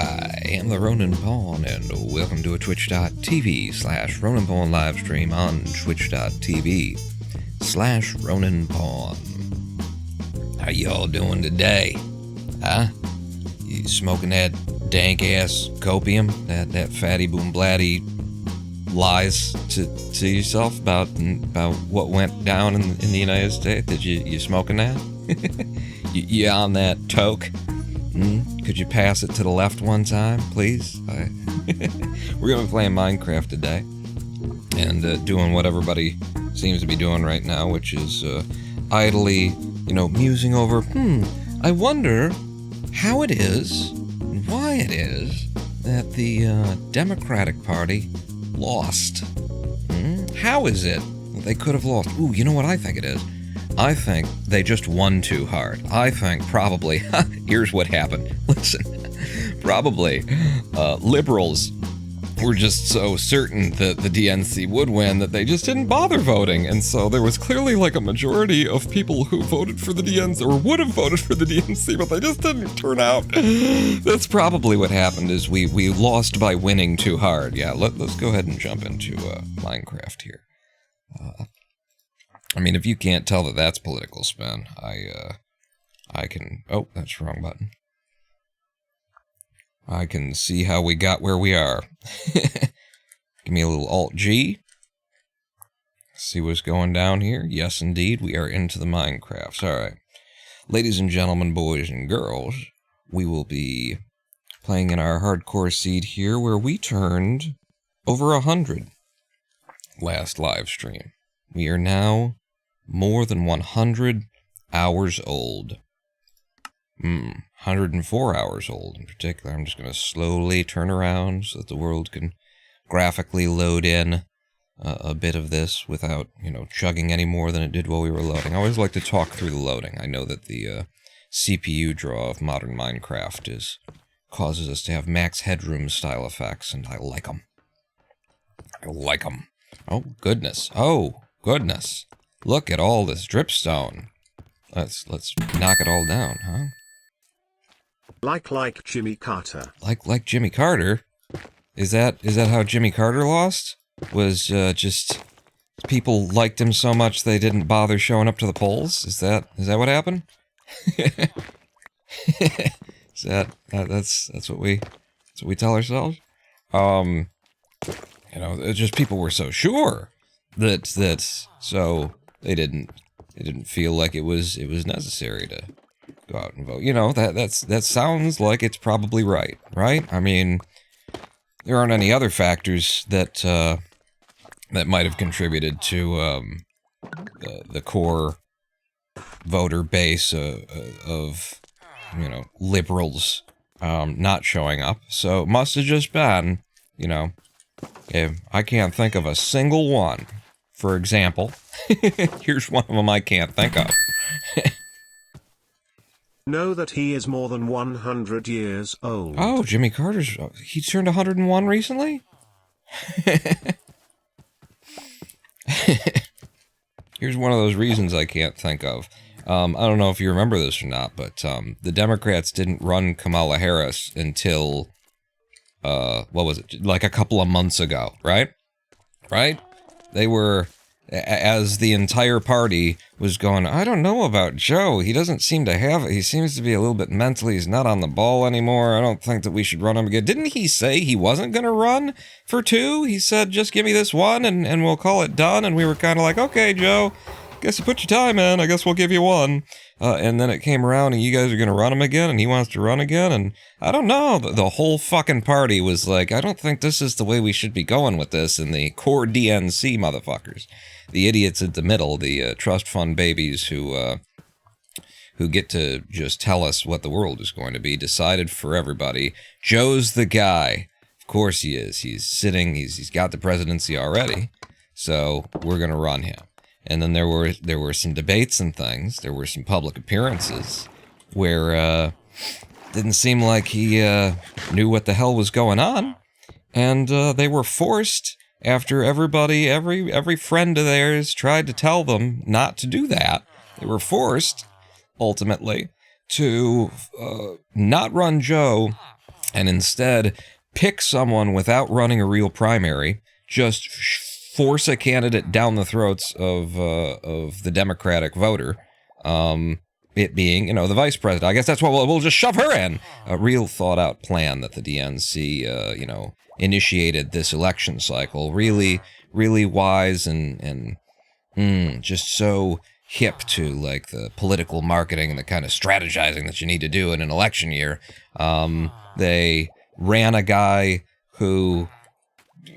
I am the Ronin Pawn, and welcome to a twitch.tv/Ronin Pawn live stream on twitch.tv/Ronin Pawn. How y'all doing today? Huh? You smoking that dank-ass copium? That fatty boom blatty lies to yourself about what went down in the United States? Did you smoking that? you on that toke? Could you pass it to the left one time, please? We're gonna be playing Minecraft today, and doing what everybody seems to be doing right now, which is idly, musing over. I wonder how it is, and why it is that the Democratic Party lost. How is it that they could have lost? Ooh, you know what I think it is? I think they just won too hard. I think probably, here's what happened. Listen, probably liberals were just so certain that the DNC would win that they just didn't bother voting. And so there was clearly like a majority of people who voted for the DNC, or would have voted for the DNC, but they just didn't turn out. That's probably what happened, is we lost by winning too hard. Yeah, let's go ahead and jump into Minecraft here. I mean, if you can't tell that that's political spin, I can... Oh, that's the wrong button. I can see how we got where we are. Give me a little Alt-G. See what's going down here. Yes, indeed, we are into the Minecrafts. All right. Ladies and gentlemen, boys and girls, we will be playing in our hardcore seed here, where we turned over 100 last live stream. We are now more than 100 hours old. 104 hours old in particular. I'm just going to slowly turn around so that the world can graphically load in a bit of this without, chugging any more than it did while we were loading. I always like to talk through the loading. I know that the CPU draw of modern Minecraft causes us to have max headroom style effects, and I like them. I like them. Oh, goodness. Oh, goodness. Look at all this dripstone. Let's knock it all down, huh? Like Jimmy Carter. Like Jimmy Carter? Is that how Jimmy Carter lost? Was just people liked him so much they didn't bother showing up to the polls? Is that what happened? Is that's what we tell ourselves? Just people were so sure that so they didn't feel like it was necessary to go out and vote. That sounds like it's probably right? I mean, there aren't any other factors that might have contributed to the core voter base of liberals not showing up. So it must have just been, I can't think of a single one. For example, here's one of them I can't think of. Know that he is more than 100 years old. Oh, Jimmy Carter's... He turned 101 recently? Here's one of those reasons I can't think of. I don't know if you remember this or not, but the Democrats didn't run Kamala Harris until... what was it? Like a couple of months ago, right? They were, as the entire party was going, I don't know about Joe. He doesn't seem to have it. He seems to be a little bit mentally, he's not on the ball anymore. I don't think that we should run him again. Didn't he say he wasn't going to run for 2? He said, just give me this one and we'll call it done. And we were kind of like, okay, Joe, guess you put your time in. I guess we'll give you 1. And then it came around and you guys are going to run him again and he wants to run again. And I don't know. The whole fucking party was like, I don't think this is the way we should be going with this. And the core DNC motherfuckers, the idiots at the middle, the trust fund babies who get to just tell us what the world is going to be, decided for everybody. Joe's the guy. Of course he is. He's sitting. He's got the presidency already. So we're going to run him. And then there were some debates and things. There were some public appearances where didn't seem like he knew what the hell was going on, and they were forced, after every friend of theirs tried to tell them not to do that. They were forced ultimately to not run Joe and instead pick someone without running a real primary, just force a candidate down the throats of the Democratic voter, it being, the vice president. I guess that's what we'll just shove her in. A real thought-out plan that the DNC, initiated this election cycle. Really, really wise and just so hip to, like, the political marketing and the kind of strategizing that you need to do in an election year. They ran a guy who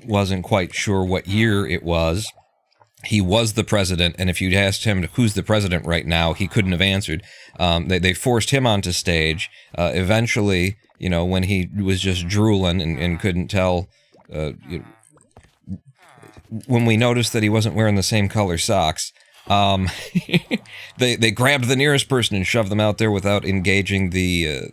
wasn't quite sure what year it was. He was the president, and if you'd asked him who's the president right now, he couldn't have answered. They forced him onto stage. Eventually, when he was just drooling and couldn't tell, when we noticed that he wasn't wearing the same color socks, they grabbed the nearest person and shoved them out there without engaging the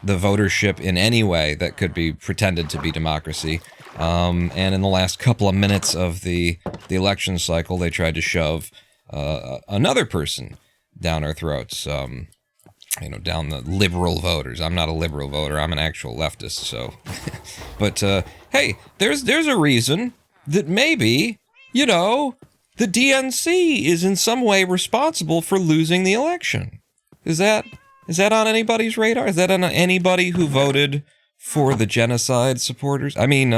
votership in any way that could be pretended to be democracy. And in the last couple of minutes of the election cycle, they tried to shove another person down our throats, down the liberal voters. I'm not a liberal voter. I'm an actual leftist, so. But, hey, there's a reason that maybe, the DNC is in some way responsible for losing the election. Is that on anybody's radar? Is that on anybody who voted for the genocide supporters? I mean,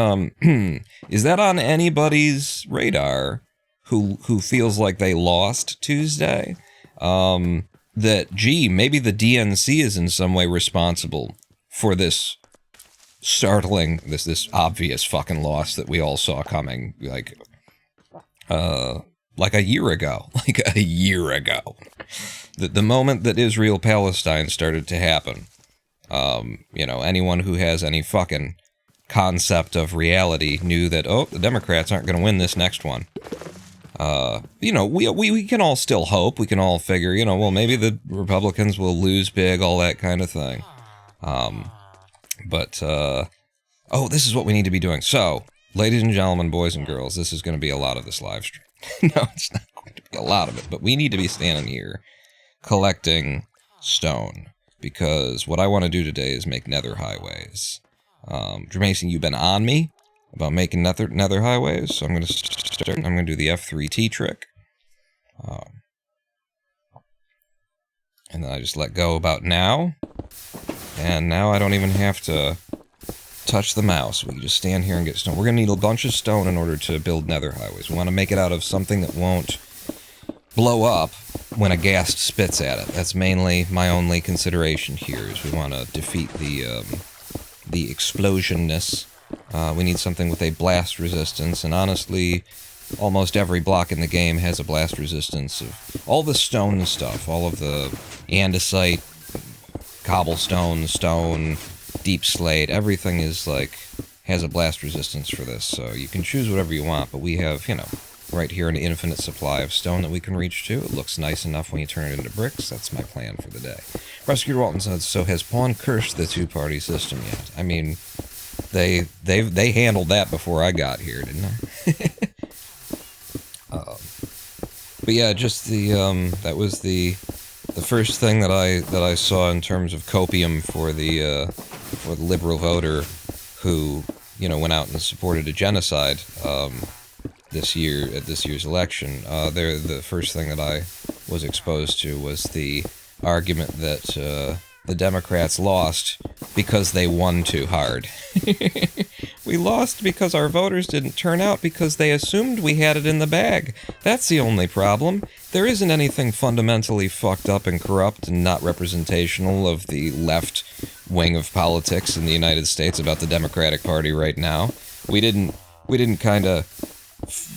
is that on anybody's radar who feels like they lost Tuesday? That, maybe the DNC is in some way responsible for this startling, this obvious fucking loss that we all saw coming, like a year ago. Like a year ago. The moment that Israel-Palestine started to happen, anyone who has any fucking concept of reality knew that, the Democrats aren't going to win this next one. We can all still hope. We can all figure, maybe the Republicans will lose big, all that kind of thing. This is what we need to be doing. So, ladies and gentlemen, boys and girls, this is going to be a lot of this live stream. No, it's not going to be a lot of it, but we need to be standing here collecting stone, because what I want to do today is make Nether Highways. Jermason, you've been on me about making Nether Highways, so I'm going to start. I'm going to do the F3T trick. And then I just let go about now. And now I don't even have to touch the mouse. We can just stand here and get stone. We're going to need a bunch of stone in order to build Nether Highways. We want to make it out of something that won't blow up when a ghast spits at it. That's mainly my only consideration here, is we want to defeat the explosionness. We need something with a blast resistance, and honestly, almost every block in the game has a blast resistance of all the stone stuff, all of the andesite, cobblestone, stone, deep slate, everything is has a blast resistance for this, so you can choose whatever you want, but we have, right here an infinite supply of stone that we can reach to. It looks nice enough when you turn it into bricks. That's my plan for the day. Prosecutor Walton says, so has Pawn cursed the two-party system yet? I mean, they handled that before I got here, didn't they? But yeah, just that was the first thing that I saw in terms of copium for the liberal voter who went out and supported a genocide this year at this year's election. The first thing that I was exposed to was the argument that the Democrats lost because they won too hard. We lost because our voters didn't turn out because they assumed we had it in the bag. That's the only problem. There isn't anything fundamentally fucked up and corrupt and not representational of the left wing of politics in the United States about the Democratic Party right now. We didn't kind of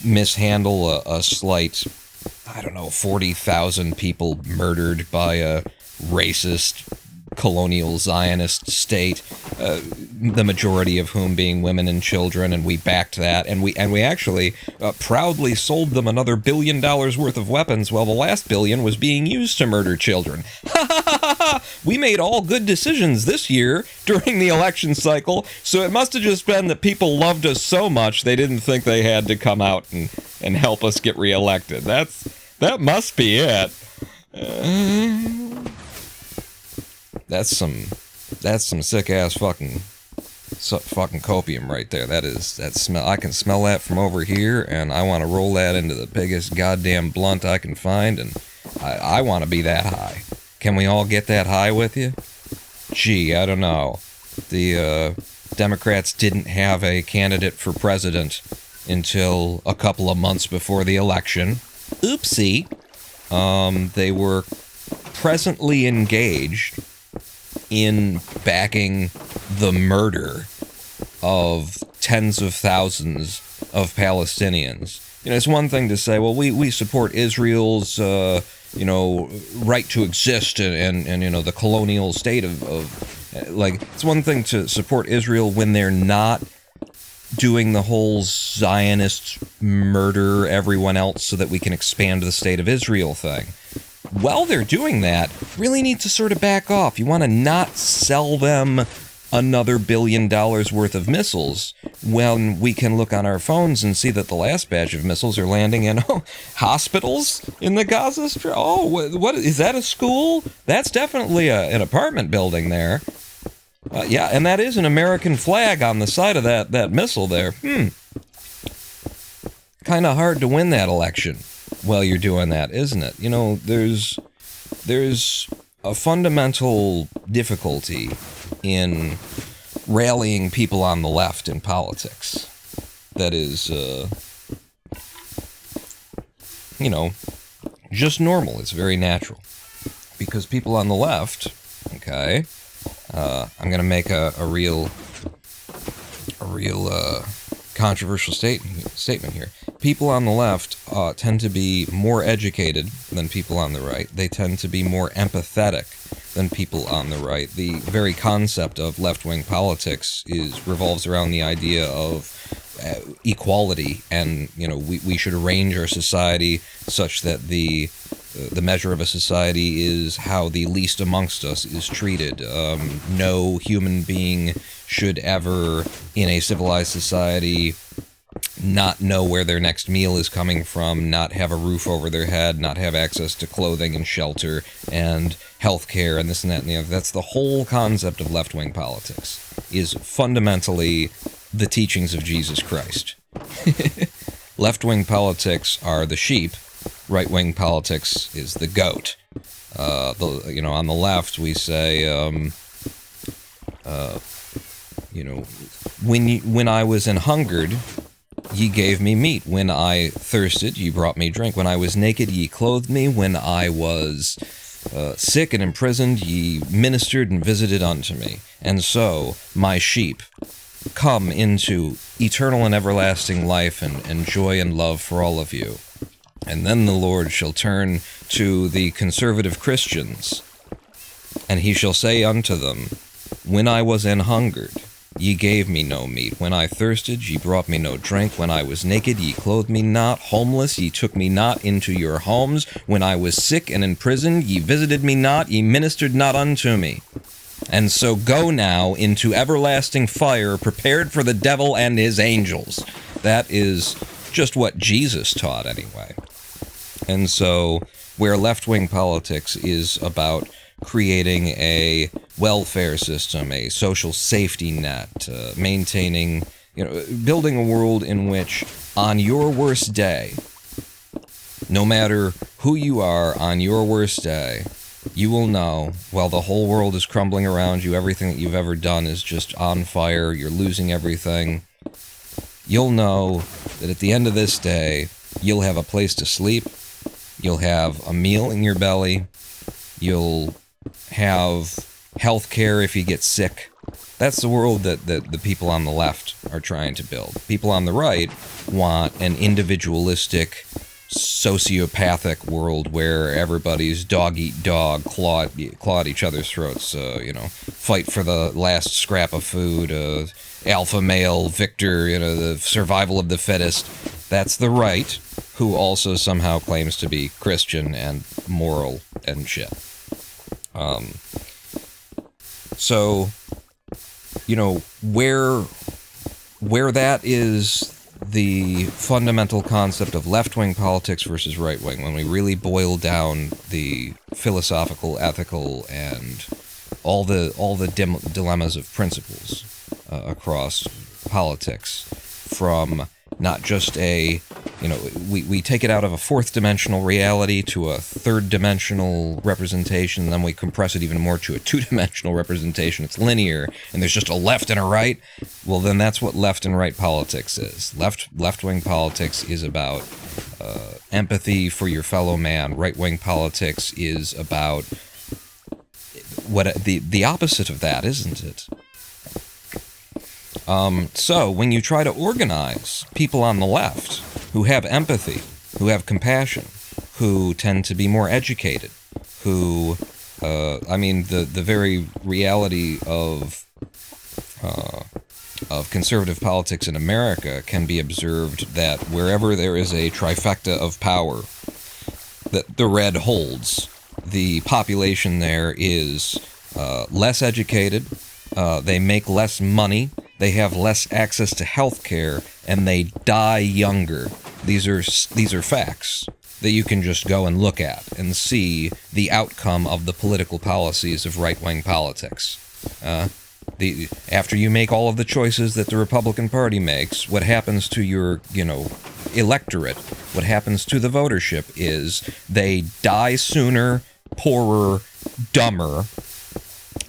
mishandle a slight, 40,000 people murdered by a racist colonial Zionist state, the majority of whom being women and children, and we backed that, and we actually proudly sold them another $1 billion worth of weapons while the last $1 billion was being used to murder children. We made all good decisions this year during the election cycle, so it must have just been that people loved us so much they didn't think they had to come out and help us get reelected. That must be it. That's some That's some sick-ass fucking copium right there. That smell. I can smell that from over here, and I want to roll that into the biggest goddamn blunt I can find, and I want to be that high. Can we all get that high with you? Gee, I don't know. The Democrats didn't have a candidate for president until a couple of months before the election. Oopsie. They were presently engaged in backing the murder of tens of thousands of Palestinians. You know, it's one thing to say, well, we support Israel's, right to exist and the colonial state of it's one thing to support Israel when they're not doing the whole Zionist murder everyone else so that we can expand the state of Israel thing. While they're doing that, really need to sort of back off. You want to not sell them another $1 billion worth of missiles when we can look on our phones and see that the last batch of missiles are landing in hospitals in the Gaza Strip. Oh, what is that, a school? That's definitely an apartment building there. Yeah, and that is an American flag on the side of that missile there. Kind of hard to win that election while you're doing that, isn't it? You know, there's a fundamental difficulty in rallying people on the left in politics. That is, just normal. It's very natural. Because people on the left, okay, I'm going to make a real controversial statement here. People on the left tend to be more educated than people on the right. They tend to be more empathetic than people on the right. The very concept of left-wing politics revolves around the idea of equality, and we should arrange our society such that the measure of a society is how the least amongst us is treated. No human being should ever, in a civilized society, not know where their next meal is coming from, not have a roof over their head, not have access to clothing and shelter and healthcare and this and that and the other. That's the whole concept of left-wing politics, is fundamentally the teachings of Jesus Christ. Left-wing politics are the sheep, right-wing politics is the goat. On the left we say, when I was an hungered, ye gave me meat. When I thirsted, ye brought me drink. When I was naked, ye clothed me. When I was sick and imprisoned, ye ministered and visited unto me. And so, my sheep, come into eternal and everlasting life and joy and love for all of you. And then the Lord shall turn to the conservative Christians, and he shall say unto them, when I was an hungered, ye gave me no meat. When I thirsted, ye brought me no drink. When I was naked, ye clothed me not. Homeless, ye took me not into your homes. When I was sick and in prison, ye visited me not. Ye ministered not unto me. And so go now into everlasting fire, prepared for the devil and his angels. That is just what Jesus taught, anyway. And so, where left-wing politics is about creating a welfare system, a social safety net, maintaining, building a world in which, on your worst day, no matter who you are, on your worst day, you will know, while the whole world is crumbling around you, everything that you've ever done is just on fire, you're losing everything, you'll know that at the end of this day, you'll have a place to sleep, you'll have a meal in your belly, you'll have health care if you get sick. That's the world that the people on the left are trying to build. People on the right want an individualistic, sociopathic world where everybody's dog eat dog, claw at each other's throats, fight for the last scrap of food, alpha male victor, the survival of the fittest. That's the right, who also somehow claims to be Christian and moral and shit. So, where that is the fundamental concept of left-wing politics versus right-wing, when we really boil down the philosophical, ethical, and all the dilemmas of principles across politics, from not just a, we take it out of a fourth dimensional reality to a third dimensional representation, and then we compress it even more to a two-dimensional representation. It's linear, and there's just a left and a right. Well, then that's what left and right politics is. Left-wing politics is about empathy for your fellow man. Right-wing politics is about what the opposite of that, isn't it? So when you try to organize people on the left who have empathy, who have compassion, who tend to be more educated, who, the very reality of conservative politics in America can be observed that wherever there is a trifecta of power that the red holds, the population there is less educated, they make less money, they have less access to health care, and they die younger. These are facts that you can just go and look at and see the outcome of the political policies of right-wing politics. After you make all of the choices that the Republican Party makes, what happens to your, electorate, what happens to the votership is they die sooner, poorer, dumber,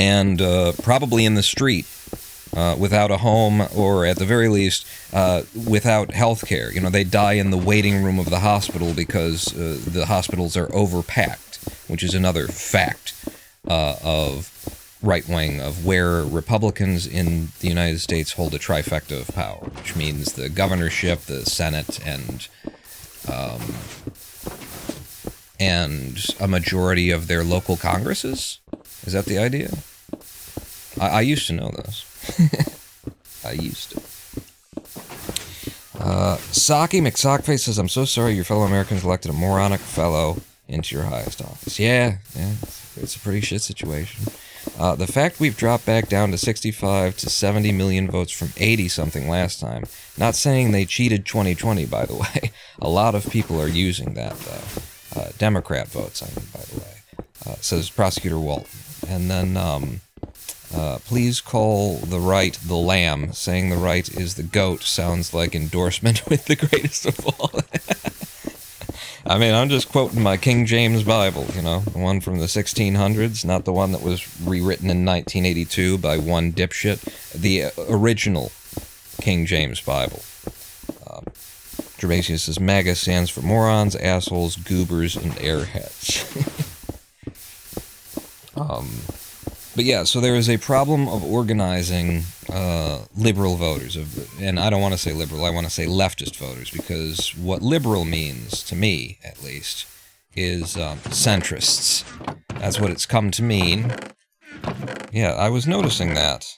and probably in the street. Without a home, or at the very least, without health care. They die in the waiting room of the hospital because the hospitals are overpacked, which is another fact of right-wing, of where Republicans in the United States hold a trifecta of power, which means the governorship, the Senate, and a majority of their local Congresses. Is that the idea? I used to know this. I used to. Saki McSockface says, I'm so sorry your fellow Americans elected a moronic fellow into your highest office. Yeah, it's a pretty shit situation. The fact we've dropped back down to 65 to 70 million votes from 80-something last time, not saying they cheated 2020, by the way. A lot of people are using that, though. Democrat votes, by the way, says Prosecutor Walton. And then, please call the right the lamb. Saying the right is the goat sounds like endorsement with the greatest of all. I'm just quoting my King James Bible, the one from the 1600s, not the one that was rewritten in 1982 by one dipshit. The original King James Bible. Gervasius says, MAGA stands for morons, assholes, goobers, and airheads. But yeah, so there is a problem of organizing liberal voters, and I don't want to say liberal, I want to say leftist voters, because what liberal means, to me at least, is centrists. That's what it's come to mean. Yeah, I was noticing that.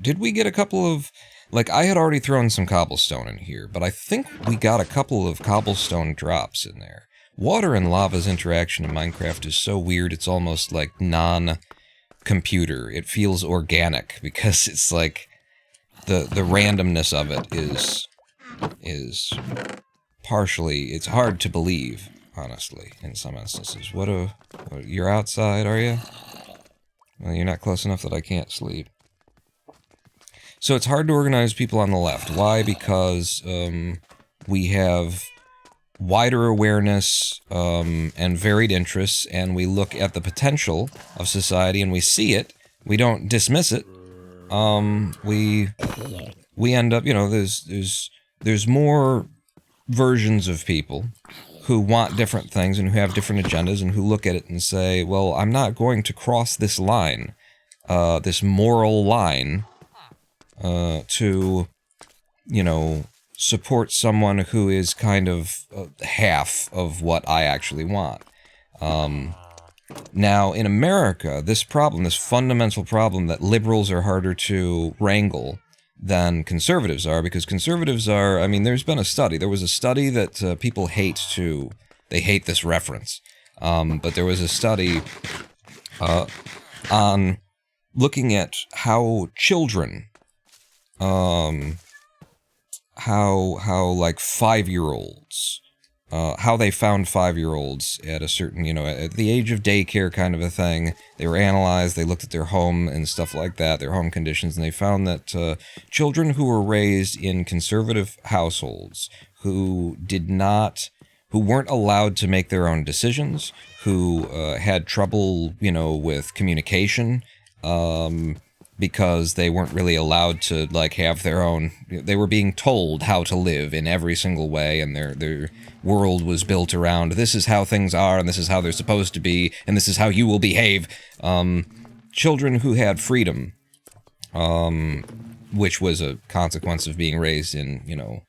Did we get a couple of... I had already thrown some cobblestone in here, but I think we got a couple of cobblestone drops in there. Water and lava's interaction in Minecraft is so weird, it's almost like computer. It feels organic because it's like the randomness of it is partially, it's hard to believe, honestly, in some instances. You're outside, are you? Well, you're not close enough that I can't sleep. So it's hard to organize people on the left. Why? Because we have wider awareness and varied interests, and we look at the potential of society and we see it. We don't dismiss it. We end up, there's more versions of people who want different things and who have different agendas and who look at it and say, well, I'm not going to cross this line, this moral line, to, support someone who is kind of half of what I actually want. Now, in America, this fundamental problem that liberals are harder to wrangle than conservatives are, because conservatives are, there's been a study. There was a study that people hate this reference, but there was a study on looking at how children, how 5-year-olds how they found 5-year-olds at a certain, at the age of daycare kind of a thing. They were analyzed, they looked at their home and stuff like that, their home conditions, and they found that children who were raised in conservative households, who weren't allowed to make their own decisions, who had trouble, with communication, because they weren't really allowed to, like, have their own... They were being told how to live in every single way, and their world was built around, this is how things are, and this is how they're supposed to be, and this is how you will behave. Children who had freedom, which was a consequence of being raised in,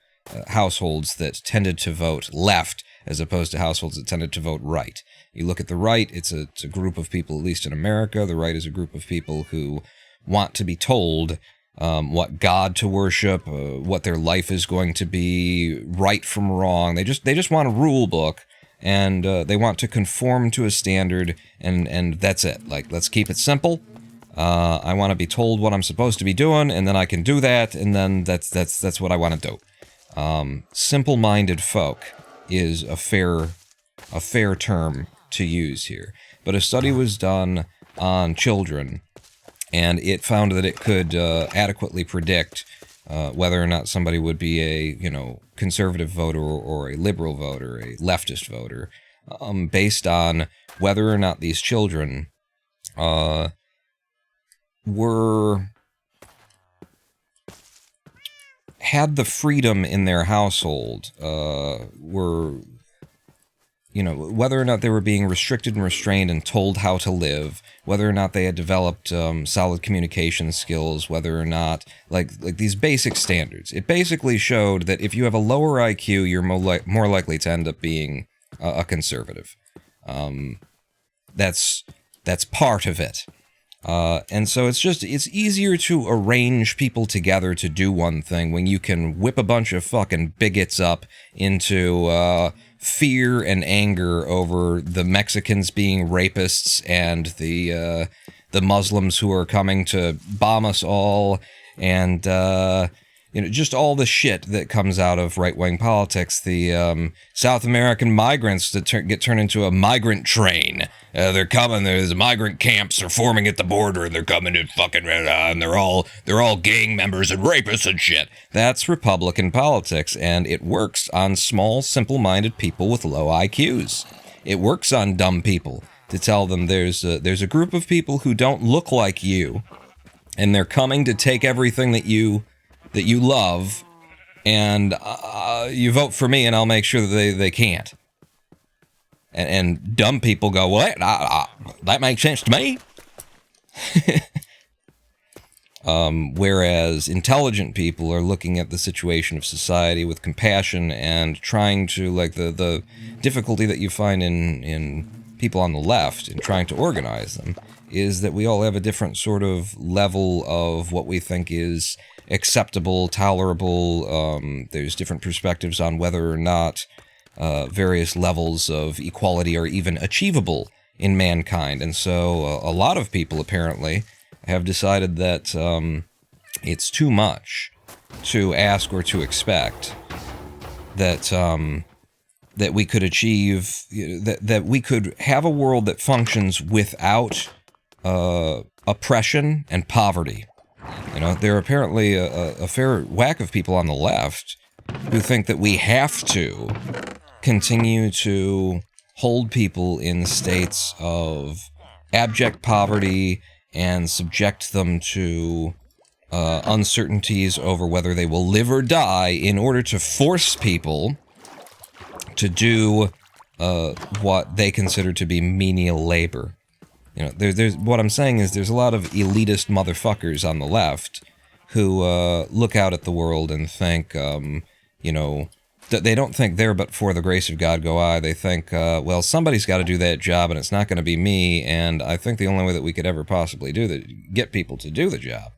households that tended to vote left, as opposed to households that tended to vote right. You look at the right, it's a group of people, at least in America, the right is a group of people who want to be told what God to worship, what their life is going to be, right from wrong. They just want a rule book, and they want to conform to a standard, and that's it. Like, let's keep it simple. I want to be told what I'm supposed to be doing, and then I can do that, and then that's what I want to do. Simple-minded folk is a fair term to use here. But a study was done on children, and it found that it could adequately predict whether or not somebody would be a, conservative voter or a liberal voter, a leftist voter, based on whether or not these children had the freedom in their household, whether or not they were being restricted and restrained and told how to live, whether or not they had developed solid communication skills, whether or not, like these basic standards. It basically showed that if you have a lower IQ, you're more likely to end up being a conservative. That's part of it. And so it's easier to arrange people together to do one thing when you can whip a bunch of fucking bigots up into fear and anger over the Mexicans being rapists and the Muslims who are coming to bomb us all, and just all the shit that comes out of right-wing politics. The South American migrants that get turned into a migrant train. They're coming. There's migrant camps are forming at the border, and they're coming to fucking and they're all gang members and rapists and shit. That's Republican politics, and it works on small, simple-minded people with low IQs. It works on dumb people to tell them there's a group of people who don't look like you, and they're coming to take everything that you love, and you vote for me, and I'll make sure that they can't. And dumb people go, well, that makes sense to me. Whereas intelligent people are looking at the situation of society with compassion and trying to, like, the difficulty that you find in people on the left in trying to organize them is that we all have a different sort of level of what we think is acceptable, tolerable. There's different perspectives on whether or not various levels of equality are even achievable in mankind. And so a lot of people apparently have decided that it's too much to ask or to expect that that we could achieve, that we could have a world that functions without oppression and poverty. There are apparently a fair whack of people on the left who think that we have to continue to hold people in states of abject poverty and subject them to uncertainties over whether they will live or die in order to force people to do what they consider to be menial labor. There's what I'm saying is there's a lot of elitist motherfuckers on the left who look out at the world and think, they don't think there but for the grace of God go I. They think, well, somebody's got to do that job, and it's not going to be me. And I think the only way that we could ever possibly get people to do the job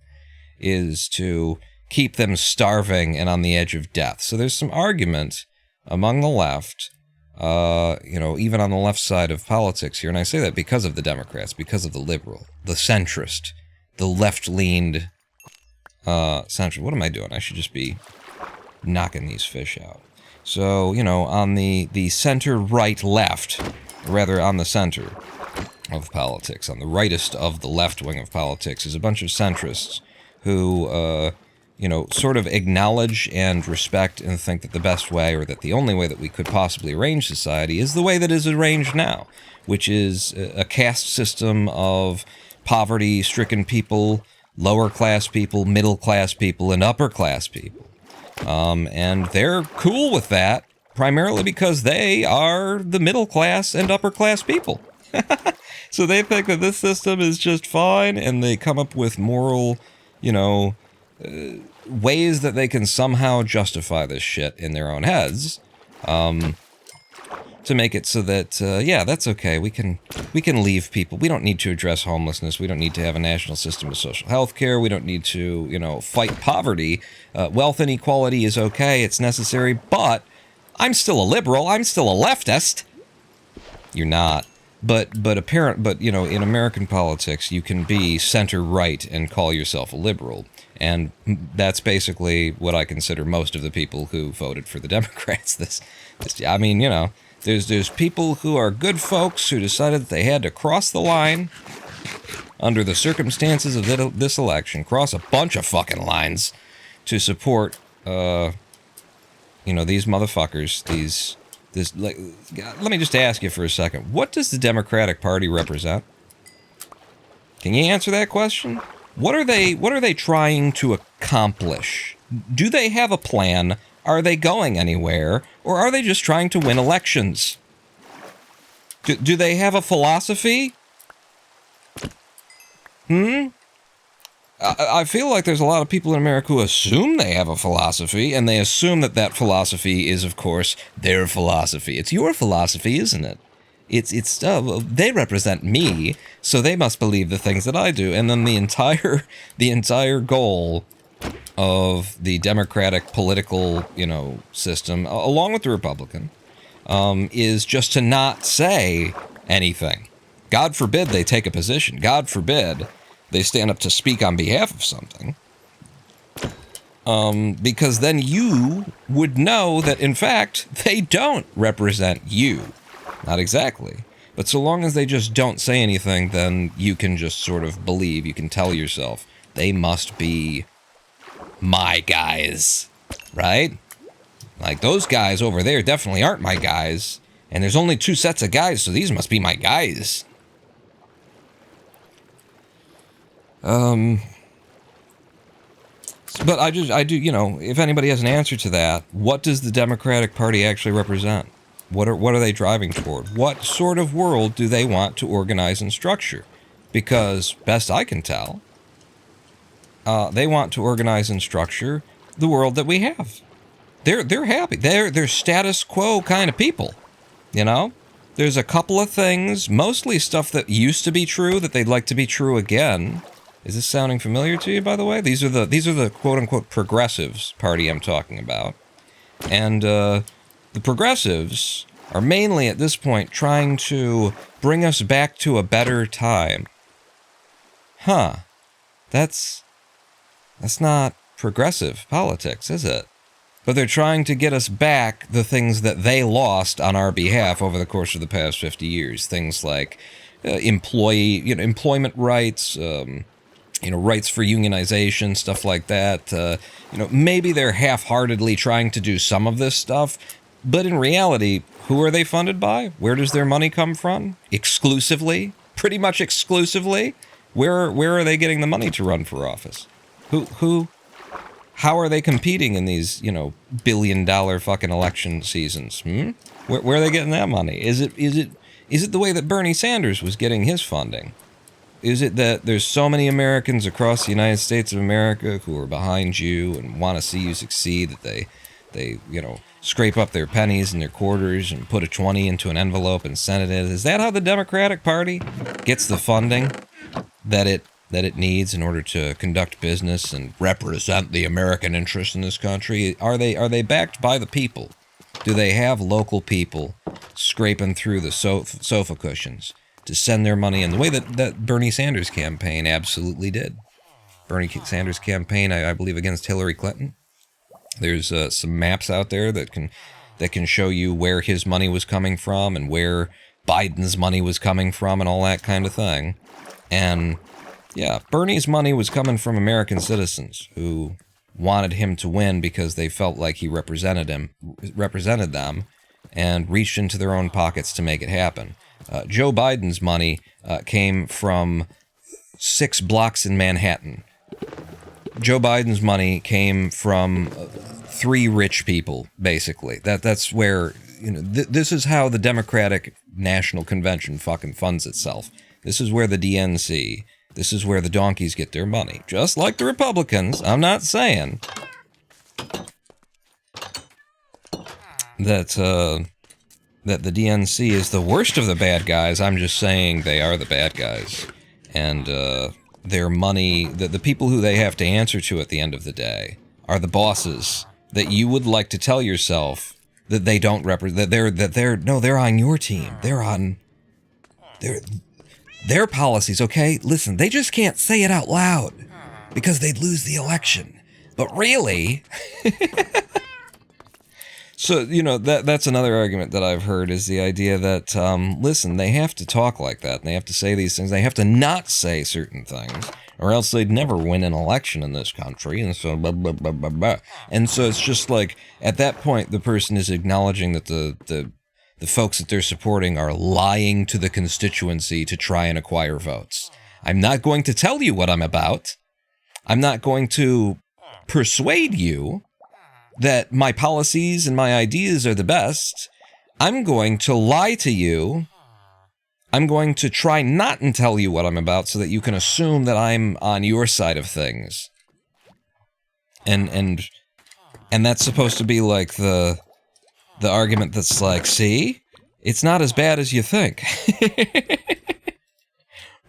is to keep them starving and on the edge of death. So there's some argument among the left, even on the left side of politics here, and I say that because of the Democrats, because of the liberal, the centrist, the left-leaned centrist. What am I doing? I should just be knocking these fish out. So, you know, on the center, right, left, rather on the center of politics, on the rightest of the left wing of politics, is a bunch of centrists who, you know, sort of acknowledge and respect and think that the best way, or that the only way that we could possibly arrange society, is the way that is arranged now, which is a caste system of poverty-stricken people, lower-class people, middle-class people, and upper-class people. And they're cool with that, primarily because they are the middle-class and upper-class people. So they think that this system is just fine, and they come up with moral, you know, ways that they can somehow justify this shit in their own heads, to make it so that, yeah, that's okay. We can leave people. We don't need to address homelessness. We don't need to have a national system of social health care. We don't need to, you know, fight poverty. Wealth inequality is okay. It's necessary, but I'm still a liberal. I'm still a leftist. You're not. But you know, in American politics, you can be center-right and call yourself a liberal. And that's basically what I consider most of the people who voted for the Democrats. I mean, you know, there's people who are good folks who decided that they had to cross the line under the circumstances of this election, cross a bunch of fucking lines to support, you know, these motherfuckers, let me just ask you for a second. What does the Democratic Party represent? Can you answer that question? What are they trying to accomplish? Do they have a plan? Are they going anywhere? Or are they just trying to win elections? Do they have a philosophy? I feel like there's a lot of people in America who assume they have a philosophy, and they assume that that philosophy is, of course, their philosophy. It's your philosophy, isn't it? It's they represent me, so they must believe the things that I do. And then the entire goal of the Democratic political, you know, system, along with the Republican, is just to not say anything. God forbid they take a position. God forbid they stand up to speak on behalf of something. Because then you would know that, in fact, they don't represent you. Not exactly. But so long as they just don't say anything, then you can just sort of believe, you can tell yourself, they must be my guys, right? Like, those guys over there definitely aren't my guys, and there's only 2 sets of guys, so these must be my guys. But I do, you know, if anybody has an answer to that, what does the Democratic Party actually represent? What are they driving toward? What sort of world do they want to organize and structure? Because, best I can tell, they want to organize and structure the world that we have. They're happy. They're status quo kind of people, you know? There's a couple of things, mostly stuff that used to be true that they'd like to be true again. Is this sounding familiar to you, by the way? These are the quote-unquote progressives party I'm talking about. And the progressives are mainly, at this point, trying to bring us back to a better time. Huh. That's not progressive politics, is it? But they're trying to get us back the things that they lost on our behalf over the course of the past 50 years. Things like employment rights, rights for unionization, stuff like that. Maybe they're half-heartedly trying to do some of this stuff, but in reality, who are they funded by? Where does their money come from? Exclusively? Pretty much exclusively? Where are they getting the money to run for office? How are they competing in these, billion-dollar fucking election seasons? Where are they getting that money? Is it the way that Bernie Sanders was getting his funding? Is it that there's so many Americans across the United States of America who are behind you and want to see you succeed that they scrape up their pennies and their quarters and put a 20 into an envelope and send it in? Is that how the Democratic Party gets the funding that it needs in order to conduct business and represent the American interest in this country? Are they backed by the people? Do they have local people scraping through the sofa cushions to send their money in the way that Bernie Sanders' campaign absolutely did? Bernie Sanders' campaign, I believe, against Hillary Clinton. There's some maps out there that that can show you where his money was coming from and where Biden's money was coming from and all that kind of thing. And yeah, Bernie's money was coming from American citizens who wanted him to win because they felt like he represented them, and reached into their own pockets to make it happen. Joe Biden's money came from 6 blocks in Manhattan. Joe Biden's money came from 3 rich people, basically. That's where, you know, this is how the Democratic National Convention fucking funds itself. This is where the DNC, this is where the donkeys get their money. Just like the Republicans. I'm not saying that the DNC is the worst of the bad guys. I'm just saying they are the bad guys. And their money, the people who they have to answer to at the end of the day are the bosses that you would like to tell yourself that they don't represent, they're on your team. They're on their policies, okay? Listen, they just can't say it out loud because they'd lose the election. But really... So, you know, that's another argument that I've heard, is the idea that, listen, they have to talk like that, and they have to say these things, they have to not say certain things, or else they'd never win an election in this country, and so blah, blah, blah, blah, blah. And so it's just like, at that point, the person is acknowledging that the folks that they're supporting are lying to the constituency to try and acquire votes. I'm not going to tell you what I'm about. I'm not going to persuade you that my policies and my ideas are the best. I'm going to lie to you. I'm going to try not and tell you what I'm about so that you can assume that I'm on your side of things. And that's supposed to be like the argument that's like, see, it's not as bad as you think.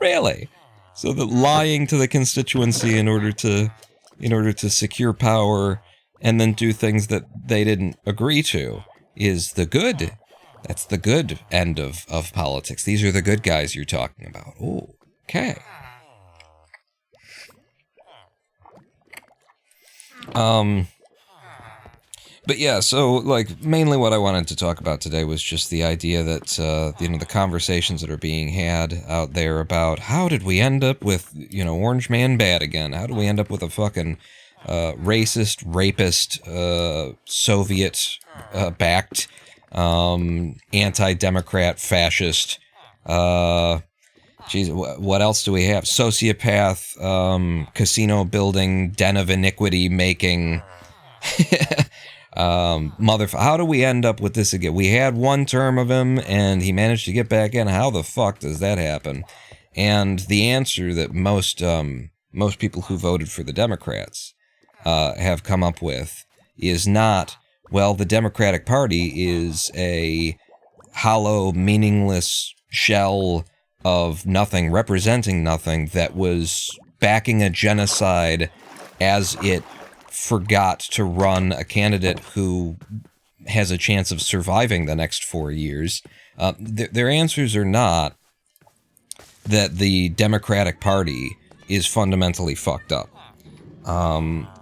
Really. So that lying to the constituency in order to secure power and then do things that they didn't agree to is the good. That's the good end of politics. These are the good guys you're talking about. Oh, okay. But yeah, so, like, mainly what I wanted to talk about today was just the idea that, you know, the conversations that are being had out there about how did we end up with, you know, Orange Man bad again? How did we end up with a fucking racist, rapist, Soviet-backed, anti-democrat, fascist, what else do we have? Sociopath, casino-building, den of iniquity-making, how do we end up with this again? We had one term of him, and he managed to get back in. How the fuck does that happen? And the answer that most people who voted for the Democrats have come up with is not, well, the Democratic Party is a hollow, meaningless shell of nothing, representing nothing, that was backing a genocide as it forgot to run a candidate who has a chance of surviving the next 4 years. Their answers are not that the Democratic Party is fundamentally fucked up.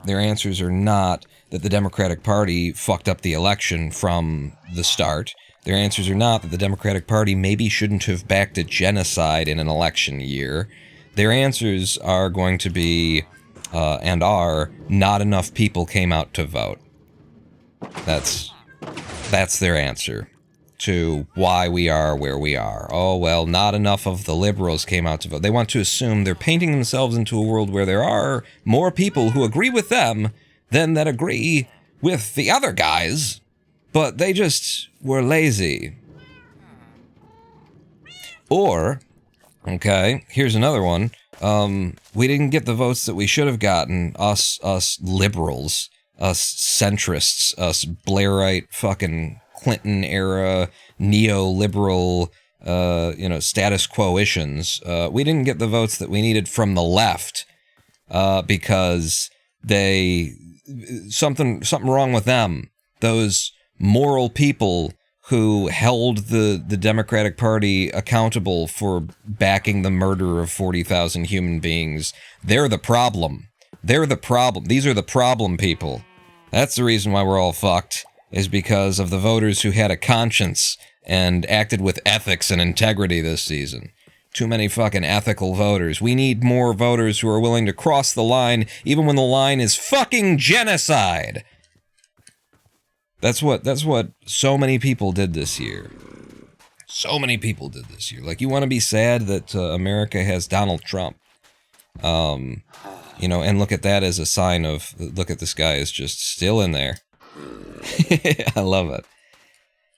Their answers are not that the Democratic Party fucked up the election from the start. Their answers are not that the Democratic Party maybe shouldn't have backed a genocide in an election year. Their answers are going to be, and are, not enough people came out to vote. That's their answer to why we are where we are. Oh, well, not enough of the liberals came out to vote. They want to assume they're painting themselves into a world where there are more people who agree with them than that agree with the other guys, but they just were lazy. Or, okay, here's another one. We didn't get the votes that we should have gotten, us liberals, us centrists, us Blairite fucking Clinton-era neoliberal, status quo-itions. We didn't get the votes that we needed from the left because something wrong with them. Those moral people who held the Democratic Party accountable for backing the murder of 40,000 human beings. They're the problem. They're the problem. These are the problem people. That's the reason why we're all fucked. is because of the voters who had a conscience and acted with ethics and integrity this season. Too many fucking ethical voters. We need more voters who are willing to cross the line, even when the line is fucking genocide. That's what so many people did this year. So many people did this year. Like, you want to be sad that America has Donald Trump. You know, and look at that as a sign of, look at this guy is just still in there. I love it.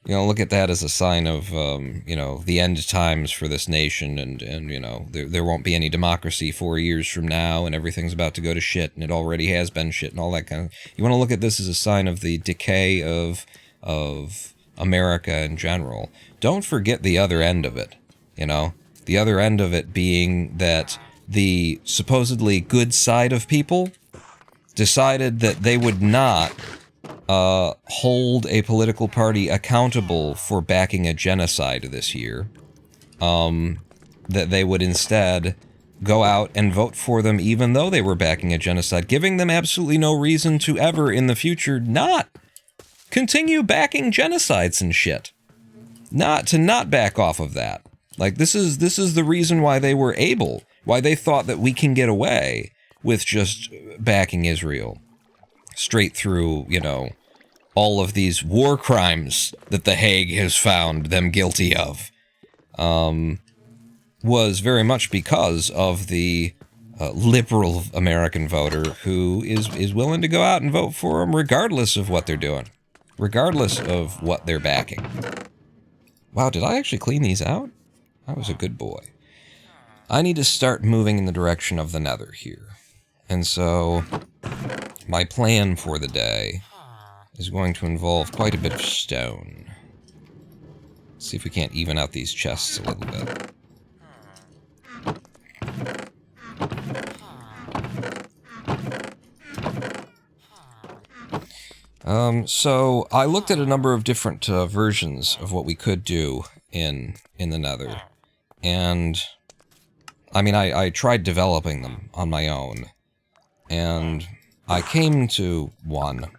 You know, look at that as a sign of, you know, the end times for this nation, and you know, there won't be any democracy 4 years from now, and everything's about to go to shit, and it already has been shit, and all that kind of... You want to look at this as a sign of the decay of America in general. Don't forget the other end of it, you know? The other end of it being that the supposedly good side of people decided that they would not hold a political party accountable for backing a genocide this year. That they would instead go out and vote for them even though they were backing a genocide, giving them absolutely no reason to ever in the future not continue backing genocides and shit. Not back off of that. Like, this is the reason why they were able, why they thought that we can get away with just backing Israel straight through, you know, all of these war crimes that The Hague has found them guilty of, was very much because of the liberal American voter who is willing to go out and vote for them regardless of what they're doing, regardless of what they're backing. Wow, did I actually clean these out? I was a good boy. I need to start moving in the direction of the Nether here. And so, my plan for the day is going to involve quite a bit of stone. Let's see if we can't even out these chests a little bit. So I looked at a number of different versions of what we could do in the Nether. And, I mean, I tried developing them on my own. And I came to one.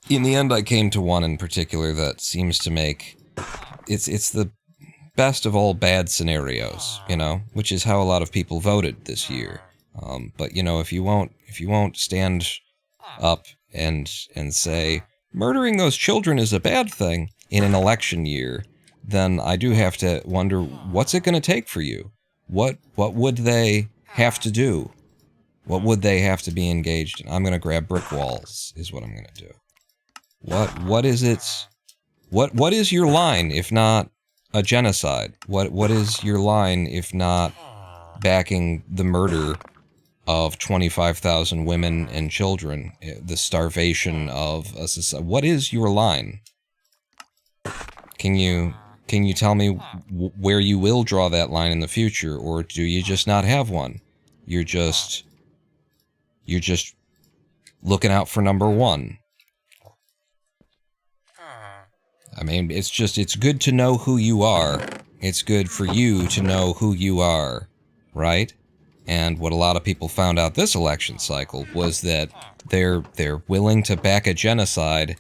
In the end, I came to one in particular that seems to make... It's the best of all bad scenarios, you know? Which is how a lot of people voted this year. But, you know, if you won't stand up and say, murdering those children is a bad thing in an election year, then I do have to wonder, what's it going to take for you? What would they have to do? What would they have to be engaged in? I'm going to grab brick walls, is what I'm going to do. What is it? What is your line, if not a genocide? What is your line, if not backing the murder of 25,000 women and children, the starvation of a society? What is your line? Can you tell me where you will draw that line in the future, or do you just not have one? You're just looking out for number one. I mean, it's good to know who you are. It's good for you to know who you are, right? And what a lot of people found out this election cycle was that they're willing to back a genocide.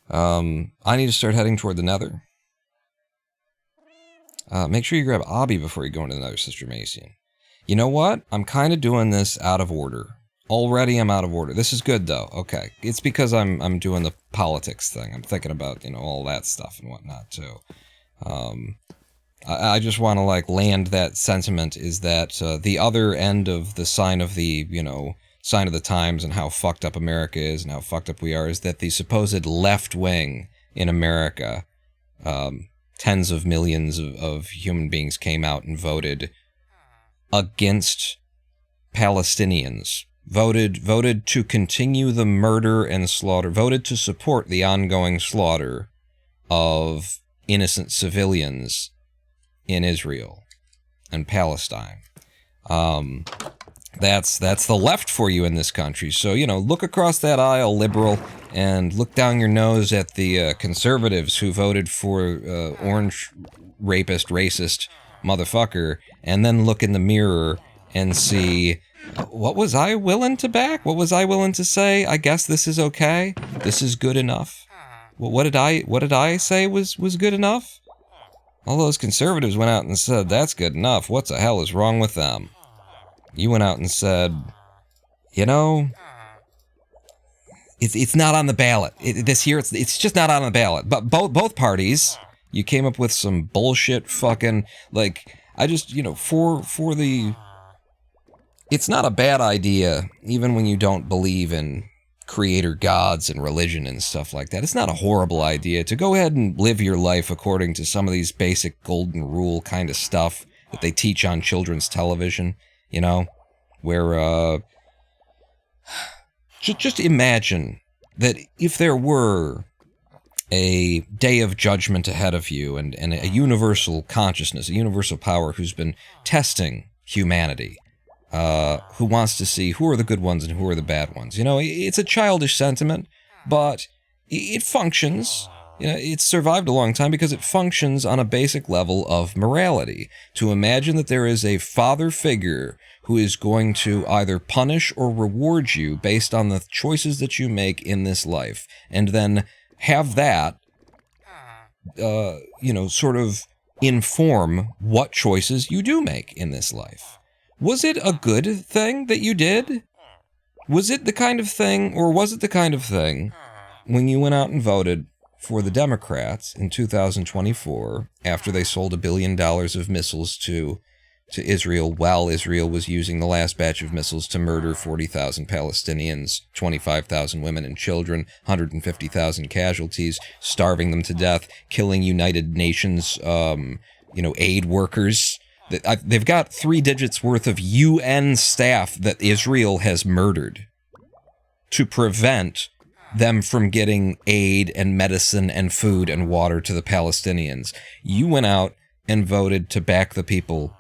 I need to start heading toward the Nether. Make sure you grab Obby before you go into the Nether, Sister Macian. You know what? I'm kind of doing this out of order. Already I'm out of order. This is good, though. Okay. It's because I'm doing the politics thing. I'm thinking about, you know, all that stuff and whatnot, too. I just want to, like, land that sentiment is that the other end of the sign of the, you know, sign of the times and how fucked up America is and how fucked up we are is that the supposed left wing in America, tens of millions of human beings came out and voted against Palestinians. Voted to continue the murder and slaughter, voted to support the ongoing slaughter of innocent civilians in Israel and Palestine. That's the left for you in this country. So, you know, look across that aisle, liberal, and look down your nose at the conservatives who voted for orange rapist, racist motherfucker, and then look in the mirror and see, what was I willing to back? What was I willing to say? I guess this is okay. This is good enough. Well, what did I say was good enough? All those conservatives went out and said, that's good enough. What the hell is wrong with them? You went out and said, you know, it's not on the ballot. This year, it's just not on the ballot. But both parties, you came up with some bullshit fucking, like, I just, you know, for the, it's not a bad idea, even when you don't believe in creator gods and religion and stuff like that. It's not a horrible idea to go ahead and live your life according to some of these basic golden rule kind of stuff that they teach on children's television. You know, where, just imagine that if there were a day of judgment ahead of you and a universal consciousness, a universal power who's been testing humanity, who wants to see who are the good ones and who are the bad ones. You know, it's a childish sentiment, but it functions. You know, it's survived a long time because it functions on a basic level of morality. To imagine that there is a father figure who is going to either punish or reward you based on the choices that you make in this life, and then have that, you know, sort of inform what choices you do make in this life. Was it a good thing that you did? Was it the kind of thing, or was it the kind of thing when you went out and voted for the Democrats in 2024, after they sold $1 billion of missiles to Israel, while Israel was using the last batch of missiles to murder 40,000 Palestinians, 25,000 women and children, 150,000 casualties, starving them to death, killing United Nations, you know, aid workers. They've got 3 digits worth of UN staff that Israel has murdered to prevent them from getting aid and medicine and food and water to the Palestinians. You went out and voted to back the people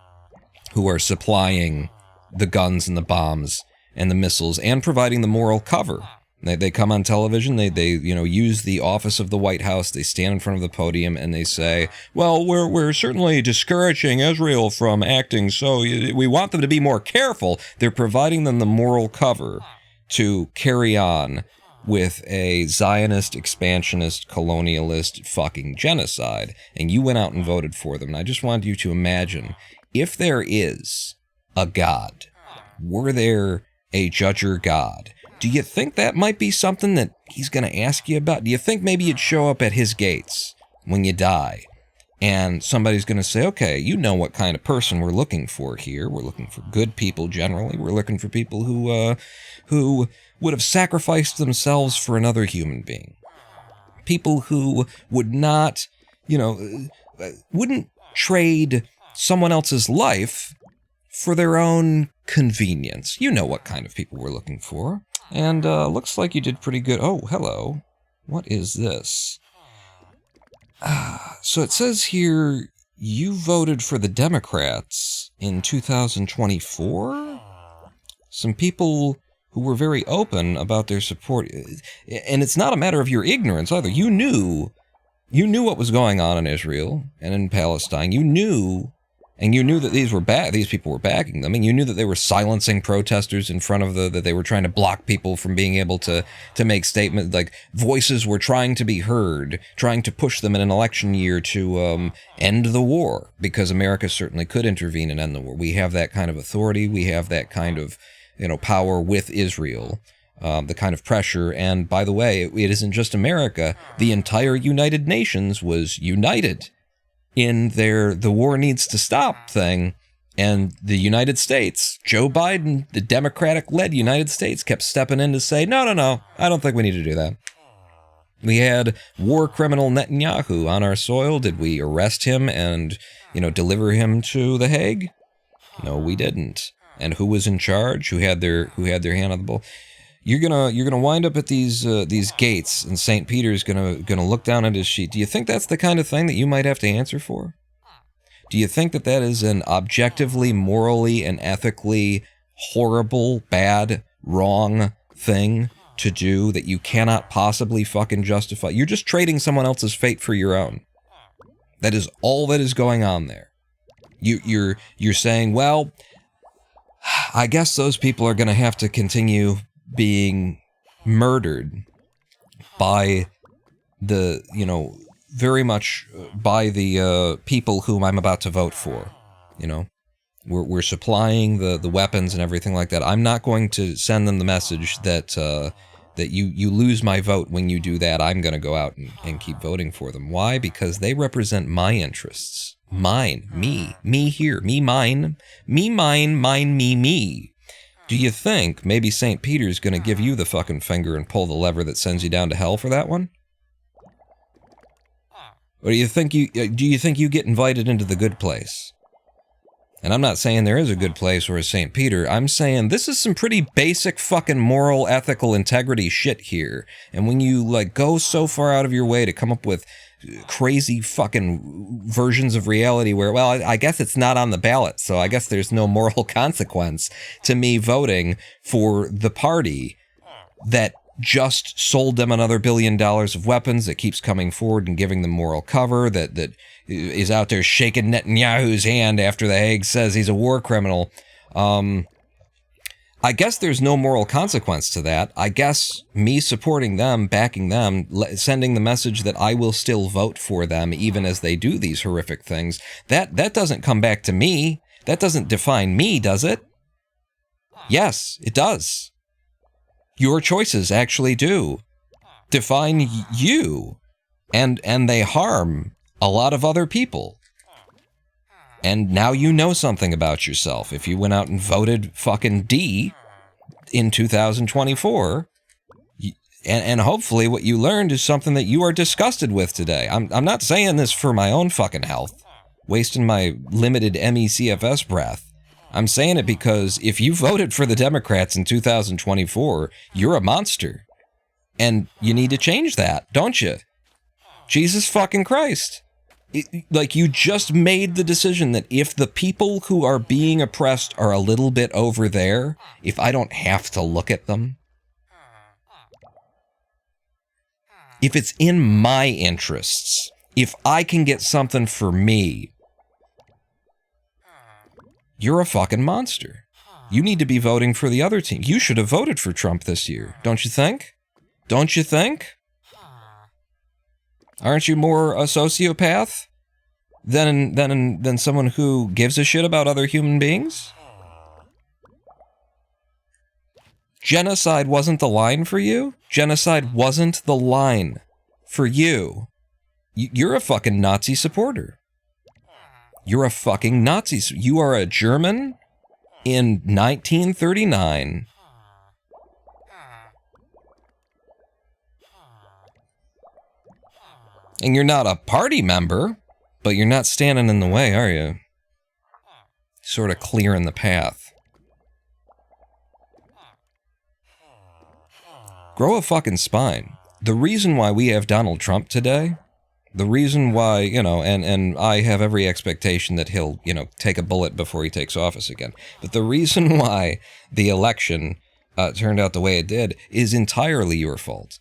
who are supplying the guns and the bombs and the missiles and providing the moral cover. They come on television, they you know, use the office of the White House, they stand in front of the podium and they say, well, we're certainly discouraging Israel from acting, so we want them to be more careful. They're providing them the moral cover to carry on with a Zionist, expansionist, colonialist fucking genocide, and you went out and voted for them. And I just wanted you to imagine, if there is a God, were there a judger God, do you think that might be something that he's going to ask you about? Do you think maybe you'd show up at his gates when you die, and somebody's going to say, okay, you know what kind of person we're looking for here. We're looking for good people generally. We're looking for people who would have sacrificed themselves for another human being. People who would not, you know, wouldn't trade someone else's life for their own convenience. You know what kind of people we're looking for. And looks like you did pretty good. Oh, hello. What is this? So it says here you voted for the Democrats in 2024? Some people who were very open about their support. And it's not a matter of your ignorance either. You knew what was going on in Israel and in Palestine. You knew that these people were backing them, and you knew that they were silencing protesters in front of that they were trying to block people from being able to make statements, like voices were trying to be heard, trying to push them in an election year to end the war, because America certainly could intervene and end the war. We have that kind of authority. We have that kind of, you know, power with Israel, the kind of pressure. And by the way, it isn't just America. The entire United Nations was united in the war needs to stop thing, and the United States, Joe Biden, the Democratic-led United States, kept stepping in to say, no, I don't think we need to do that. We had war criminal Netanyahu on our soil. Did we arrest him and, you know, deliver him to The Hague? No, we didn't. And who was in charge? Who had their hand on the bull? You're gonna wind up at these gates, and St. Peter's gonna look down at his sheet. Do you think that's the kind of thing that you might have to answer for? Do you think that is an objectively, morally, and ethically horrible, bad, wrong thing to do that you cannot possibly fucking justify. You're just trading someone else's fate for your own. That is all that is going on there. You're saying, well, I guess those people are going to have to continue being murdered by the, very much by the people whom I'm about to vote for. We're supplying the weapons and everything like that. I'm not going to send them the message that that you lose my vote when you do that. I'm going to go out and keep voting for them. Why? Because they represent my interests. Mine. Me here. Me, mine. Me, mine, me. Do you think maybe St. Peter's going to give you the fucking finger and pull the lever that sends you down to hell for that one? Or do you think you get invited into the good place? And I'm not saying there is a good place or a St. Peter. I'm saying this is some pretty basic fucking moral, ethical integrity shit here. And when you go so far out of your way to come up with crazy fucking versions of reality where, well, I guess it's not on the ballot, so I guess there's no moral consequence to me voting for the party that just sold them another $1 billion of weapons, that keeps coming forward and giving them moral cover, that is out there shaking Netanyahu's hand after The Hague says he's a war criminal. I guess there's no moral consequence to that. I guess me supporting them, backing them, sending the message that I will still vote for them even as they do these horrific things, that doesn't come back to me. That doesn't define me, does it? Yes, it does. Your choices actually do define you, and they harm a lot of other people. And now you know something about yourself. If you went out and voted fucking D in 2024, and hopefully what you learned is something that you are disgusted with today. I'm not saying this for my own fucking health, wasting my limited MECFS breath. I'm saying it because if you voted for the Democrats in 2024, you're a monster. And you need to change that, don't you? Jesus fucking Christ. You just made the decision that if the people who are being oppressed are a little bit over there, if I don't have to look at them, if it's in my interests, if I can get something for me, you're a fucking monster. You need to be voting for the other team. You should have voted for Trump this year, don't you think? Don't you think? Aren't you more a sociopath than someone who gives a shit about other human beings? Genocide wasn't the line for you? Genocide wasn't the line for you. You're a fucking Nazi supporter. You're a fucking Nazi. You are a German in 1939. And you're not a party member, but you're not standing in the way, are you? Sort of clearing the path. Grow a fucking spine. The reason why we have Donald Trump today, the reason why, and I have every expectation that he'll, take a bullet before he takes office again. But the reason why the election turned out the way it did is entirely your fault.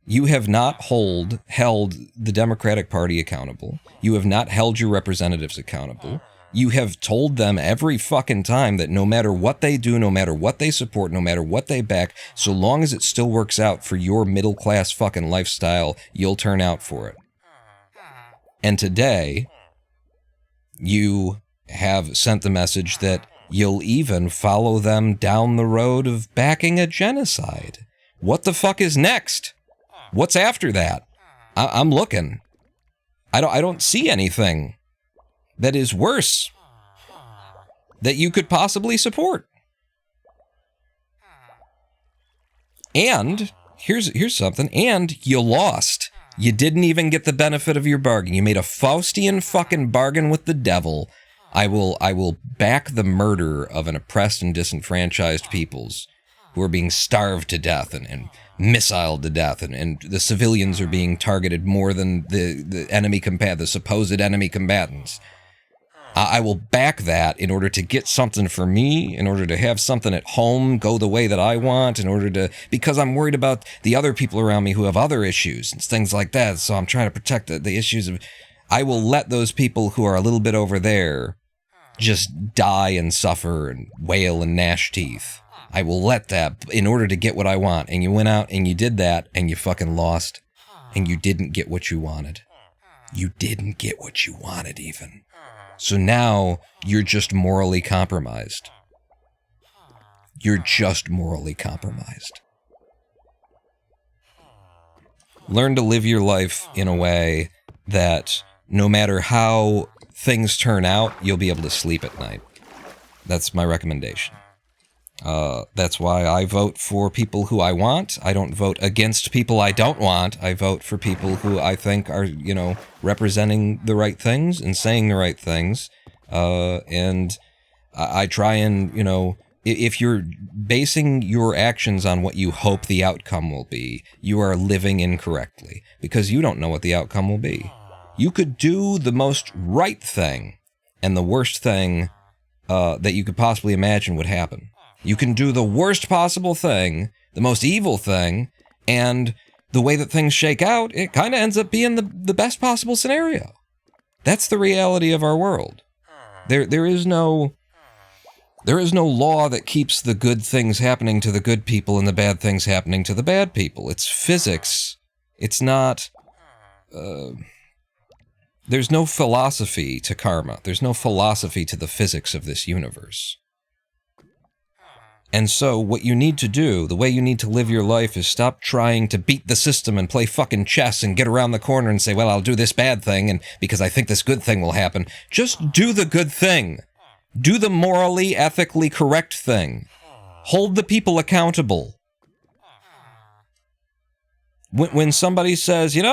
You have not held the Democratic Party accountable. You have not held your representatives accountable. You have told them every fucking time that no matter what they do, no matter what they support, no matter what they back, so long as it still works out for your middle-class fucking lifestyle, you'll turn out for it. And today, you have sent the message that you'll even follow them down the road of backing a genocide. What the fuck is next? What's after that? I'm looking. I don't see anything that is worse that you could possibly support. And here's something. And you lost. You didn't even get the benefit of your bargain. You made a Faustian fucking bargain with the devil. I will back the murder of an oppressed and disenfranchised peoples who are being starved to death and missiled to death, and the civilians are being targeted more than the supposed enemy combatants. I will back that in order to get something for me, in order to have something at home go the way that I want, because I'm worried about the other people around me who have other issues and things like that. So I'm trying to protect the issues of, I will let those people who are a little bit over there just die and suffer and wail and gnash teeth. I will let that in order to get what I want. And you went out and you did that and you fucking lost and you didn't get what you wanted. You didn't get what you wanted even. So now you're just morally compromised. You're just morally compromised. Learn to live your life in a way that no matter how things turn out, you'll be able to sleep at night. That's my recommendation. That's why I vote for people who I want. I don't vote against people I don't want. I vote for people who I think are, representing the right things and saying the right things. And I try and, if you're basing your actions on what you hope the outcome will be, you are living incorrectly because you don't know what the outcome will be. You could do the most right thing and the worst thing that you could possibly imagine would happen. You can do the worst possible thing, the most evil thing, and the way that things shake out, it kind of ends up being the best possible scenario. That's the reality of our world. There is no law that keeps the good things happening to the good people and the bad things happening to the bad people. It's physics. It's not... there's no philosophy to karma. There's no philosophy to the physics of this universe. And so what you need to do, the way you need to live your life is stop trying to beat the system and play fucking chess and get around the corner and say, well, I'll do this bad thing and because I think this good thing will happen. Just do the good thing. Do the morally, ethically correct thing. Hold the people accountable. When somebody says, we're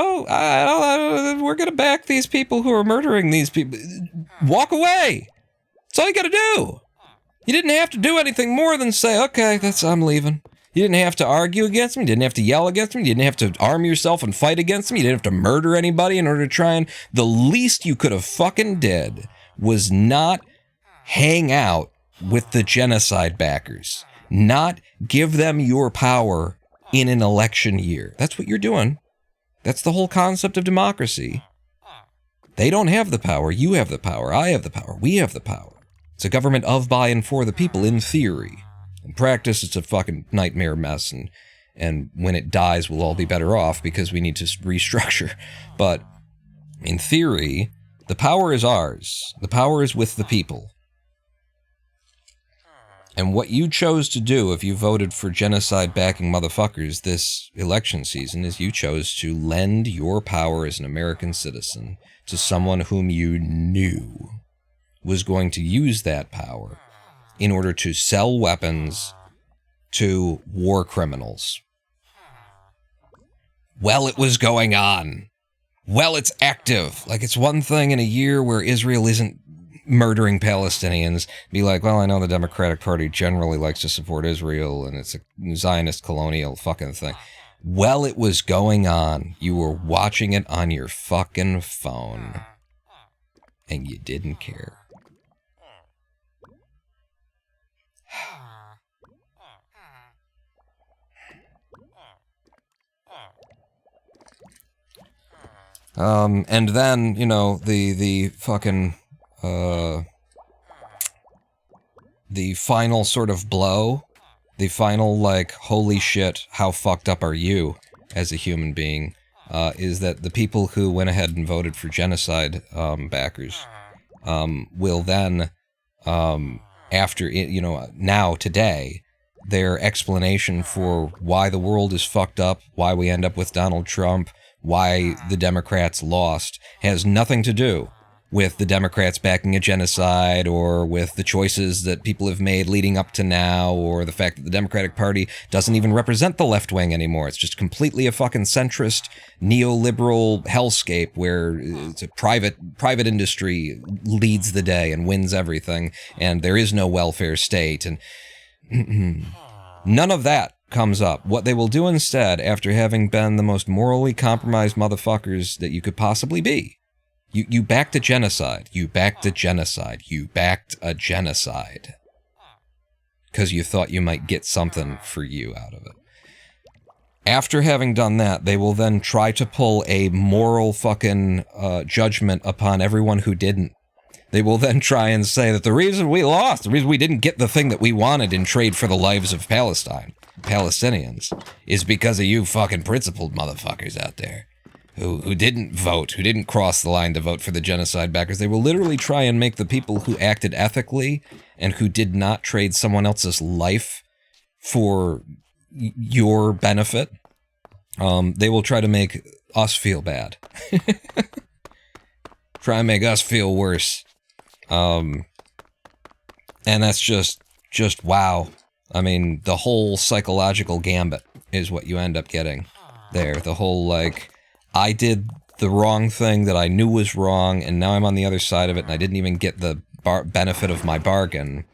going to back these people who are murdering these people, walk away. That's all you got to do. You didn't have to do anything more than say, okay, I'm leaving. You didn't have to argue against me. You didn't have to yell against me. You didn't have to arm yourself and fight against me. You didn't have to murder anybody in order to try and... The least you could have fucking did was not hang out with the genocide backers. Not give them your power in an election year. That's what you're doing. That's the whole concept of democracy. They don't have the power. You have the power. I have the power. We have the power. It's a government of, by, and for the people, in theory. In practice, it's a fucking nightmare mess, and when it dies, we'll all be better off because we need to restructure. But in theory, the power is ours. The power is with the people. And what you chose to do if you voted for genocide-backing motherfuckers this election season is you chose to lend your power as an American citizen to someone whom you knew was going to use that power in order to sell weapons to war criminals. Well, it was going on. Well, it's active. Like, it's one thing in a year where Israel isn't murdering Palestinians. Be like, well, I know the Democratic Party generally likes to support Israel, and it's a Zionist colonial fucking thing. Well, it was going on. You were watching it on your fucking phone. And you didn't care. And then, the fucking, the final sort of blow, the final, like, holy shit, how fucked up are you as a human being, is that the people who went ahead and voted for genocide, backers, will then, after, now, today, their explanation for why the world is fucked up, why we end up with Donald Trump, why the Democrats lost, has nothing to do with the Democrats backing a genocide or with the choices that people have made leading up to now or the fact that the Democratic Party doesn't even represent the left wing anymore. It's just completely a fucking centrist, neoliberal hellscape where it's a private industry leads the day and wins everything, and there is no welfare state, and none of that comes up. What they will do instead, after having been the most morally compromised motherfuckers that you could possibly be, You backed a genocide. You backed a genocide. You backed a genocide. Because you thought you might get something for you out of it. After having done that, they will then try to pull a moral fucking judgment upon everyone who didn't. They will then try and say that the reason we lost, the reason we didn't get the thing that we wanted in trade for the lives of Palestinians, is because of you fucking principled motherfuckers out there who didn't vote, who didn't cross the line to vote for the genocide backers. They will literally try and make the people who acted ethically and who did not trade someone else's life for your benefit, they will try to make us feel bad. Try and make us feel worse. And that's just wow. I mean, the whole psychological gambit is what you end up getting there. The whole, like, I did the wrong thing that I knew was wrong, and now I'm on the other side of it, and I didn't even get the benefit of my bargain.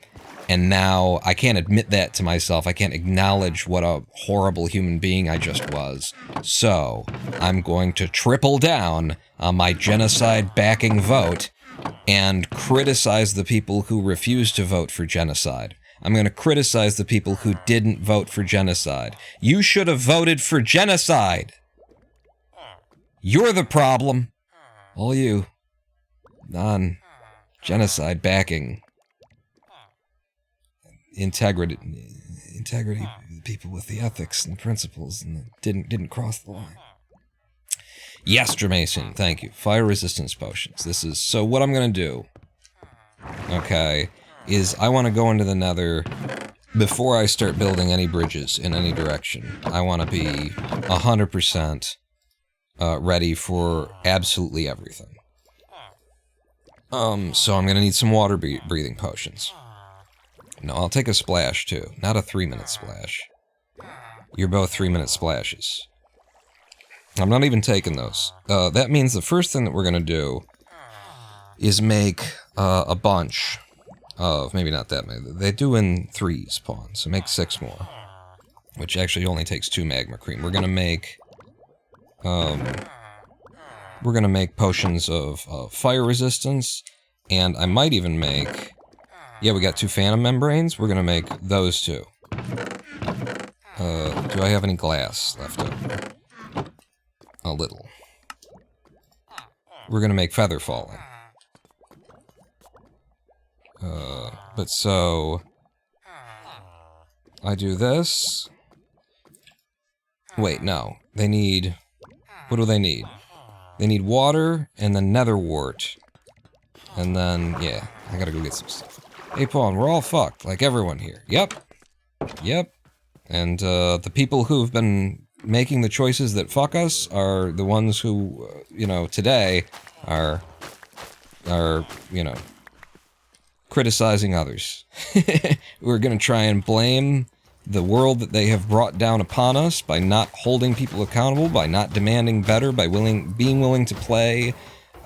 And now I can't admit that to myself. I can't acknowledge what a horrible human being I just was. So I'm going to triple down on my genocide-backing vote and criticize the people who refused to vote for genocide. I'm going to criticize the people who didn't vote for genocide. You should have voted for genocide. You're the problem. All you non-genocide backing integrity people with the ethics and principles and didn't cross the line. Yes, Jermason, thank you. Fire resistance potions. This is so what I'm gonna do. Okay, is I want to go into the Nether before I start building any bridges in any direction. I want to be 100% ready for absolutely everything. So I'm gonna need some water breathing potions. No, I'll take a splash, too. Not a 3-minute splash. You're both 3-minute splashes. I'm not even taking those. That means the first thing that we're going to do is make a bunch of... Maybe not that many. They do in 3s spawns, so make 6 more. Which actually only takes 2 magma cream. We're going to make... we're going to make potions of fire resistance, and I might even make... Yeah, we got 2 phantom membranes. We're gonna make those 2. Do I have any glass left over? A little. We're gonna make feather falling. But so... I do this. Wait, no. They need... What do they need? They need water, and then nether wart. And then, yeah, I gotta go get some stuff. Hey, Pawn, we're all fucked, like everyone here. Yep. Yep. And, the people who've been making the choices that fuck us are the ones who, you know, today are, you know, criticizing others. We're gonna try and blame the world that they have brought down upon us by not holding people accountable, by not demanding better, by being willing to play,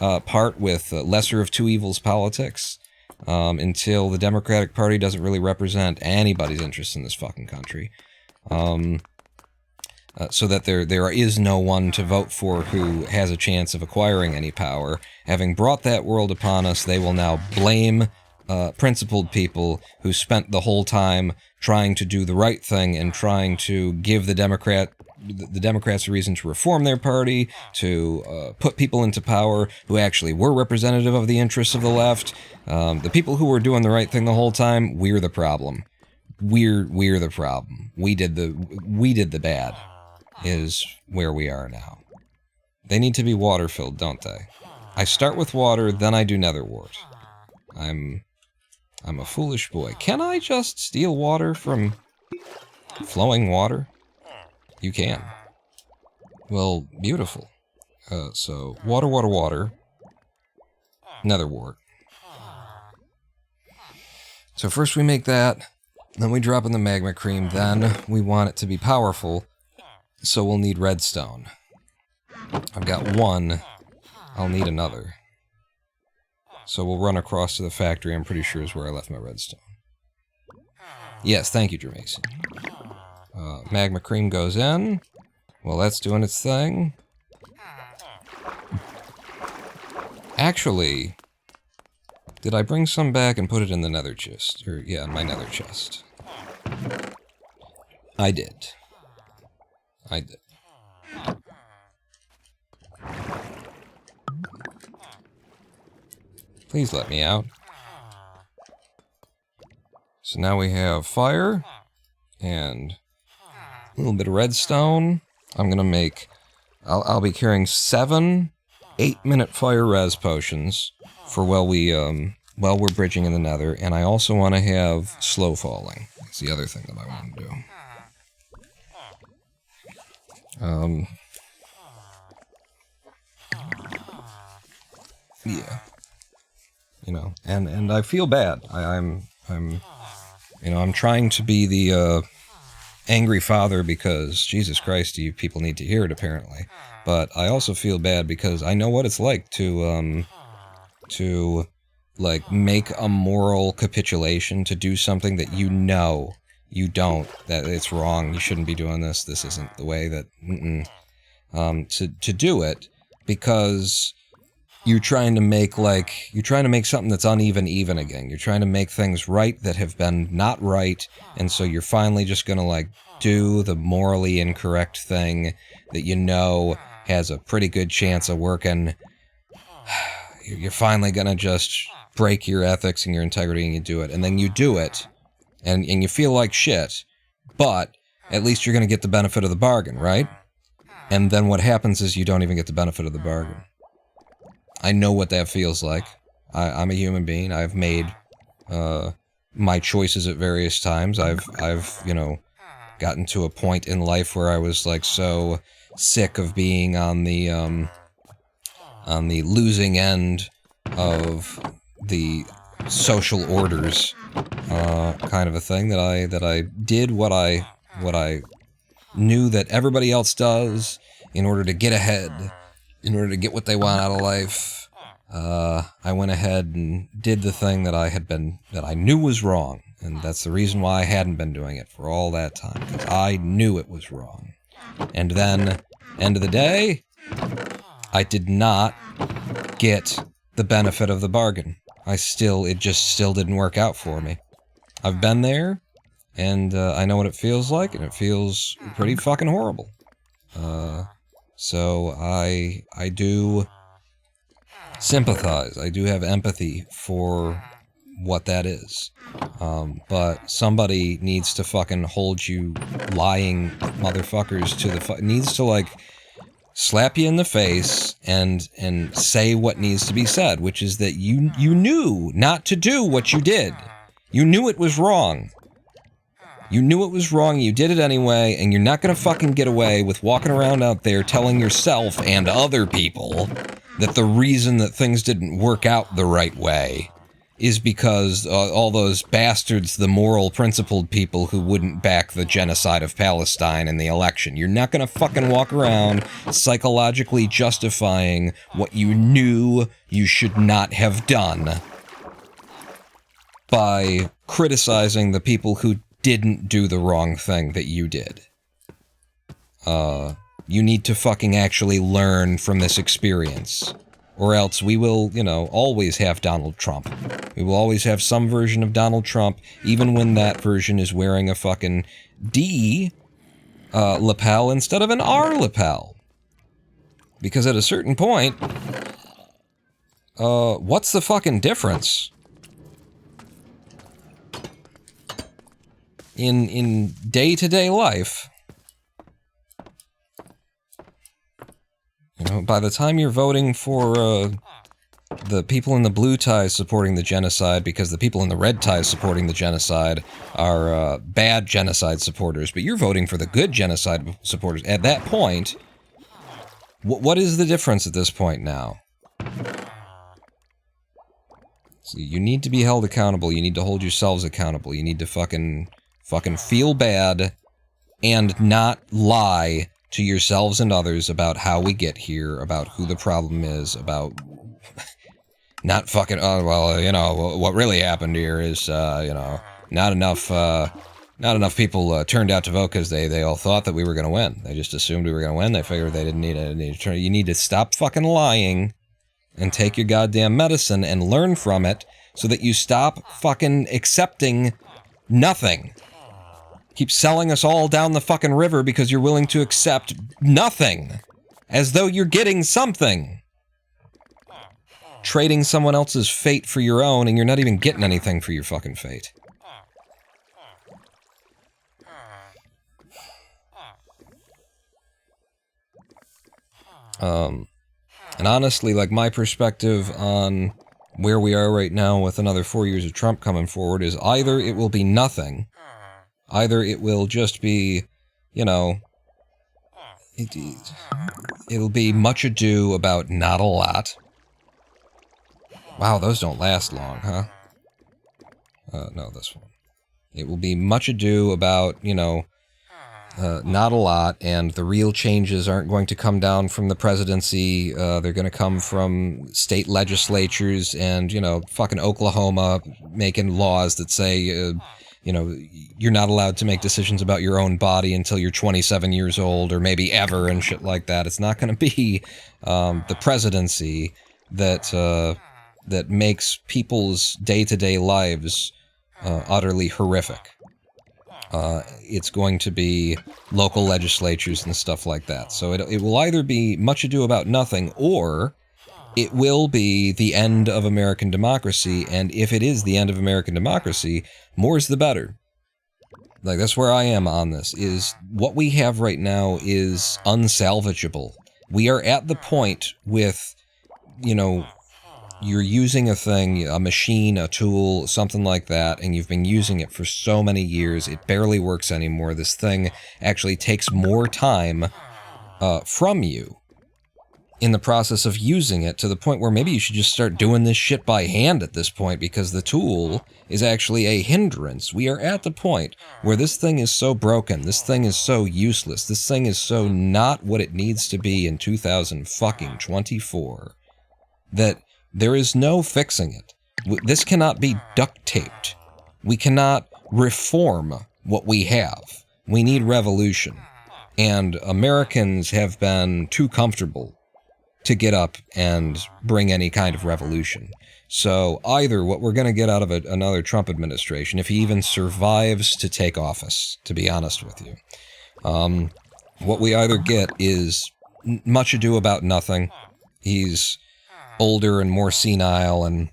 part with lesser of two evils politics. Until the Democratic Party doesn't really represent anybody's interests in this fucking country. So that there is no one to vote for who has a chance of acquiring any power. Having brought that world upon us, they will now blame principled people who spent the whole time trying to do the right thing and trying to give the Democrats a reason to reform their party, to put people into power who actually were representative of the interests of the left. The people who were doing the right thing the whole time, we're the problem. We're the problem. We did the bad, is where we are now. They need to be water filled, don't they? I start with water, then I do nether wart. I'm a foolish boy. Can I just steal water from flowing water? You can. Well, beautiful. So, water. Nether wart. So first we make that, then we drop in the magma cream, then we want it to be powerful, so we'll need redstone. I've got 1, I'll need another. So we'll run across to the factory, I'm pretty sure is where I left my redstone. Yes, thank you, Jermason. Magma cream goes in. Well, that's doing its thing. Actually, did I bring some back and put it in the nether chest? Or, yeah, in my nether chest. I did. I did. Please let me out. So now we have fire and a little bit of redstone. I'm gonna make... I'll be carrying 7 8-minute fire res potions for while we're bridging in the nether, and I also want to have slow falling. That's the other thing that I want to do. Yeah. You know, and I feel bad. I'm trying to be the angry father because, Jesus Christ, you people need to hear it, apparently. But I also feel bad because I know what it's like to like, make a moral capitulation to do something that you know you don't, that it's wrong, you shouldn't be doing this, this isn't the way that, to do it because you're trying to make something that's uneven even again. You're trying to make things right that have been not right, and so you're finally just gonna, like, do the morally incorrect thing that you know has a pretty good chance of working. You're finally gonna just break your ethics and your integrity, and you do it. And then you do it, and you feel like shit, but at least you're gonna get the benefit of the bargain, right? And then what happens is you don't even get the benefit of the bargain. I know what that feels like. I'm a human being. I've made my choices at various times. I've you know, gotten to a point in life where I was, like, so sick of being on the losing end of the social orders kind of a thing, that I did what I knew that everybody else does in order to get ahead, in order to get what they want out of life. I went ahead and did the thing that I knew was wrong, and that's the reason why I hadn't been doing it for all that time, because I knew it was wrong. And then, end of the day, I did not get the benefit of the bargain. It just still didn't work out for me. I've been there, and I know what it feels like, and it feels pretty fucking horrible. So I do sympathize. I do have empathy for what that is. But somebody needs to fucking hold you lying motherfuckers to the needs to, like, slap you in the face and say what needs to be said, which is that you knew not to do what you did. You knew it was wrong. You knew it was wrong, you did it anyway, and you're not gonna fucking get away with walking around out there telling yourself and other people that the reason that things didn't work out the right way is because all those bastards, the moral, principled people who wouldn't back the genocide of Palestine in the election. You're not gonna fucking walk around psychologically justifying what you knew you should not have done by criticizing the people who didn't do the wrong thing that you did. You need to fucking actually learn from this experience. Or else we will, you know, always have Donald Trump. We will always have some version of Donald Trump, even when that version is wearing a fucking D lapel instead of an R lapel. Because at a certain point, what's the fucking difference? In day-to-day life, you know, by the time you're voting for the people in the blue ties supporting the genocide because the people in the red ties supporting the genocide are bad genocide supporters, but you're voting for the good genocide supporters, at that point, what is the difference at this point now? So you need to be held accountable, you need to hold yourselves accountable, you need to fucking feel bad and not lie to yourselves and others about how we get here, about who the problem is, about not fucking, oh, well, you know, what really happened here is, you know, not enough people turned out to vote because they all thought that we were going to win. They just assumed we were going to win. They figured they didn't need to turn. You need to stop fucking lying and take your goddamn medicine and learn from it so that you stop fucking accepting nothing. Keep selling us all down the fucking river because you're willing to accept nothing. As though you're getting something. Trading someone else's fate for your own, and you're not even getting anything for your fucking fate. And honestly, like, my perspective on where we are right now with another 4 years of Trump coming forward is either it will be nothing, either it will just be, you know, it'll be much ado about not a lot. Wow, those don't last long, huh? No, this one. It will be much ado about, you know, not a lot, and the real changes aren't going to come down from the presidency. They're going to come from state legislatures and, you know, fucking Oklahoma making laws that say, you know, you're not allowed to make decisions about your own body until you're 27 years old, or maybe ever, and shit like that. It's not going to be the presidency that that makes people's day-to-day lives utterly horrific. It's going to be local legislatures and stuff like that. So it will either be much ado about nothing, or it will be the end of American democracy, and if it is the end of American democracy, more's the better. Like, that's where I am on this, is what we have right now is unsalvageable. We are at the point with, you know, you're using a thing, a machine, a tool, something like that, and you've been using it for so many years, it barely works anymore. This thing actually takes more time from you in the process of using it, to the point where maybe you should just start doing this shit by hand at this point, because the tool is actually a hindrance. We are at the point where this thing is so broken, this thing is so useless, this thing is so not what it needs to be in 2024, that there is no fixing it. This cannot be duct taped. We cannot reform what we have. We need revolution. And Americans have been too comfortable to get up and bring any kind of revolution. So either what we're going to get out of another Trump administration, if he even survives to take office, to be honest with you, what we either get is much ado about nothing. He's older and more senile, and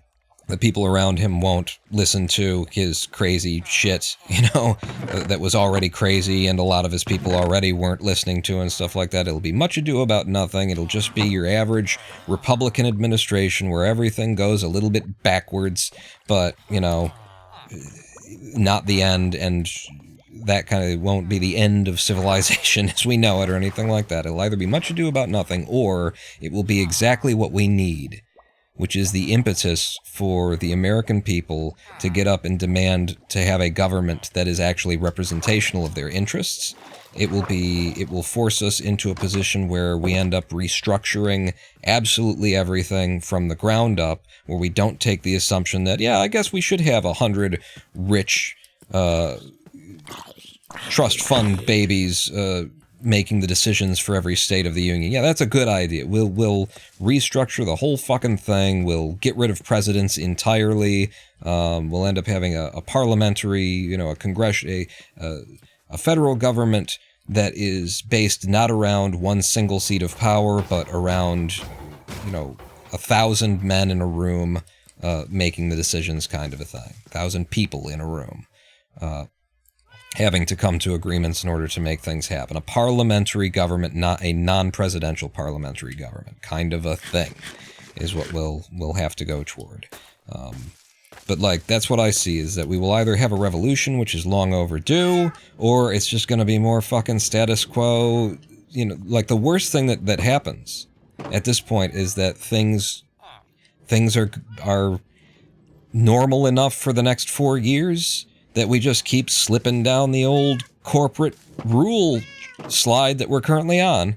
the people around him won't listen to his crazy shit, you know, that was already crazy and a lot of his people already weren't listening to and stuff like that. It'll be much ado about nothing. It'll just be your average Republican administration where everything goes a little bit backwards, but, you know, not the end, and that kind of won't be the end of civilization as we know it or anything like that. It'll either be much ado about nothing, or it will be exactly what we need, which is the impetus for the American people to get up and demand to have a government that is actually representational of their interests. It will force us into a position where we end up restructuring absolutely everything from the ground up, where we don't take the assumption that, yeah, I guess we should have 100 rich trust fund babies making the decisions for every state of the union. Yeah, that's a good idea. We'll restructure the whole fucking thing. We'll get rid of presidents entirely. We'll end up having a parliamentary, you know, a federal government that is based not around one single seat of power, but around, you know, 1,000 men in a room making the decisions, kind of a thing. 1,000 people in a room. Having to come to agreements in order to make things happen. A parliamentary government, not a non-presidential parliamentary government, kind of a thing, is what we'll have to go toward. But, like, that's what I see, is that we will either have a revolution, which is long overdue, or it's just going to be more fucking status quo. You know, like, the worst thing that happens at this point is that things are normal enough for the next 4 years that we just keep slipping down the old corporate rule slide that we're currently on.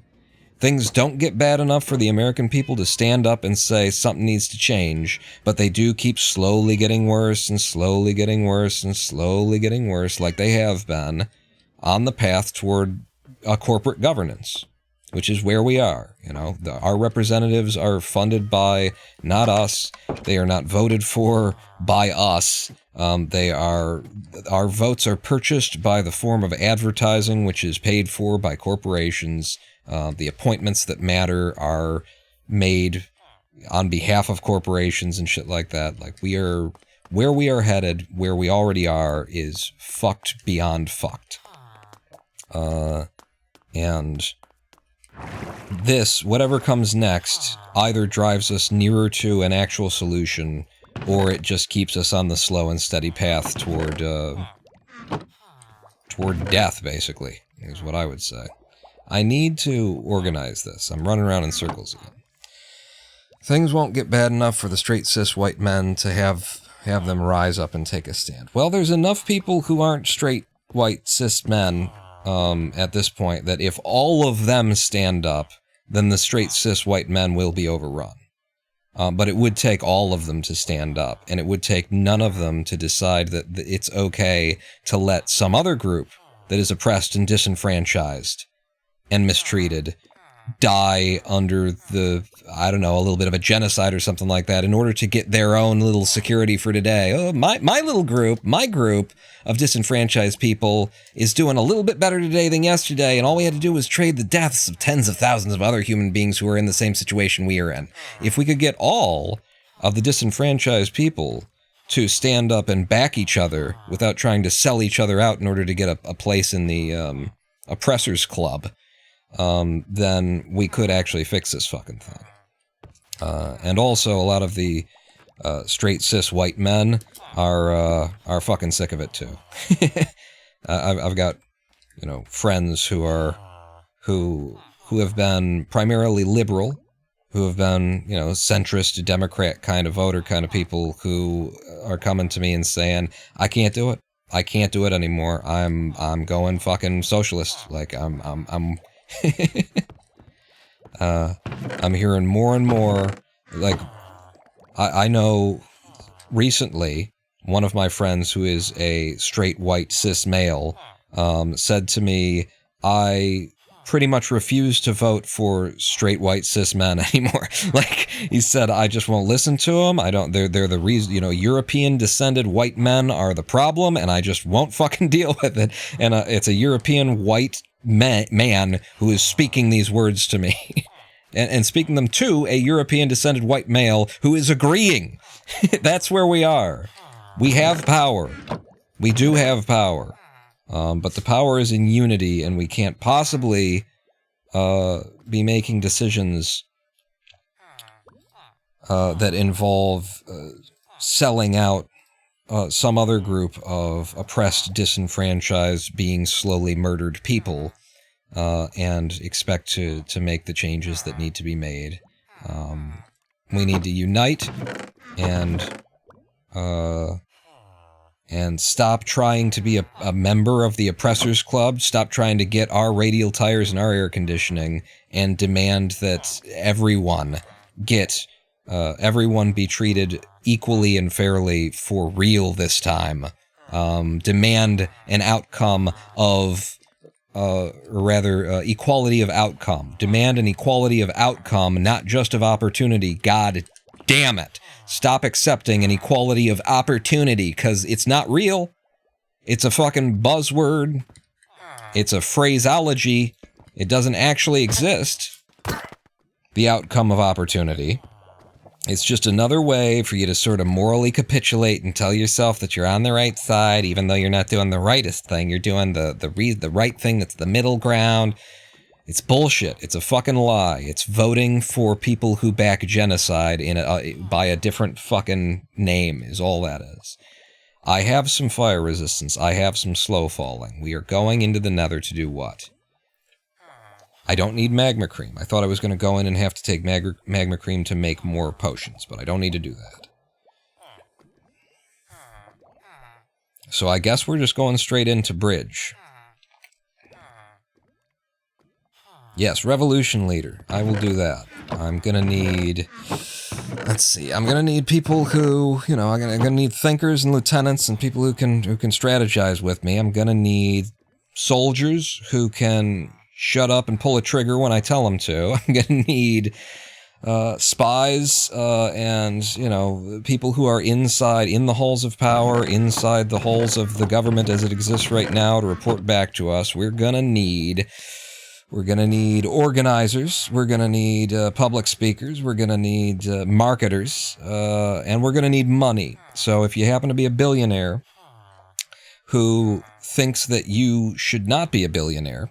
Things don't get bad enough for the American people to stand up and say something needs to change, but they do keep slowly getting worse and slowly getting worse and slowly getting worse, like they have been, on the path toward a corporate governance, which is where we are. You know, our representatives are funded by not us. They are not voted for by us. Our votes are purchased by the form of advertising, which is paid for by corporations. The appointments that matter are made on behalf of corporations and shit like that. Like, where we are headed, where we already are, is fucked beyond fucked. And this, whatever comes next, either drives us nearer to an actual solution, or it just keeps us on the slow and steady path toward death, basically, is what I would say. I need to organize this. I'm running around in circles again. Things won't get bad enough for the straight cis white men to have them rise up and take a stand. Well, there's enough people who aren't straight white cis men at this point that if all of them stand up, then the straight cis white men will be overrun. But it would take all of them to stand up, and it would take none of them to decide that it's okay to let some other group that is oppressed and disenfranchised and mistreated die under the, I don't know, a little bit of a genocide or something like that in order to get their own little security for today. Oh, my little group, my group of disenfranchised people is doing a little bit better today than yesterday, and all we had to do was trade the deaths of tens of thousands of other human beings who are in the same situation we are in. If we could get all of the disenfranchised people to stand up and back each other without trying to sell each other out in order to get a place in the oppressors club, then we could actually fix this fucking thing. And also, a lot of the straight cis white men are fucking sick of it too. I've got, you know, friends who have been primarily liberal, who have been, you know, centrist, Democrat kind of voter kind of people who are coming to me and saying, I can't do it. I can't do it anymore. I'm going fucking socialist. Like I'm I'm hearing more and more, like, I know recently one of my friends who is a straight white cis male said to me, I pretty much refuse to vote for straight white cis men anymore. Like, he said, I just won't listen to them. They're the reason, you know, European descended white men are the problem, and I just won't fucking deal with it. And it's a European white man who is speaking these words to me and speaking them to a European descended white male who is agreeing. That's where we are. We have power. We do have power. But the power is in unity, and we can't possibly be making decisions that involve selling out some other group of oppressed, disenfranchised, being slowly murdered people, and expect to make the changes that need to be made. We need to unite and stop trying to be a member of the oppressors club, stop trying to get our radial tires and our air conditioning, and demand that everyone be treated equally and fairly for real this time. Demand an outcome of, equality of outcome. Demand an equality of outcome, not just of opportunity. God damn it. Stop accepting an equality of opportunity, because it's not real. It's a fucking buzzword. It's a phraseology. It doesn't actually exist. The outcome of opportunity. It's just another way for you to sort of morally capitulate and tell yourself that you're on the right side, even though you're not doing the rightest thing. You're doing the right thing that's the middle ground. It's bullshit. It's a fucking lie. It's voting for people who back genocide by a different fucking name is all that is. I have some fire resistance. I have some slow falling. We are going into the Nether to do what? I don't need magma cream. I thought I was going to go in and have to take magma cream to make more potions, but I don't need to do that. So I guess we're just going straight into bridge. Yes, revolution leader. I will do that. I'm gonna need... Let's see. I'm gonna need people who, you know, I'm gonna need thinkers and lieutenants and people who can strategize with me. I'm gonna need soldiers who can shut up and pull a trigger when I tell them to. I'm gonna need spies and, you know, people who are inside, in the halls of power, inside the halls of the government as it exists right now to report back to us. We're gonna need organizers, we're gonna need public speakers, we're gonna need marketers, and we're gonna need money. So if you happen to be a billionaire who thinks that you should not be a billionaire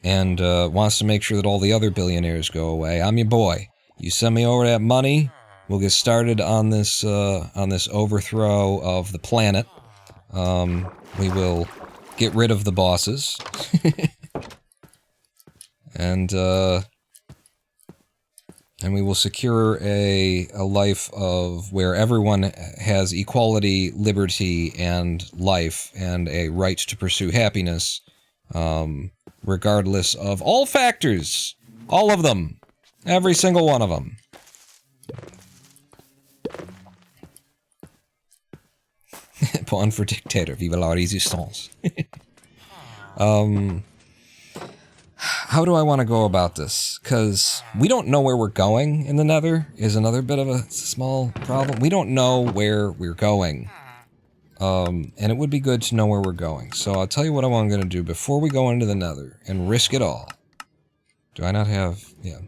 and wants to make sure that all the other billionaires go away, I'm your boy. You send me over that money, we'll get started on this overthrow of the planet. We will get rid of the bosses. And we will secure a life of where everyone has equality, liberty, and life, and a right to pursue happiness, regardless of all factors. All of them. Every single one of them. Pawn for dictator. Vive la résistance. How do I want to go about this? Because we don't know where we're going in the Nether, is another bit of a small problem. We don't know where we're going. And it would be good to know where we're going. So I'll tell you what I'm going to do before we go into the Nether and risk it all. Do I not have... yeah.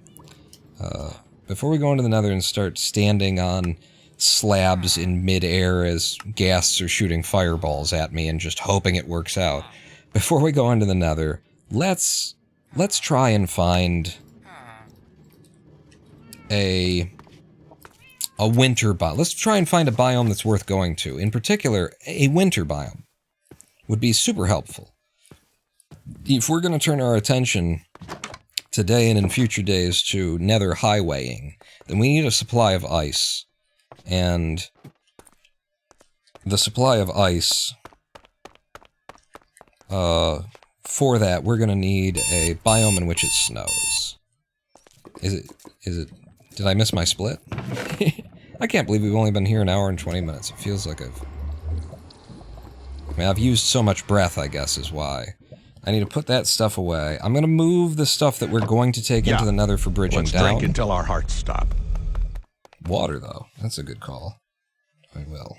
Before we go into the Nether and start standing on slabs in mid-air as ghasts are shooting fireballs at me and just hoping it works out. Before we go into the Nether, let's try and find a winter biome. Let's try and find a biome that's worth going to. In particular, a winter biome would be super helpful. If we're going to turn our attention today and in future days to Nether Highwaying, then we need a supply of ice. And the supply of ice, for that, we're going to need a biome in which it snows. Is it, did I miss my split? I can't believe we've only been here an hour and 20 minutes. It feels like I've used so much breath, I guess, is why. I need to put that stuff away. I'm going to move the stuff that we're going to take into the Nether for bridging down. Let's drink until our hearts stop. Water, though. That's a good call. I will.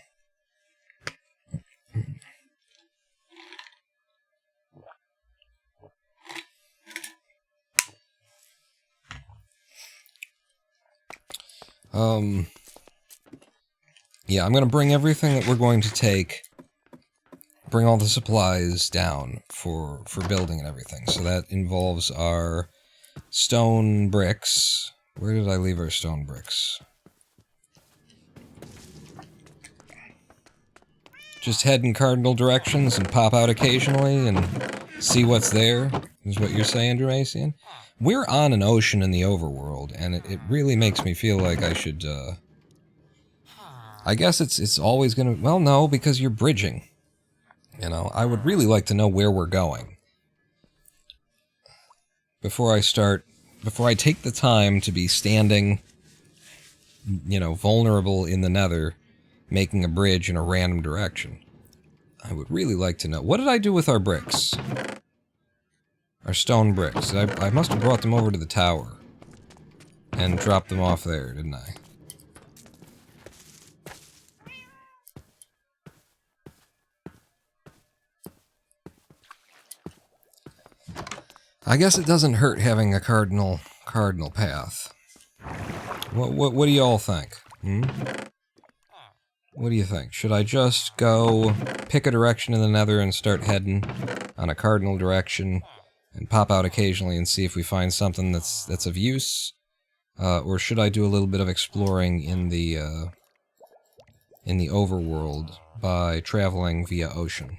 Yeah, I'm going to bring everything that we're going to take, bring all the supplies down for building and everything. So that involves our stone bricks. Where did I leave our stone bricks? Just head in cardinal directions and pop out occasionally and see what's there, is what you're saying, Dramasian? We're on an ocean in the overworld, and it really makes me feel like I should, I guess it's always gonna... Well, no, because you're bridging. You know, I would really like to know where we're going. Before I take the time to be standing, you know, vulnerable in the Nether, making a bridge in a random direction. I would really like to know. What did I do with our bricks? Our stone bricks. I must have brought them over to the tower. And dropped them off there, didn't I? I guess it doesn't hurt having a cardinal path. What do you all think? What do you think? Should I just go pick a direction in the Nether and start heading on a cardinal direction and pop out occasionally and see if we find something that's of use? Or should I do a little bit of exploring in the overworld by traveling via ocean?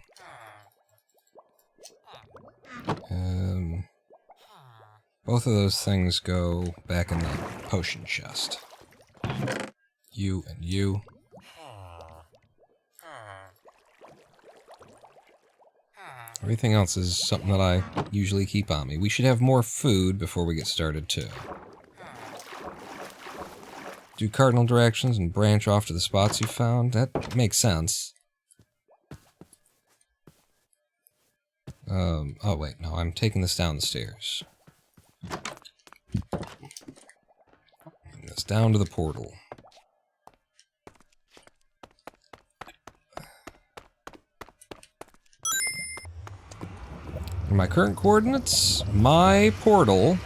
Both of those things go back in the potion chest. You and you. Everything else is something that I usually keep on me. We should have more food before we get started, too. Do cardinal directions and branch off to the spots you found? That makes sense. Oh wait, no, I'm taking this down the stairs. Bring this down to the portal. In my current coordinates, my portal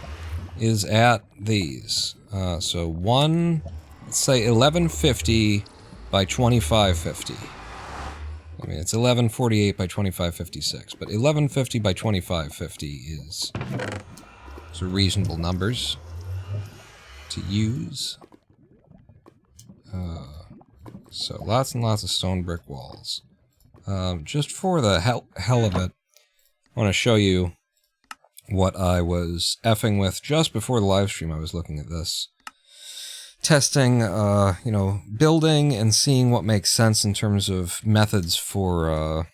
is at these. So let's say 1150 by 2550. I mean, it's 1148 by 2556, but 1150 by 2550 is reasonable numbers to use. So lots and lots of stone brick walls. Just for the hell of it, I want to show you what I was effing with just before the live stream. I was looking at this. Testing, you know, building and seeing what makes sense in terms of methods for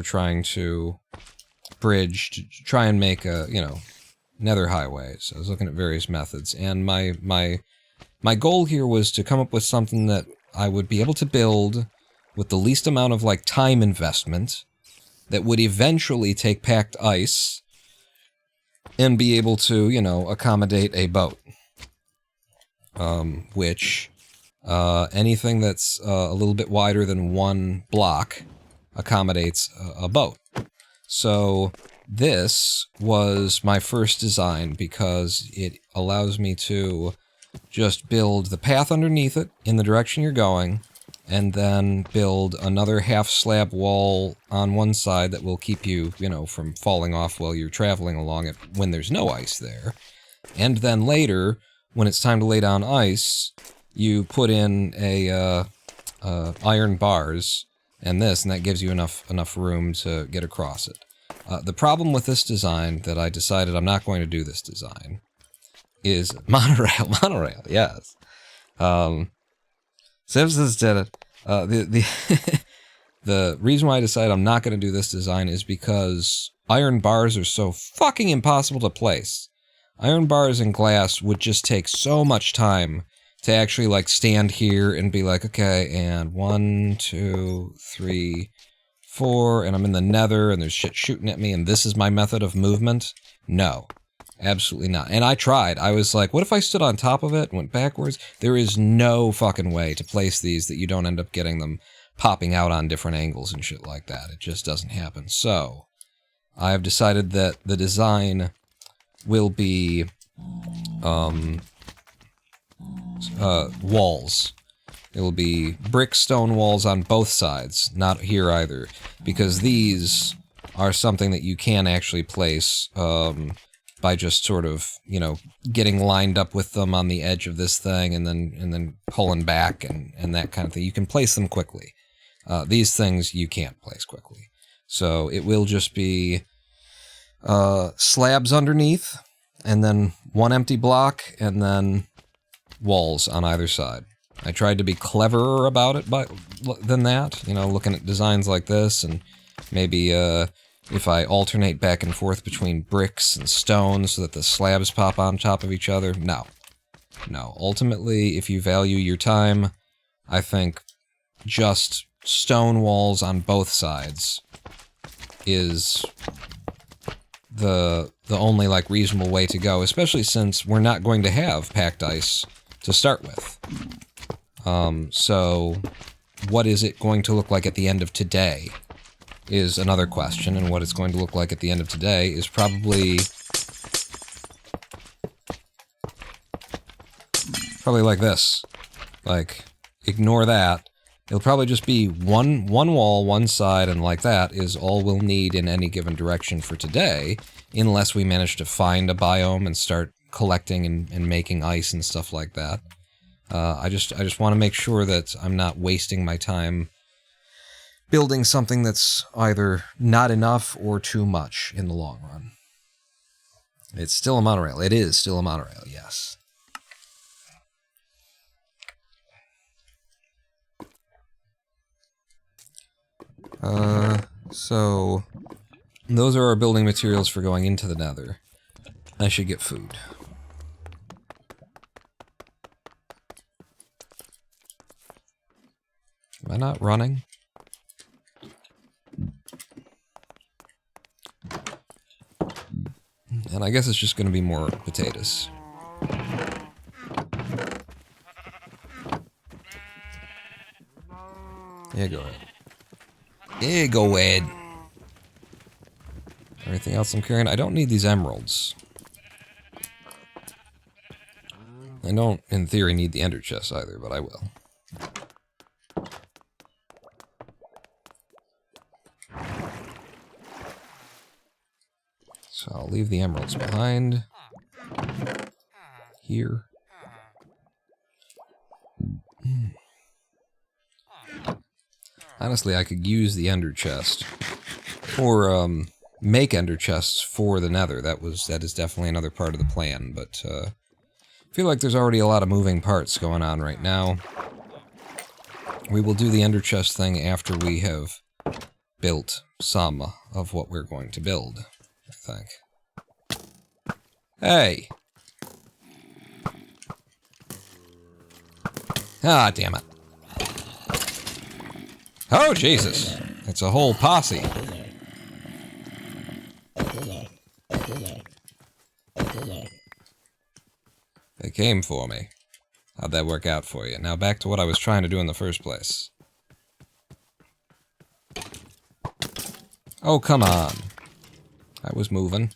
trying to bridge, to try and make a, you know, Nether Highways. I was looking at various methods, and my goal here was to come up with something that I would be able to build with the least amount of, like, time investment, that would eventually take packed ice and be able to, you know, accommodate a boat. Which, anything that's a little bit wider than one block accommodates a boat. So this was my first design because it allows me to just build the path underneath it in the direction you're going, and then build another half slab wall on one side that will keep you, you know, from falling off while you're traveling along it when there's no ice there. And then later, when it's time to lay down ice, you put in a iron bars and that gives you enough room to get across it. The problem with this design, that I decided I'm not going to do this design, is monorail, yes. Simpsons did it. The reason why I decided I'm not going to do this design is because iron bars are so fucking impossible to place. Iron bars and glass would just take so much time to actually, like, stand here and be like, okay, and 1, 2, 3, 4, and I'm in the nether, and there's shit shooting at me, and this is my method of movement? No. Absolutely not. And I tried. I was like, what if I stood on top of it and went backwards? There is no fucking way to place these that you don't end up getting them popping out on different angles and shit like that. It just doesn't happen. So, I've decided that the design will be walls. It will be brick stone walls on both sides, not here either, because these are something that you can actually place by just sort of, you know, getting lined up with them on the edge of this thing and then pulling back and that kind of thing. You can place them quickly. These things you can't place quickly. So it will just be slabs underneath, and then one empty block, and then walls on either side. I tried to be cleverer about it than that, you know, looking at designs like this, and maybe if I alternate back and forth between bricks and stones so that the slabs pop on top of each other. No. No. Ultimately, if you value your time, I think just stone walls on both sides is the only, like, reasonable way to go, especially since we're not going to have packed ice to start with. So what is it going to look like at the end of today is another question, and what it's going to look like at the end of today is probably like this. Like, ignore that. It'll probably just be one wall, one side, and like that is all we'll need in any given direction for today, unless we manage to find a biome and start collecting and making ice and stuff like that. I just want to make sure that I'm not wasting my time building something that's either not enough or too much in the long run. It's still a monorail. It is still a monorail, yes. So those are our building materials for going into the nether. I should get food. Am I not running? And And I guess it's just going to be more potatoes. Yeah, go ahead. Yeah, go ahead. Everything else I'm carrying? I don't need these emeralds. I don't, in theory, need the ender chest either, but I will. So I'll leave the emeralds behind. Here. Honestly, I could use the ender chest. Or, make ender chests for the nether. That is definitely another part of the plan, but, I feel like there's already a lot of moving parts going on right now. We will do the ender chest thing after we have built some of what we're going to build, I think. Hey! Ah, damn it. Oh, Jesus! It's a whole posse. They came for me. How'd that work out for you? Now back to what I was trying to do in the first place. Oh, come on. I was moving.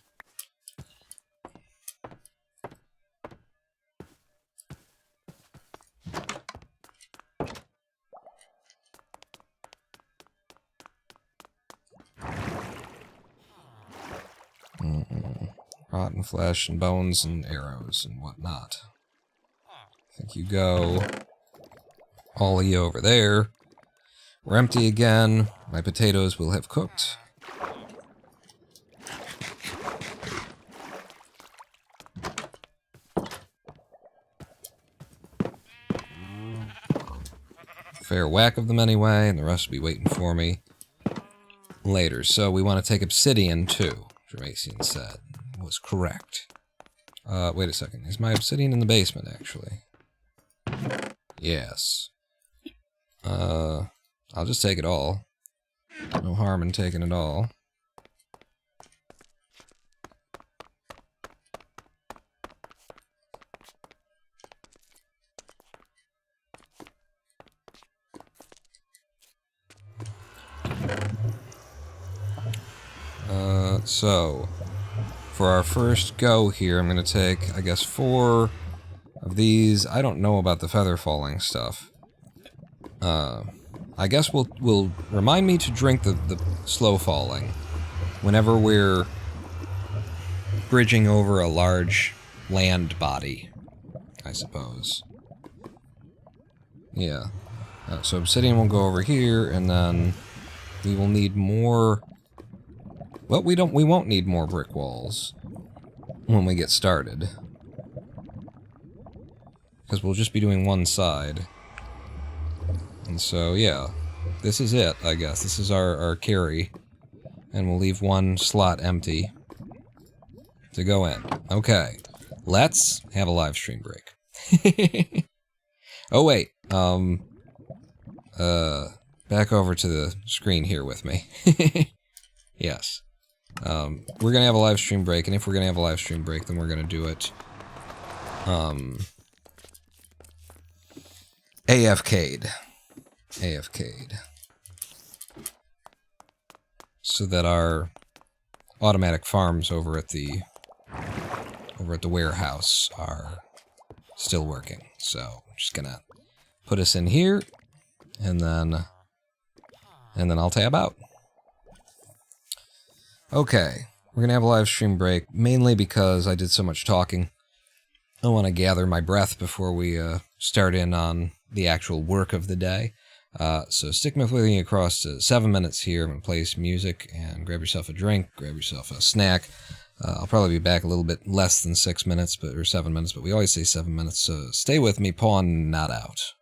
Rotten flesh and bones and arrows and whatnot. I think you go all of you over there. We're empty again. My potatoes will have cooked. Fair whack of them anyway, and the rest will be waiting for me later. So we want to take obsidian too, Germasian said. Was correct. Wait a second. Is my obsidian in the basement, actually? Yes. I'll just take it all. No harm in taking it all. So, for our first go here, I'm going to take, I guess, 4 of these. I don't know about the feather falling stuff. I guess we'll remind me to drink the slow falling whenever we're bridging over a large land body, I suppose. Yeah. So obsidian will go over here, and then we will need more. Well, we won't need more brick walls when we get started, because we'll just be doing one side. And so, yeah, this is it, I guess. This is our carry, and we'll leave one slot empty to go in. Okay, let's have a live stream break. Oh wait, back over to the screen here with me. Yes. We're gonna have a live stream break, and if we're gonna have a live stream break, then we're gonna do it, AFK'd. So that our automatic farms over at the warehouse are still working. So, I'm just gonna put us in here, and then I'll tab out. Okay, we're gonna have a live stream break, mainly because I did so much talking. I want to gather my breath before we start in on the actual work of the day. So stick with me across to 7 minutes here. I'm going to play some music, and grab yourself a drink, grab yourself a snack. I'll probably be back a little bit less than 6 minutes, or 7 minutes, but we always say 7 minutes, so stay with me, pawn not out.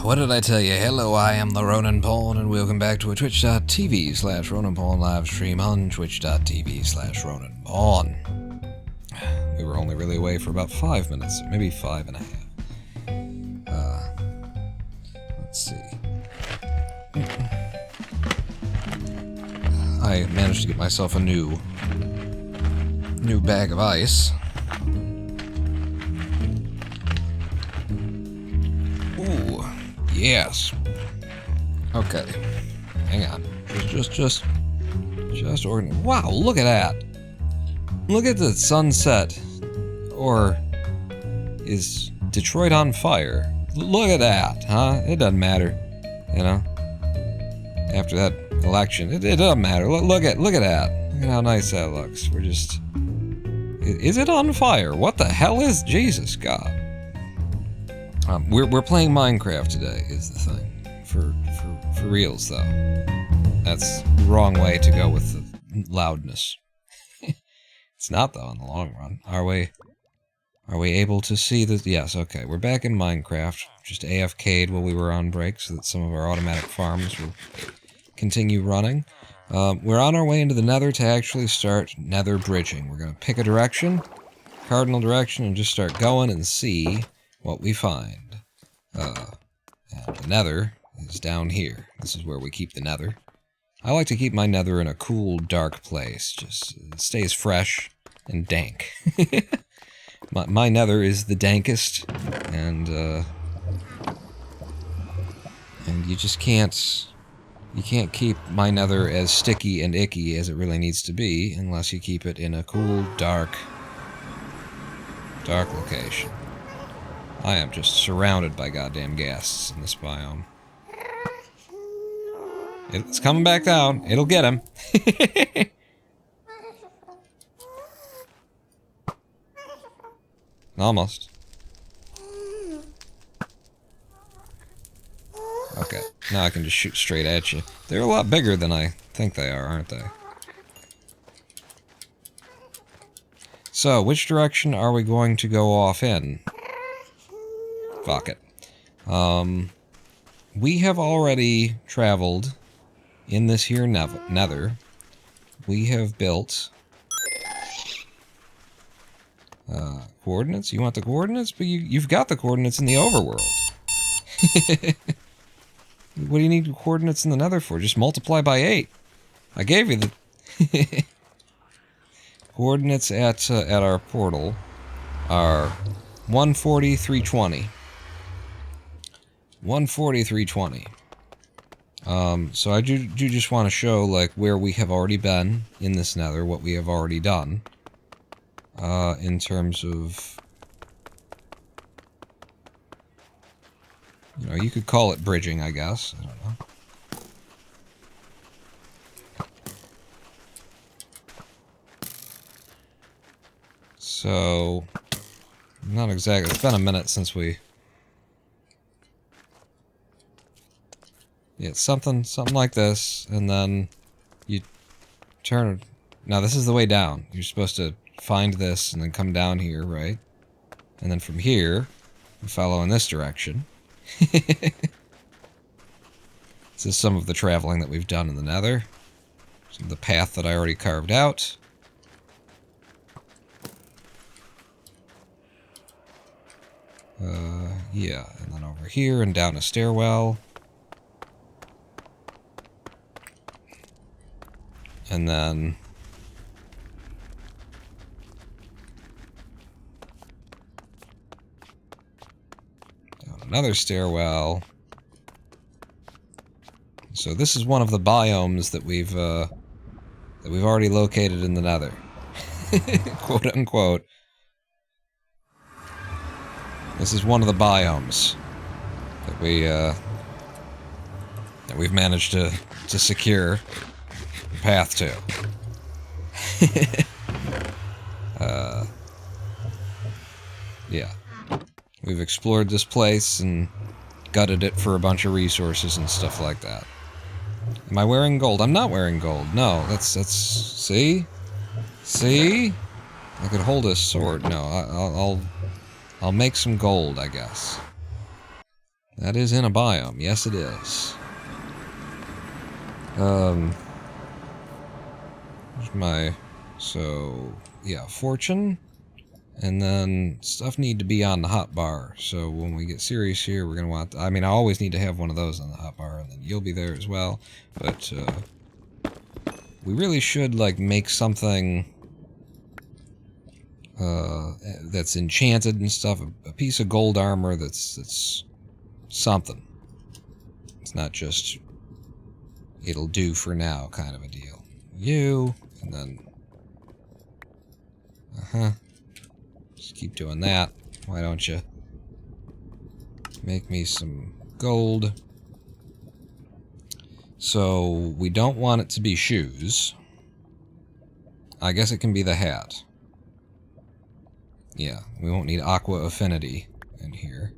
what did I tell you? Hello, I am the Ronin Pawn, and welcome back to a twitch.tv/Ronin Pawn live stream on twitch.tv/Ronin Pawn. We were only really away for about 5 minutes, maybe 5.5. Let's see. I managed to get myself a new bag of ice. Ooh, yes. Okay, hang on. Just ordinary. Wow, look at that. Look at the sunset. Or is Detroit on fire? Look at that, huh? It doesn't matter, you know. After that election, it doesn't matter. Look at that. Look at how nice that looks. We're just. Is it on fire? What the hell is Jesus God? We're playing Minecraft today. Is the thing for reals though. That's the wrong way to go with the loudness. It's not though in the long run. Are we able to see this? Yes. Okay. We're back in Minecraft. Just AFK'd while we were on break so that some of our automatic farms will continue running. We're on our way into the Nether to actually start Nether bridging. We're going to pick a direction, cardinal direction, and just start going and see what we find. And the Nether is down here. This is where we keep the Nether. I like to keep my Nether in a cool, dark place. Just it stays fresh and dank. my Nether is the dankest, and you just can't. You can't keep my Nether as sticky and icky as it really needs to be unless you keep it in a cool, dark location. I am just surrounded by goddamn ghasts in this biome. It's coming back down. It'll get him. Almost. Okay, now I can just shoot straight at you. They're a lot bigger than I think they are, aren't they? So, which direction are we going to go off in? Fuck it. We have already traveled in this here Nether. We have built coordinates? You want the coordinates? But you've got the coordinates in the overworld. What do you need coordinates in the Nether for? Just multiply by 8. I gave you the coordinates at our portal are 140, 320. 140, 320. So I do just want to show like where we have already been in this Nether, what we have already done, in terms of. You know, you could call it bridging, I guess. I don't know. So, not exactly. It's been a minute since we. Yeah, something like this, and then you turn. Now this is the way down. You're supposed to find this and then come down here, right? And then from here, you follow in this direction. This is some of the traveling that we've done in the Nether. Some of the path that I already carved out. Yeah, and then over here and down a stairwell. And then down another stairwell. So this is one of the biomes that we've already located in the Nether, quote unquote. This is one of the biomes that we've managed to secure the path to. Yeah, we've explored this place and gutted it for a bunch of resources and stuff like that. Am I wearing gold? I'm not wearing gold. No, that's see? See? I could hold a sword. No, I'll make some gold, I guess. That is in a biome. Yes, it is. Here's my... So, yeah, fortune. And then stuff need to be on the hotbar. So when we get serious here, we're going to want... I mean, I always need to have one of those on the hotbar, and then you'll be there as well. But, we really should, like, make something... that's enchanted and stuff. A piece of gold armor that's something. It's not just... it'll do for now kind of a deal. You, and then... Just keep doing that. Why don't you? Make me some gold. So, we don't want it to be shoes. I guess it can be the hat. Yeah, we won't need aqua affinity in here.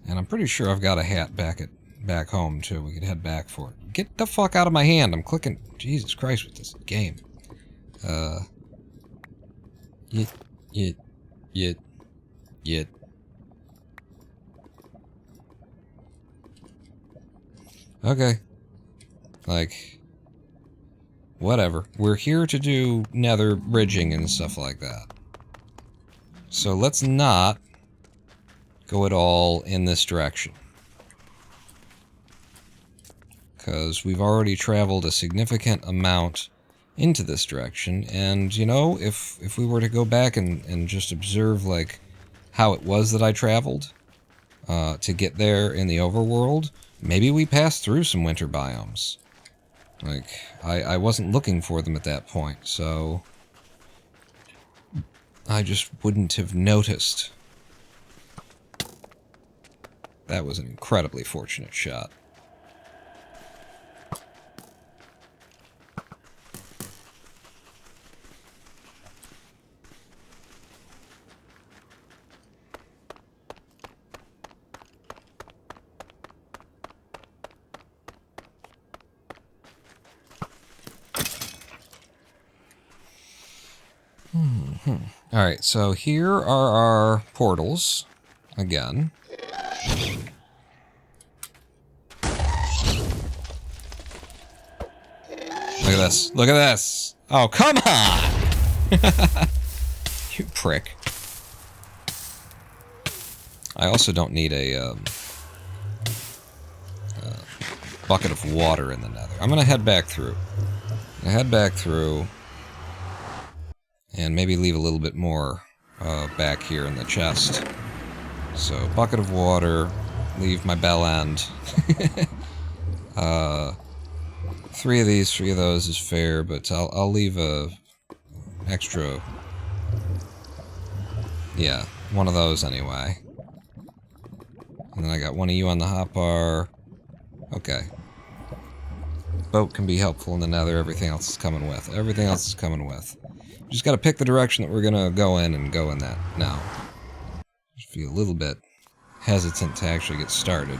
And I'm pretty sure I've got a hat back home, too. We could head back for it. Get the fuck out of my hand! I'm clicking... Jesus Christ with this game. Yit. Okay. Like... whatever. We're here to do nether bridging and stuff like that. So let's not go at all in this direction. Because we've already traveled a significant amount into this direction, and, you know, if we were to go back and just observe, like, how it was that I traveled to get there in the overworld, maybe we passed through some winter biomes. Like, I wasn't looking for them at that point, so... I just wouldn't have noticed. That was an incredibly fortunate shot. Alright, so here are our portals, again. Look at this, look at this! Oh, come on! You prick. I also don't need a bucket of water in the nether. I'm gonna head back through. And maybe leave a little bit more back here in the chest. So, bucket of water, leave my bell end. 3 of these, 3 of those is fair, but I'll leave a extra... yeah, one of those anyway. And then I got one of you on the hotbar. Okay. Boat can be helpful in the nether, everything else is coming with. Just gotta pick the direction that we're gonna go in and go in that now. Just feel a little bit hesitant to actually get started.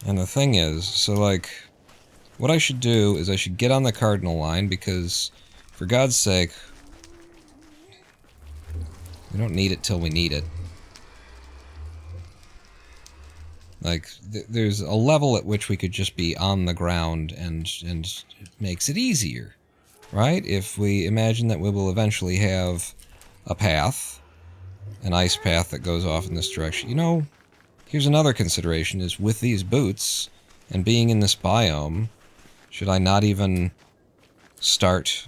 And the thing is, so like, what I should do is I should get on the cardinal line because, for God's sake, we don't need it till we need it. Like, there's a level at which we could just be on the ground and it makes it easier, right? If we imagine that we will eventually have a path, an ice path that goes off in this direction. You know, here's another consideration, is with these boots and being in this biome, should I not even start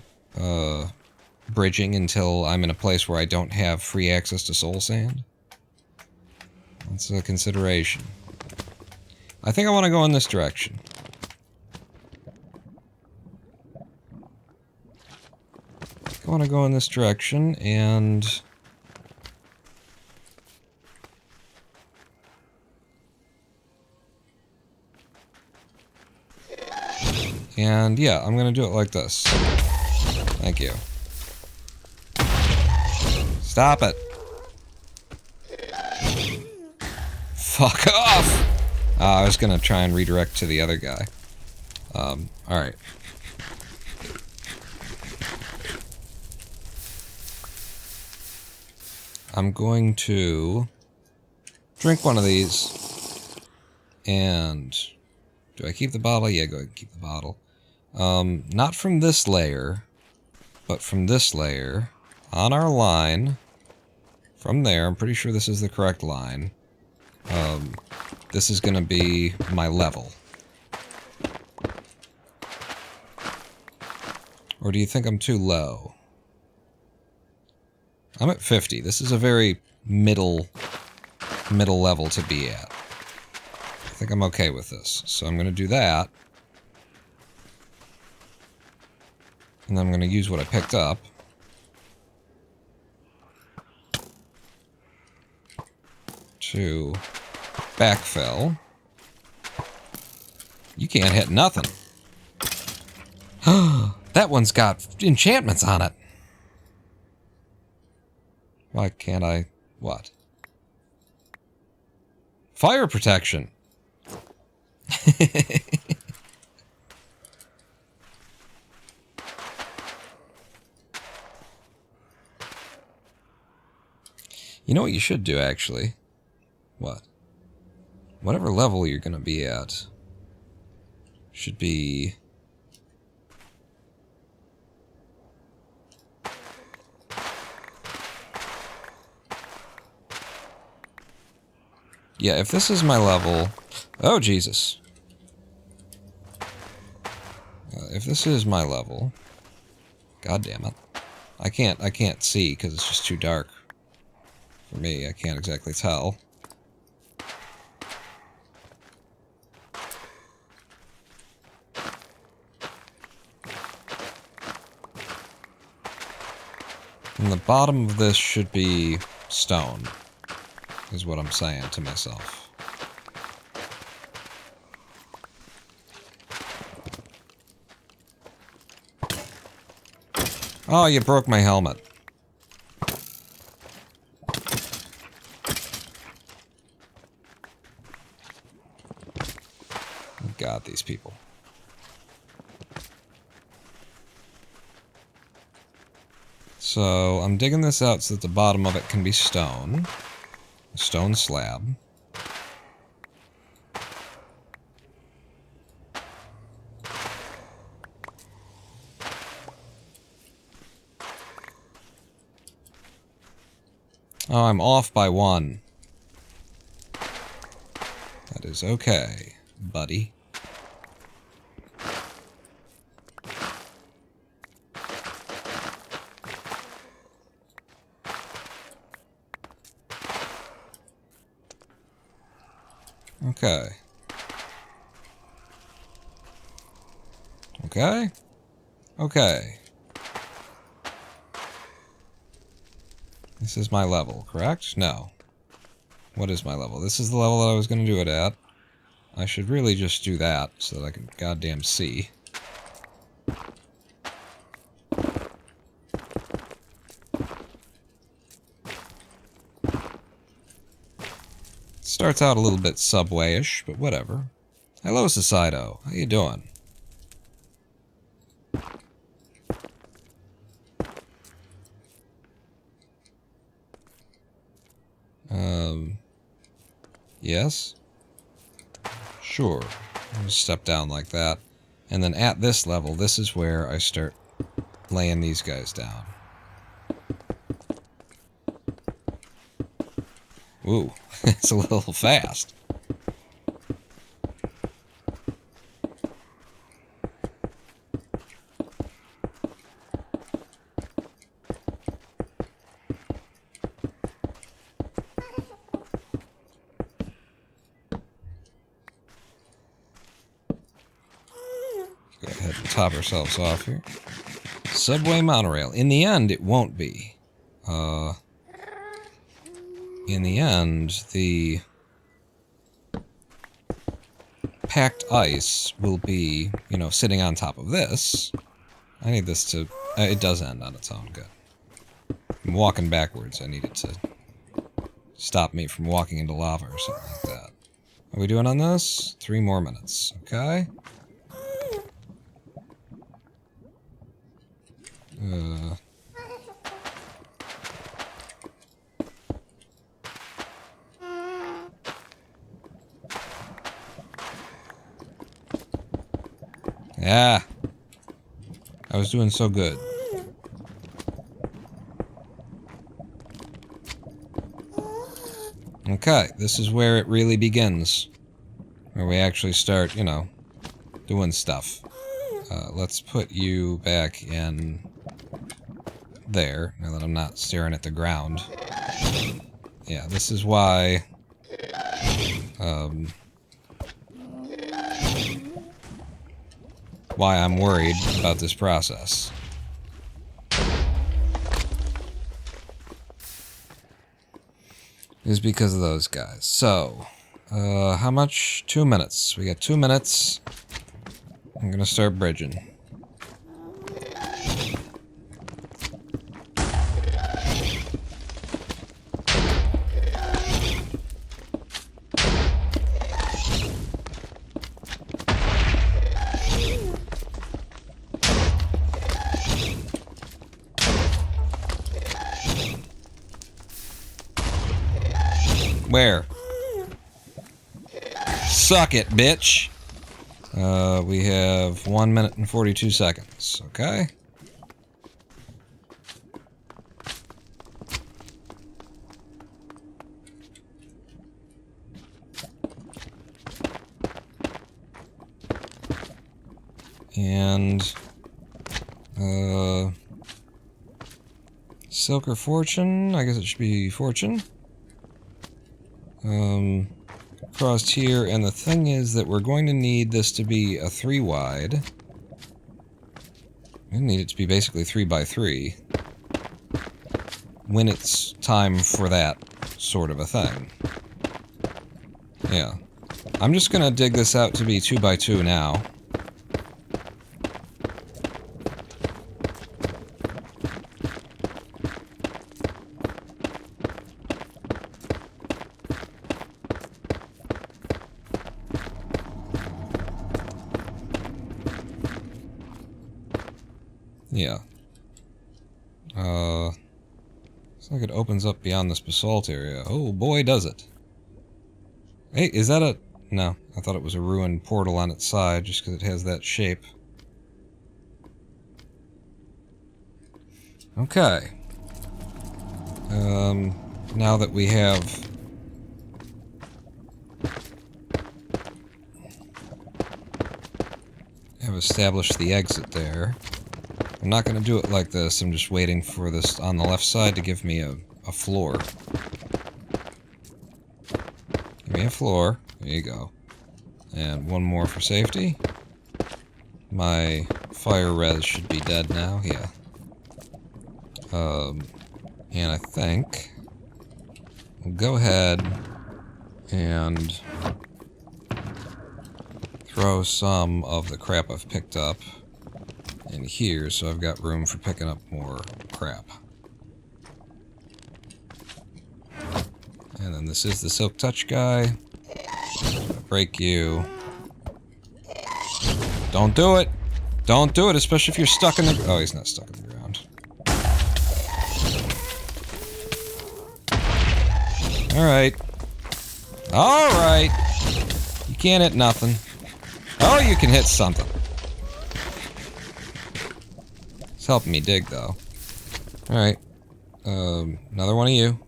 bridging until I'm in a place where I don't have free access to soul sand? That's a consideration. I think I want to go in this direction. I want to go in this direction, and... and yeah, I'm going to do it like this. Thank you. Stop it. Fuck off! I was going to try and redirect to the other guy. Alright. I'm going to drink one of these. And do I keep the bottle? Yeah, go ahead and keep the bottle. Not from this layer, but from this layer on our line. From there, I'm pretty sure this is the correct line. This is going to be my level. Or do you think I'm too low? I'm at 50. This is a very middle level to be at. I think I'm okay with this. So I'm going to do that. And then I'm going to use what I picked up. To backfill. You can't hit nothing. That one's got enchantments on it. Why can't I... What? Fire protection. You know what you should do, actually? What? Whatever level you're gonna be at should be... Yeah, if this is my level... Oh, Jesus. If this is my level... God damn it. I can't see because it's just too dark. For me, I can't exactly tell. And the bottom of this should be stone, is what I'm saying to myself. Oh, you broke my helmet. God, these people. So, I'm digging this out so that the bottom of it can be stone. A stone slab. Oh, I'm off by one. That is okay, buddy. Okay. Okay? Okay. This is my level, correct? No. What is my level? This is the level that I was going to do it at. I should really just do that so that I can goddamn see. Starts out a little bit Subway-ish, but whatever. Hello, Societo. How you doing? Yes? Sure. I'll just step down like that. And then at this level, this is where I start laying these guys down. Ooh, it's a little fast. Go ahead and top ourselves off here. Subway monorail. In the end, it won't be. In the end, the packed ice will be, you know, sitting on top of this. I need this to... it does end on its own, good. I'm walking backwards. I need it to stop me from walking into lava or something like that. How are we doing on this? 3 more minutes, okay? Yeah. I was doing so good. Okay, this is where it really begins. Where we actually start, you know, doing stuff. Let's put you back in there, now that I'm not staring at the ground. Yeah, this is why... why I'm worried about this process. Is because of those guys. So, how much? 2 minutes. We got 2 minutes. I'm gonna start bridging. Where? Suck it, bitch! We have 1 minute and 42 seconds, okay? And, Silk or Fortune? I guess it should be Fortune. Crossed here, and the thing is that we're going to need this to be a 3 wide. We need it to be basically 3 by 3 when it's time for that sort of a thing. Yeah. I'm just gonna dig this out to be 2 by 2 now. Yeah. Looks like it opens up beyond this basalt area. Oh boy, does it. Hey, is that a... No, I thought it was a ruined portal on its side, just because it has that shape. Okay. Now that we have... established the exit there. I'm not going to do it like this. I'm just waiting for this on the left side to give me a floor. Give me a floor. There you go. And one more for safety. My fire res should be dead now. Yeah. And I think we'll go ahead and throw some of the crap I've picked up in here, so I've got room for picking up more crap. And then this is the Silk Touch guy. Break you. Don't do it! Don't do it, especially if you're stuck in the... Oh, he's not stuck in the ground. Alright. Alright! You can't hit nothing. Oh, you can hit something. It's helping me dig, though. Alright. Another one of you.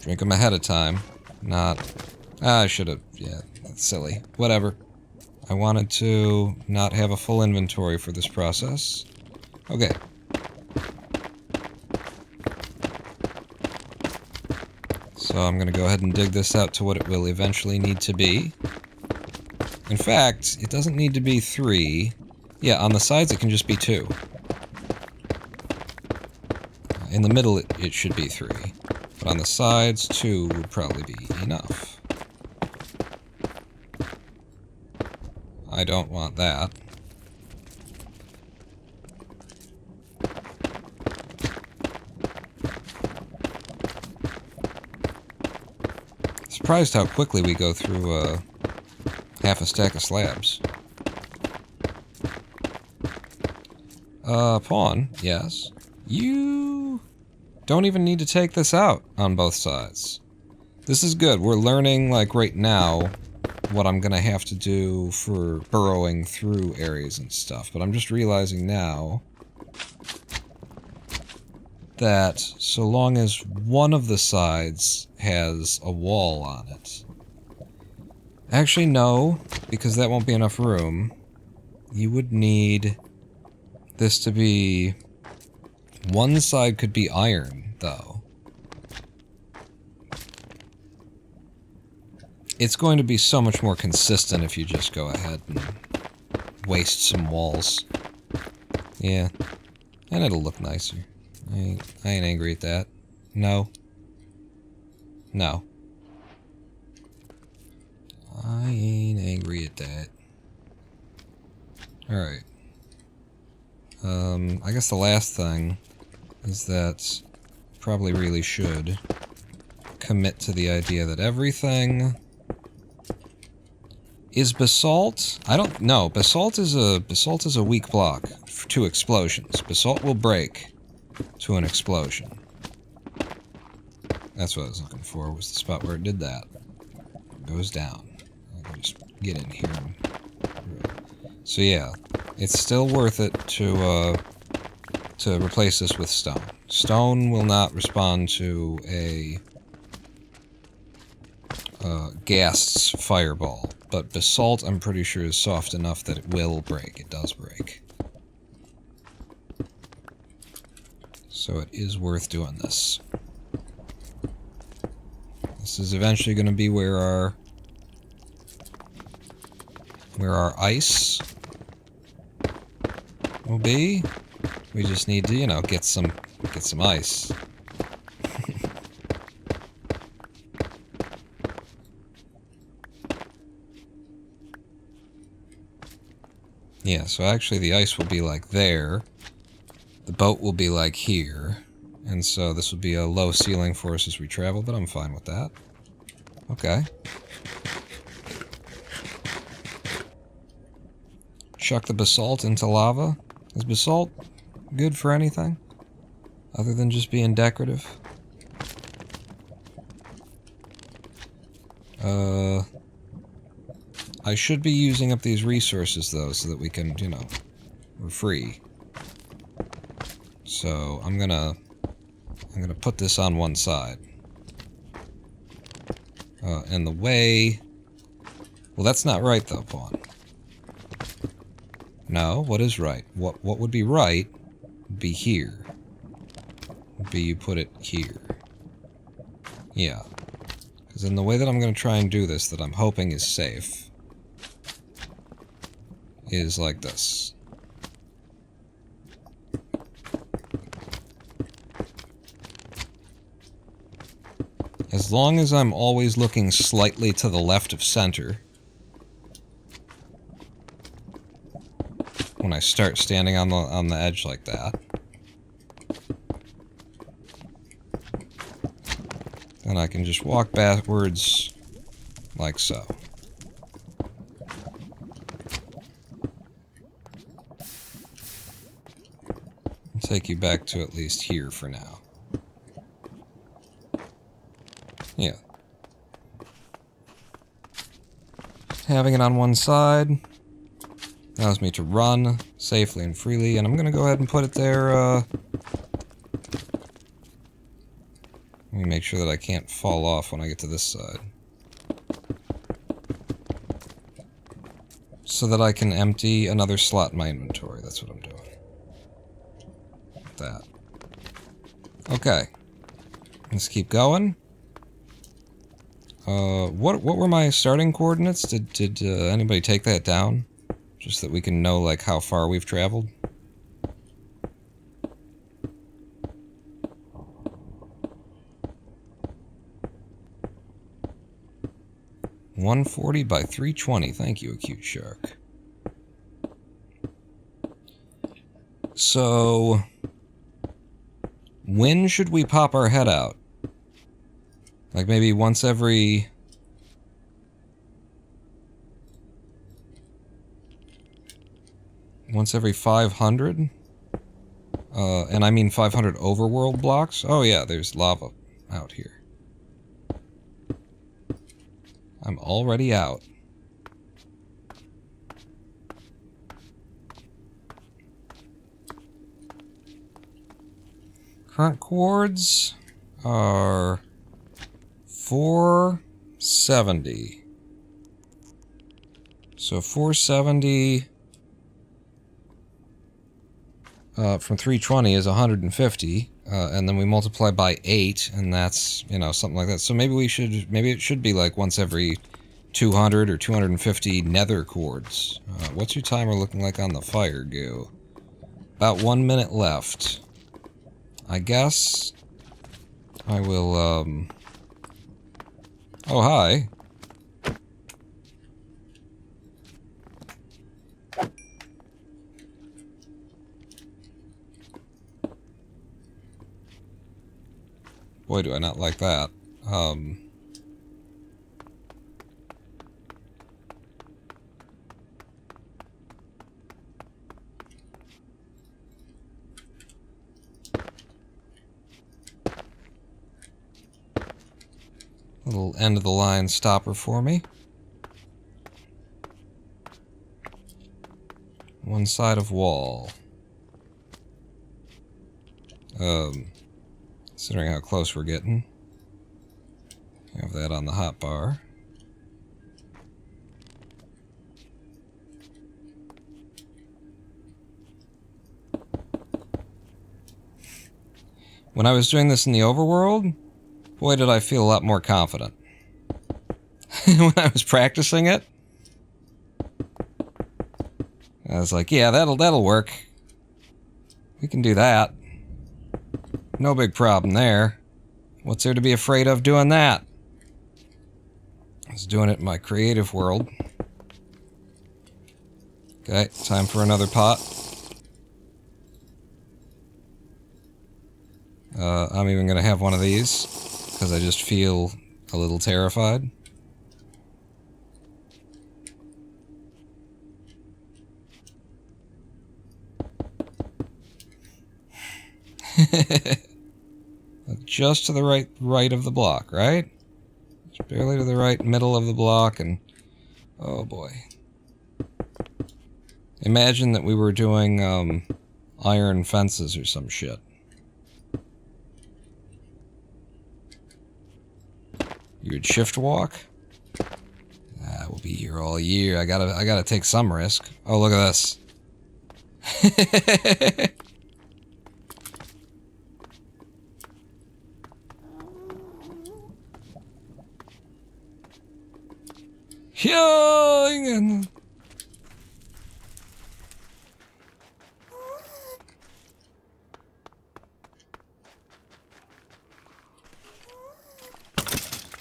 Drink them ahead of time. Not... I should have... Yeah, that's silly. Whatever. I wanted to not have a full inventory for this process. Okay. So I'm gonna go ahead and dig this out to what it will eventually need to be. In fact, it doesn't need to be 3. Yeah, on the sides it can just be 2. In the middle it should be 3. But on the sides, 2 would probably be enough. I don't want that. Surprised how quickly we go through, half a stack of slabs. Pawn, yes. You don't even need to take this out on both sides. This is good. We're learning, like, right now, what I'm gonna have to do for burrowing through areas and stuff, but I'm just realizing now that so long as one of the sides has a wall on it... Actually, no, because that won't be enough room. You would need this to be... One side could be iron, though. It's going to be so much more consistent if you just go ahead and waste some walls. Yeah. And it'll look nicer. I ain't angry at that. No. No. I ain't angry at that. Alright. I guess the last thing is that probably really should commit to the idea that everything is basalt. I don't know. Basalt is a weak block to explosions. Basalt will break to an explosion. That's what I was looking for, was the spot where it did that. It goes down. I can just get in here. So yeah, it's still worth it to replace this with stone. Stone will not respond to a ghast's fireball, but basalt I'm pretty sure is soft enough that it will break. It does break. So it is worth doing this. This is eventually going to be where our ice will be. We just need to, you know, get some ice. Yeah, so actually the ice will be like there. The boat will be like here. And so this will be a low ceiling for us as we travel, but I'm fine with that. Okay. Chuck the basalt into lava. Is basalt good for anything? Other than just being decorative? I should be using up these resources, though, so that we can, you know, we're free. So, I'm gonna put this on one side. And the way... Well, that's not right, though, Pawn. No, what is right? What would be right would be here. Would be you put it here. Yeah. Because in the way that I'm going to try and do this, that I'm hoping is safe, is like this. As long as I'm always looking slightly to the left of center, when I start standing on the edge like that, then I can just walk backwards like so. I'll take you back to at least here for now. Yeah. Having it on one side allows me to run safely and freely, and I'm gonna go ahead and put it there, let me make sure that I can't fall off when I get to this side. So that I can empty another slot in my inventory, that's what I'm doing. That. Okay. Let's keep going. What were my starting coordinates? Did anybody take that down? Just that we can know, like, how far we've traveled? $140 by $320. Thank you, Acute Shark. So, when should we pop our head out? Like maybe once every... Once every 500? And I mean 500 overworld blocks? Oh yeah, there's lava out here. I'm already out. Current cords are 470. So 470 from 320 is 150, and then we multiply by 8, and that's, you know, something like that. So maybe it should be like once every 200 or 250 nether cords. What's your timer looking like on the fire goo? About 1 minute left. I guess I will, oh, hi. Boy, do I not like that. Little end of the line stopper for me. One side of wall. Considering how close we're getting. Have that on the hot bar. When I was doing this in the overworld, boy did I feel a lot more confident. When I was practicing it, I was like, yeah, that'll work. We can do that. No big problem there. What's there to be afraid of doing that? I was doing it in my creative world. Okay, time for another pot. I'm even gonna have one of these, because I just feel a little terrified. Just to the right of the block, right? Just barely to the right middle of the block, and oh boy. Imagine that we were doing iron fences or some shit. You would shift walk? We'll be here all year. I gotta take some risk. Oh, look at this.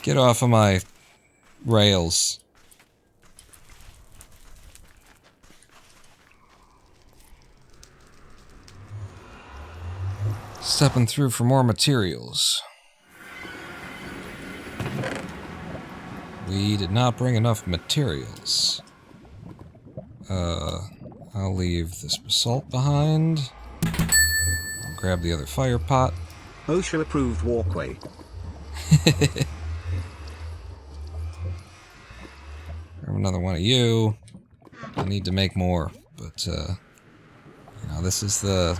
Get off of my rails. Stepping through for more materials. We did not bring enough materials. I'll leave this basalt behind. I'll grab the other fire pot. OSHA approved walkway. Grab another one of you. I need to make more, but, you know, this is the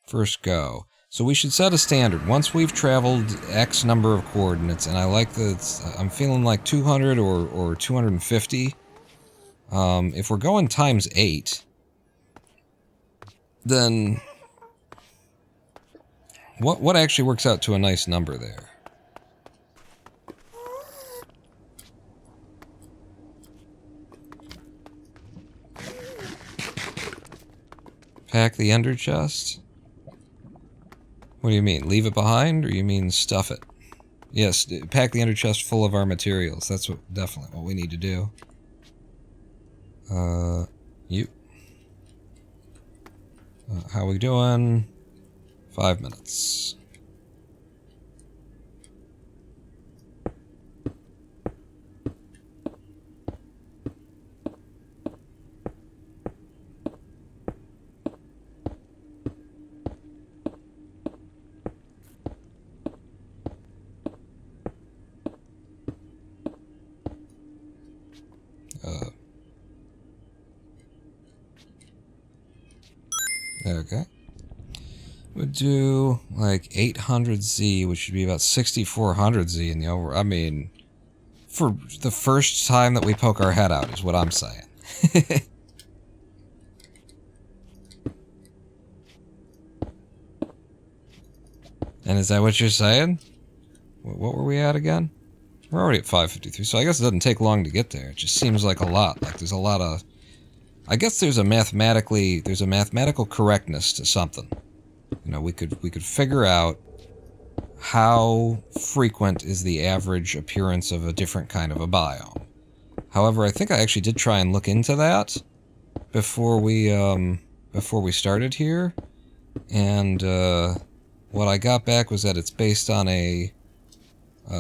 first go. So we should set a standard. Once we've traveled X number of coordinates, and I like that I'm feeling like 200 or 250. If we're going times 8, then what actually works out to a nice number there? Pack the ender chest? What do you mean? Leave it behind, or you mean stuff it? Yes, pack the ender chest full of our materials. That's definitely what we need to do. You. How we doing? 5 minutes. Okay. would do like 800Z, which would be about 6400Z in the over. I mean, for the first time that we poke our head out is what I'm saying. And is that what you're saying? What were we at again? We're already at 553, so I guess it doesn't take long to get there. It just seems like a lot. Like there's a lot of... I guess there's a mathematical correctness to something. You know, we could figure out how frequent is the average appearance of a different kind of a biome. However, I think I actually did try and look into that before we started here, and what I got back was that it's based on a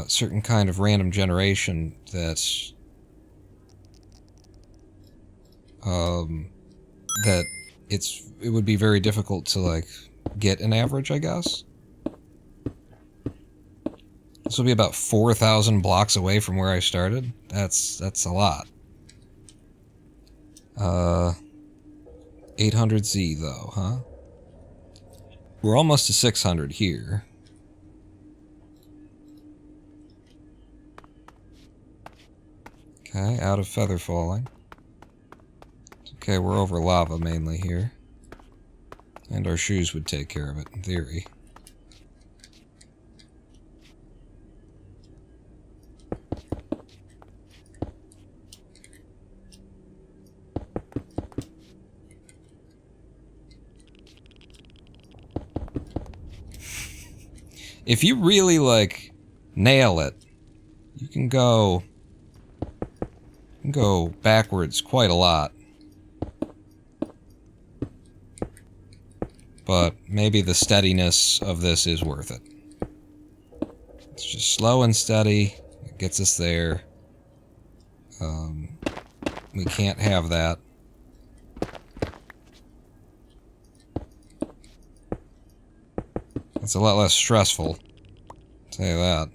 certain kind of random generation that's that it would be very difficult to like get an average, I guess. This will be about 4,000 blocks away from where I started. That's a lot. 800Z though, huh? We're almost to 600 here. Okay, out of feather falling. Okay, we're over lava mainly here. And our shoes would take care of it, in theory. If you really, like, nail it, you can go backwards quite a lot. But maybe the steadiness of this is worth it. It's just slow and steady. It gets us there. We can't have that. It's a lot less stressful. I'll tell you that.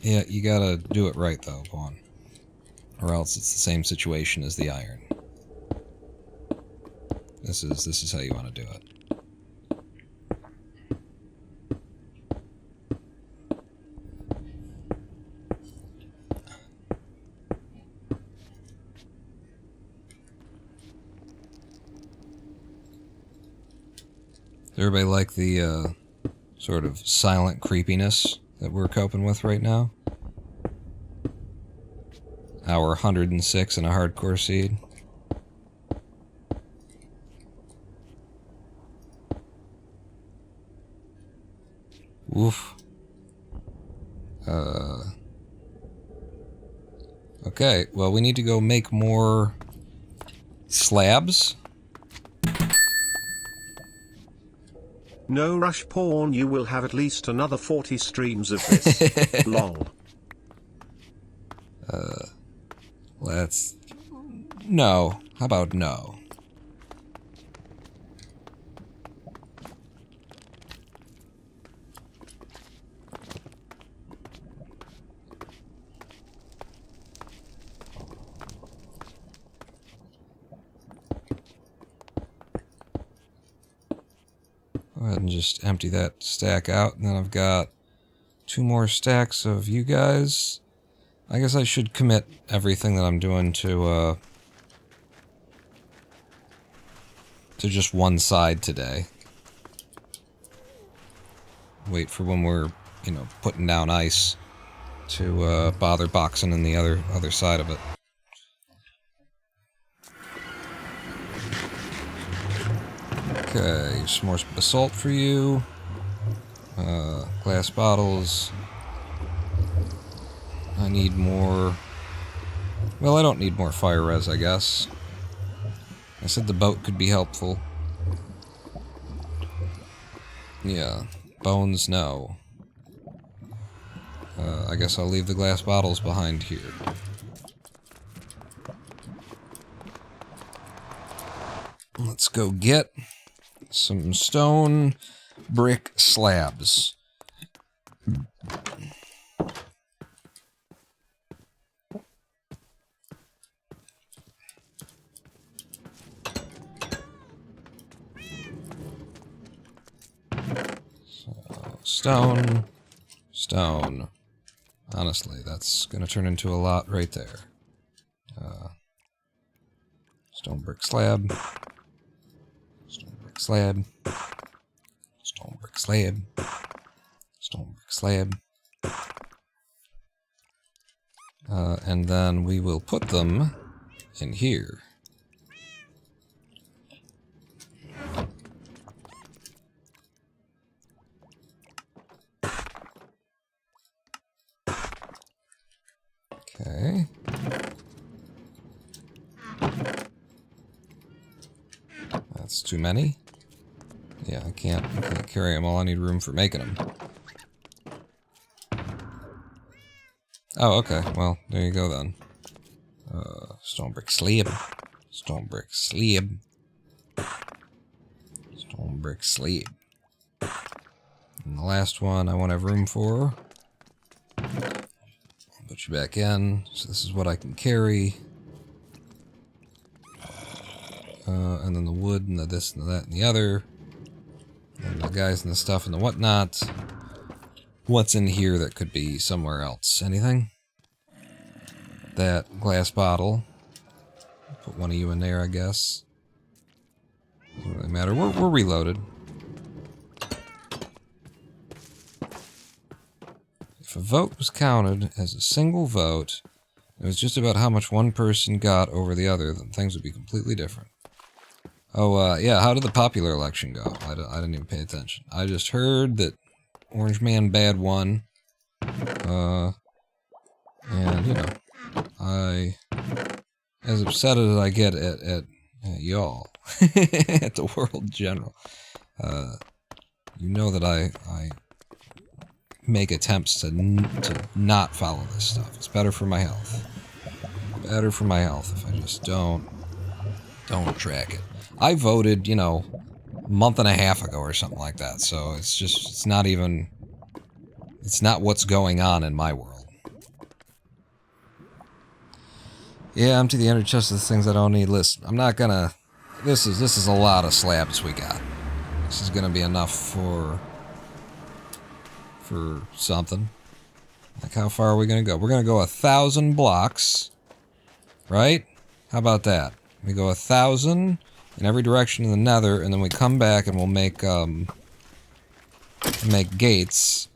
Yeah, you gotta do it right though, Vaughn. Or else it's the same situation as the iron. This is how you want to do it. Does everybody like the sort of silent creepiness that we're coping with right now? Hour 106 and a hardcore seed. Oof. Okay, well, we need to go make more slabs. No rush porn, you will have at least another 40 streams of this. Lol. Let's... No. How about no? Go ahead and just empty that stack out, and then I've got 2 more stacks of you guys. I guess I should commit everything that I'm doing to just one side today. Wait for when we're, you know, putting down ice to bother boxing in the other side of it. Okay, some more basalt for you. Glass bottles. I need more... Well, I don't need more fire res, I guess. I said the boat could be helpful. Yeah. Bones, no. I guess I'll leave the glass bottles behind here. Let's go get some stone brick slabs. stone, stone. Honestly, that's gonna turn into a lot right there. Stone brick slab. Stone brick slab. Stone brick slab. Stone brick slab. And then we will put them in here. Okay. That's too many. Yeah, I can't carry them all. I need room for making them. Oh, okay. Well, there you go then. Stone brick slab. Stone brick slab. Stone brick slab. And the last one I want to have room for. Put you back in. So this is what I can carry. And then the wood and the this and the that and the other. And the guys and the stuff and the whatnot. What's in here that could be somewhere else? Anything? That glass bottle. Put one of you in there, I guess. Doesn't really matter. We're reloaded. If a vote was counted as a single vote, it was just about how much one person got over the other, then things would be completely different. Oh, yeah, how did the popular election go? I didn't even pay attention. I just heard that Orange Man Bad won. And, you know, as upset as I get at y'all, at the world in general, you know that I make attempts to not follow this stuff. It's better for my health. Better for my health if I just don't track it. I voted, you know, a month and a half ago or something like that, so it's not what's going on in my world. Yeah, empty the ender chest of the things I don't need. Listen, I'm not gonna... This is a lot of slabs we got. This is gonna be enough for something. Like, how far are we gonna go? We're gonna go 1,000 blocks. Right? How about that? We go 1,000 in every direction in the nether, and then we come back and we'll make gates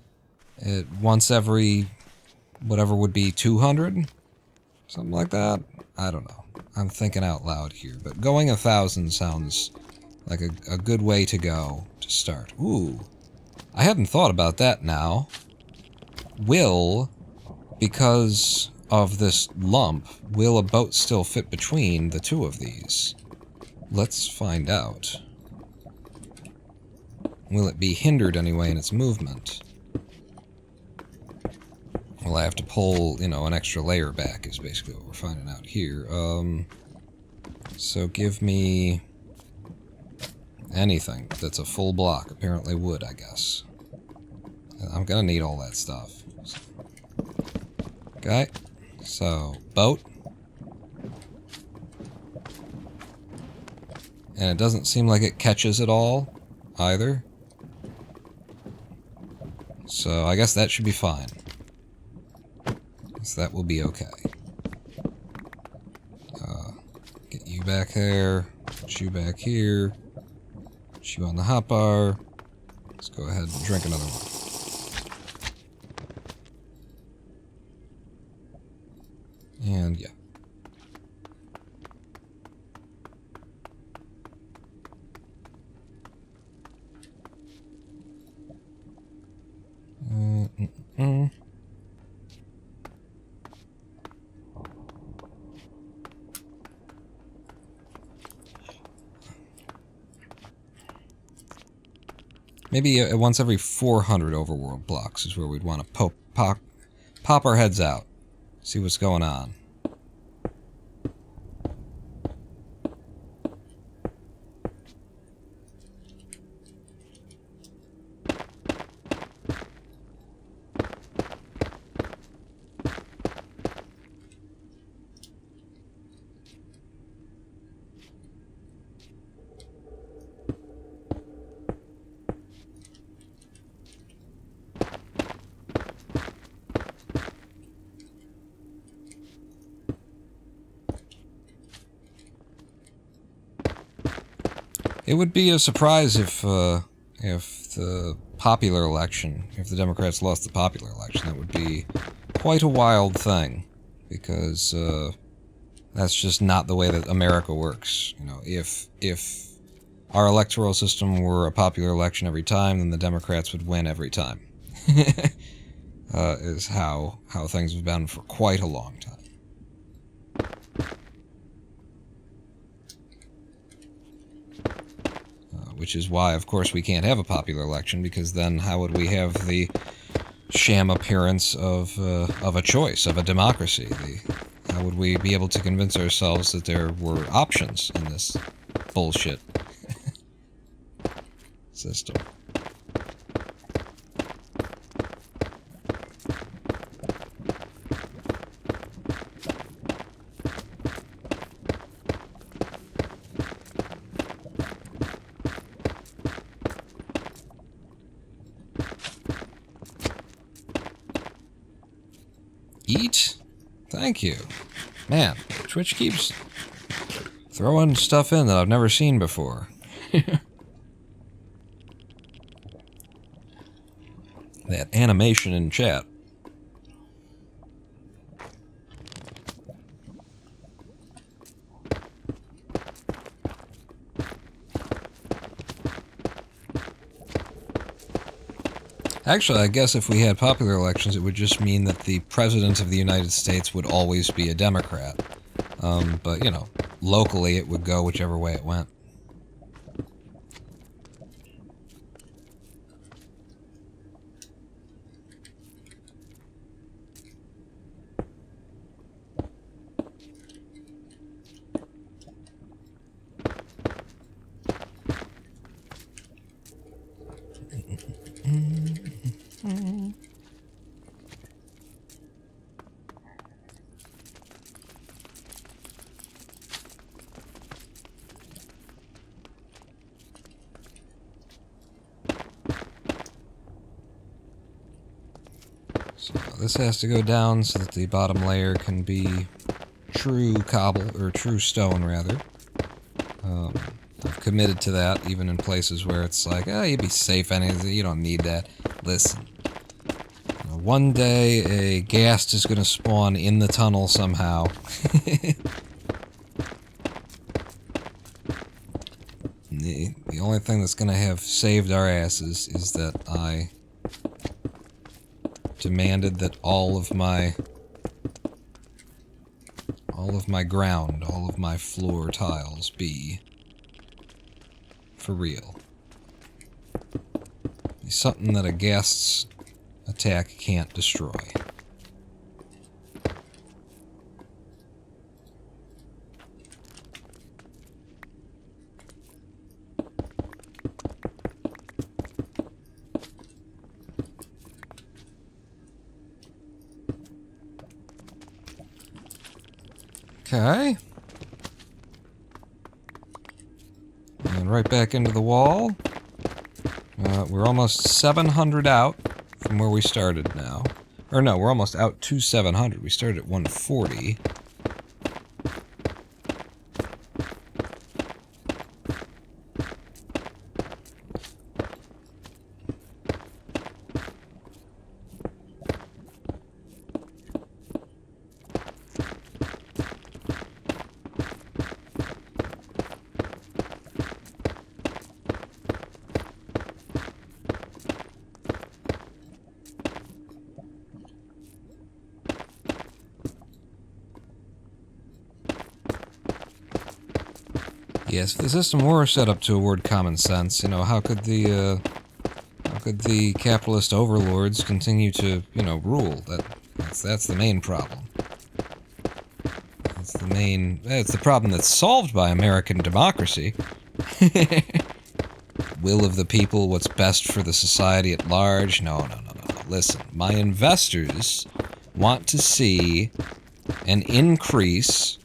once every whatever would be 200? Something like that? I don't know. I'm thinking out loud here, but going 1,000 sounds like a good way to go to start. Ooh. I hadn't thought about that now. Because of this lump, will a boat still fit between the two of these? Let's find out. Will it be hindered anyway in its movement? Will I have to pull, you know, an extra layer back is basically what we're finding out here. So give me anything that's a full block. Apparently wood, I guess. I'm gonna need all that stuff. Okay, so boat. And it doesn't seem like it catches at all, either. So I guess that should be fine. So that will be okay. Get you back there. Put you back here. Put you on the hotbar. Let's go ahead and drink another one. And yeah. Maybe once every 400 overworld blocks is where we'd want to pop our heads out. See what's going on. It would be a surprise if the popular election, if the Democrats lost the popular election. That would be quite a wild thing, because that's just not the way that America works. You know, if our electoral system were a popular election every time, then the Democrats would win every time. Is how things have been for quite a long time. Which is why, of course, we can't have a popular election, because then how would we have the sham appearance of a choice, of a democracy? How would we be able to convince ourselves that there were options in this bullshit system? Eat? Thank you. Man, Twitch keeps throwing stuff in that I've never seen before. That animation in chat. Actually, I guess if we had popular elections, it would just mean that the President of the United States would always be a Democrat. But, you know, locally it would go whichever way it went. So this has to go down so that the bottom layer can be true cobble, or true stone, rather. I've committed to that, even in places where it's like, oh, you'd be safe anyways, you don't need that. Listen. You know, one day, a ghast is going to spawn in the tunnel somehow. The only thing that's going to have saved our asses is that I demanded that all of my ground, all of my floor tiles be for real. It's something that a ghast's attack can't destroy. Okay. And right back into the wall. We're almost 700 out from where we started now. Or no, we're almost out to 700. We started at 140. Yes, if the system were set up to award common sense, you know, how could the capitalist overlords continue to, you know, rule? That's the main problem. It's the problem that's solved by American democracy. Will of the people, what's best for the society at large? No. Listen, my investors want to see an increase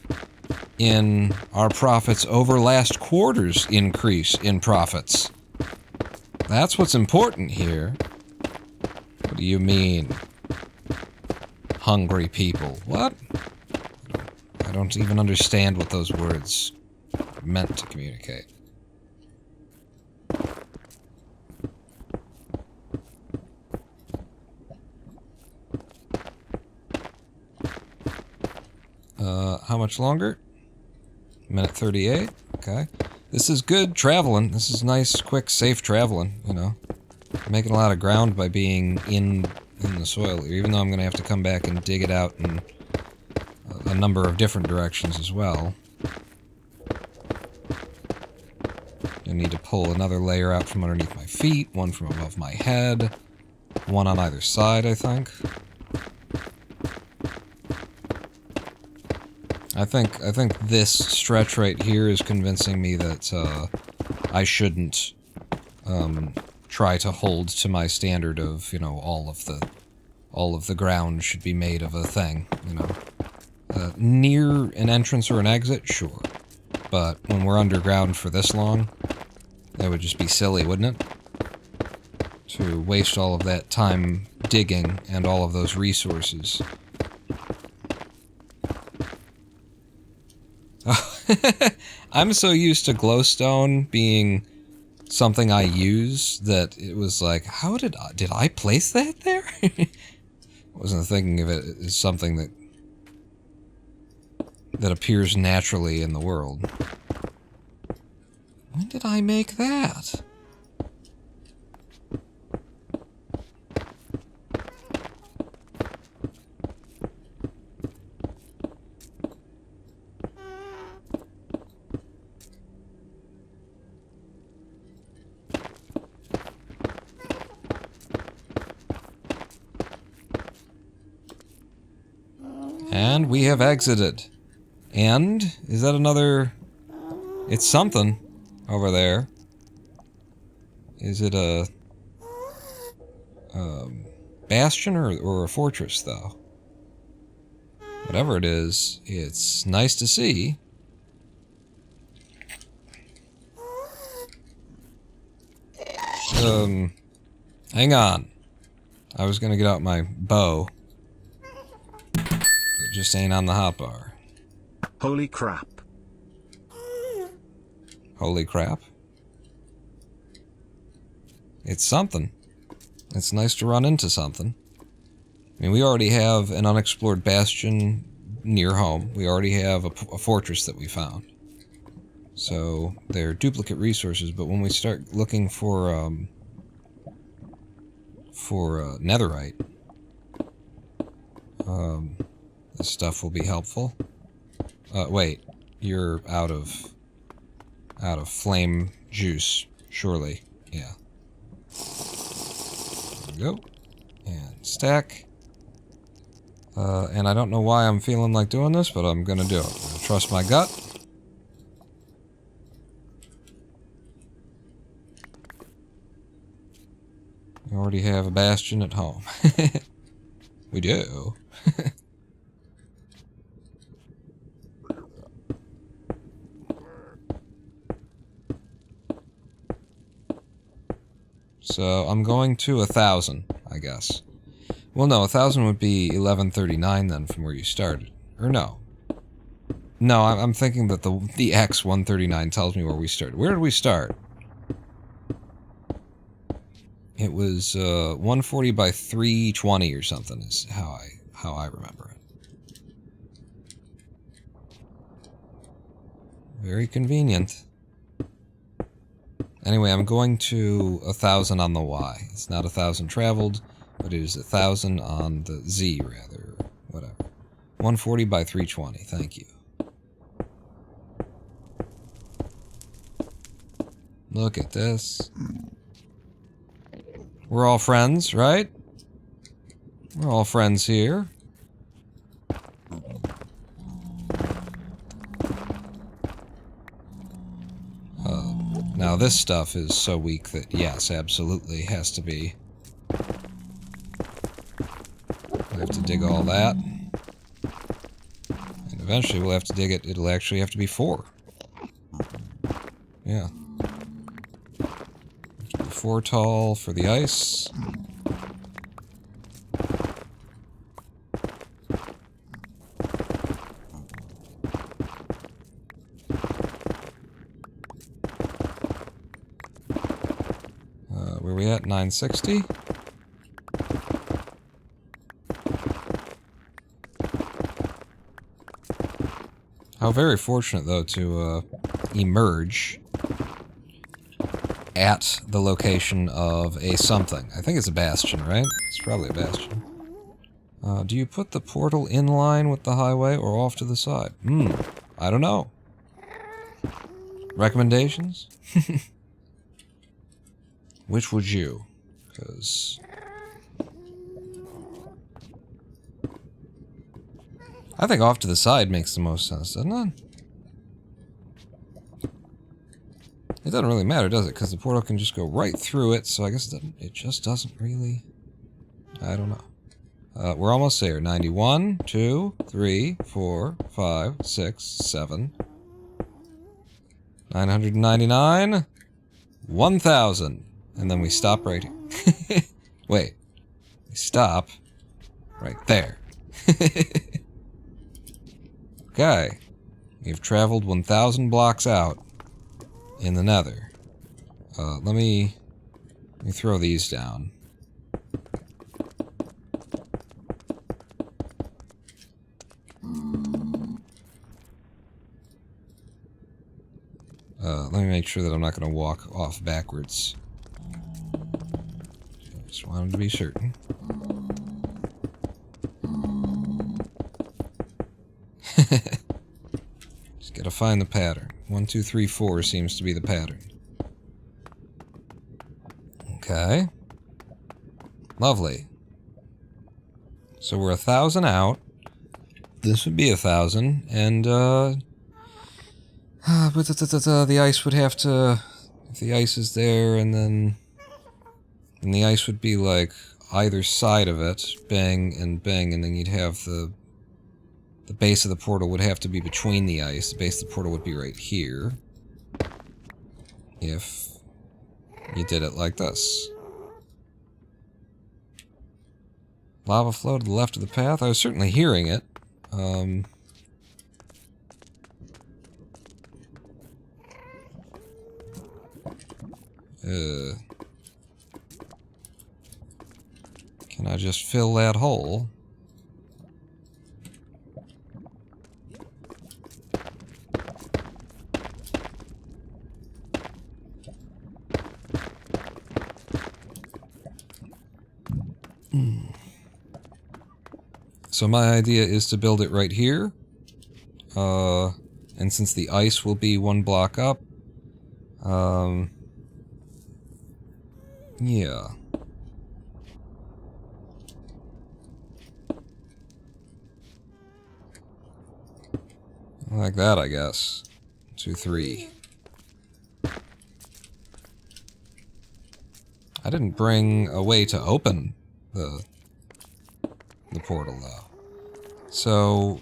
in our profits over last quarter's increase in profits. That's what's important here. What do you mean? Hungry people. What? I don't even understand what those words are meant to communicate. How much longer? Minute 38. Okay. This is good traveling. This is nice, quick, safe traveling, you know. Making a lot of ground by being in the soil here, even though I'm going to have to come back and dig it out in a number of different directions as well. I need to pull another layer out from underneath my feet, one from above my head, one on either side, I think. I think this stretch right here is convincing me that I shouldn't try to hold to my standard of, you know, all of the ground should be made of a thing, you know. Near an entrance or an exit, sure. But when we're underground for this long, that would just be silly, wouldn't it? To waste all of that time digging and all of those resources. I'm so used to glowstone being something I use that it was like, how did I place that there? Wasn't thinking of it as something that appears naturally in the world. When did I make that? And we have exited. And is that another... It's something over there. Is it a bastion or a fortress, though? Whatever it is, it's nice to see. Hang on. I was gonna get out my bow. It just ain't on the hotbar. Holy crap. Holy crap. It's something. It's nice to run into something. I mean, we already have an unexplored bastion near home. We already have a fortress that we found. So, they're duplicate resources, but when we start looking for netherite, this stuff will be helpful. Wait, you're out of flame juice, surely. Yeah. There we go. And stack. And I don't know why I'm feeling like doing this, but I'm gonna do it. I'm gonna trust my gut. We already have a bastion at home. We do. So I'm going to 1,000, I guess. Well, no, 1,000 would be 1139 then from where you started. Or no. No, I'm thinking that the X 139 tells me where we started. Where did we start? It was 140 by 320 or something is how I remember it. Very convenient. Anyway, I'm going to 1,000 on the Y. It's not 1,000 traveled, but it is 1,000 on the Z, rather, or whatever. 140 by 320, thank you. Look at this. We're all friends, right? We're all friends here. Now this stuff is so weak that, yes, absolutely has to be. We'll have to dig all that. And eventually we'll have to dig it, it'll actually have to be 4. Yeah. 4 tall for the ice. Where we at? 960? How very fortunate, though, to emerge at the location of a something. I think it's a bastion, right? It's probably a bastion. Do you put the portal in line with the highway or off to the side? I don't know. Recommendations? Which would you? Because I think off to the side makes the most sense, doesn't it? It doesn't really matter, does it? Because the portal can just go right through it, so I guess it just doesn't really... I don't know. We're almost there. 91, 2, 3, 4, 5, 6, 7... 999... 1,000. And then we stop right here. Wait. We stop right there. Okay. We've traveled 1,000 blocks out in the Nether. Let me throw these down. Let me make sure that I'm not going to walk off backwards. Just wanted to be certain. Just gotta find the pattern. 1, 2, 3, 4 seems to be the pattern. Okay. Lovely. So we're 1,000 out. This would be 1,000, and but the ice would have to... If the ice is there, and then the ice would be like either side of it, bang and bang, and then you'd have the base of the portal would have to be between the ice. The base of the portal would be right here. If you did it like this. Lava flow to the left of the path. I was certainly hearing it. Can I just fill that hole? So my idea is to build it right here. And since the ice will be 1 block up, yeah. Like that, I guess. 2, 3. I didn't bring a way to open the portal, though. So,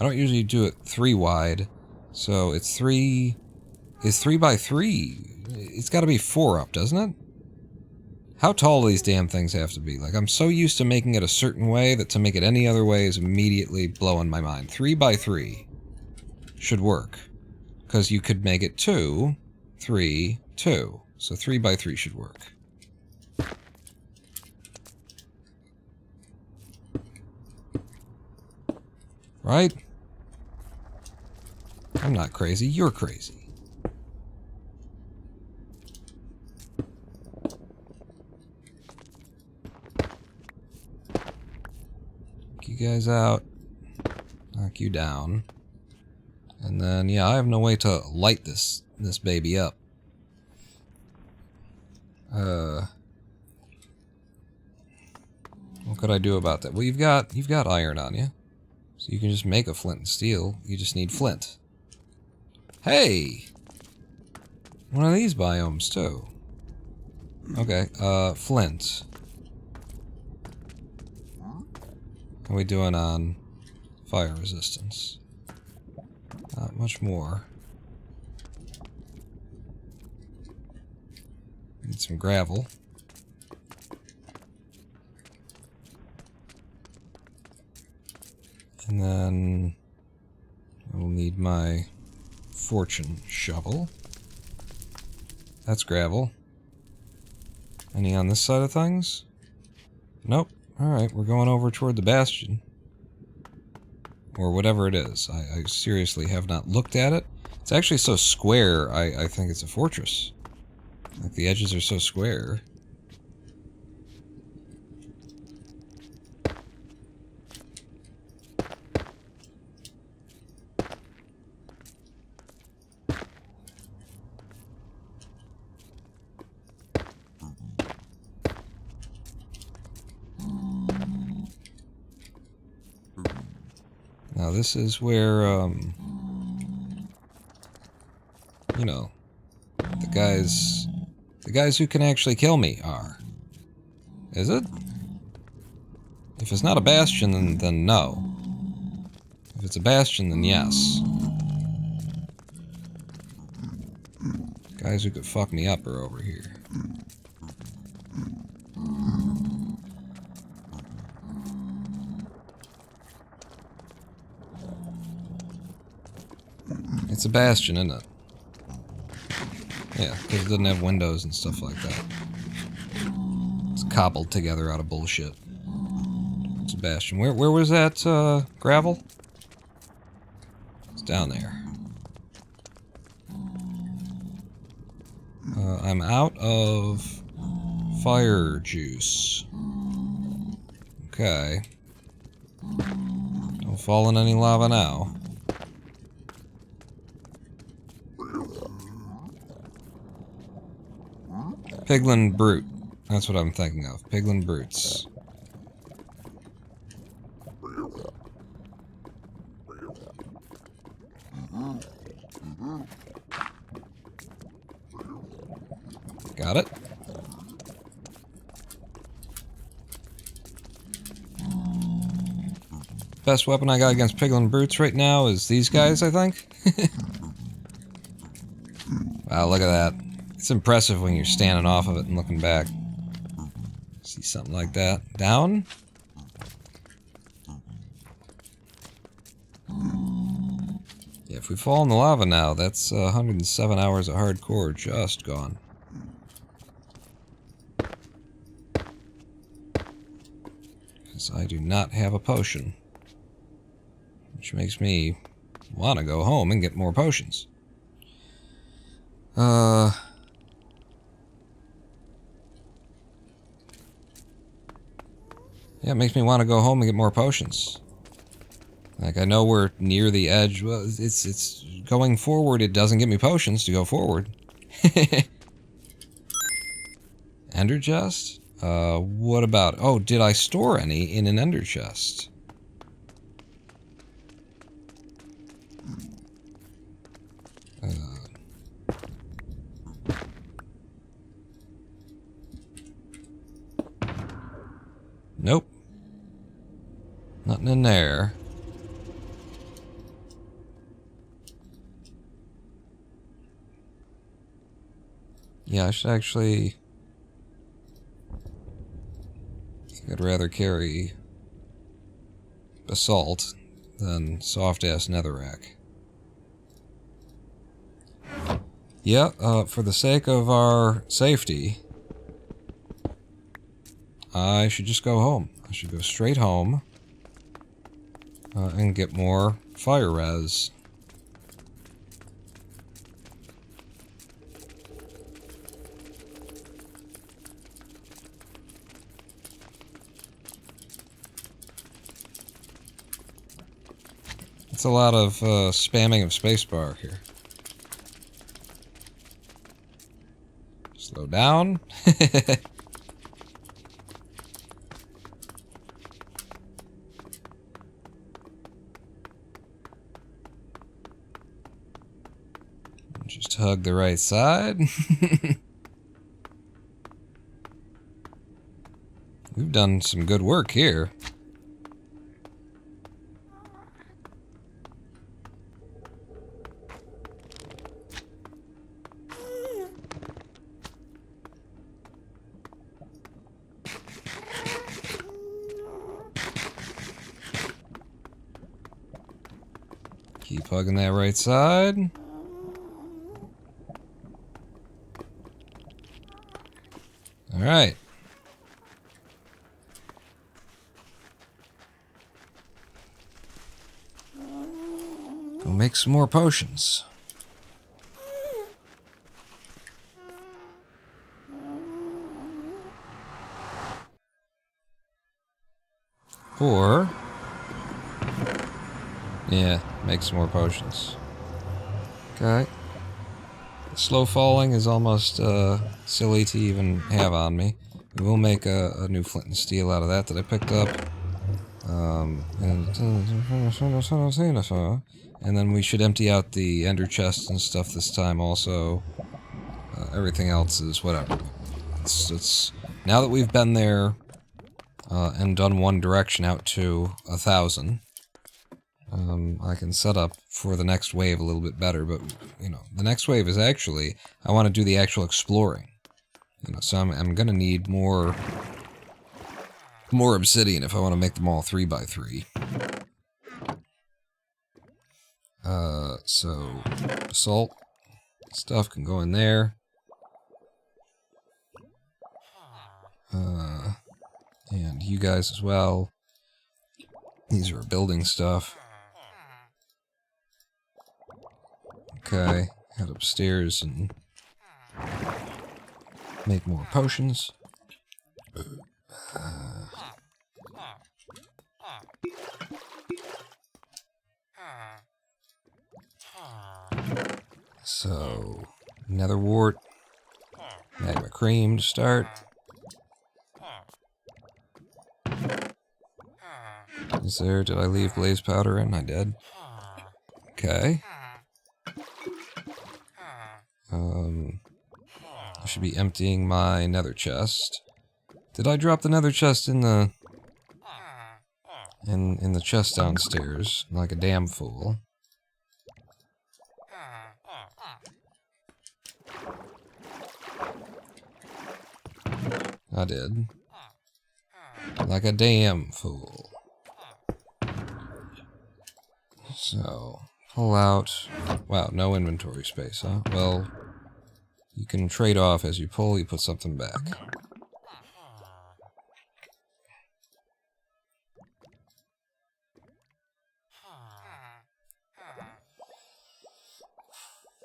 I don't usually do it 3 wide. So, it's 3 by 3. It's gotta be 4 up, doesn't it? How tall do these damn things have to be? Like, I'm so used to making it a certain way that to make it any other way is immediately blowing my mind. 3 by 3 should work. Because you could make it 2, 3, 2. So 3 by 3 should work. Right? I'm not crazy, you're crazy. Knock you guys out. Knock you down. And then, yeah, I have no way to light this baby up. What could I do about that? Well, you've got iron on you. So you can just make a flint and steel. You just need flint. Hey! One of these biomes, too. Okay, flint. How are we doing on fire resistance? Not much more. Need some gravel. And then I will need my fortune shovel. That's gravel. Any on this side of things? Nope. Alright, we're going over toward the bastion. or whatever it is. I seriously have not looked at it. It's actually so square, I think it's a fortress. Like, the edges are so square. Now this is where, you know, the guys who can actually kill me are. Is it? If it's not a bastion, then no. If it's a bastion, then yes. Guys who could fuck me up are over here. It's a bastion, isn't it? Yeah, because it doesn't have windows and stuff like that. It's cobbled together out of bullshit. It's a bastion. Where was that, gravel? It's down there. I'm out of fire juice. Okay. Don't fall in any lava now. Piglin Brute. That's what I'm thinking of. Piglin Brutes. Got it. Best weapon I got against Piglin Brutes right now is these guys, I think. Wow, look at that. It's impressive when you're standing off of it and looking back. See something like that. Down? Yeah, if we fall in the lava now, that's 107 hours of hardcore just gone. Because I do not have a potion. Which makes me want to go home and get more potions. Yeah, it makes me want to go home and get more potions. Like, I know we're near the edge. Well, it's going forward, it doesn't give me potions to go forward. Ender chest? What about... Oh, did I store any in an ender chest? Nope. Nothing in there. Yeah, I should actually... I think I'd rather carry basalt than soft-ass netherrack. Yeah, for the sake of our safety, I should just go home. I should go straight home and get more fire res. It's a lot of spamming of spacebar here. Slow down. Just hug the right side. We've done some good work here. Keep hugging that right side. Alright. We'll make some more potions. Or, yeah, make some more potions. Okay. Slow falling is almost silly to even have on me. We will make a new flint and steel out of that I picked up. And then we should empty out the ender chests and stuff this time also. Everything else is whatever. It's now that we've been there and done one direction out to 1,000. I can set up for the next wave a little bit better, but, you know, the next wave is actually, I want to do the actual exploring. You know, so I'm gonna need more obsidian if I want to make them all 3x3. So, salt stuff can go in there. And you guys as well. These are building stuff. Okay, head upstairs and make more potions. So, nether wart, magma cream to start. Is there, did I leave blaze powder in? I did. Okay. I should be emptying my nether chest. Did I drop the nether chest in the in the chest downstairs like a damn fool? I did. Like a damn fool. So, pull out... Wow, no inventory space, huh? Well, you can trade off as you pull, you put something back.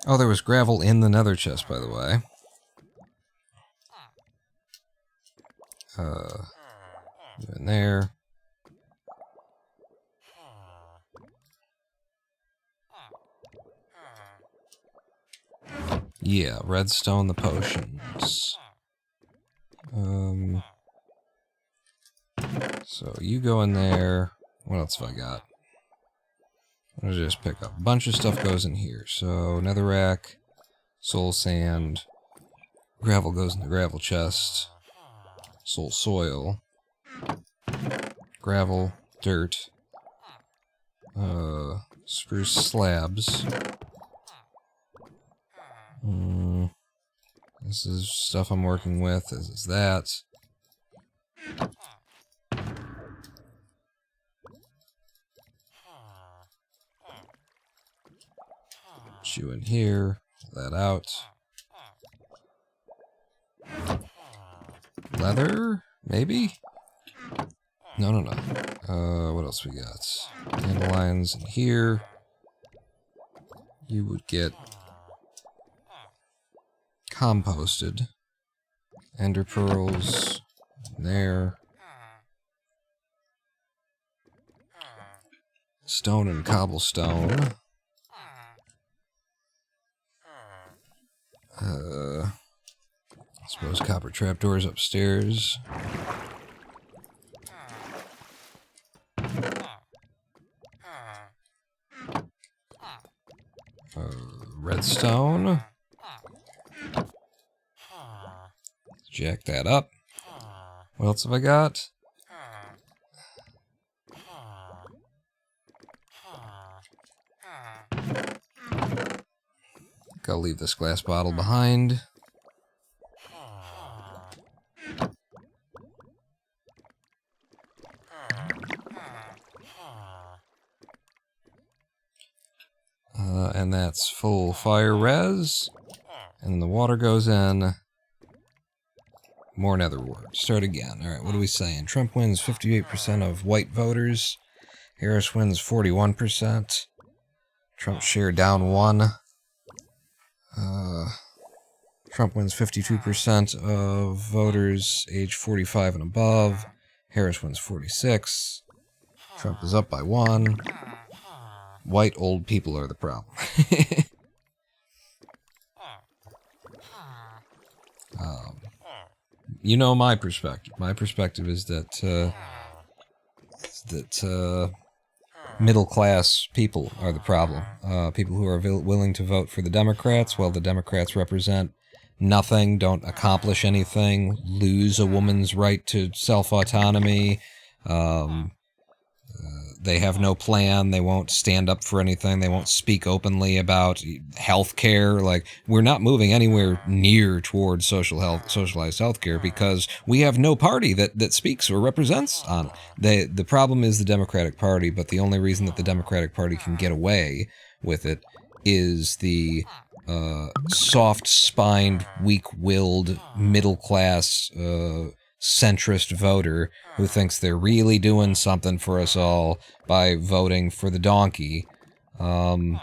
Oh, there was gravel in the nether chest, by the way. In there. Yeah, redstone the potions. So you go in there. What else have I got? I'll just pick up. A bunch of stuff goes in here. So netherrack, soul sand, gravel goes in the gravel chest, soul soil, gravel, dirt, spruce slabs. This is stuff I'm working with. This is that. Put you in here. Pull that out. Leather? Maybe? No. What else we got? Dandelions in here. You would get composted. Ender pearls in there. Stone and cobblestone. I suppose copper trapdoors upstairs. Redstone. Jack that up. What else have I got? I'll leave this glass bottle behind. And that's full fire res. And the water goes in. More nether wart. Start again. Alright, what are we saying? Trump wins 58% of white voters. Harris wins 41%. Trump share down 1. Trump wins 52% of voters age 45 and above. Harris wins 46. Trump is up by 1. White old people are the problem. You know my perspective. My perspective is that middle-class people are the problem. People who are willing to vote for the Democrats, while the Democrats represent nothing, don't accomplish anything, lose a woman's right to self-autonomy. They have no plan. They won't stand up for anything. They won't speak openly about health care. Like, we're not moving anywhere near towards socialized health care because we have no party that speaks or represents on it. The problem is the Democratic Party, but the only reason that the Democratic Party can get away with it is the soft-spined, weak-willed, middle-class, centrist voter who thinks they're really doing something for us all by voting for the donkey. You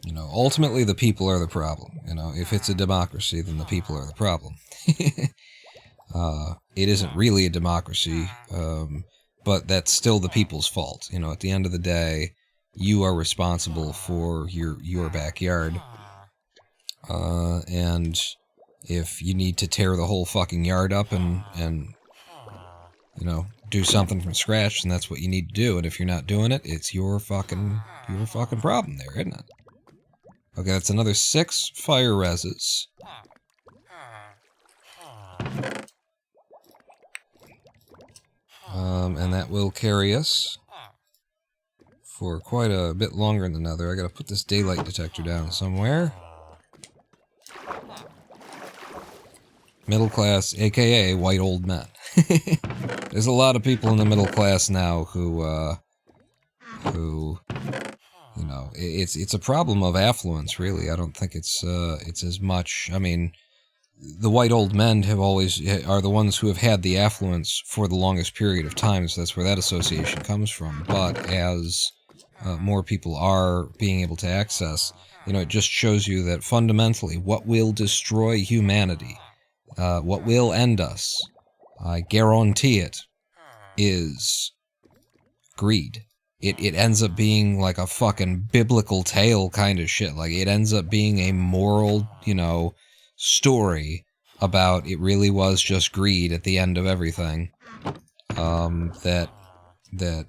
know, ultimately the people are the problem. You know, if it's a democracy, then the people are the problem. It isn't really a democracy, but that's still the people's fault. You know, at the end of the day, you are responsible for your backyard. And if you need to tear the whole fucking yard up and you know, do something from scratch, then that's what you need to do. And if you're not doing it, it's your fucking problem there, isn't it? Okay, that's another 6 fire reses. And that will carry us for quite a bit longer than another. I gotta put this daylight detector down somewhere. Middle class, aka white old men. There's a lot of people in the middle class now who, you know, it's a problem of affluence, really. I don't think it's as much, I mean, the white old men are the ones who have had the affluence for the longest period of time, so that's where that association comes from. But as more people are being able to access, you know, it just shows you that fundamentally what will destroy humanity, what will end us, I guarantee it, is greed. It ends up being like a fucking biblical tale kind of shit. Like, it ends up being a moral, you know, story about it really was just greed at the end of everything. That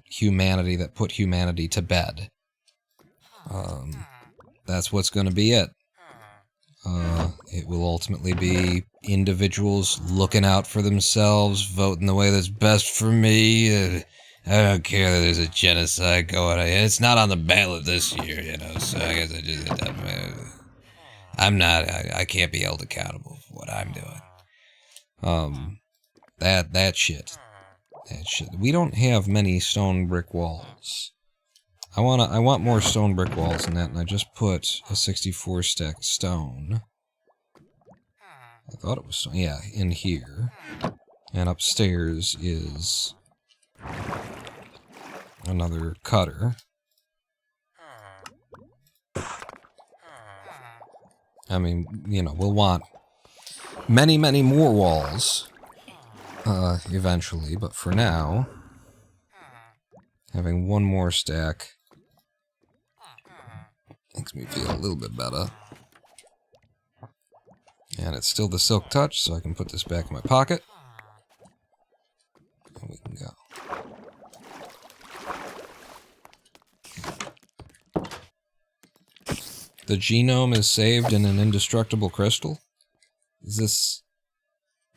humanity, that put humanity to bed. That's what's going to be it. It will ultimately be individuals looking out for themselves, voting the way that's best for me. I don't care that there's a genocide going on. It's not on the ballot this year, you know, so I guess I can't be held accountable for what I'm doing. That shit. We don't have many stone brick walls. I want more stone brick walls than that, and I just put a 64 stack of stone. I thought it was stone. Yeah, in here. And upstairs is another cutter. I mean, you know, we'll want many, many more walls eventually, but for now, having one more stack makes me feel a little bit better. And it's still the silk touch, so I can put this back in my pocket. And we can go. The genome is saved in an indestructible crystal? Is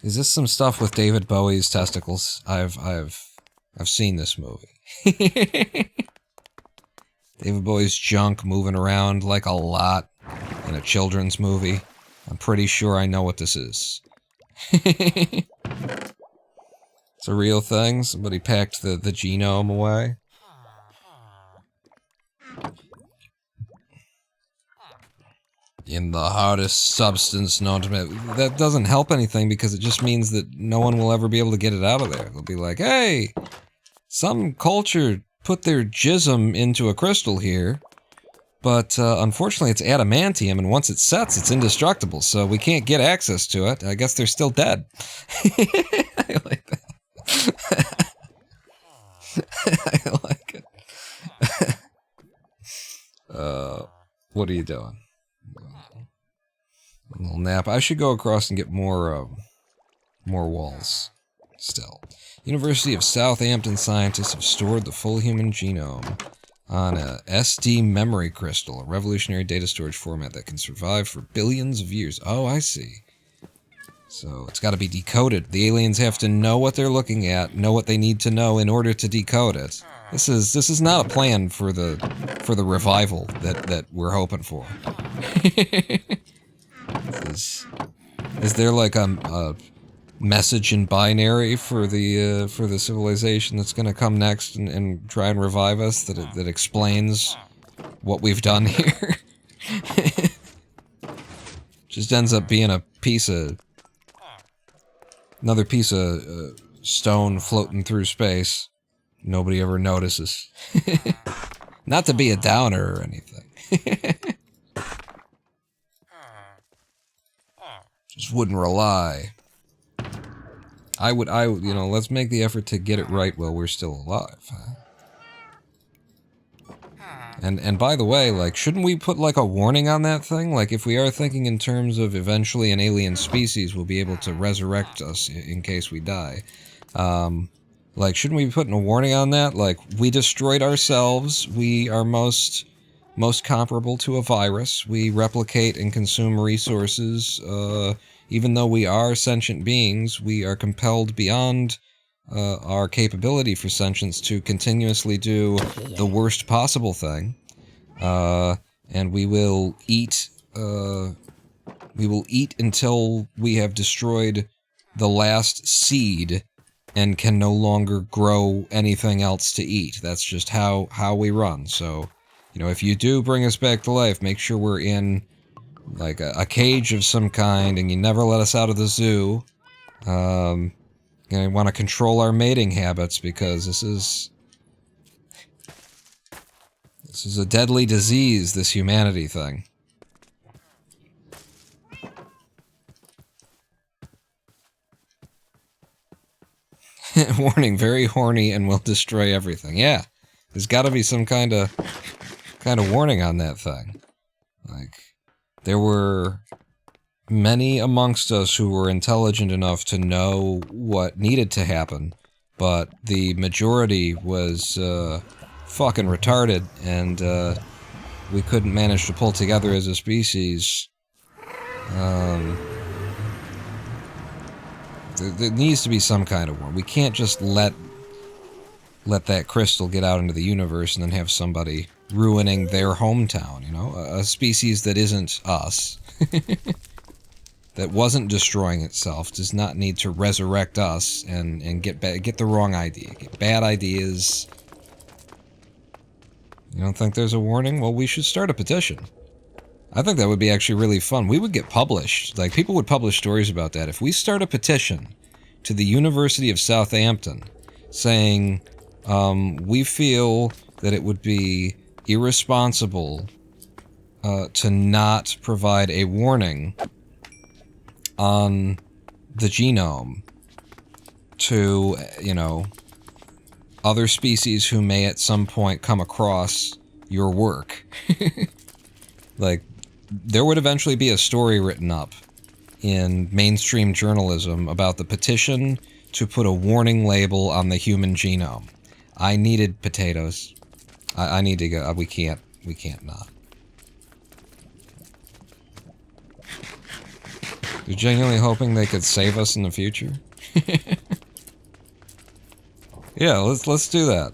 this some stuff with David Bowie's testicles? I've seen this movie. David Bowie's junk moving around like a lot in a children's movie. I'm pretty sure I know what this is. It's a real thing? Somebody packed the genome away? In the hardest substance known to man. That doesn't help anything because it just means that no one will ever be able to get it out of there. They'll be like, hey, some culture put their jism into a crystal here, but unfortunately it's adamantium, and once it sets, it's indestructible, so we can't get access to it. I guess they're still dead. I like that. I like it. What are you doing? A little nap. I should go across and get more walls. Still. University of Southampton scientists have stored the full human genome on a SD memory crystal, a revolutionary data storage format that can survive for billions of years. Oh, I see. So it's got to be decoded. The aliens have to know what they're looking at, know what they need to know in order to decode it. This is not a plan for the revival that we're hoping for. Is there like a message in binary for the civilization that's going to come next and try and revive us that explains what we've done here? Just ends up being another piece of stone floating through space. Nobody ever notices. Not to be a downer or anything. Just wouldn't rely. I would, let's make the effort to get it right while we're still alive. Huh? And by the way, like, shouldn't we put, like, a warning on that thing? Like, if we are thinking in terms of eventually an alien species will be able to resurrect us in case we die, like, shouldn't we be putting a warning on that? Like, we destroyed ourselves, we are most comparable to a virus, we replicate and consume resources, even though we are sentient beings, we are compelled beyond our capability for sentience to continuously do the worst possible thing, and we will eat until we have destroyed the last seed and can no longer grow anything else to eat. That's just how we run. So, if you do bring us back to life, make sure we're in like a cage of some kind and you never let us out of the zoo. I want to control our mating habits because this is a deadly disease, this humanity thing. Warning, very horny and will destroy everything. Yeah, there's got to be some kind of warning on that thing. Like, there were many amongst us who were intelligent enough to know what needed to happen, but the majority was fucking retarded, and we couldn't manage to pull together as a species. There needs to be some kind of warning. We can't just let that crystal get out into the universe and then have somebody ruining their hometown, a species that isn't us. That wasn't destroying itself does not need to resurrect us and get the wrong idea, get bad ideas. You don't think there's a warning? Well, we should start a petition. I think that would be actually really fun. We would get published. Like, people would publish stories about that. If we start a petition to the University of Southampton saying, we feel that it would be irresponsible to not provide a warning on the genome to, other species who may at some point come across your work. Like, there would eventually be a story written up in mainstream journalism about the petition to put a warning label on the human genome. I needed potatoes. I need to go. We can't not. You're genuinely hoping they could save us in the future? Yeah, let's do that.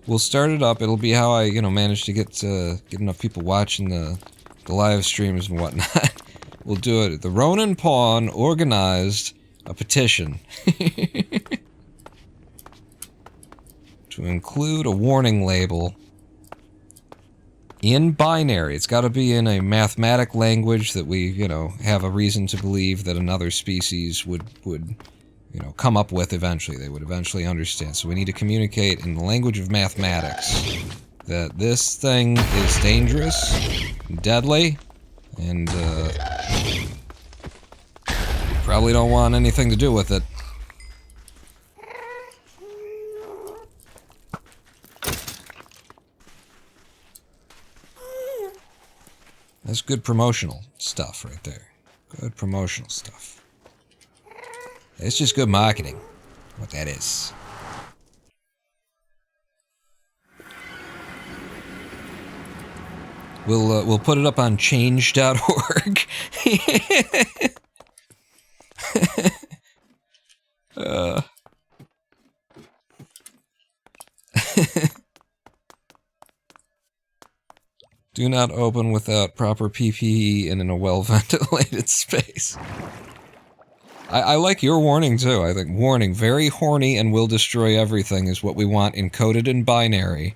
We'll start it up. It'll be how I, manage to get enough people watching the live streams and whatnot. We'll do it. The Ronin Pawn organized a petition to include a warning label in binary. It's got to be in a mathematic language that we, you know, have a reason to believe that another species would you know, come up with eventually. They would eventually understand. So we need to communicate in the language of mathematics that this thing is dangerous, deadly, and probably don't want anything to do with it. That's good promotional stuff right there. Good promotional stuff. It's just good marketing, what that is. We'll put it up on change.org. Do not open without proper PPE and in a well-ventilated space. I like your warning, too. I think warning, very horny and will destroy everything is what we want encoded in binary.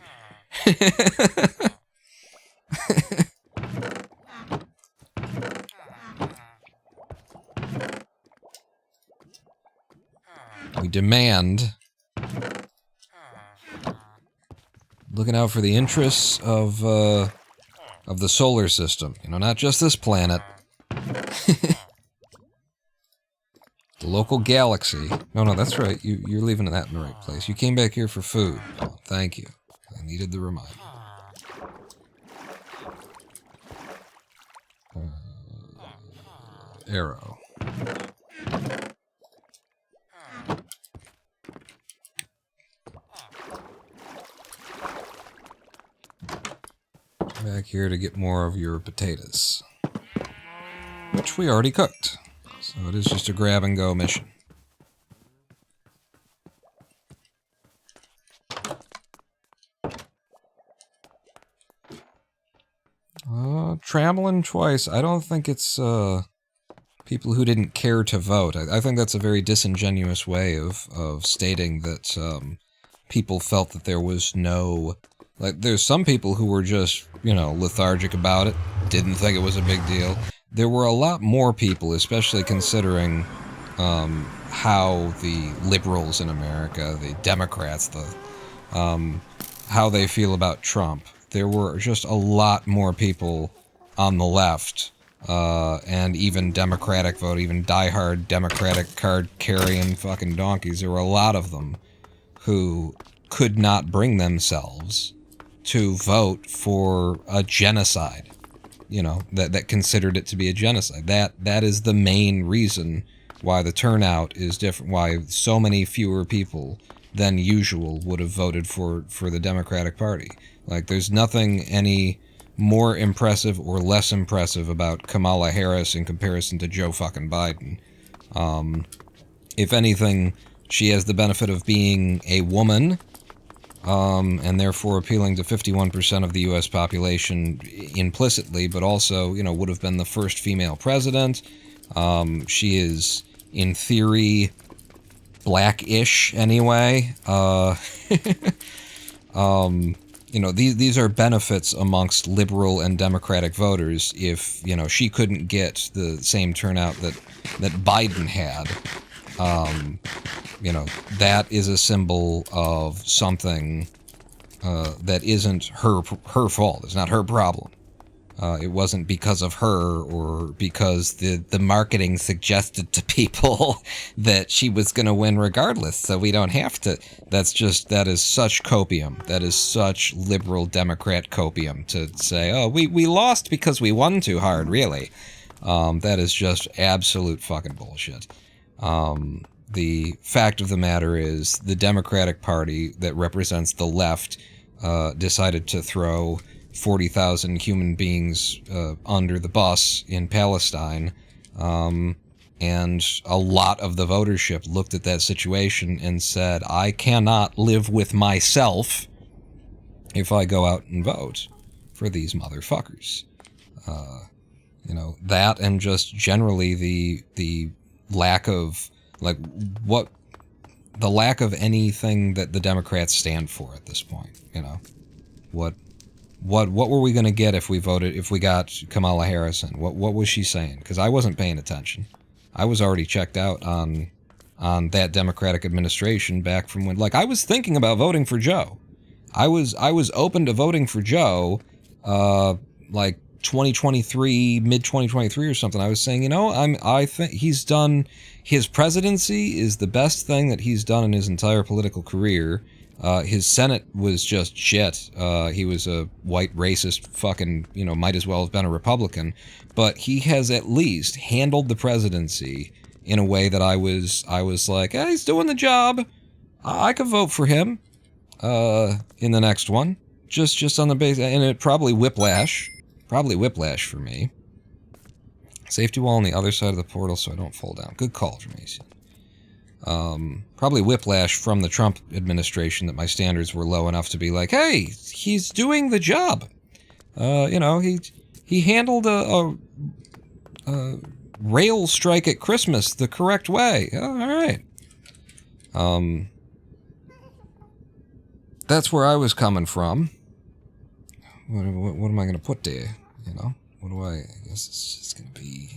We demand... looking out for the interests of the solar system. You know, not just this planet. The local galaxy. No, that's right. You're leaving that in the right place. You came back here for food. Oh, thank you. I needed the reminder. Arrow. Back here to get more of your potatoes, which we already cooked. So it is just a grab and go mission. Traveling twice. I don't think it's people who didn't care to vote. I think that's a very disingenuous way of stating that people felt that there was no... Like, there's some people who were just, you know, lethargic about it, didn't think it was a big deal. There were a lot more people, especially considering how the liberals in America, the Democrats, how they feel about Trump. There were just a lot more people on the left, and even Democratic vote, even diehard Democratic card-carrying fucking donkeys. There were a lot of them who could not bring themselves to vote for a genocide, you know, that considered it to be a genocide. That is the main reason why the turnout is different, why so many fewer people than usual would have voted for the Democratic Party. Like, there's nothing any more impressive or less impressive about Kamala Harris in comparison to Joe fucking Biden. If anything, she has the benefit of being a woman, and therefore appealing to 51% of the U.S. population implicitly, but also, you know, would have been the first female president. She is, in theory, black-ish anyway. You know, these are benefits amongst liberal and Democratic voters. If, you know, she couldn't get the same turnout that Biden had, you know, that is a symbol of something that isn't her fault. It's not her problem. It wasn't because of her or because the marketing suggested to people that she was going to win regardless, so we don't have to. That is such copium. That is such liberal Democrat copium to say, oh, we lost because we won too hard, really. That is just absolute fucking bullshit. The fact of the matter is the Democratic Party that represents the left decided to throw 40,000 human beings under the bus in Palestine, and a lot of the votership looked at that situation and said, I cannot live with myself if I go out and vote for these motherfuckers. You know, that and just generally the lack of, like, the lack of anything that the Democrats stand for at this point, you know, what What were we going to get if we got Kamala Harris in? What was she saying? Because I wasn't paying attention. I was already checked out on that Democratic administration back from when, like, I was thinking about voting for Joe. I was open to voting for Joe, like 2023, mid 2023 or something. I was saying, you know, I think his presidency is the best thing that he's done in his entire political career. His Senate was just shit. He was a white racist fucking, you know, might as well have been a Republican. But he has at least handled the presidency in a way that I was like, hey, he's doing the job. I could vote for him in the next one. Just on the base, and it probably whiplash for me. Safety wall on the other side of the portal so I don't fall down. Good call, Jermaine. Probably whiplash from the Trump administration that my standards were low enough to be like, hey, he's doing the job. You know, he handled a rail strike at Christmas the correct way. Oh, all right. That's where I was coming from. What am I going to put there? You know, what do I guess it's just going to be,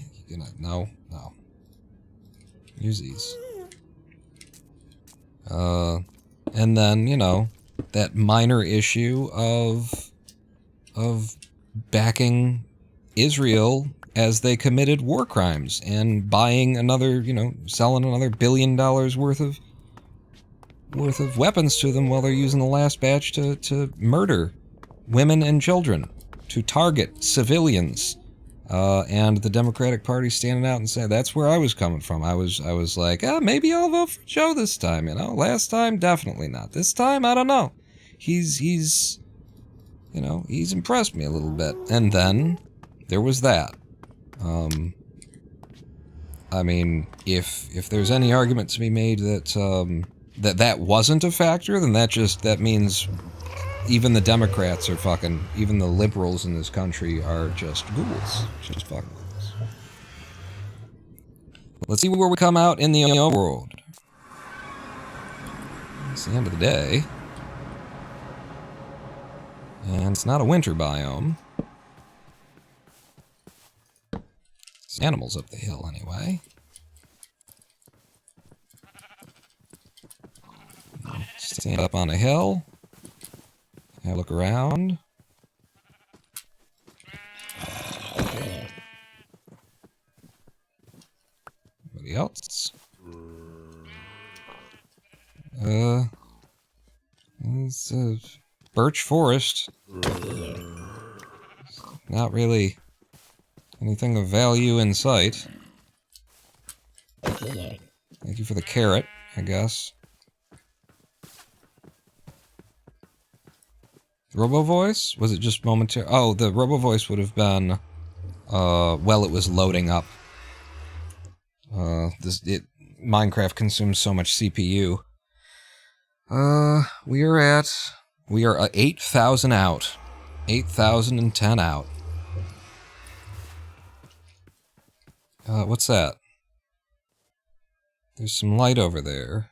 no. Use these. And then, you know, that minor issue of backing Israel as they committed war crimes and buying another, you know, selling another $1 billion worth of weapons to them while they're using the last batch to murder women and children, to target civilians. And the Democratic Party standing out and saying, that's where I was coming from. I was like, maybe I'll vote for Joe this time, you know? Last time, definitely not. This time, I don't know. He's you know, he's impressed me a little bit. And then, there was that. I mean, if there's any argument to be made that, that wasn't a factor, then that means even the Democrats are fucking, even the liberals in this country are just ghouls. Just fucking ghouls. Let's see where we come out in the world. It's the end of the day. And it's not a winter biome. It's animals up the hill anyway. Stand up on a hill. Have a look around. Anybody else? It's a birch forest. Not really anything of value in sight. Thank you for the carrot, I guess. Robo voice? Was it just momentary? Oh, the robo voice would have been while it was loading up. Minecraft consumes so much CPU. We are 8,000 out. 8,010 out. What's that? There's some light over there.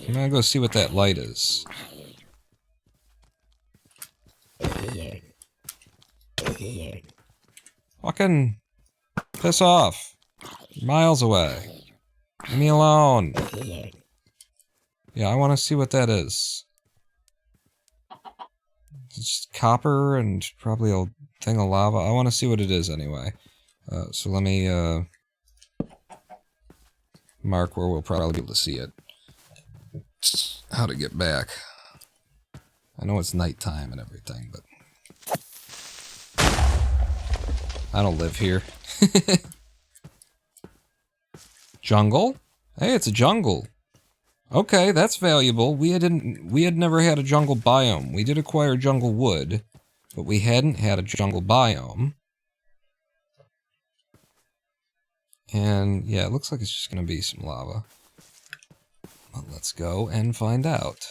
I'm gonna go see what that light is. Fucking piss off. You're miles away. Leave me alone. Yeah, I want to see what that is. It's just copper and probably a thing of lava. I want to see what it is anyway. So let me mark where we'll probably be able to see it. How to get back. I know it's nighttime and everything, but I don't live here. Jungle? Hey, it's a jungle. Okay, that's valuable. We had never had a jungle biome. We did acquire jungle wood, but we hadn't had a jungle biome. And yeah, it looks like it's just gonna be some lava. Well, let's go and find out.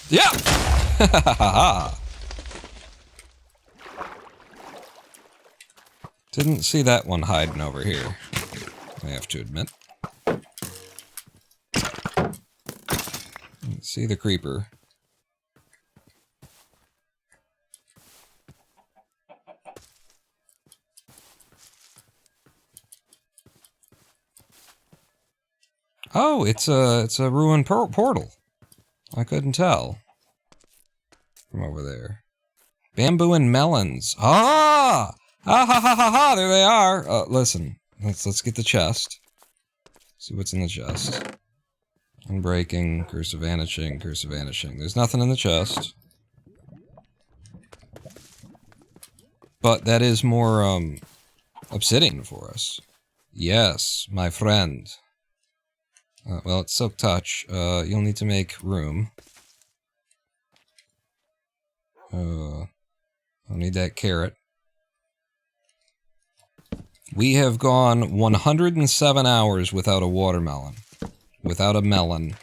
Yeah! Ha ha ha! Didn't see that one hiding over here, I have to admit. Didn't see the creeper. Oh, it's a ruined portal. I couldn't tell from over there. Bamboo and melons. Ah! Ah ha ha ha ha! There they are. Listen, let's get the chest. See what's in the chest. Unbreaking, curse of vanishing, curse of vanishing. There's nothing in the chest. But that is more obsidian for us. Yes, my friend. Well, it's silk touch. You'll need to make room. I'll need that carrot. We have gone 107 hours without a watermelon. Without a melon.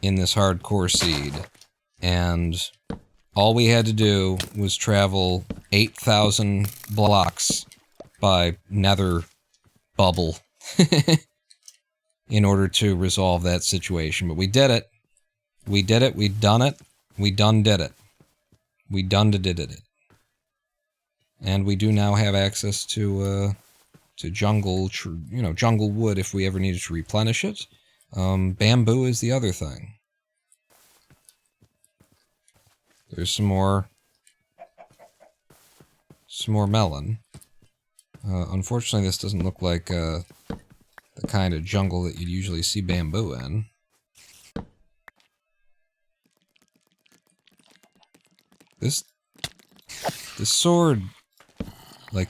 In this hardcore seed. And all we had to do was travel 8,000 blocks by nether bubble. In order to resolve that situation. But we did it. We did it. We done it. We done did it. We done did it. And we do now have access to jungle, jungle wood if we ever needed to replenish it. Bamboo is the other thing. There's some more melon. Unfortunately, this doesn't look like the kind of jungle that you'd usually see bamboo in. This sword, like,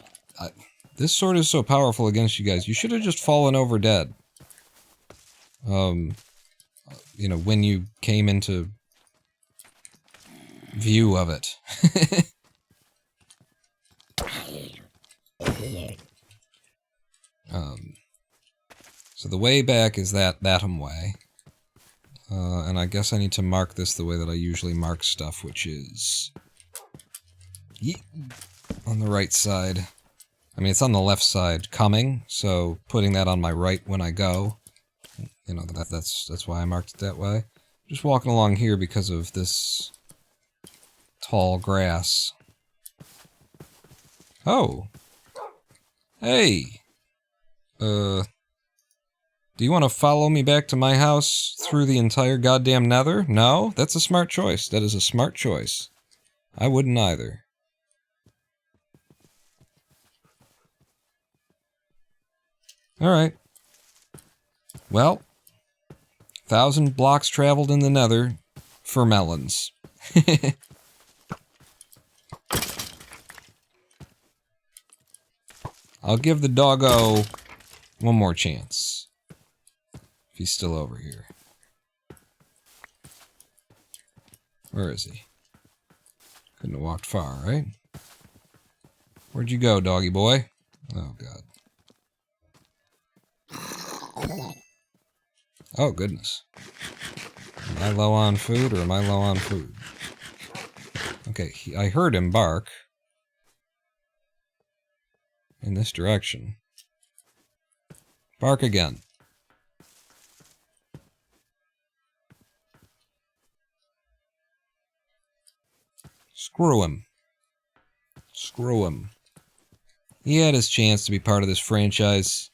this sword is so powerful against you guys. You should have just fallen over dead. You know, when you came into view of it. So the way back is that way. And I guess I need to mark this the way that I usually mark stuff, which is on the right side. I mean, it's on the left side coming, so putting that on my right when I go. You know, that's why I marked it that way. Just walking along here because of this tall grass. Oh. Hey. Do you want to follow me back to my house through the entire goddamn nether? No? That's a smart choice. That is a smart choice. I wouldn't either. Alright. Well, 1,000 blocks traveled in the nether for melons. I'll give the doggo one more chance. If he's still over here. Where is he? Couldn't have walked far, right? Where'd you go, doggy boy? Oh, God. Oh, goodness. Am I low on food, or am I low on food? Okay, I heard him bark. In this direction. Bark again. Screw him. Screw him. He had his chance to be part of this franchise.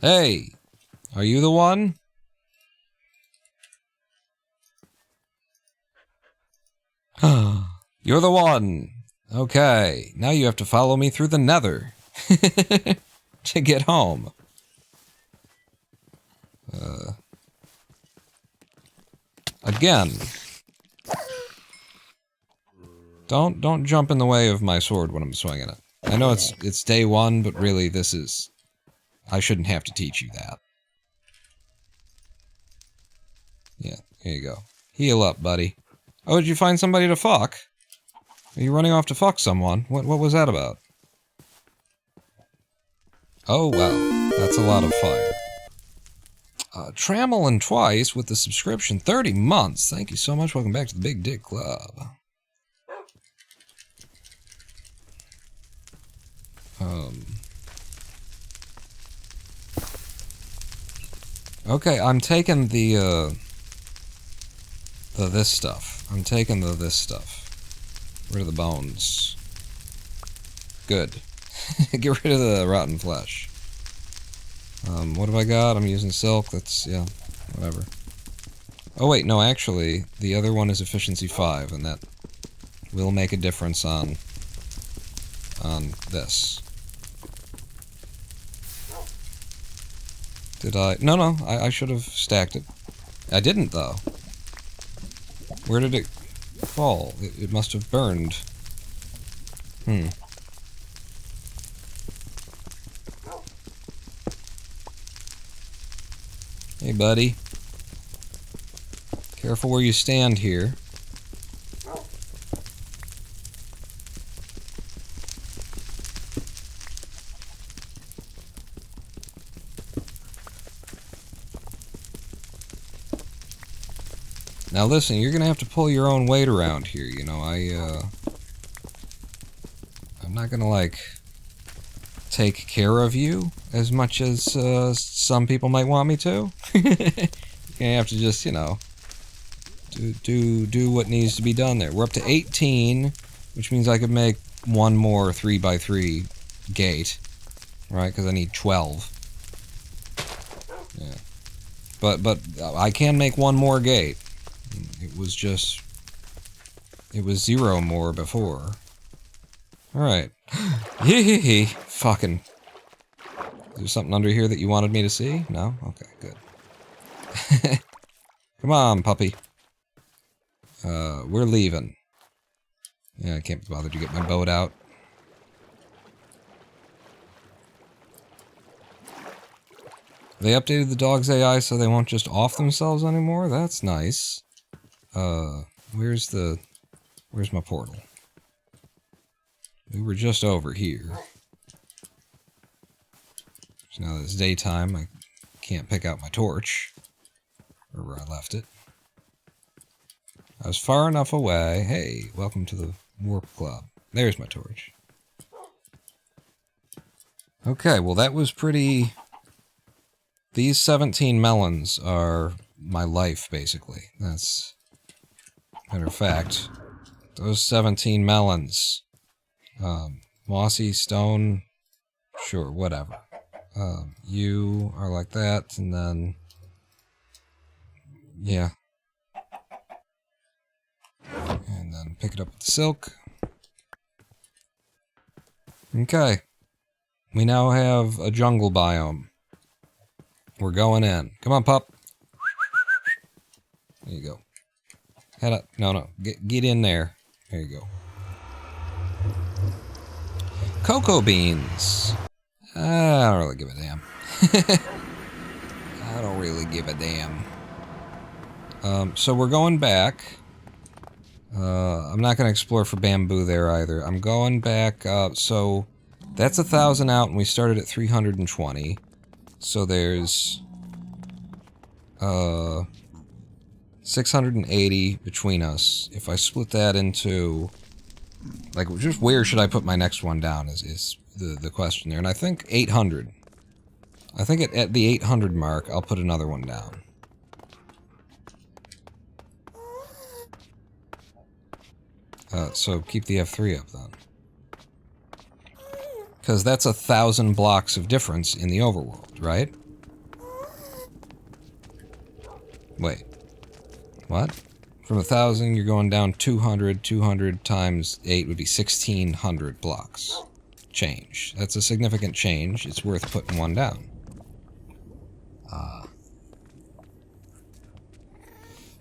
Hey! Are you the one? You're the one! Okay, now you have to follow me through the nether. To get home. Again. Don't jump in the way of my sword when I'm swinging it. I know it's day one, but really this is... I shouldn't have to teach you that. Yeah, here you go. Heal up, buddy. Oh, did you find somebody to fuck? Are you running off to fuck someone? What was that about? Oh, wow. That's a lot of fire. Tramelin Twice with the subscription. 30 months. Thank you so much. Welcome back to the Big Dick Club. Okay, I'm taking the this stuff. I'm taking the this stuff. Rid of the bones. Good. Get rid of the rotten flesh. What have I got? I'm using silk. That's, yeah, whatever. Oh wait, no, actually, the other one is efficiency 5, and that will make a difference on this. Did I? No, I should have stacked it. I didn't, though. Where did it fall? It must have burned. Hey, buddy. Careful where you stand here. Now listen, you're gonna have to pull your own weight around here, you know, I'm not gonna, like, take care of you as much as, some people might want me to. You're gonna have to just, you know, do what needs to be done there. We're up to 18, which means I could make one more 3x3 gate, right? Because I need 12. Yeah. But I can make one more gate. It was 0 more before. Alright. Hee. Fucking. Is there something under here that you wanted me to see? No? Okay, good. Come on, puppy. We're leaving. Yeah, I can't be bothered to get my boat out. They updated the dog's AI so they won't just off themselves anymore? That's nice. Where's my portal? We were just over here. So now that it's daytime, I can't pick out my torch. Or where I left it. I was far enough away. Hey, welcome to the Warp Club. There's my torch. Okay, well that was pretty... These 17 melons are my life, basically. That's... Matter of fact, those 17 melons. Mossy, stone, sure, whatever. You are like that, and then... Yeah. And then pick it up with the silk. Okay. We now have a jungle biome. We're going in. Come on, pup. There you go. Head up. No. Get in there. There you go. Cocoa beans. I don't really give a damn. I don't really give a damn. So we're going back. I'm not going to explore for bamboo there either. I'm going back, so that's 1,000 out and we started at 320. So there's 680 between us. If I split that into, like, just where should I put my next one down is the question there. And I think 800. I think at the 800 mark, I'll put another one down. So keep the F3 up then. Because that's 1,000 blocks of difference in the overworld, right? Wait. What? From 1,000, you're going down 200. 200 times 8 would be 1,600 blocks. Change. That's a significant change. It's worth putting one down.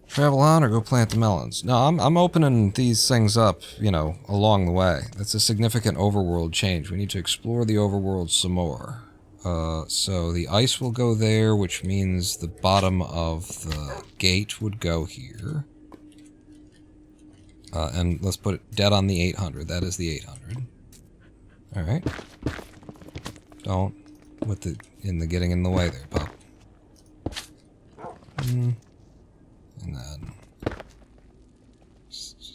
Travel on or go plant the melons? No, I'm opening these things up, you know, along the way. That's a significant overworld change. We need to explore the overworld some more. So the ice will go there, which means the bottom of the gate would go here. And let's put it dead on the 800. That is the 800. Alright. Don't with the getting in the way there, pup. And then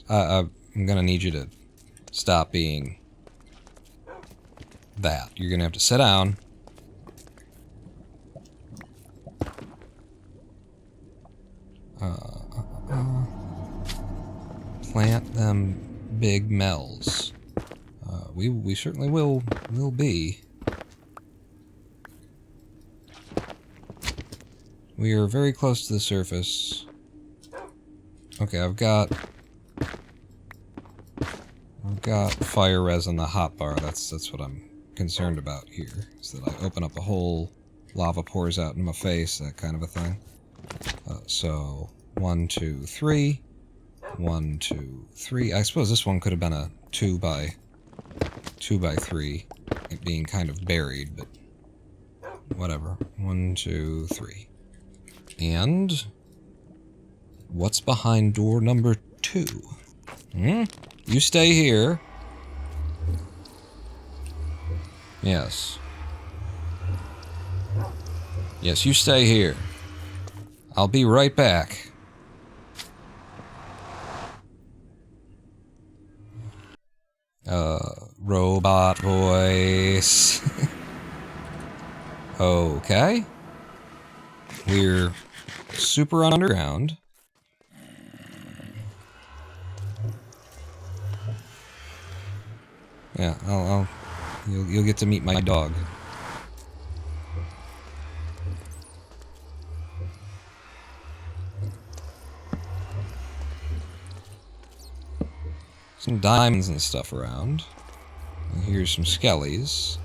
I'm gonna need you to stop being that. You're gonna have to sit down. Plant them big mells. We certainly will be. We are very close to the surface. Okay, I've got fire res on the hotbar. That's what I'm concerned about here. Is that I open up a hole, lava pours out in my face, that kind of a thing. So 1, 2, 3. 1, 2, 3. I suppose this one could have been a 2 by 3, it being kind of buried, but whatever. 1, 2, 3. And what's behind door number 2? You stay here. Yes. Yes, you stay here. I'll be right back. Robot voice. Okay. We're super underground. Yeah, you'll get to meet my dog. Some diamonds and stuff around. And here's some skellies.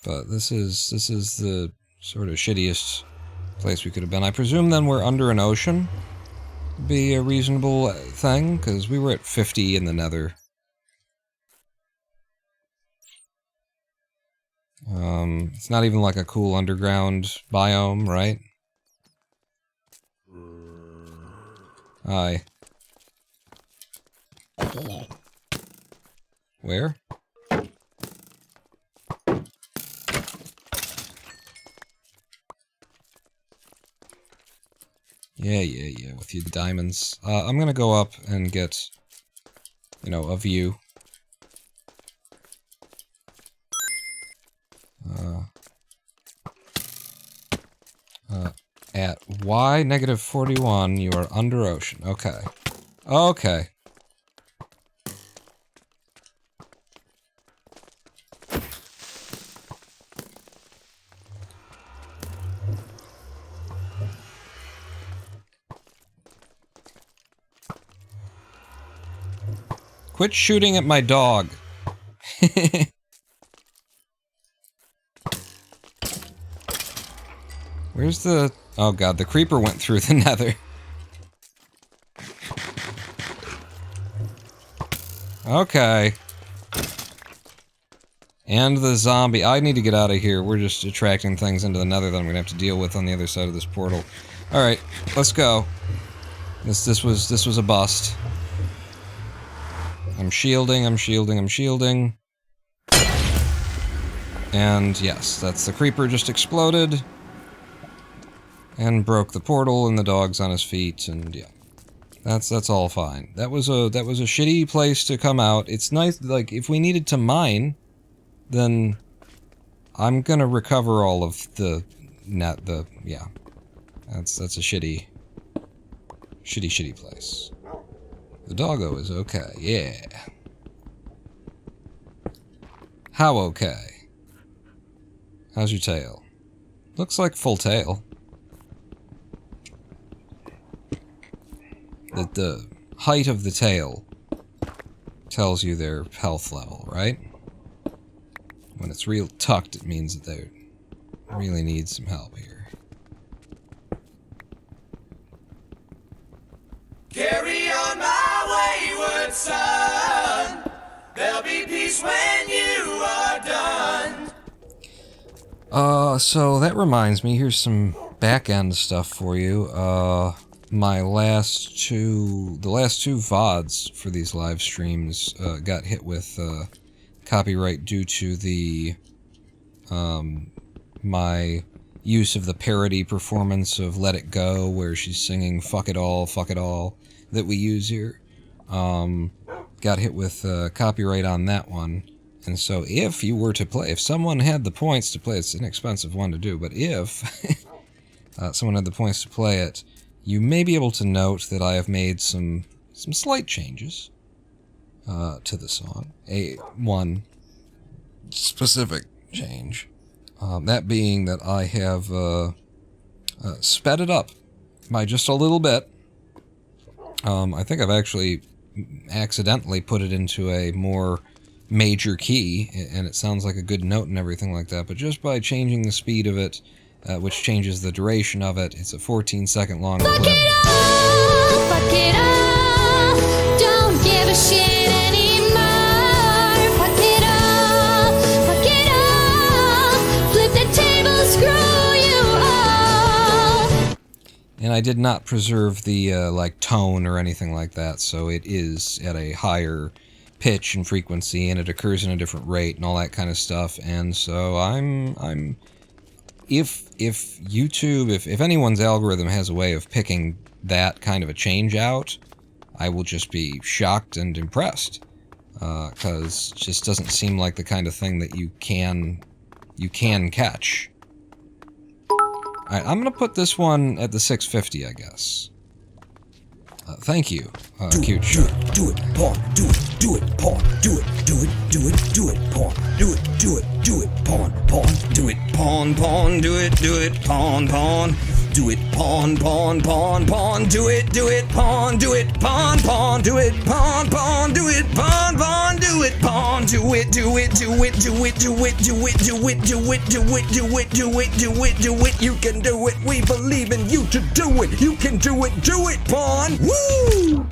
But this is the sort of shittiest place we could have been. I presume then we're under an ocean. Be a reasonable thing, because we were at 50 in the Nether. It's not even like a cool underground biome, right? Hi. Where? Yeah, with your diamonds. I'm gonna go up and get, you know, a view. At Y -41, you are under ocean. Okay. Okay. Quit shooting at my dog. Where's the... Oh god, the creeper went through the Nether. Okay. And the zombie. I need to get out of here. We're just attracting things into the Nether that I'm gonna have to deal with on the other side of this portal. Alright, let's go. This was a bust. I'm shielding. And yes, that's the creeper just exploded. And broke the portal, and the dog's on his feet, and yeah. That's all fine. That was a shitty place to come out. It's nice, like, if we needed to mine, then I'm gonna recover all of yeah. That's a shitty place. The doggo is okay, yeah. How okay? How's your tail? Looks like full tail. The height of the tail tells you their health level, right? When it's real tucked, it means that they really need some help here. Carry on my wayward son. There'll be peace when you are done. So that reminds me, here's some back-end stuff for you. The last two VODs for these live streams, got hit with, copyright due to the my use of the parody performance of Let It Go, where she's singing fuck it all, that we use here. Got hit with copyright on that one. And so if you were to play, if someone had the points to play, it's an expensive one to do, but if someone had the points to play it, you may be able to note that I have made some slight changes to the song. One specific change. That being that I have sped it up by just a little bit. I think I've actually accidentally put it into a more major key, and it sounds like a good note and everything like that, but just by changing the speed of it, which changes the duration of it, it's a 14-second long clip. Fuck it all, don't give a shit anymore. Fuck it all, flip the table, screw you all. And I did not preserve the like tone or anything like that, so it is at a higher pitch and frequency, and it occurs in a different rate and all that kind of stuff. And so I'm if YouTube, if anyone's algorithm has a way of picking that kind of a change out, I will just be shocked and impressed, because it just doesn't seem like the kind of thing that you can catch. Alright, I'm gonna put this one at the 650, I guess. Thank you, cute show. Do it, pawn, do it, pawn, do it, pawn, do it, pawn, do it, pawn, do it, pawn, do it, pawn, do it, pawn, do it, pawn, do it, pawn, do it, pawn, do it, pawn, do it, you can do it, we believe in you to do it, you can do it, pawn, woo!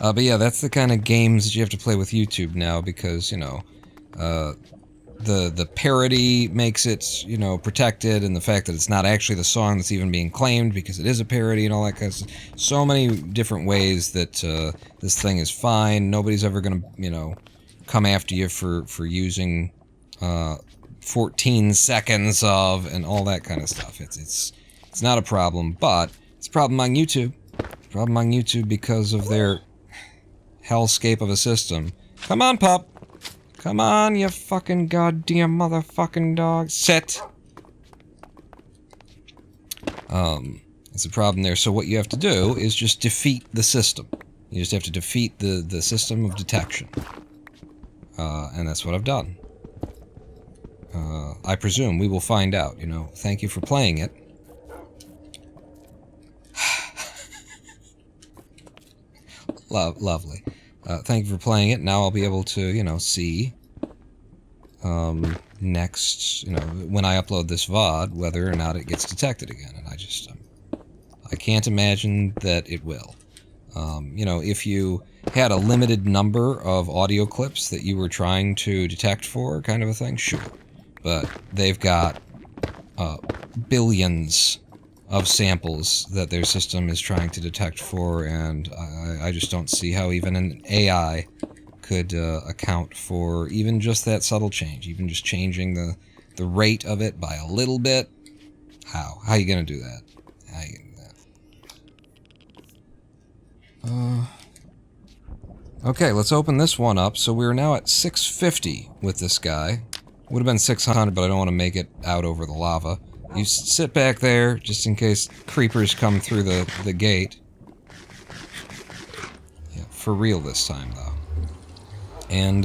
But yeah, that's the kind of games that you have to play with YouTube now, because, you know, the parody makes it, you know, protected, and the fact that it's not actually the song that's even being claimed because it is a parody and all that kind of stuff. So many different ways that this thing is fine. Nobody's ever going to, you know, come after you for using 14 seconds of and all that kind of stuff. It's not a problem, but it's a problem on YouTube. It's a problem on YouTube because of their hellscape of a system. Come on, pup. Come on, you fucking goddamn motherfucking dog. Sit. It's a problem there. So what you have to do is just defeat the system. You just have to defeat the system of detection. And that's what I've done. I presume we will find out, you know. Thank you for playing it. Lovely. Thank you for playing it. Now I'll be able to, you know, see next, you know, when I upload this VOD, whether or not it gets detected again. And I just, I can't imagine that it will. You know, if you had a limited number of audio clips that you were trying to detect for, kind of a thing, sure. But they've got billions of samples that their system is trying to detect for, and I just don't see how even an AI could account for even just that subtle change, even just changing the rate of it by a little bit. How are you gonna do that? How are you gonna do that? Okay, let's open this one up. So we're now at 650 with this guy. Would have been 600, but I don't want to make it out over the lava. You sit back there, just in case creepers come through the gate. Yeah, for real this time, though. And,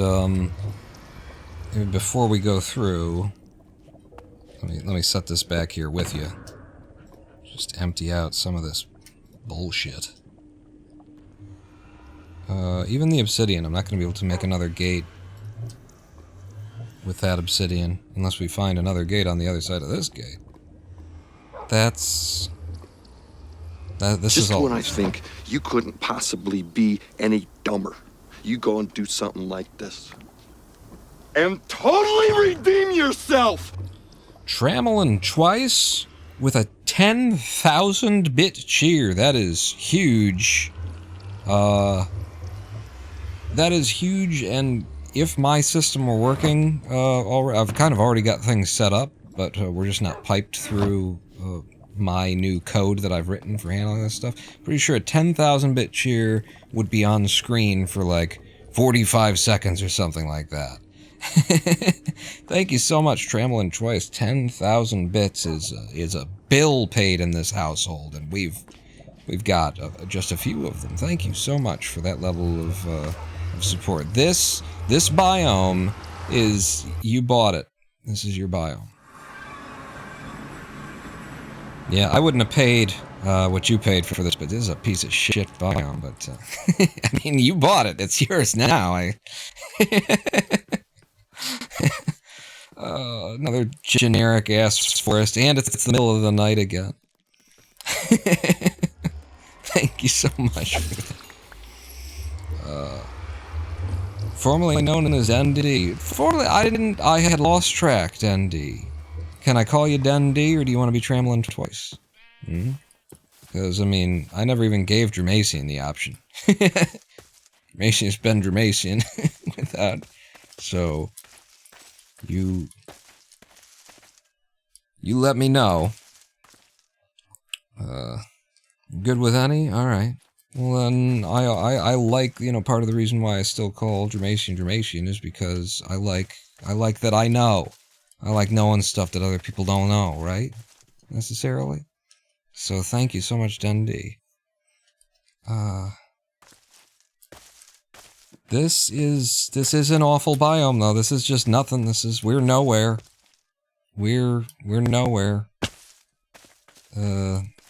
before we go through, let me set this back here with you. Just empty out some of this bullshit. Even the obsidian, I'm not going to be able to make another gate with that obsidian, unless we find another gate on the other side of this gate. This Just is all. when I think you couldn't possibly be any dumber, you go and do something like this. And totally redeem yourself! Tramelin twice with a 10,000 bit cheer. That is huge. that is huge, and if my system were working, I've kind of already got things set up, but we're just not piped through my new code that I've written for handling this stuff. Pretty sure a 10,000-bit cheer would be on screen for like 45 seconds or something like that. Thank you so much, Trammellin' Twice. 10,000 bits is a bill paid in this household, and we've got just a few of them. Thank you so much for that level of support. This biome is, you bought it. This is your biome. Yeah, I wouldn't have paid what you paid for this, but this is a piece of shit biome. But I mean, you bought it. It's yours now. Another generic ass forest, and it's the middle of the night again. Thank you so much for that. Formerly known as ND. Formerly, I had lost track, ND. Can I call you D, or do you want to be Trammellin' Twice? Because, I mean, I never even gave Dramatian the option. Dramatian's been Dramatian without. So, you let me know. Good with any? Alright. Well, then, I like, you know, part of the reason why I still call Dramatian is because I like that I know. I like knowing stuff that other people don't know, right? Necessarily. So thank you so much, Dundee. This is an awful biome, though. This is just nothing. We're nowhere. We're nowhere.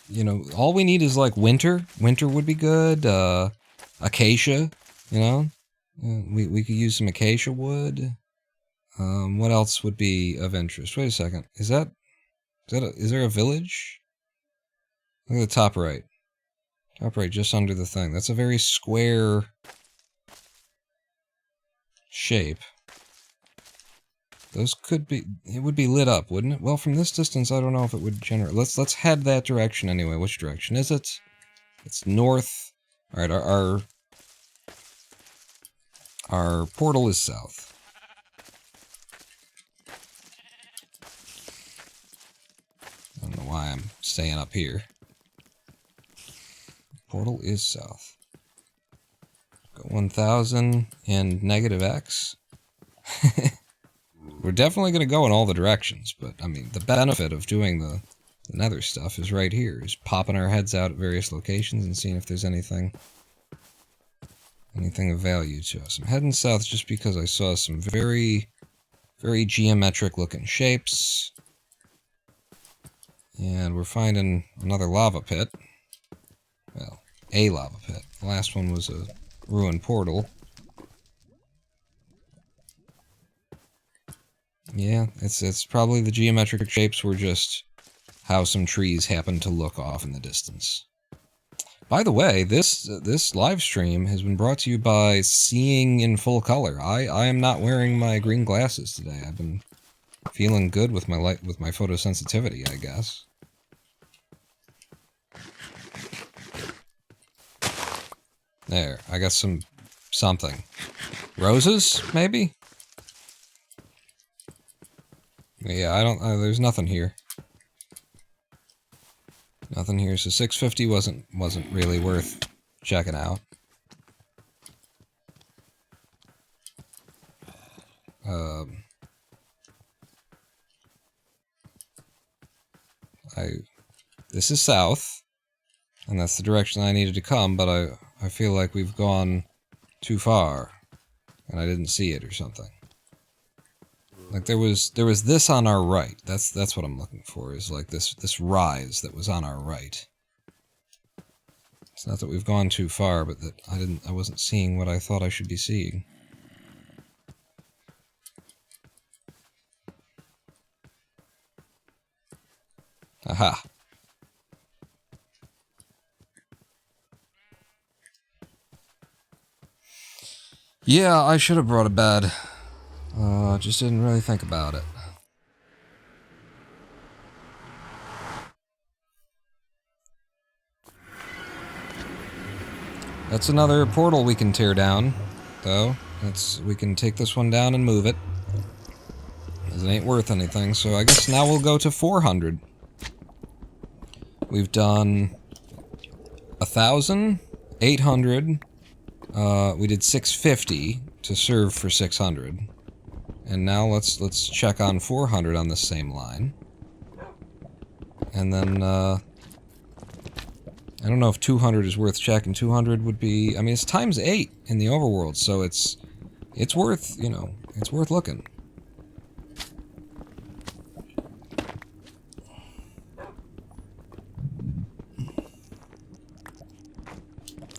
You know, all we need is, like, winter. Winter would be good. Acacia, you know? We could use some acacia wood. What else would be of interest? Wait a second. Is there a village? Look at the top right. Top right, just under the thing. That's a very square shape. Those could be... It would be lit up, wouldn't it? Well, from this distance, I don't know if it would generate... Let's head that direction anyway. Which direction is it? It's north. Alright, our portal is south. I don't know why I'm staying up here. Portal is south. Got 1,000 and negative X. We're definitely going to go in all the directions, but, I mean, the benefit of doing the nether stuff is right here, is popping our heads out at various locations and seeing if there's anything of value to us. I'm heading south just because I saw some very, very geometric-looking shapes. And we're finding another lava pit. Well, a lava pit. The last one was a ruined portal. Yeah, it's probably the geometric shapes were just how some trees happen to look off in the distance. By the way, this live stream has been brought to you by Seeing in Full Color. I am not wearing my green glasses today. I've been feeling good with my photosensitivity, I guess. There, I got something. Roses, maybe? Yeah, there's nothing here. Nothing here, so 650 wasn't really worth checking out. This is south, and that's the direction I needed to come, but I feel like we've gone too far, and I didn't see it or something. Like there was this on our right. That's what I'm looking for, is like this rise that was on our right. It's not that we've gone too far, but that I wasn't seeing what I thought I should be seeing. Aha. Yeah, I should have brought a bed. Just didn't really think about it. That's another portal we can tear down. though. We can take this one down and move it. 'Cause it ain't worth anything, so I guess now we'll go to 400. We've done 1,000, 800, we did 650 to serve for 600. And now let's check on 400 on the same line. And then, I don't know if 200 is worth checking. 200 would be, I mean, it's times 8 in the overworld, so it's worth, you know, it's worth looking.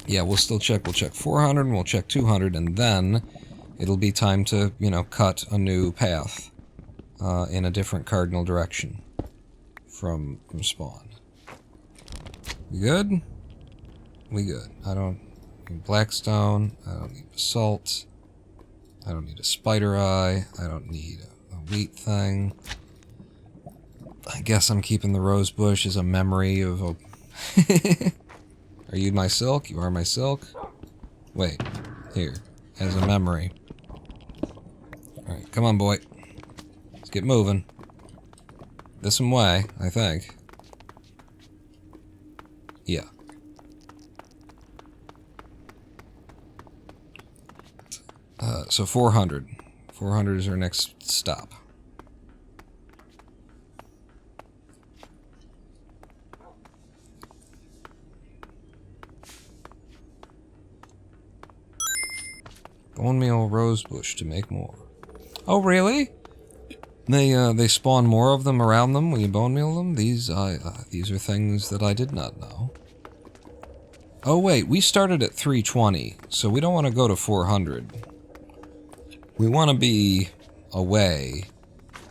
Yeah, we'll still check. We'll check 400 and we'll check 200, and then it'll be time to, you know, cut a new path in a different cardinal direction from spawn. We good? We good. I don't need blackstone. I don't need basalt. I don't need a spider eye. I don't need a wheat thing. I guess I'm keeping the rose bush as a memory of a... Are you my silk? You are my silk? Wait. Here. As a memory. Alright, come on, boy. Let's get moving. This way, I think. Yeah. So 400. 400 is our next stop. Bone meal rosebush to make more. Oh, really? They spawn more of them around them when you bone meal them? These are things that I did not know. Oh wait, we started at 320, so we don't want to go to 400. We want to be away.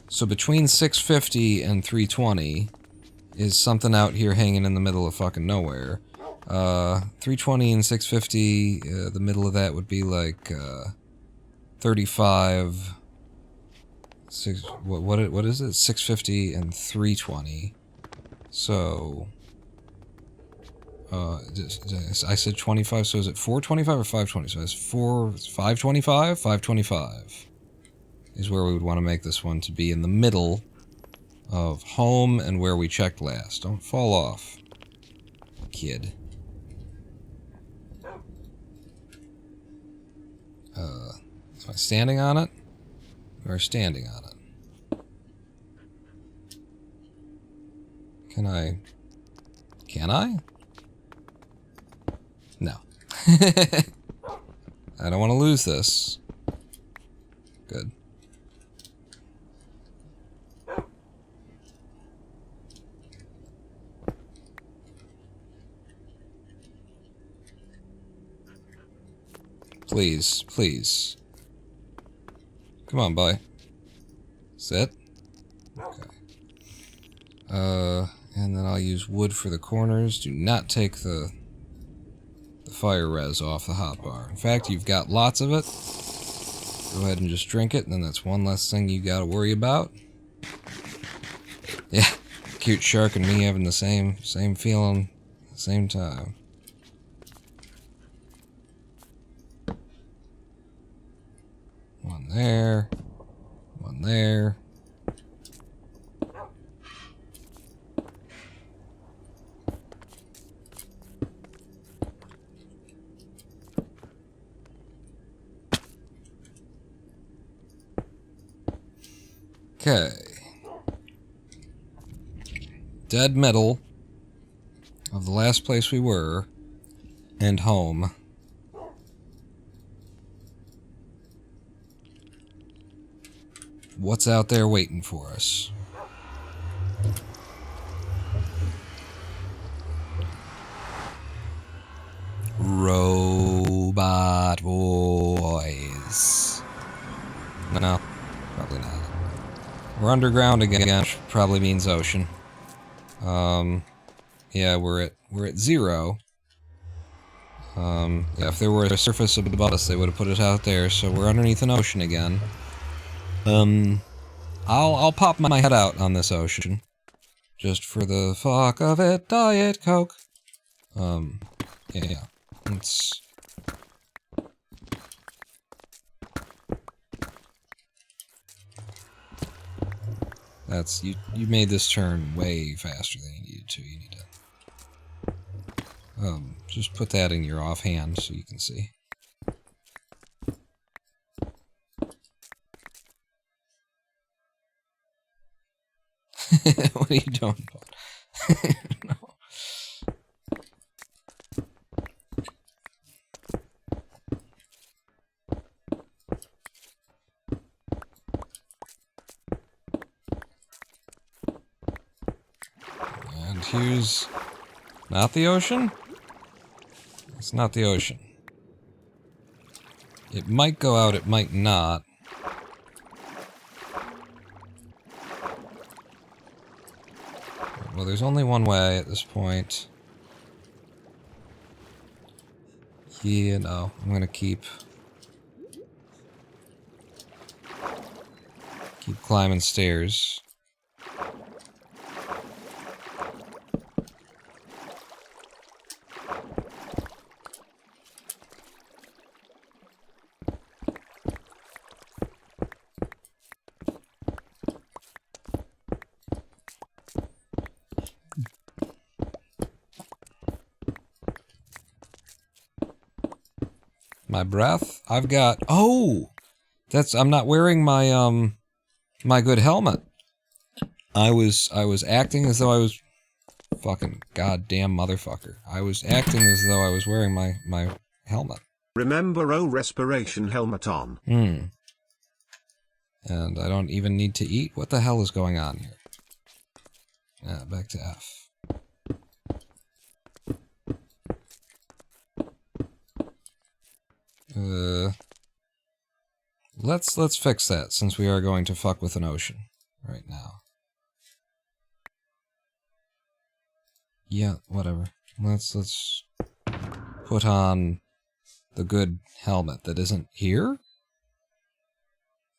So between 650 and 320 is something out here hanging in the middle of fucking nowhere. 320 and 650, the middle of that would be like 35. What is it? 650 and 320. So I said 25, so is it 425 or 520? So it's 525? 525 is where we would want to make this one to be in the middle of home and where we checked last. Don't fall off, kid. Am I standing on it? Or standing on it? Can I? No. I don't want to lose this. Good. Please, please. Come on, boy. Sit. Okay. And then I'll use wood for the corners. Do not take the fire res off the hotbar. In fact, you've got lots of it. Go ahead and just drink it, and then that's one less thing you gotta worry about. Yeah, cute shark and me having the same feeling at the same time. One there. One there. Okay. Dead middle of the last place we were, and home. What's out there waiting for us? Robot voice. No, probably not. We're underground again, which probably means ocean. Yeah, we're at 0. Yeah, if there were a surface above us, they would have put it out there, so we're underneath an ocean again. I'll pop my head out on this ocean. Just for the fuck of it, Diet Coke. Yeah. That's you made this turn way faster than you needed to. You need to just put that in your offhand so you can see. What are you doing, bud? No. And here's not the ocean. It's not the ocean. It might go out, it might not. Well, there's only one way at this point. Yeah, no, I'm gonna keep climbing stairs. My breath? I've got... Oh! I'm not wearing my, my good helmet. I was acting as though I was... Fucking goddamn motherfucker. I was acting as though I was wearing my helmet. Remember, oh, respiration helmet on. And I don't even need to eat? What the hell is going on here? Back to F. Let's fix that, since we are going to fuck with an ocean right now. Yeah, whatever. Let's put on the good helmet that isn't here?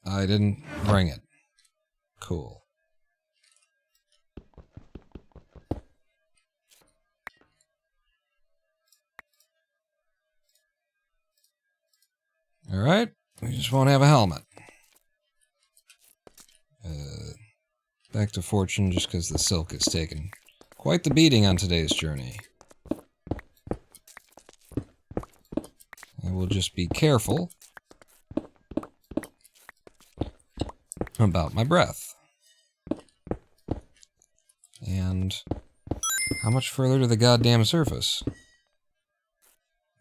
I didn't bring it. Cool. Alright, we just won't have a helmet. Back to fortune, just because the silk is taken quite the beating on today's journey. I will just be careful about my breath. And how much further to the goddamn surface?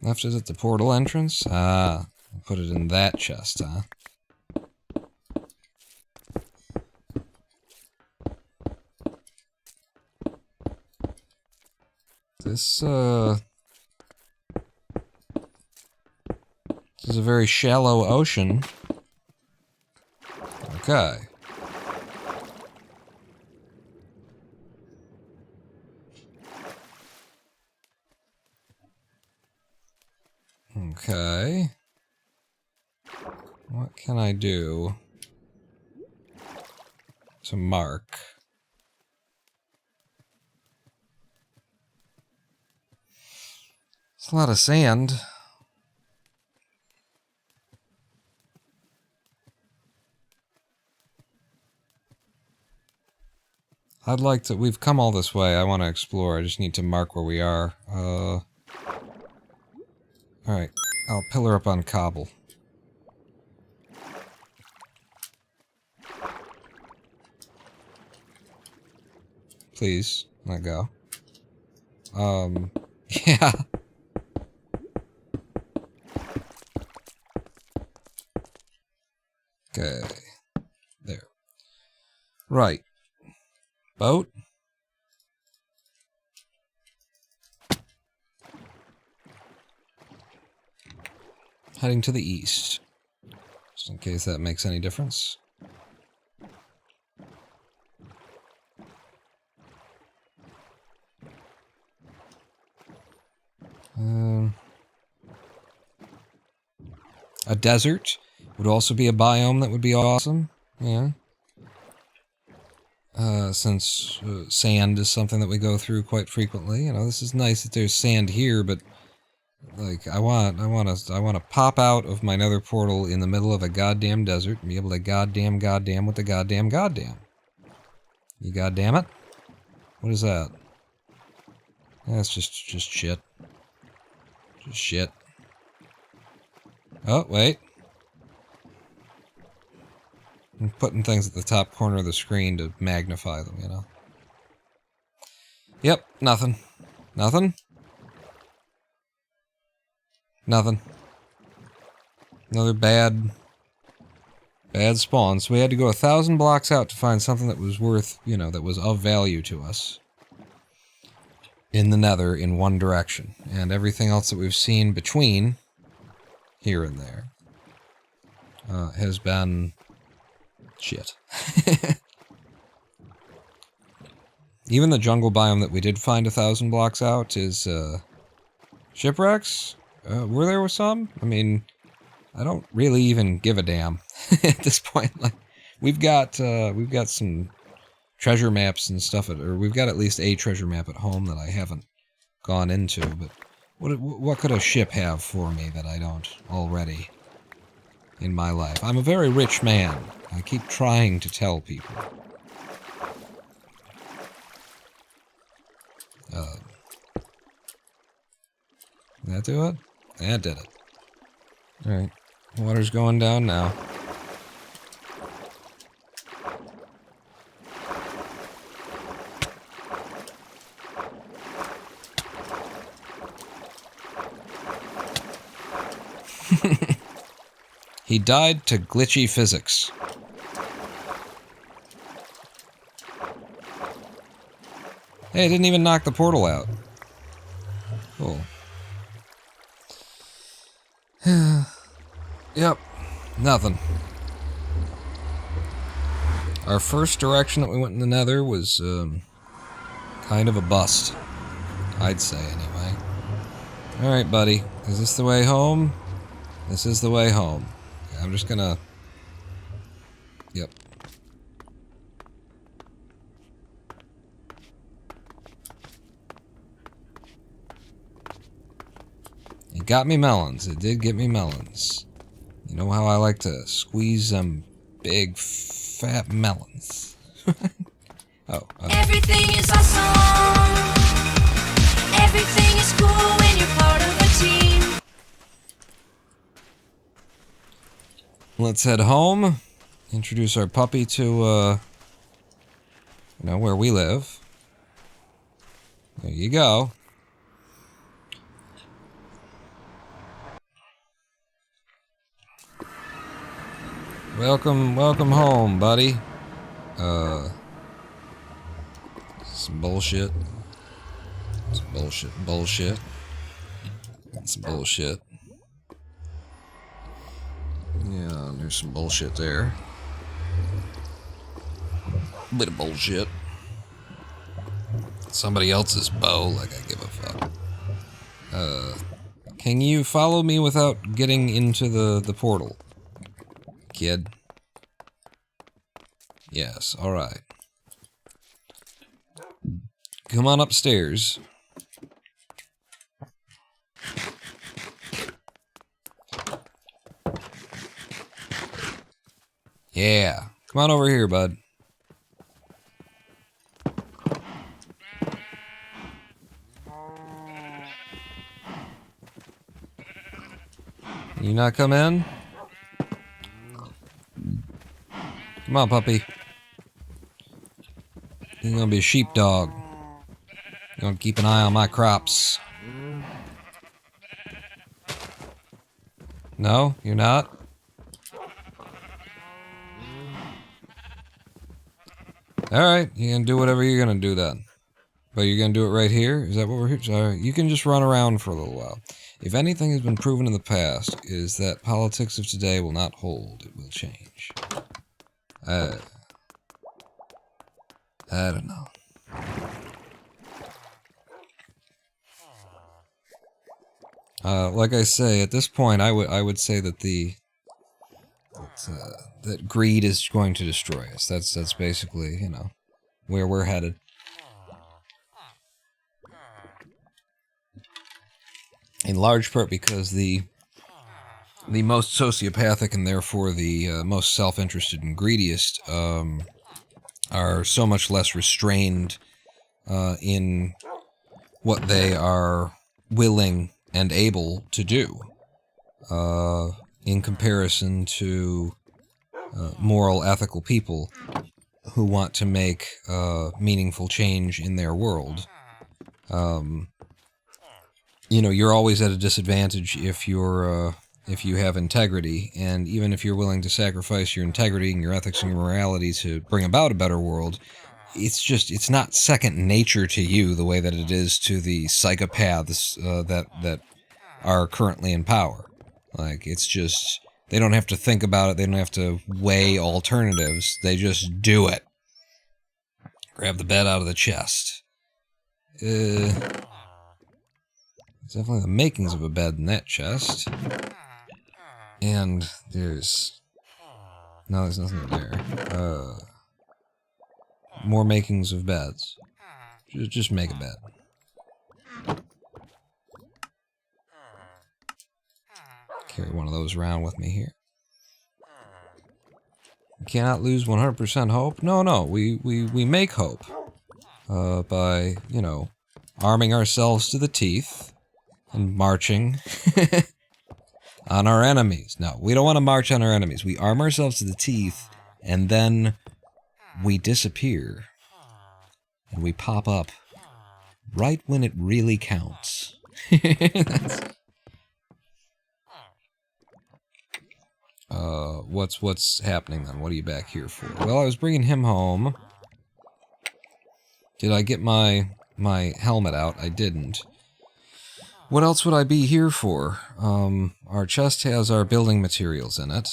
Left is at the portal entrance? Ah, I'll put it in that chest, huh? This is a very shallow ocean. Okay. Okay. What can I do to mark? It's a lot of sand. I'd like to... We've come all this way. I want to explore. I just need to mark where we are. Alright. I'll pillar up on cobble. Please, let go. Yeah. Okay. There. Right. Boat. Heading to the east. Just in case that makes any difference. A desert would also be a biome that would be awesome. Yeah. Since sand is something that we go through quite frequently. You know, this is nice that there's sand here, but like I want to pop out of my nether portal in the middle of a goddamn desert and be able to goddamn with the goddamn. You goddamn it. What is that? That's just shit. Just shit. Oh, wait. I'm putting things at the top corner of the screen to magnify them, you know. Yep, nothing. Nothing? Nothing. Another bad spawn. So we had to go 1,000 blocks out to find something that was worth, you know, that was of value to us. In the Nether, in one direction. And everything else that we've seen between here and there has been shit. Even the jungle biome that we did find 1,000 blocks out is shipwrecks. Were there some? I mean, I don't really even give a damn at this point. Like, we've got some treasure maps and stuff, or we've got at least a treasure map at home that I haven't gone into. But what could a ship have for me that I don't already in my life? I'm a very rich man. I keep trying to tell people. Did that do it? That did it. Alright. Water's going down now. He died to glitchy physics. Hey, it didn't even knock the portal out. Cool. Yep. Nothing. Our first direction that we went in the Nether was, kind of a bust. I'd say, anyway. Alright, buddy. Is this the way home? This is the way home. I'm just gonna... Yep. It got me melons. It did get me melons. You know how I like to squeeze them big, fat melons. Oh. Everything is awesome. Everything is cool when you're part of a team. Let's head home. Introduce our puppy to, you know, where we live. There you go. Welcome home, buddy. Some bullshit. Some bullshit. Some bullshit. Yeah, there's some bullshit there. Bit of bullshit. Somebody else's bow, like I give a fuck. Can you follow me without getting into the portal? Kid? Yes, alright. Come on upstairs. Yeah, come on over here, bud. You not come in? Come on, puppy. You're gonna be a sheepdog. You're gonna keep an eye on my crops. No, you're not? Alright, you're gonna do whatever you're gonna do then. But you're gonna do it right here? Is that what we're here? Sorry, you can just run around for a little while. If anything has been proven in the past, is that politics of today will not hold. It will change. I don't know. Like I say, at this point, I would say that that greed is going to destroy us. That's basically, you know, where we're headed. In large part because the most sociopathic and therefore the most self-interested and greediest are so much less restrained in what they are willing and able to do in comparison to moral, ethical people who want to make meaningful change in their world. You know, you're always at a disadvantage if you have integrity, and even if you're willing to sacrifice your integrity and your ethics and your morality to bring about a better world, it's not second nature to you the way that it is to the psychopaths that are currently in power. Like, it's just, they don't have to think about it, they don't have to weigh alternatives, they just do it. Grab the bed out of the chest. There's definitely the makings of a bed in that chest. And there's nothing there. More makings of beds. Just make a bed. Carry one of those around with me here. You cannot lose 100% hope. No, we make hope. By, you know, arming ourselves to the teeth and marching on our enemies. No, we don't want to march on our enemies. We arm ourselves to the teeth, and then we disappear. And we pop up right when it really counts. What's happening then? What are you back here for? Well, I was bringing him home. Did I get my helmet out? I didn't. What else would I be here for? Our chest has our building materials in it.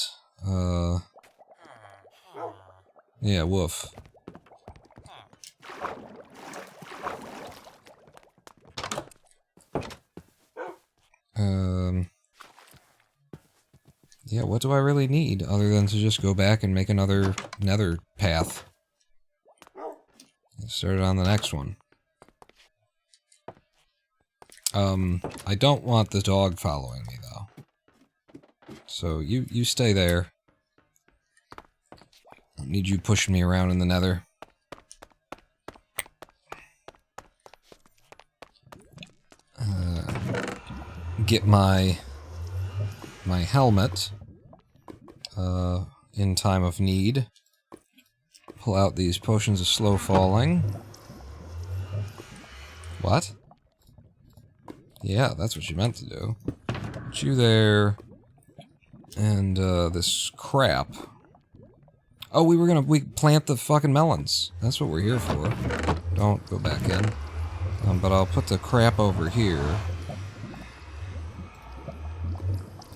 Yeah, woof. Yeah, what do I really need other than to just go back and make another nether path? Start on the next one. I don't want the dog following me, though. So, you stay there. Don't need you pushing me around in the nether. Get my helmet in time of need. Pull out these potions of slow falling. What? Yeah, that's what you meant to do. Put you there. And this crap. Oh, we plant the fucking melons. That's what we're here for. Don't go back in. But I'll put the crap over here.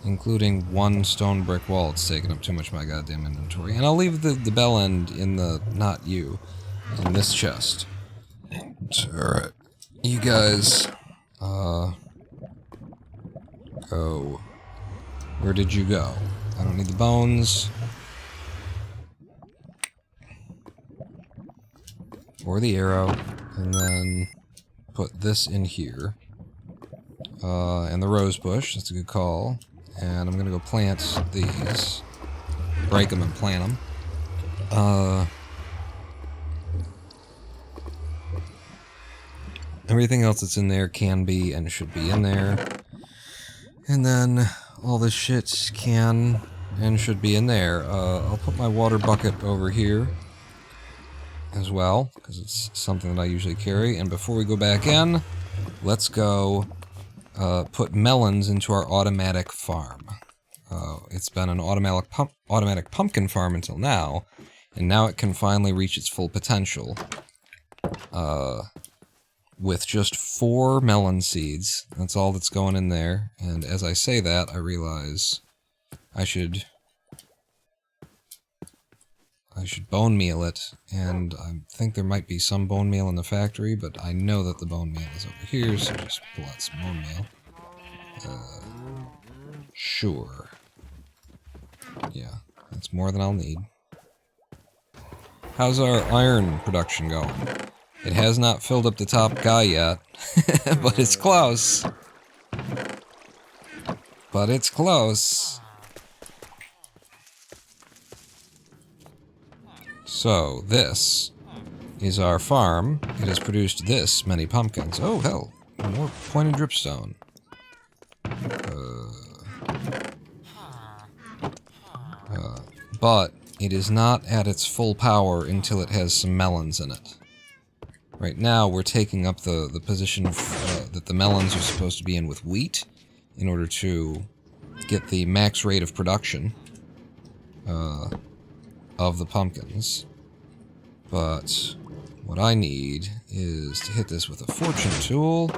Including one stone brick wall. It's taking up too much of my goddamn inventory. And I'll leave the bell end in the, not you, in this chest. Alright. You guys, go. Where did you go? I don't need the bones. Or the arrow. And then put this in here. And the rose bush. That's a good call. And I'm gonna go plant these. Break them and plant them. Everything else that's in there can be and should be in there. And then all this shit can and should be in there. I'll put my water bucket over here as well, because it's something that I usually carry. And before we go back in, let's go put melons into our automatic farm. It's been an automatic pumpkin farm until now, and now it can finally reach its full potential. With just 4 melon seeds. That's all that's going in there. And as I say that, I realize I should bone meal it, and I think there might be some bone meal in the factory, but I know that the bone meal is over here, so just pull out some bone meal. Sure. Yeah, that's more than I'll need. How's our iron production going? It has not filled up the top guy yet, but it's close. But it's close. So, this is our farm. It has produced this many pumpkins. Oh, hell. More pointed dripstone. But it is not at its full power until it has some melons in it. Right now, we're taking up the position that the melons are supposed to be in with wheat in order to get the max rate of production of the pumpkins. But what I need is to hit this with a fortune tool.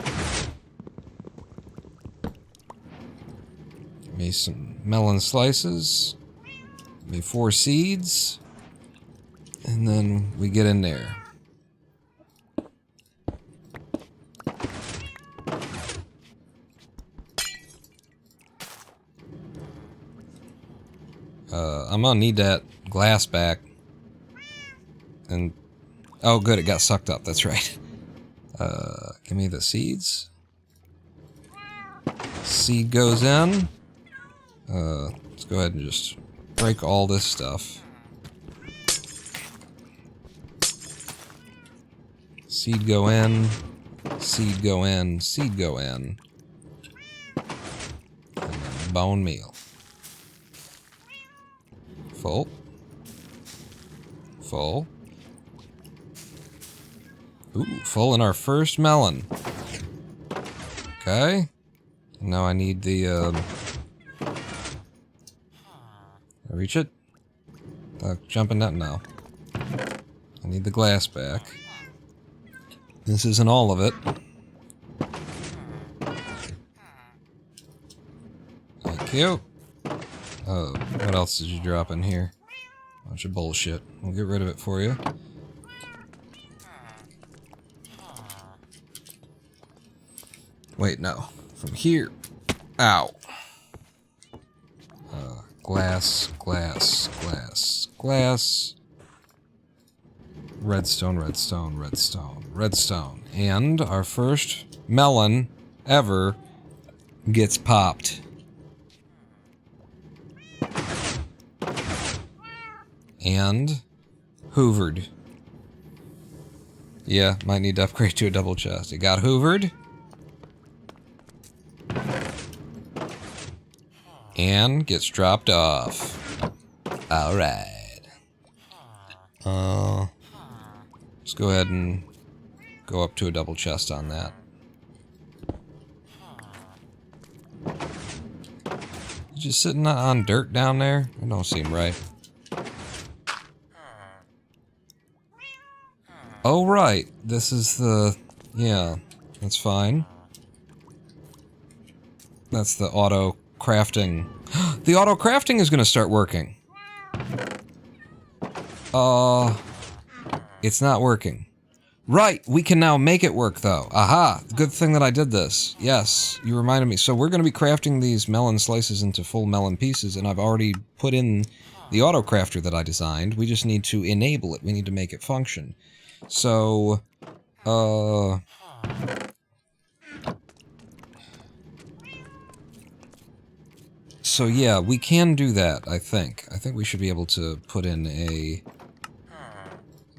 Give me some melon slices. Give me 4 seeds. And then we get in there. I'm gonna need that glass back. And oh good, it got sucked up, that's right. Give me the seeds. Seed goes in. Let's go ahead and just break all this stuff. Seed go in. Seed go in. Seed go in. And then bone meal. Full. Full. Ooh, full in our first melon. Okay. Now I need the, reach it? Jumping that? No. I need the glass back. This isn't all of it. Thank you. Oh, what else did you drop in here? Bunch of bullshit. We'll get rid of it for you. Wait, no. From here. Ow. Glass, glass, glass, glass. Redstone, redstone, redstone, redstone. And our first melon ever gets popped. And hoovered. Yeah, might need to upgrade to a double chest. It got hoovered. And gets dropped off. Alright. Let's go ahead and go up to a double chest on that. You just sitting on dirt down there? It don't seem right. Oh, right. This is the... Yeah, that's fine. That's the auto crafting. The auto crafting is going to start working. It's not working. Right, we can now make it work, though. Aha! Good thing that I did this. Yes, you reminded me. So we're going to be crafting these melon slices into full melon pieces, and I've already put in the auto crafter that I designed. We just need to enable it. We need to make it function. So, So yeah, we can do that, I think. I think we should be able to put in a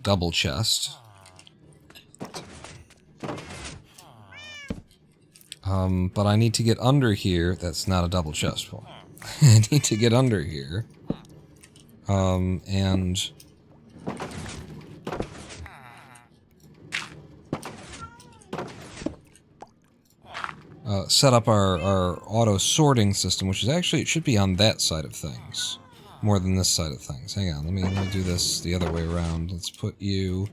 double chest. But I need to get under here. That's not a double chest one. I need to get under here. And... set up our auto sorting system, which is actually, it should be on that side of things more than this side of things. Hang on, let me do this the other way around. Let's put you...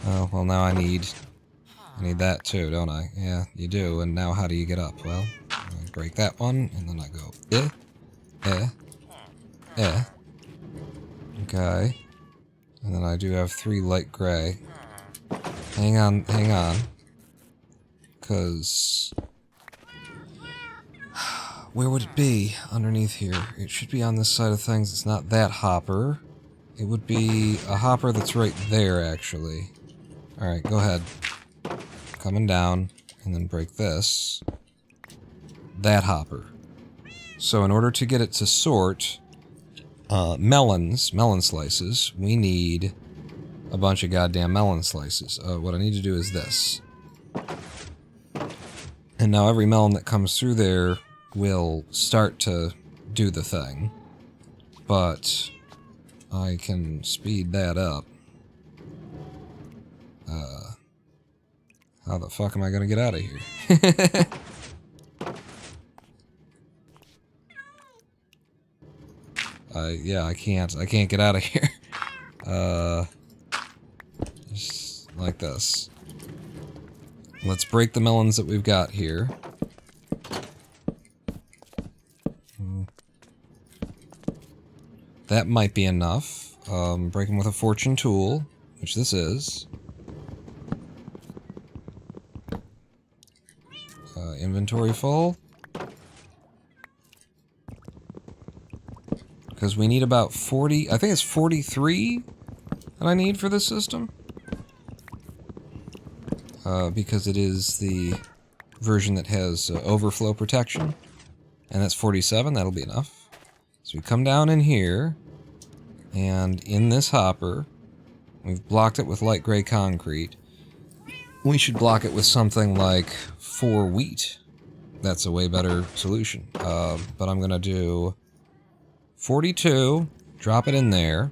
Oh, well now I need that too, don't I? Yeah, you do. And now how do you get up? Well, I break that one, and then I go Okay. And then I do have 3 light gray. Hang on. Because... Where would it be underneath here? It should be on this side of things. It's not that hopper. It would be a hopper that's right there, actually. Alright, go ahead. Coming down, and then break this. That hopper. So in order to get it to sort, melon slices. We need a bunch of goddamn melon slices. What I need to do is this. And now every melon that comes through there will start to do the thing. But I can speed that up. How the fuck am I gonna get out of here? Yeah, I can't get out of here. Just like this. Let's break the melons that we've got here. That might be enough. Break them with a fortune tool, which this is. Inventory full. Because we need about 40... I think it's 43 that I need for this system. Because it is the version that has overflow protection. And that's 47, that'll be enough. So we come down in here, and in this hopper, we've blocked it with light gray concrete. We should block it with something like 4 wheat. That's a way better solution. But I'm gonna do 42, drop it in there,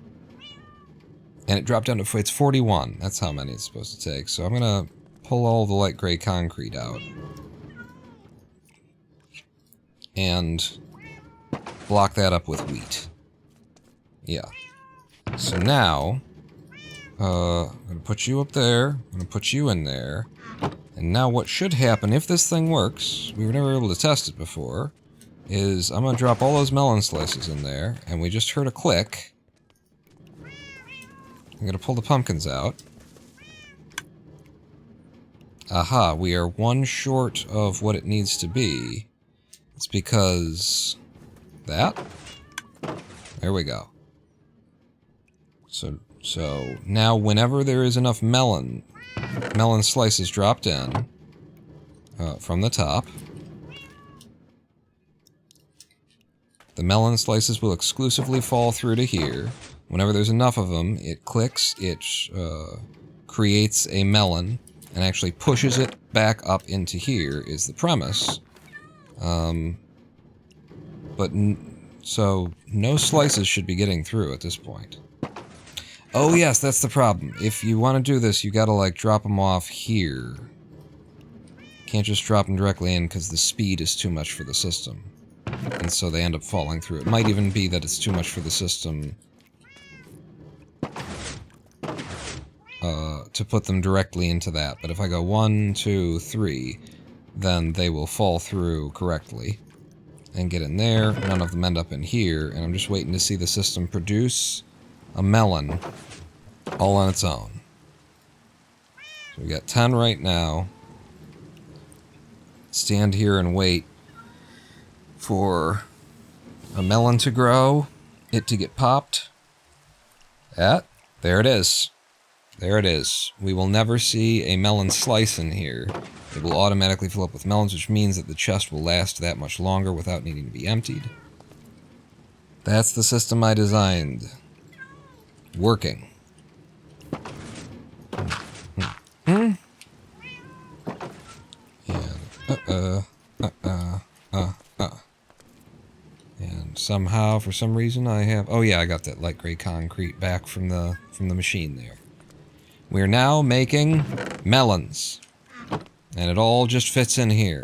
and it dropped down to, it's 41. That's how many it's supposed to take. So I'm gonna pull all the light gray concrete out. And block that up with wheat. Yeah. So now, I'm gonna put you up there, I'm gonna put you in there, and now what should happen, if this thing works, we were never able to test it before, is I'm gonna drop all those melon slices in there, and we just heard a click. I'm gonna pull the pumpkins out. Aha, we are 1 short of what it needs to be. It's because... that? There we go. So now whenever there is enough melon slices dropped in from the top, the melon slices will exclusively fall through to here. Whenever there's enough of them, it clicks, it creates a melon, and actually pushes it back up into here, is the premise. So no slices should be getting through at this point. Oh yes, that's the problem. If you want to do this, you gotta like drop them off here. Can't just drop them directly in because the speed is too much for the system. And so they end up falling through. It might even be that it's too much for the system to put them directly into that. But if I go 1, 2, 3, then they will fall through correctly. And get in there. None of them end up in here. And I'm just waiting to see the system produce a melon all on its own. So we got 10 right now. Stand here and wait for a melon to grow, it to get popped. There it is. There it is. We will never see a melon slice in here. It will automatically fill up with melons, which means that the chest will last that much longer without needing to be emptied. That's the system I designed. Working. And, and somehow, for some reason, I have... oh yeah, I got that light gray concrete back from the machine there. We're now making melons. And it all just fits in here.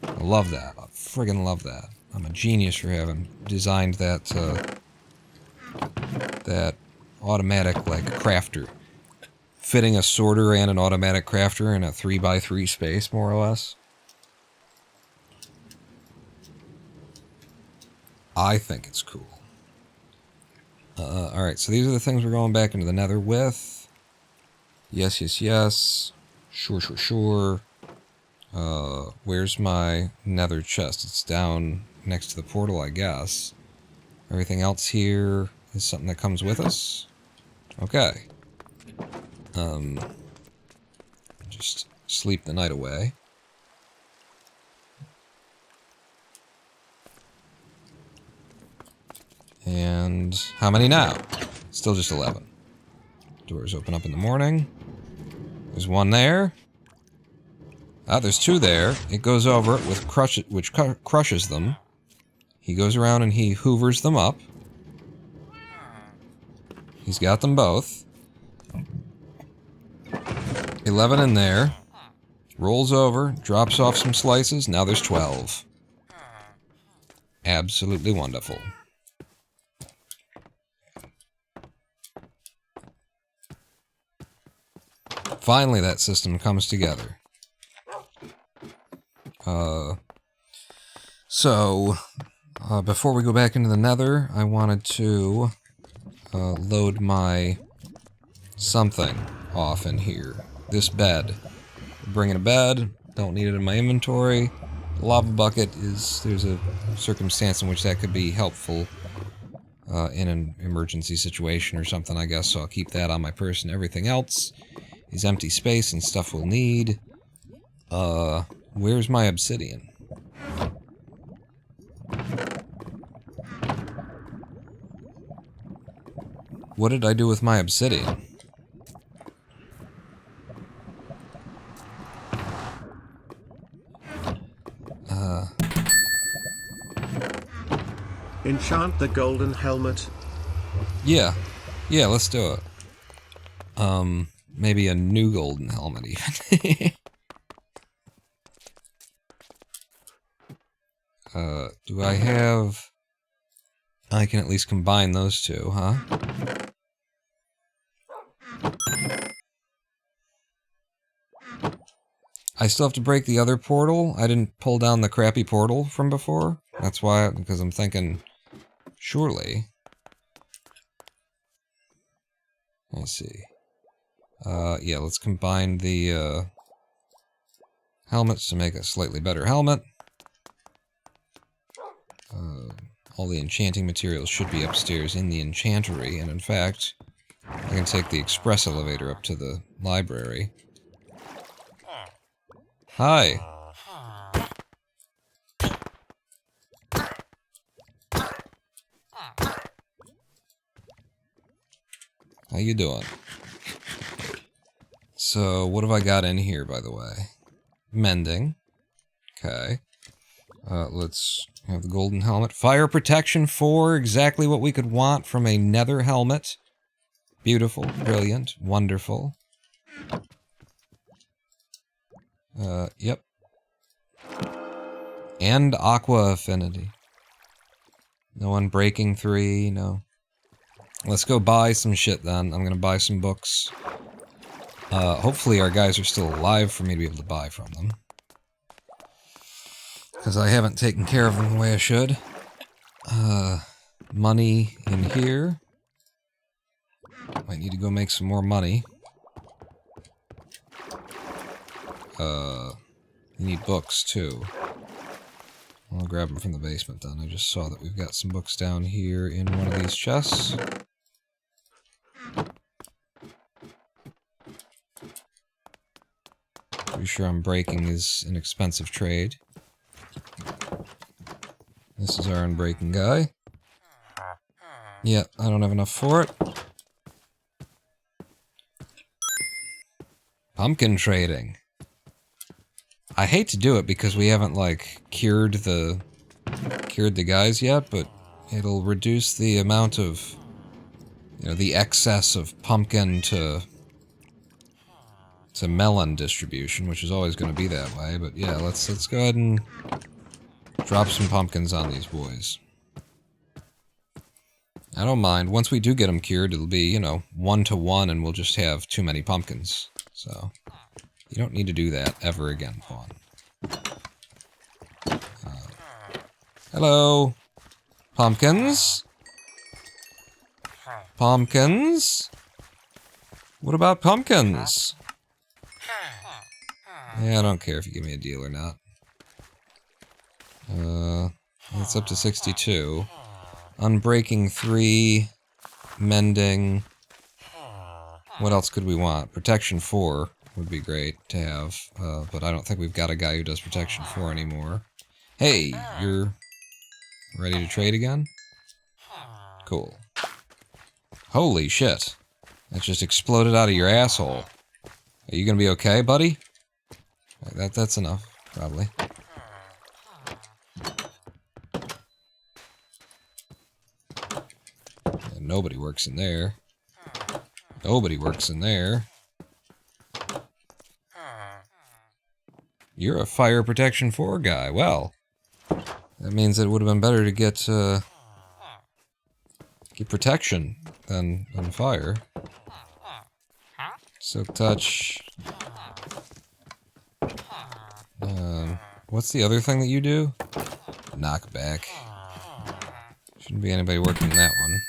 I love that. I friggin' love that. I'm a genius for having designed that, that automatic, like, crafter. Fitting a sorter and an automatic crafter in a 3x3 space, more or less. I think it's cool. Alright, so these are the things we're going back into the nether with. Yes, yes, yes. Sure, sure, sure. Where's my nether chest? It's down next to the portal, I guess. Everything else here is something that comes with us. Okay. Just sleep the night away. And And how many now? Still just 11. Doors open up in the morning. There's one there. Ah, there's two there. It goes over it with which crushes them. He goes around and he hoovers them up. He's got them both. 11 in there. Rolls over, drops off some slices. Now there's 12. Absolutely wonderful. Finally, that system comes together. Before we go back into the Nether, I wanted to load my something off in here. This bed. Bringing a bed, don't need it in my inventory. The lava bucket is, there's a circumstance in which that could be helpful in an emergency situation or something, I guess, so I'll keep that on my person. Everything else is empty space and stuff we'll need. Where's my obsidian? What did I do with my obsidian? Enchant the golden helmet. Yeah, let's do it. Maybe a new golden helmet even. Do I have... I can at least combine those two, huh? I still have to break the other portal. I didn't pull down the crappy portal from before. That's why, because I'm thinking, surely. Let's see. Yeah, let's combine the helmets to make a slightly better helmet. All the enchanting materials should be upstairs in the enchantery, and in fact, I can take the express elevator up to the library. Hi. How you doing? So, what have I got in here, by the way? Mending. Okay. Let's have the golden helmet. Fire protection 4, exactly what we could want from a nether helmet. Beautiful, brilliant, wonderful. Yep. And aqua affinity. No unbreaking 3, no. Let's go buy some shit then. I'm gonna buy some books. Hopefully our guys are still alive for me to be able to buy from them. Because I haven't taken care of them the way I should. Money in here. Might need to go make some more money. You need books too. I'll grab them from the basement then. I just saw that we've got some books down here in one of these chests. Pretty sure unbreaking is an expensive trade. This is our unbreaking guy. Yeah, I don't have enough for it. Pumpkin trading. I hate to do it because we haven't, like, cured the guys yet, but it'll reduce the amount of, you know, the excess of pumpkin to melon distribution, which is always going to be that way. But yeah, let's go ahead and drop some pumpkins on these boys. I don't mind. Once we do get them cured, it'll be, you know, 1-to-1, and we'll just have too many pumpkins. So, you don't need to do that ever again, Pawn. Hello? Pumpkins? Pumpkins? What about pumpkins? Yeah, I don't care if you give me a deal or not. It's up to 62. Unbreaking 3. Mending. What else could we want? Protection 4 would be great to have, but I don't think we've got a guy who does Protection 4 anymore. Hey, you're ready to trade again? Cool. Holy shit. That just exploded out of your asshole. Are you gonna be okay, buddy? That's enough, probably. And nobody works in there. Nobody works in there. You're a fire protection 4 guy. Well, that means it would have been better to get protection than fire. Silk touch. What's the other thing that you do? Knockback. Shouldn't be anybody working that one.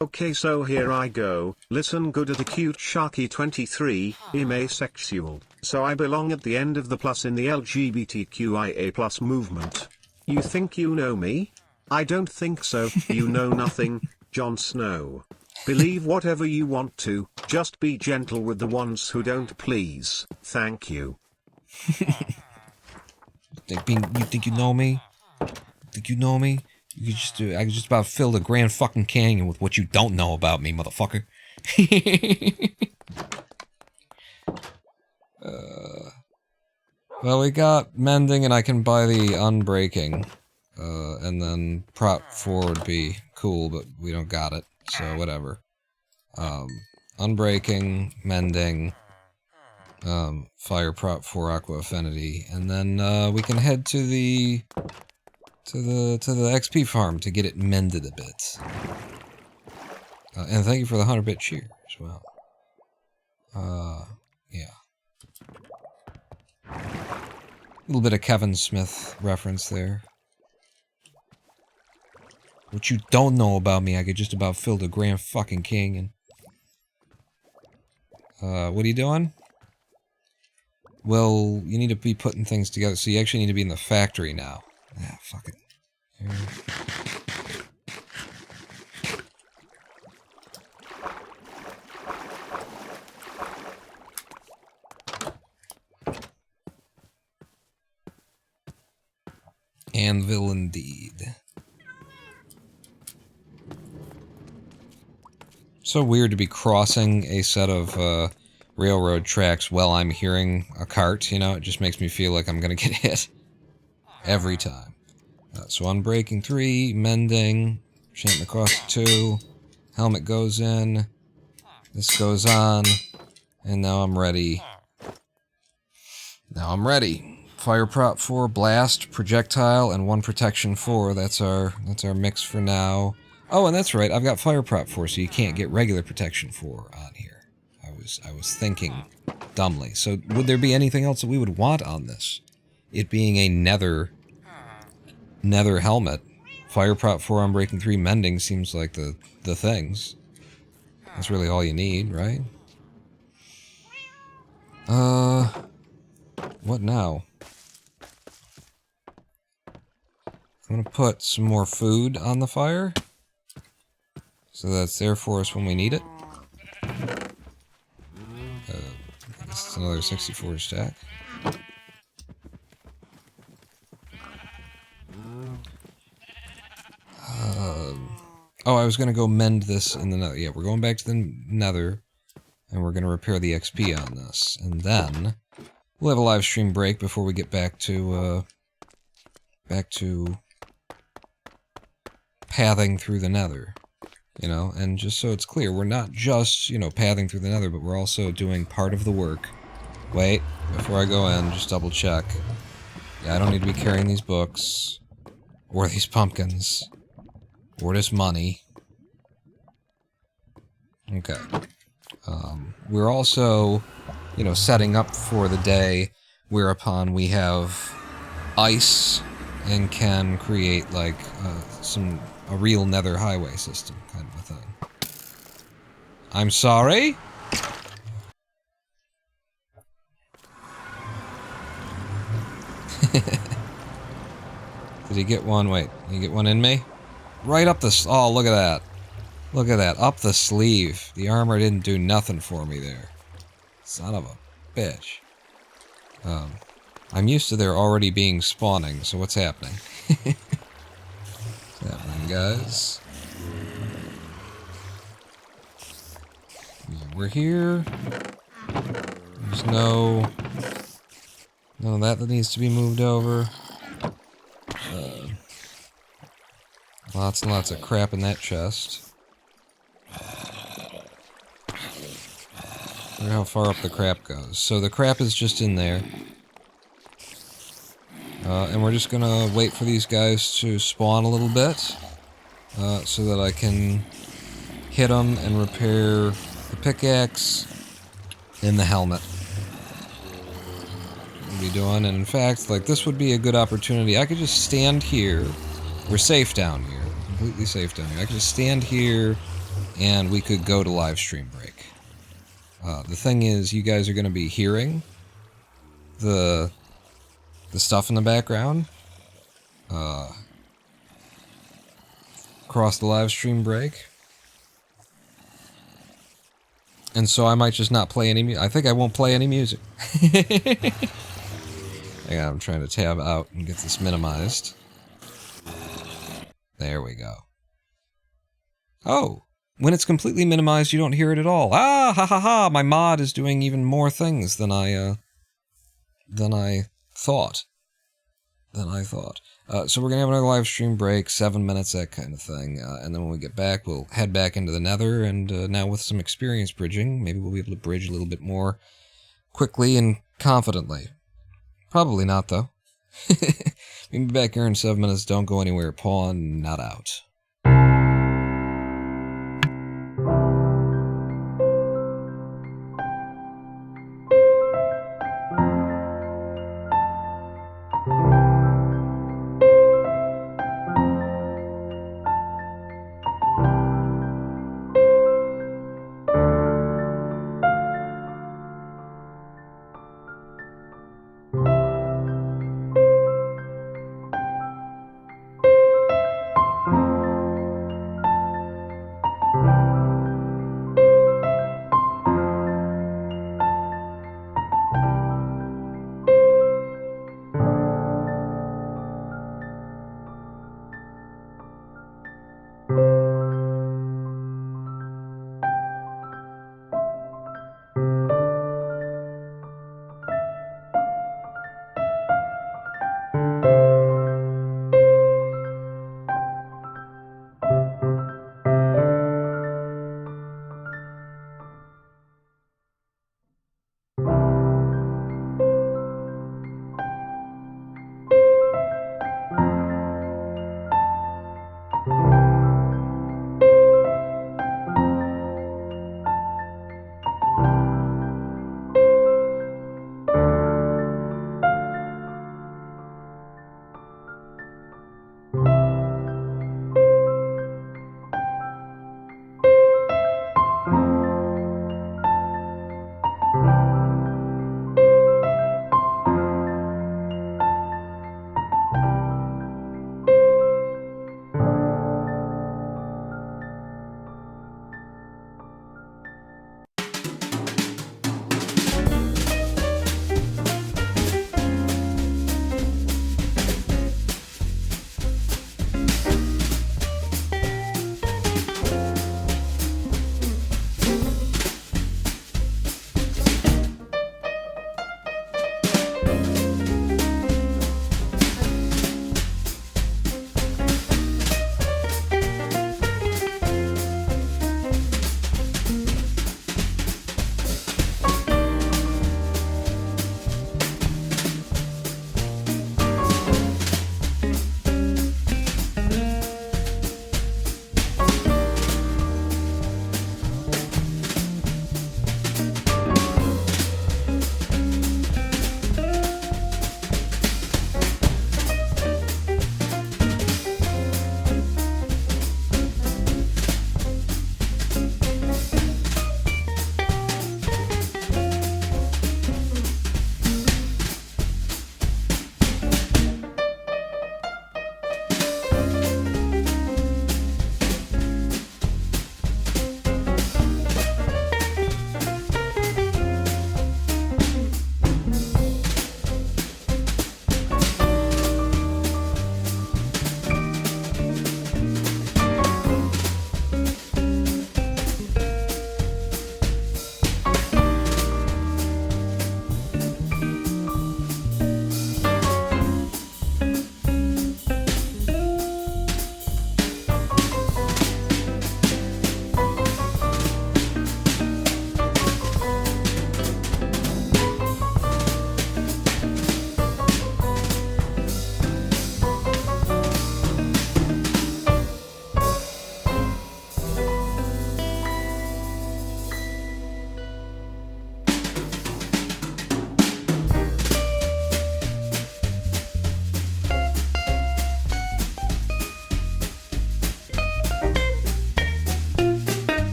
Okay, so here I go. Listen good at the cute Sharky 23, I'm asexual, so I belong at the end of the plus in the LGBTQIA+ movement. You think you know me? I don't think so, you know nothing, Jon Snow. Believe whatever you want to, just be gentle with the ones who don't, please. Thank you. You think you know me? Think you know me? You just I just about filled a Grand fucking Canyon with what you don't know about me, motherfucker. Well, we got mending, and I can buy the unbreaking. And then prop 4 would be cool, but we don't got it, so whatever. Unbreaking, mending, fire prop 4 aqua affinity, and then we can head to the XP farm to get it mended a bit. And thank you for the 100-bit cheer as well. Yeah. A little bit of Kevin Smith reference there. What you don't know about me, I could just about fill the Grand fucking Canyon. What are you doing? Well, you need to be putting things together, so you actually need to be in the factory now. Ah, fuck it. Here. Anvil indeed. So weird to be crossing a set of railroad tracks while I'm hearing a cart, you know? It just makes me feel like I'm gonna get hit. Every time. So unbreaking 3, mending, enchantment across 2, helmet goes in, this goes on, and now I'm ready. Now I'm ready. Fire prop 4, blast, projectile, and 1 protection 4. That's our mix for now. Oh, and that's right, I've got fire prop 4, so you can't get regular protection 4 on here. I was thinking dumbly. So would there be anything else that we would want on this? It being a nether helmet. Fire prop 4, unbreaking 3, mending seems like the things. That's really all you need, right? What now? I'm gonna put some more food on the fire, so that's there for us when we need it. I guess it's another 64 stack. Oh, I was gonna go mend this in the nether. Yeah, we're going back to the nether, and we're gonna repair the XP on this, and then we'll have a live stream break before we get back to pathing through the nether, you know. And just so it's clear, we're not just, you know, pathing through the nether, but we're also doing part of the work. Wait, before I go in, just double check. Yeah, I don't need to be carrying these books, or these pumpkins, or this money. Okay. We're also, you know, setting up for the day whereupon we have ice and can create, like, a real Nether Highway system kind of a thing. I'm sorry? Did he get one? Wait, did he get one in me? Right up the... Oh, look at that. Look at that. Up the sleeve. The armor didn't do nothing for me there. Son of a bitch. I'm used to there already being spawning, so what's happening? What's happening, guys? we're here. There's none of that needs to be moved over. Lots and lots of crap in that chest. Look how far up the crap goes. So the crap is just in there. And we're just gonna wait for these guys to spawn a little bit. So that I can hit them and repair the pickaxe and the helmet. We'll be doing, and in fact, like, this would be a good opportunity. I could just stand here. We're safe down here. Completely safe down here. I could just stand here, and we could go to live stream break. The thing is, you guys are going to be hearing the stuff in the background. Across the live stream break. And so I might just not play any music. I think I won't play any music. Hang on, I'm trying to tab out and get this minimized. There we go. Oh, when it's completely minimized, you don't hear it at all. Ah, ha ha ha! My mod is doing even more things than I thought. So we're gonna have another live stream break, 7 minutes, that kind of thing, and then when we get back, we'll head back into the Nether, and now with some experience bridging, maybe we'll be able to bridge a little bit more quickly and confidently. Probably not, though. We'll be back here in 7 minutes. Don't go anywhere. Pawn not out.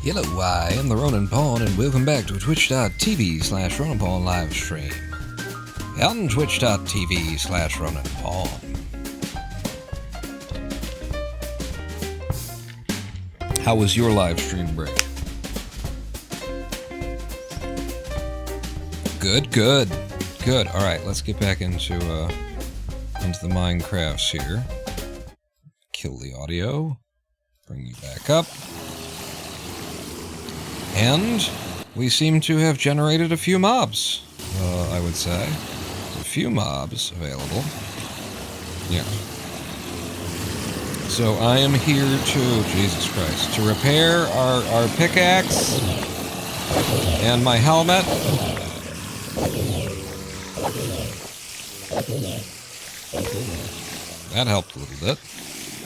Hello, I am the Ronin Pawn, and welcome back to twitch.tv/Ronin Pawn livestream. On twitch.tv/Ronin Pawn. How was your livestream break? Good, good, good. All right, let's get back into the Minecrafts here. Kill the audio. Bring you back up. And we seem to have generated a few mobs, I would say. A few mobs available. Yeah. So I am here to, Jesus Christ, to repair our pickaxe and my helmet. That helped a little bit.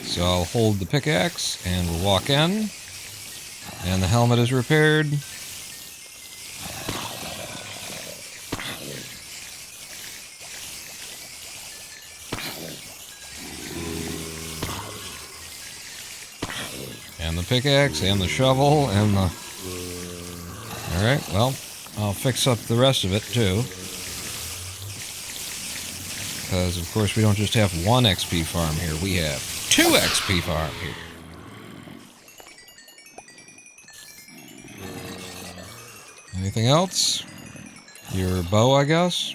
So I'll hold the pickaxe and we'll walk in. And the helmet is repaired. And the pickaxe, and the shovel, and the... Alright, well, I'll fix up the rest of it, too. Because, of course, we don't just have one XP farm here, we have 2 XP farm here. Anything else? Your bow, I guess?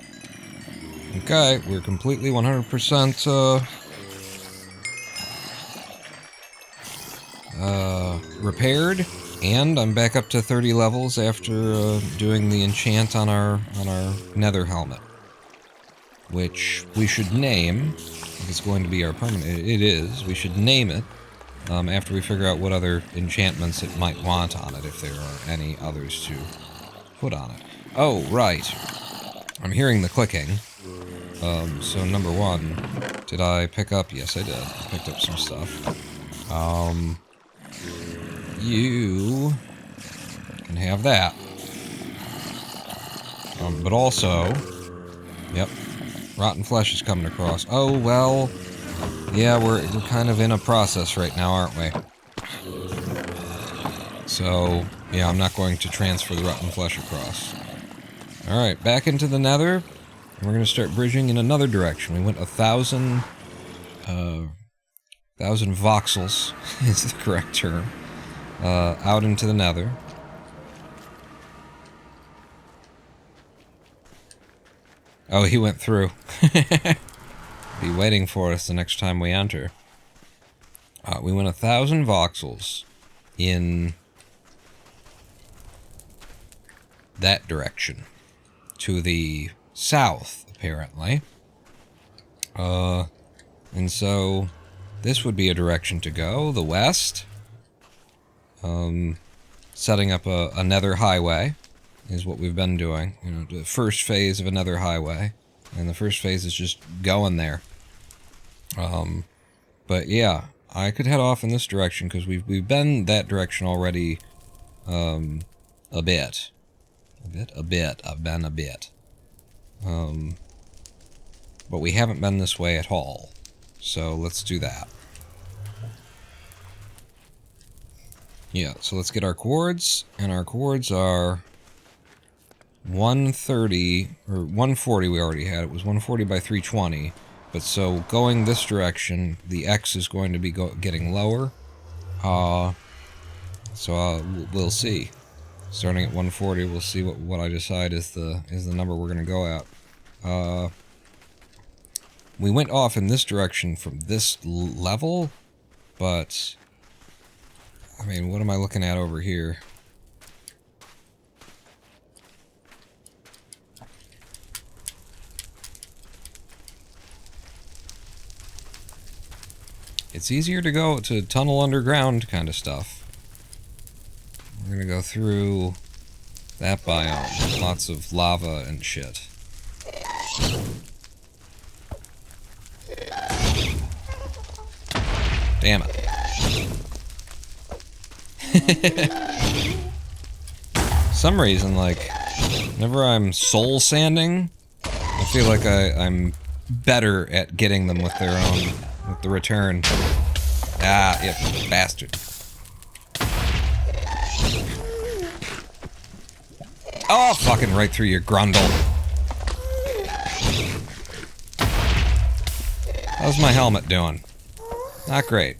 Okay, we're completely 100% repaired, and I'm back up to 30 levels after doing the enchant on our nether helmet, which we should name. If it's going to be our permanent, it is. We should name it after we figure out what other enchantments it might want on it, if there are any others to put on it. Oh, right. I'm hearing the clicking. So number one, did I pick up? Yes, I did. I picked up some stuff. You can have that. But also, yep, rotten flesh is coming across. Oh, well, yeah, we're kind of in a process right now, aren't we? So, yeah, I'm not going to transfer the rotten flesh across. Alright, back into the nether. We're going to start bridging in another direction. We went 1,000 voxels, is the correct term, out into the nether. Oh, he went through. Be waiting for us the next time we enter. We went 1,000 voxels in that direction, to the south, apparently. And so this would be a direction to go, the west. Setting up a Nether Highway is what we've been doing. You know, the first phase of a Nether Highway, and the first phase is just going there. But yeah, I could head off in this direction because we've been that direction already a bit. I've been a bit. But we haven't been this way at all. So let's do that. Yeah, so let's get our cords, and our cords are 130, or 140 we already had. It was 140 by 320. But so going this direction, the X is going to be getting lower. So we'll see. Starting at 140, we'll see what I decide is the number we're going to go at. We went off in this direction from this level, but I mean, what am I looking at over here? It's easier to go to tunnel underground kind of stuff. We're gonna go through that biome. Lots of lava and shit. Damn it. Some reason, like, whenever I'm soul sanding, I feel like I'm better at getting them with their own, with the return. Ah, yeah, bastard. Oh, fucking right through your grundle. How's my helmet doing? Not great.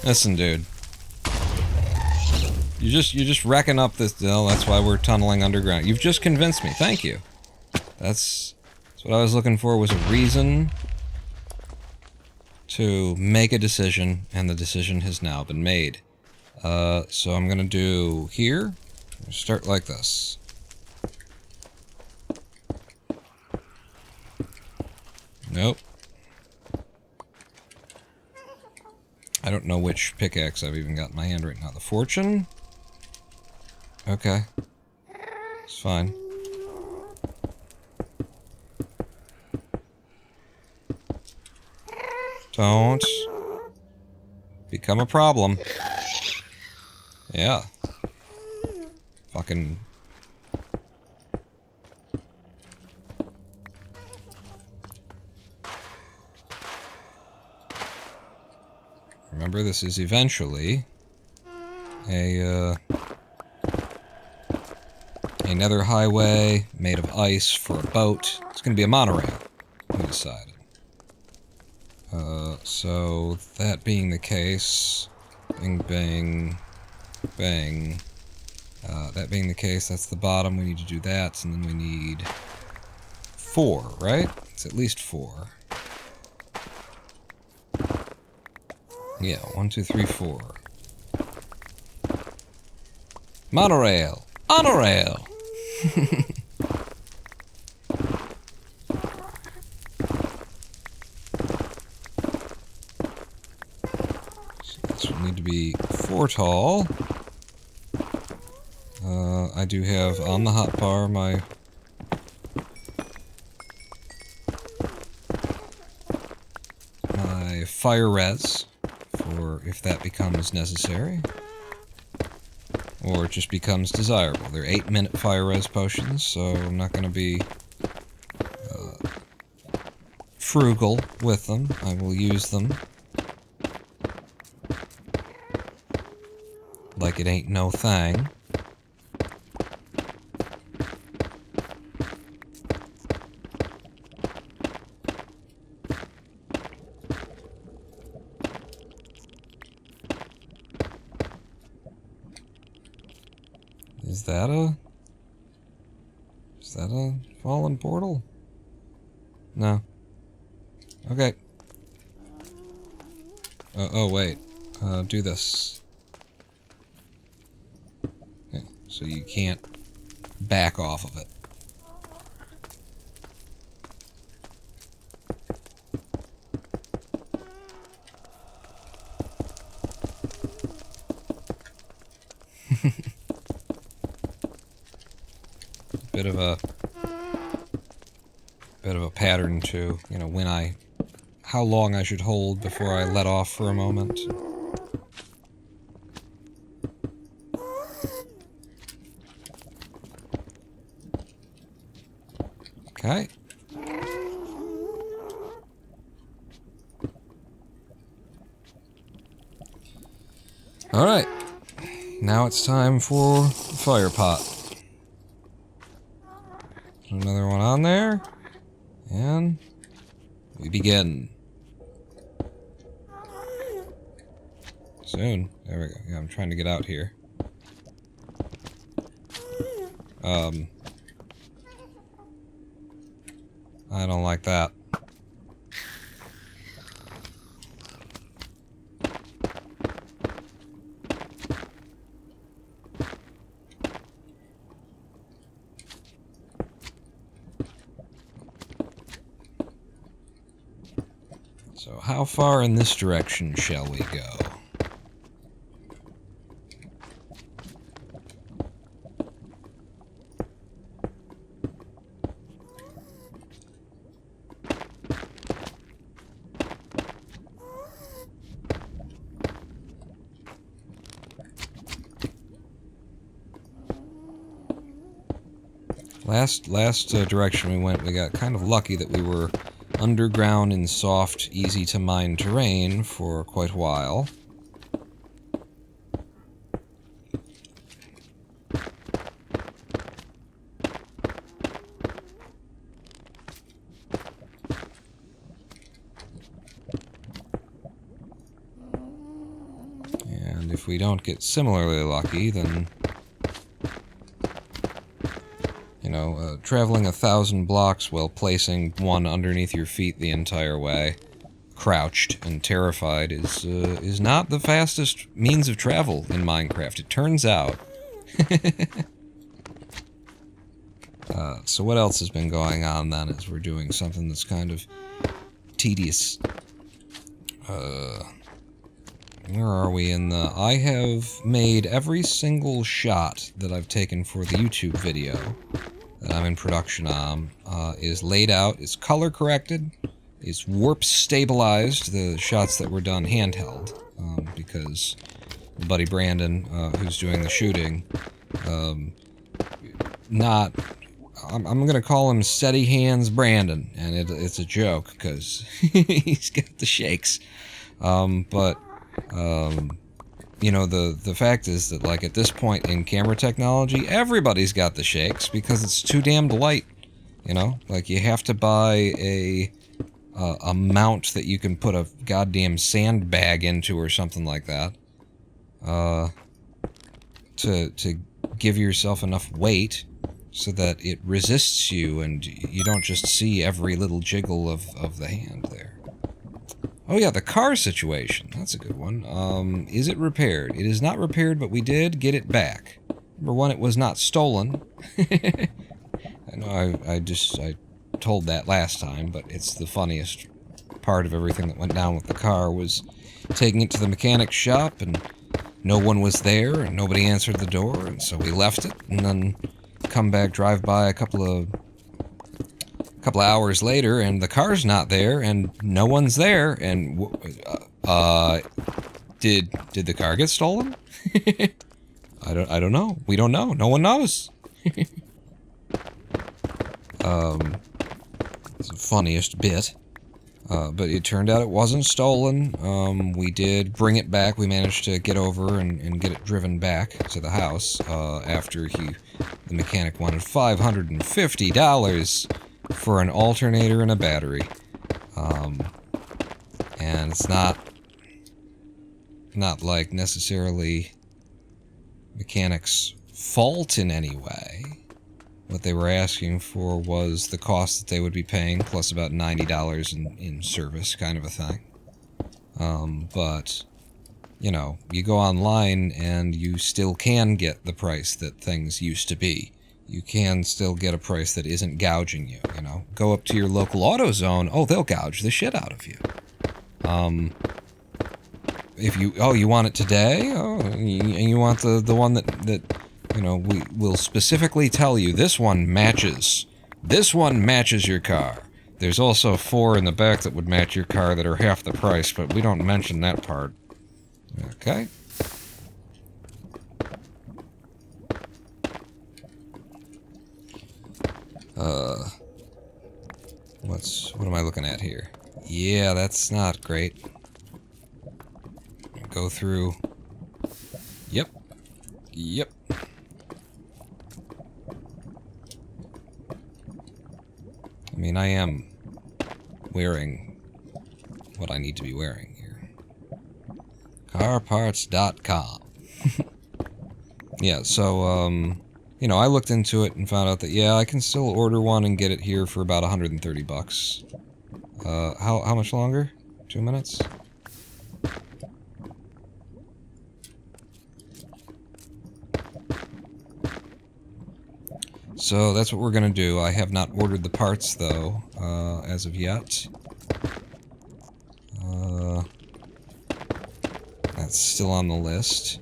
Listen, dude. You're just wrecking up this. Oh, that's why we're tunneling underground. You've just convinced me. Thank you. That's what I was looking for. Was a reason to make a decision, and the decision has now been made. So I'm gonna do here. Start like this. Nope. I don't know which pickaxe I've even got in my hand right now. The fortune? Okay. It's fine. Don't become a problem. Yeah. Fucking... Remember, this is eventually a Nether Highway made of ice for a boat. It's gonna be a monorail, we decided. So that being the case, bing, bang, bang. That being the case, that's the bottom. We need to do that, and then we need 4, right? It's at least 4. Yeah, 1, 2, 3, 4. Monorail! Honorail! So this will need to be 4 tall. I do have on the hotbar my fire res for if that becomes necessary, or it just becomes desirable. They're 8-minute fire res potions, so I'm not going to be frugal with them. I will use them like it ain't no thing. Is that a fallen portal? No. Okay. Oh wait. Do this. Okay, so you can't back off of it. Bit of a pattern to, you know, how long I should hold before I let off for a moment. Okay. Alright. Now it's time for the fire pot. Another one on there, and we begin. Soon. There we go. Yeah, I'm trying to get out here. I don't like that. So how far in this direction shall we go? Last direction we went, we got kind of lucky that we were underground in soft, easy-to-mine terrain for quite a while. And if we don't get similarly lucky, then, you know, traveling 1,000 blocks while placing one underneath your feet the entire way, crouched and terrified, is not the fastest means of travel in Minecraft, it turns out. So what else has been going on then, as we're doing something that's kind of tedious? Where are we in the... I have made every single shot that I've taken for the YouTube video that I'm in production on, is laid out, is color corrected, is warp stabilized, the shots that were done handheld, because my buddy Brandon, who's doing the shooting, I'm gonna call him Steady Hands Brandon, and it's a joke, because he's got the shakes. You know, the fact is that, like, at this point in camera technology, everybody's got the shakes, because it's too damned light, you know? Like, you have to buy a mount that you can put a goddamn sandbag into or something like that, to give yourself enough weight so that it resists you and you don't just see every little jiggle of the hand there. Oh yeah, the car situation. That's a good one. Is it repaired? It is not repaired, but we did get it back. Number one, it was not stolen. I know I told that last time, but it's the funniest part of everything that went down with the car was taking it to the mechanic's shop, and no one was there, and nobody answered the door, and so we left it, and then come back, drive by a couple of hours later, and the car's not there, and no one's there, and did the car get stolen? I don't know. We don't know. No one knows. It's the funniest bit. But it turned out it wasn't stolen. We did bring it back. We managed to get over and get it driven back to the house, after the mechanic wanted $550 for an alternator and a battery. And it's not like necessarily mechanics' fault in any way. What they were asking for was the cost that they would be paying, plus about $90 in service, kind of a thing. But, you know, you go online and you still can get the price that things used to be. You can still get a price that isn't gouging you, you know. Go up to your local AutoZone, oh, they'll gouge the shit out of you. If you want it today, and you want the one that you know, we will specifically tell you this one matches your car. There's also 4 in the back that would match your car that are half the price, but we don't mention that part. Okay. What am I looking at here? Yeah, that's not great. Go through. Yep. I mean, I am wearing what I need to be wearing here. Carparts.com. Yeah, so, you know, I looked into it and found out that, yeah, I can still order one and get it here for about $130. How much longer? 2 minutes? So that's what we're gonna do. I have not ordered the parts, though, as of yet. That's still on the list.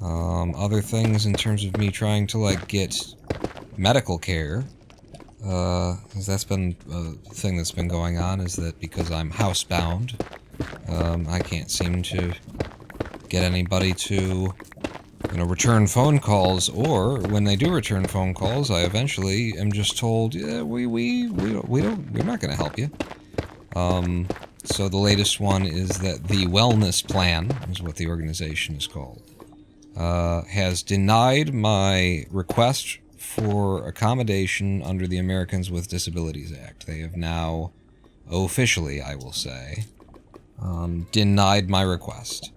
Other things in terms of me trying to, like, get medical care, 'cause that's been a thing that's been going on, is that because I'm housebound, I can't seem to get anybody to, you know, return phone calls, or when they do return phone calls, I eventually am just told, yeah, we're not gonna help you. So the latest one is that the Wellness Plan, is what the organization is called, has denied my request for accommodation under the Americans with Disabilities Act. They have now, officially, I will say, denied my request.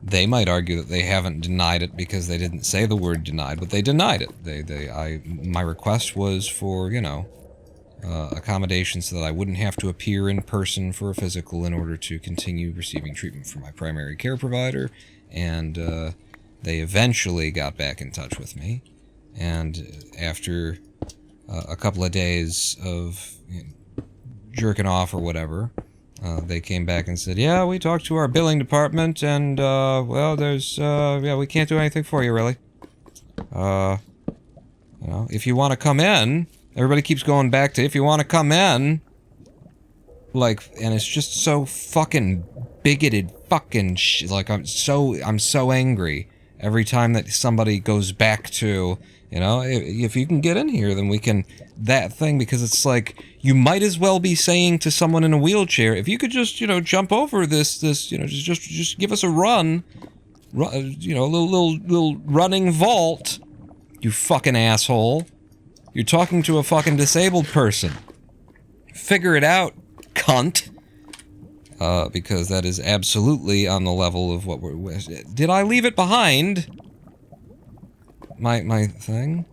They might argue that they haven't denied it because they didn't say the word denied, but they denied it. My request was for, you know, accommodation so that I wouldn't have to appear in person for a physical in order to continue receiving treatment from my primary care provider, and they eventually got back in touch with me, and after a couple of days of jerking off or whatever, they came back and said, yeah, we talked to our billing department, and, well, yeah, we can't do anything for you, really. You know, if you want to come in, everybody keeps going back to, if you want to come in, like, and it's just so fucking bigoted fucking shit. Like, I'm so angry every time that somebody goes back to, you know, if you can get in here, then we can, that thing, because it's like, you might as well be saying to someone in a wheelchair, if you could just, you know, jump over this, you know, just give us a run, you know, a little running vault, you fucking asshole. You're talking to a fucking disabled person. Figure it out, cunt. Because that is absolutely on the level of what we're... Did I leave it behind? My thing?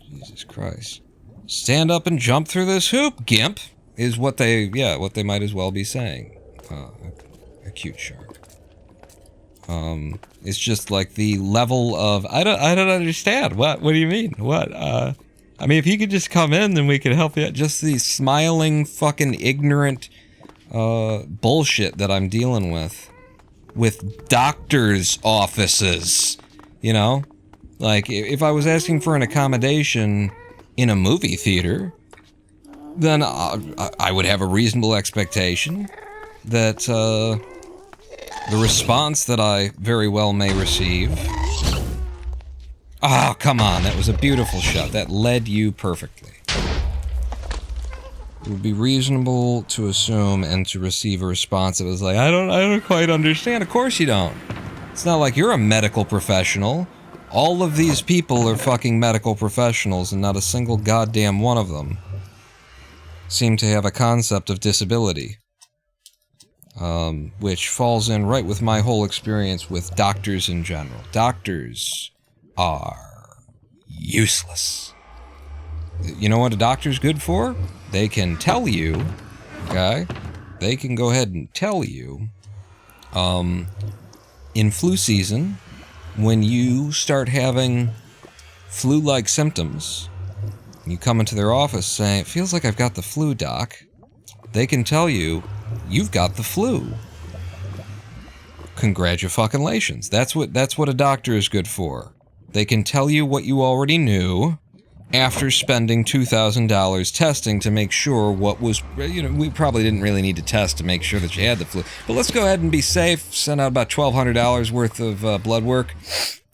Jesus Christ. Stand up and jump through this hoop, gimp, is what they might as well be saying. A cute shark. It's just like the level of... I don't understand. What do you mean? What? I mean, if you could just come in, then we could help you out. Just the smiling, fucking ignorant... bullshit that I'm dealing with doctors' offices, you know? Like, if I was asking for an accommodation in a movie theater, then I would have a reasonable expectation that, the response that I very well may receive... Ah, come on, that was a beautiful shot. That led you perfectly. It would be reasonable to assume and to receive a response that was like, I don't quite understand. Of course you don't. It's not like you're a medical professional. All of these people are fucking medical professionals, and not a single goddamn one of them seem to have a concept of disability. Which falls in right with my whole experience with doctors in general. Doctors are useless. You know what a doctor's good for? They can tell you, okay? They can go ahead and tell you, in flu season, when you start having flu-like symptoms, you come into their office saying, it feels like I've got the flu, doc. They can tell you, you've got the flu. Congratulations. That's what a doctor is good for. They can tell you what you already knew, after spending $2,000 testing to make sure what was, you know, we probably didn't really need to test to make sure that you had the flu. But let's go ahead and be safe, send out about $1,200 worth of blood work.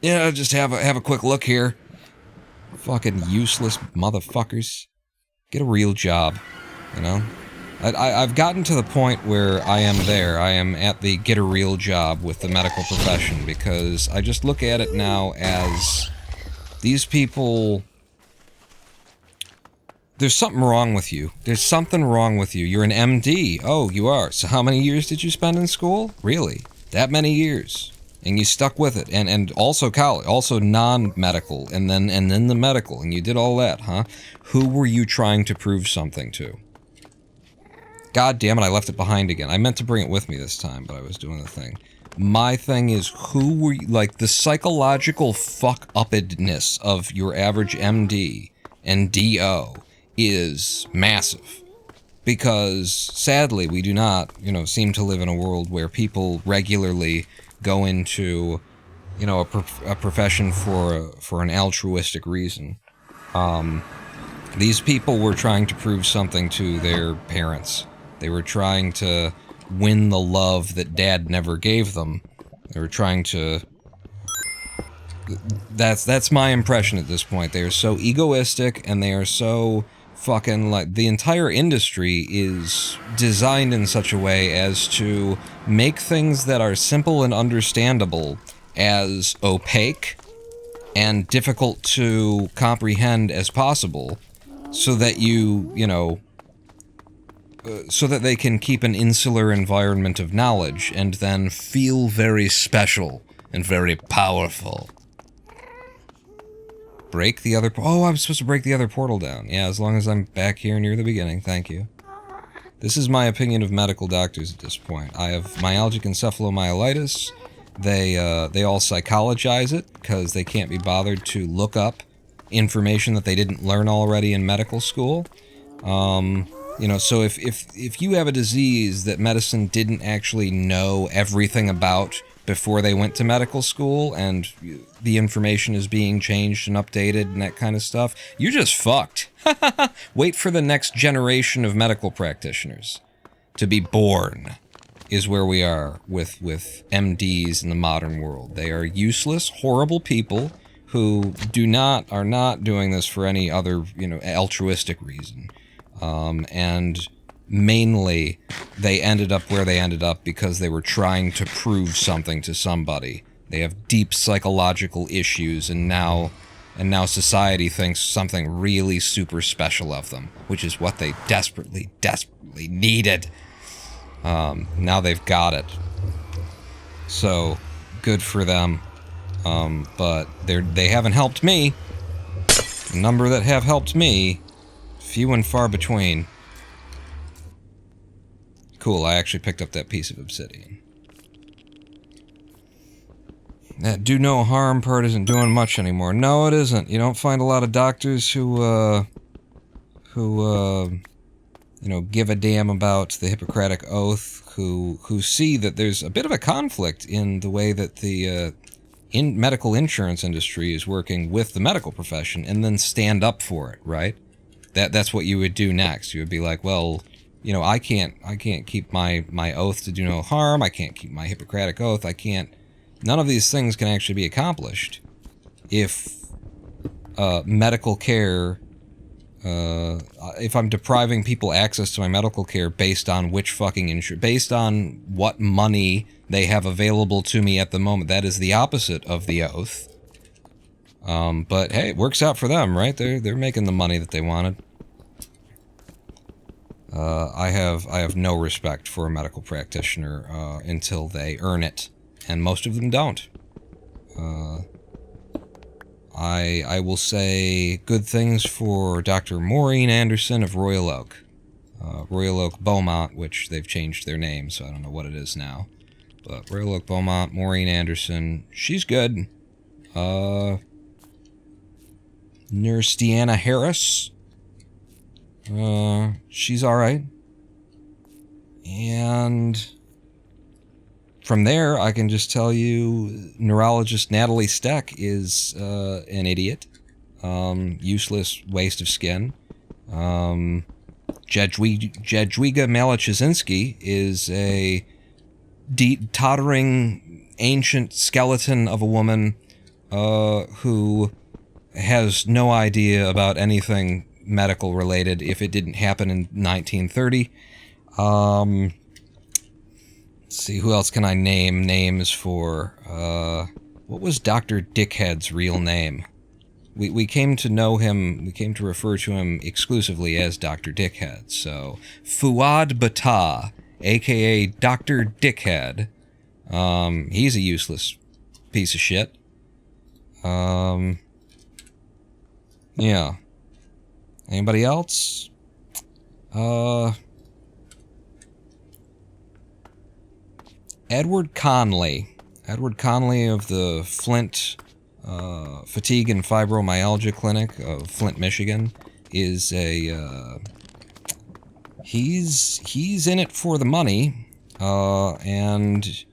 You know, just have a quick look here. Fucking useless motherfuckers. Get a real job, you know? I've gotten to the point where I am there. I am at the get a real job with the medical profession, because I just look at it now as these people... There's something wrong with you. There's something wrong with you. You're an MD. Oh, you are. So how many years did you spend in school? Really? That many years. And you stuck with it. And also college. Also non-medical. And then the medical. And you did all that, huh? Who were you trying to prove something to? God damn it, I left it behind again. I meant to bring it with me this time, but I was doing the thing. My thing is, who were you... Like, the psychological fuck-uppedness of your average MD and DO... is massive, because sadly we do not, you know, seem to live in a world where people regularly go into, you know, a profession for an altruistic reason. These people were trying to prove something to their parents. They were trying to win the love that dad never gave them. They were trying to... That's my impression at this point. They are so egoistic, and they are so fucking, like, the entire industry is designed in such a way as to make things that are simple and understandable as opaque and difficult to comprehend as possible, so that you know, so that they can keep an insular environment of knowledge and then feel very special and very powerful. Break the other... Oh, I'm supposed to break the other portal down. Yeah, as long as I'm back here near the beginning. Thank you. This is my opinion of medical doctors at this point. I have myalgic encephalomyelitis. They all psychologize it because they can't be bothered to look up information that they didn't learn already in medical school. You know, so if you have a disease that medicine didn't actually know everything about before they went to medical school, and the information is being changed and updated and that kind of stuff, you're just fucked. Wait for the next generation of medical practitioners to be born, is where we are with MDs in the modern world. They are useless, horrible people who are not doing this for any other, you know, altruistic reason. And mainly, they ended up where they ended up because they were trying to prove something to somebody. They have deep psychological issues, and now society thinks something really super special of them, which is what they desperately, desperately needed. Now they've got it. So, good for them. But they haven't helped me. The number that have helped me, few and far between. Cool, I actually picked up that piece of obsidian. That do no harm part isn't doing much anymore. No, it isn't. You don't find a lot of doctors who you know, give a damn about the Hippocratic Oath, who see that there's a bit of a conflict in the way that the medical insurance industry is working with the medical profession, and then stand up for it, right? That's what you would do next. You would be like, well, you know, I can't keep my oath to do no harm. I can't keep my Hippocratic Oath. None of these things can actually be accomplished if medical care, if I'm depriving people access to my medical care based on which fucking based on what money they have available to me at the moment. That is the opposite of the oath. But hey, it works out for them, right? They're making the money that they wanted. I have no respect for a medical practitioner until they earn it, and most of them don't. I will say good things for Dr. Maureen Anderson of Royal Oak. Royal Oak Beaumont, which they've changed their name, so I don't know what it is now. But Royal Oak Beaumont, Maureen Anderson, she's good. Nurse Deanna Harris, she's alright. And from there, I can just tell you, neurologist Natalie Steck is an idiot. Useless waste of skin. Jadwiga Maliczynski is a tottering ancient skeleton of a woman who has no idea about anything medical related if it didn't happen in 1930. Let's see, who else can I name names for? What was Dr. Dickhead's real name? We came to know him, we came to refer to him exclusively as Dr. Dickhead. So, Fuad Bata, aka Dr. Dickhead. He's a useless piece of shit. Yeah. Anybody else? Edward Conley. Edward Conley of the Flint Fatigue and Fibromyalgia Clinic of Flint, Michigan, is a he's in it for the money, and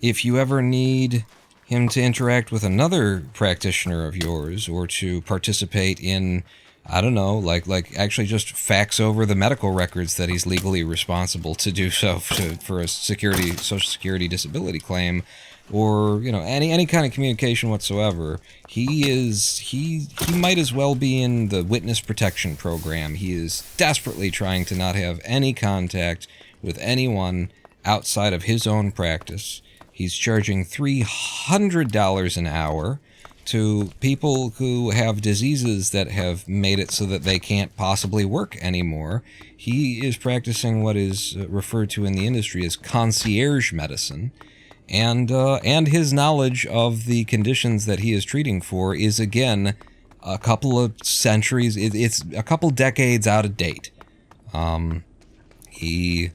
if you ever need him to interact with another practitioner of yours, or to participate in, I don't know, like actually just fax over the medical records that he's legally responsible to do so for a social security disability claim, or, you know, any kind of communication whatsoever, he might as well be in the witness protection program. He is desperately trying to not have any contact with anyone outside of his own practice. He's charging $300 an hour to people who have diseases that have made it so that they can't possibly work anymore. He is practicing what is referred to in the industry as concierge medicine, and his knowledge of the conditions that he is treating for is, again, a couple of centuries, it's a couple decades out of date. He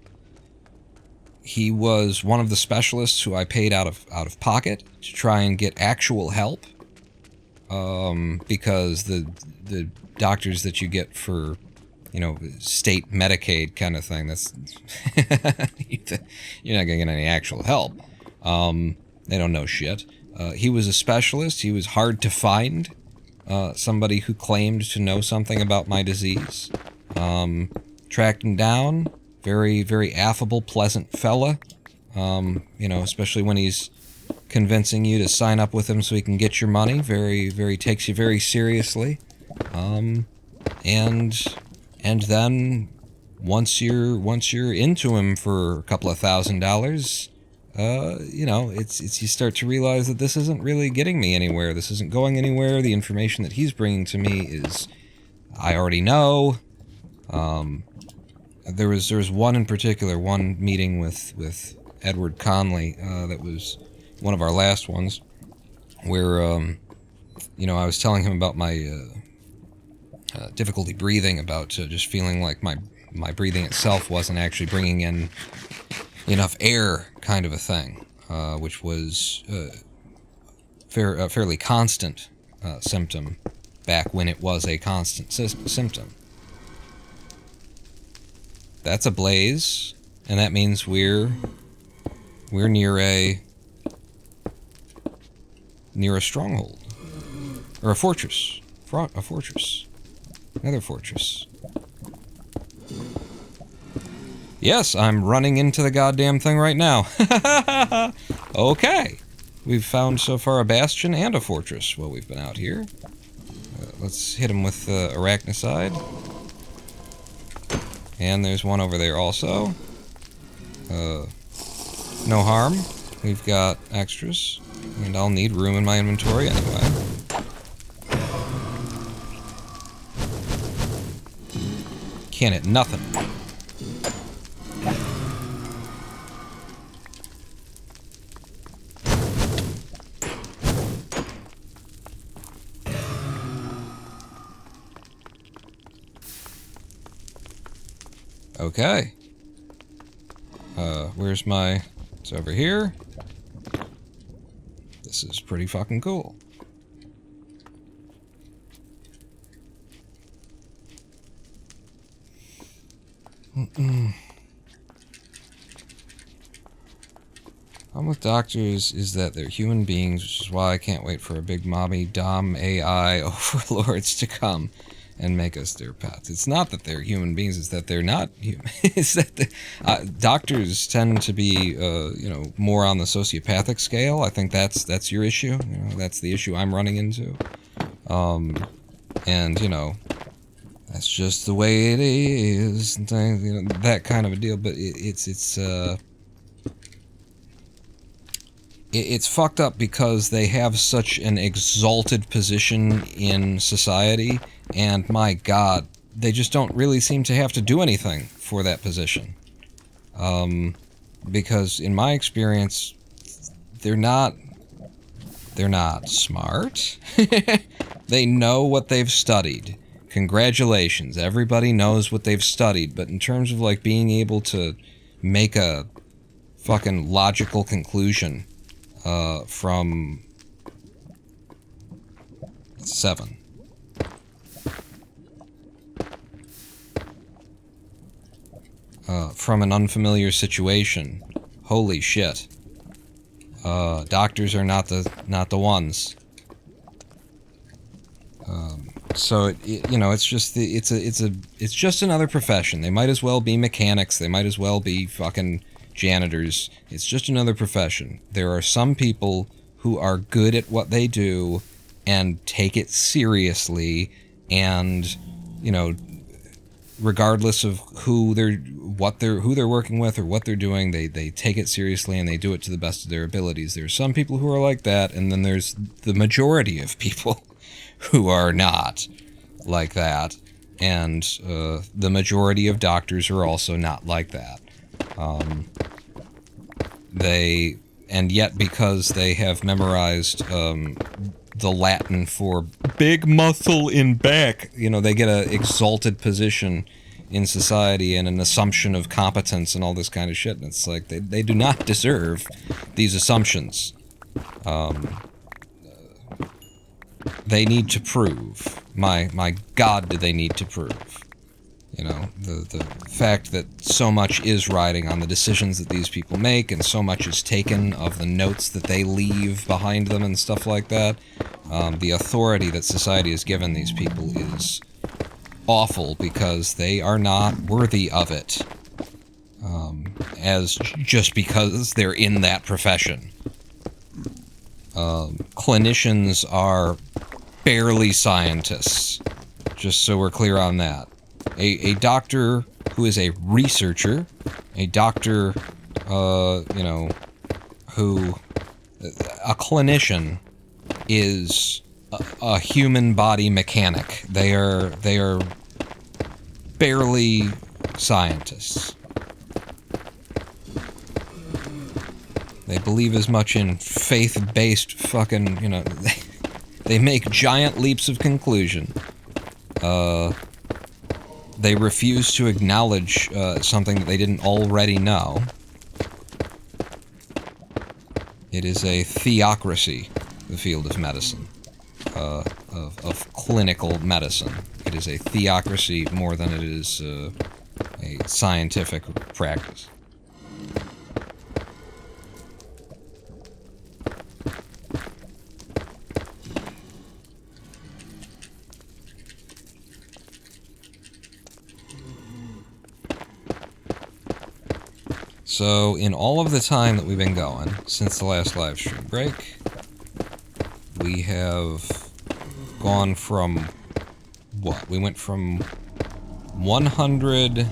was one of the specialists who I paid out of pocket to try and get actual help. Because the doctors that you get for, you know, state Medicaid kind of thing, that's you're not gonna get any actual help. They don't know shit. He was a specialist. He was hard to find. Somebody who claimed to know something about my disease. Tracked him down. Very, very affable, pleasant fella. You know, especially when he's convincing you to sign up with him so he can get your money. Very takes you very seriously. And then once you're into him for a couple of $1,000, you know, it's you start to realize that this isn't really getting me anywhere. This isn't going anywhere. The information that he's bringing to me is I already know. There was one in particular, one meeting with Edward Conley, that was one of our last ones, where, you know, I was telling him about my difficulty breathing, about just feeling like my breathing itself wasn't actually bringing in enough air, kind of a thing, which was a fairly constant symptom back when it was a constant symptom. That's a blaze, and that means we're near a stronghold, or a fortress, another fortress. Yes, I'm running into the goddamn thing right now. Okay, we've found so far a bastion and a fortress while we've been out here. Let's hit him with arachnicide. And there's one over there also. No harm. We've got extras. And I'll need room in my inventory anyway. Can't hit nothing. Okay. Where's my... It's over here. This is pretty fucking cool. Problem with doctors is that they're human beings, which is why I can't wait for a big mommy Dom AI overlords to come and make us their pets. It's not that they're human beings, it's that they're not human. It's that doctors tend to be, you know, more on the sociopathic scale. I think that's your issue. You know, that's the issue I'm running into. And, you know, that's just the way it is, and things, you know, that kind of a deal. But it's fucked up because they have such an exalted position in society, and my God, they just don't really seem to have to do anything for that position. Because in my experience, they're not smart. They know what they've studied. Congratulations, everybody knows what they've studied, but in terms of like being able to make a fucking logical conclusion from 7. From an unfamiliar situation. Holy shit. Doctors are not the ones. So you know, it's just it's just another profession. They might as well be mechanics. They might as well be fucking janitors. It's just another profession. There are some people who are good at what they do and take it seriously, and, you know, regardless of who they're working with or what they're doing, they take it seriously and they do it to the best of their abilities. There are some people who are like that, and then there's the majority of people who are not like that, and the majority of doctors are also not like that. And yet, because they have memorized the Latin for big muscle in back, you know, they get an exalted position in society and an assumption of competence and all this kind of shit. And it's like, they do not deserve these assumptions. They need to prove. My God, do they need to prove. You know, the fact that so much is riding on the decisions that these people make, and so much is taken of the notes that they leave behind them and stuff like that. The authority that society has given these people is awful, because they are not worthy of it. Just because they're in that profession. Clinicians are barely scientists, just so we're clear on that. A doctor who is a researcher, a doctor, a clinician is a human body mechanic. They are barely scientists. They believe as much in faith-based fucking, you know, they make giant leaps of conclusion. They refuse to acknowledge something that they didn't already know. It is a theocracy, the field of medicine, of clinical medicine. It is a theocracy more than it is a scientific practice. So, in all of the time that we've been going, since the last live stream break, we have gone from, what? We went from 100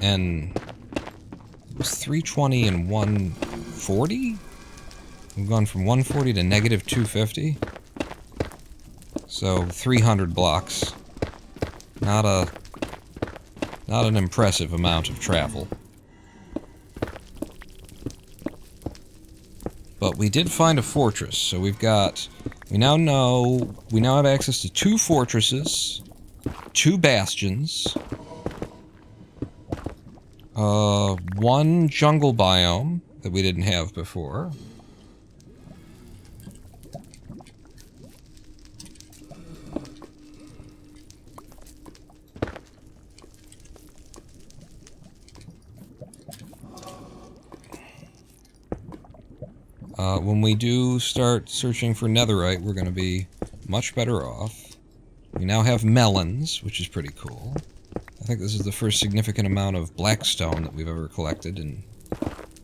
and, it was 320 and 140? We've gone from 140 to negative 250. So, 300 blocks. Not an impressive amount of travel. But we did find a fortress, so we now have access to 2 fortresses, 2 bastions, 1 jungle biome that we didn't have before. When we do start searching for netherite, we're going to be much better off. We now have melons, which is pretty cool. I think this is the first significant amount of blackstone that we've ever collected in